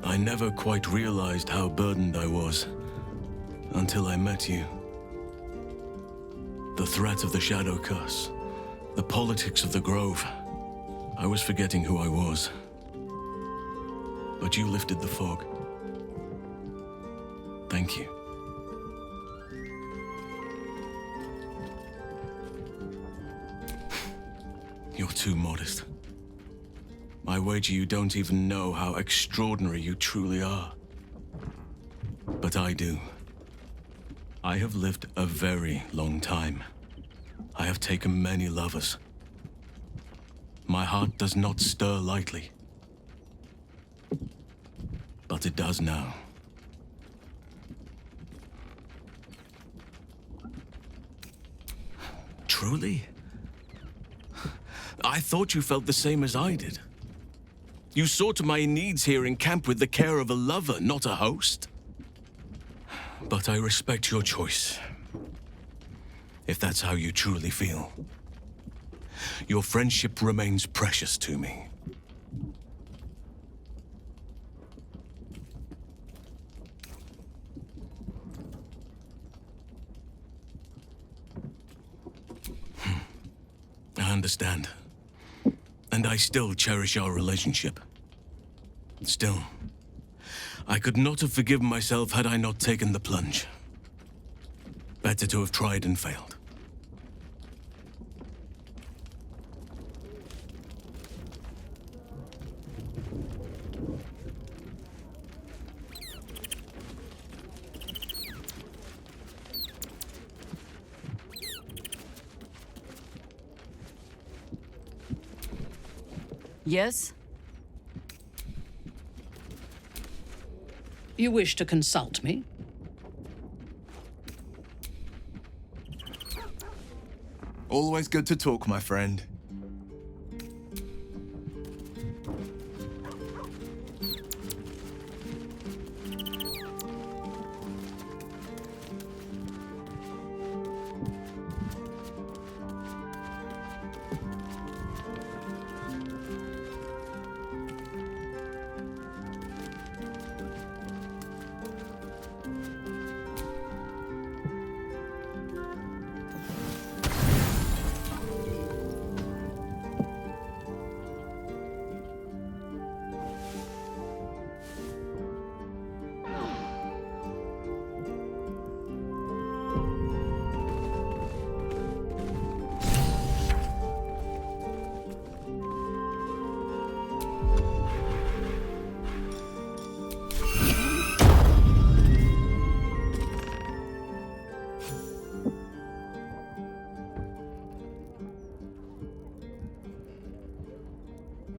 I never quite realized how burdened I was until I met you. The threat of the Shadow Curse, the politics of the Grove. I was forgetting who I was. But you lifted the fog. Thank you. You're too modest. I wager you don't even know how extraordinary you truly are. But I do. I have lived a very long time. I have taken many lovers. My heart does not stir lightly. But it does now. Truly? I thought you felt the same as I did. You saw to my needs here in camp with the care of a lover, not a host. But I respect your choice, if that's how you truly feel. Your friendship remains precious to me. I understand. And I still cherish our relationship. Still, I could not have forgiven myself had I not taken the plunge. Better to have tried and failed. Yes? You wish to consult me? Always good to talk, my friend.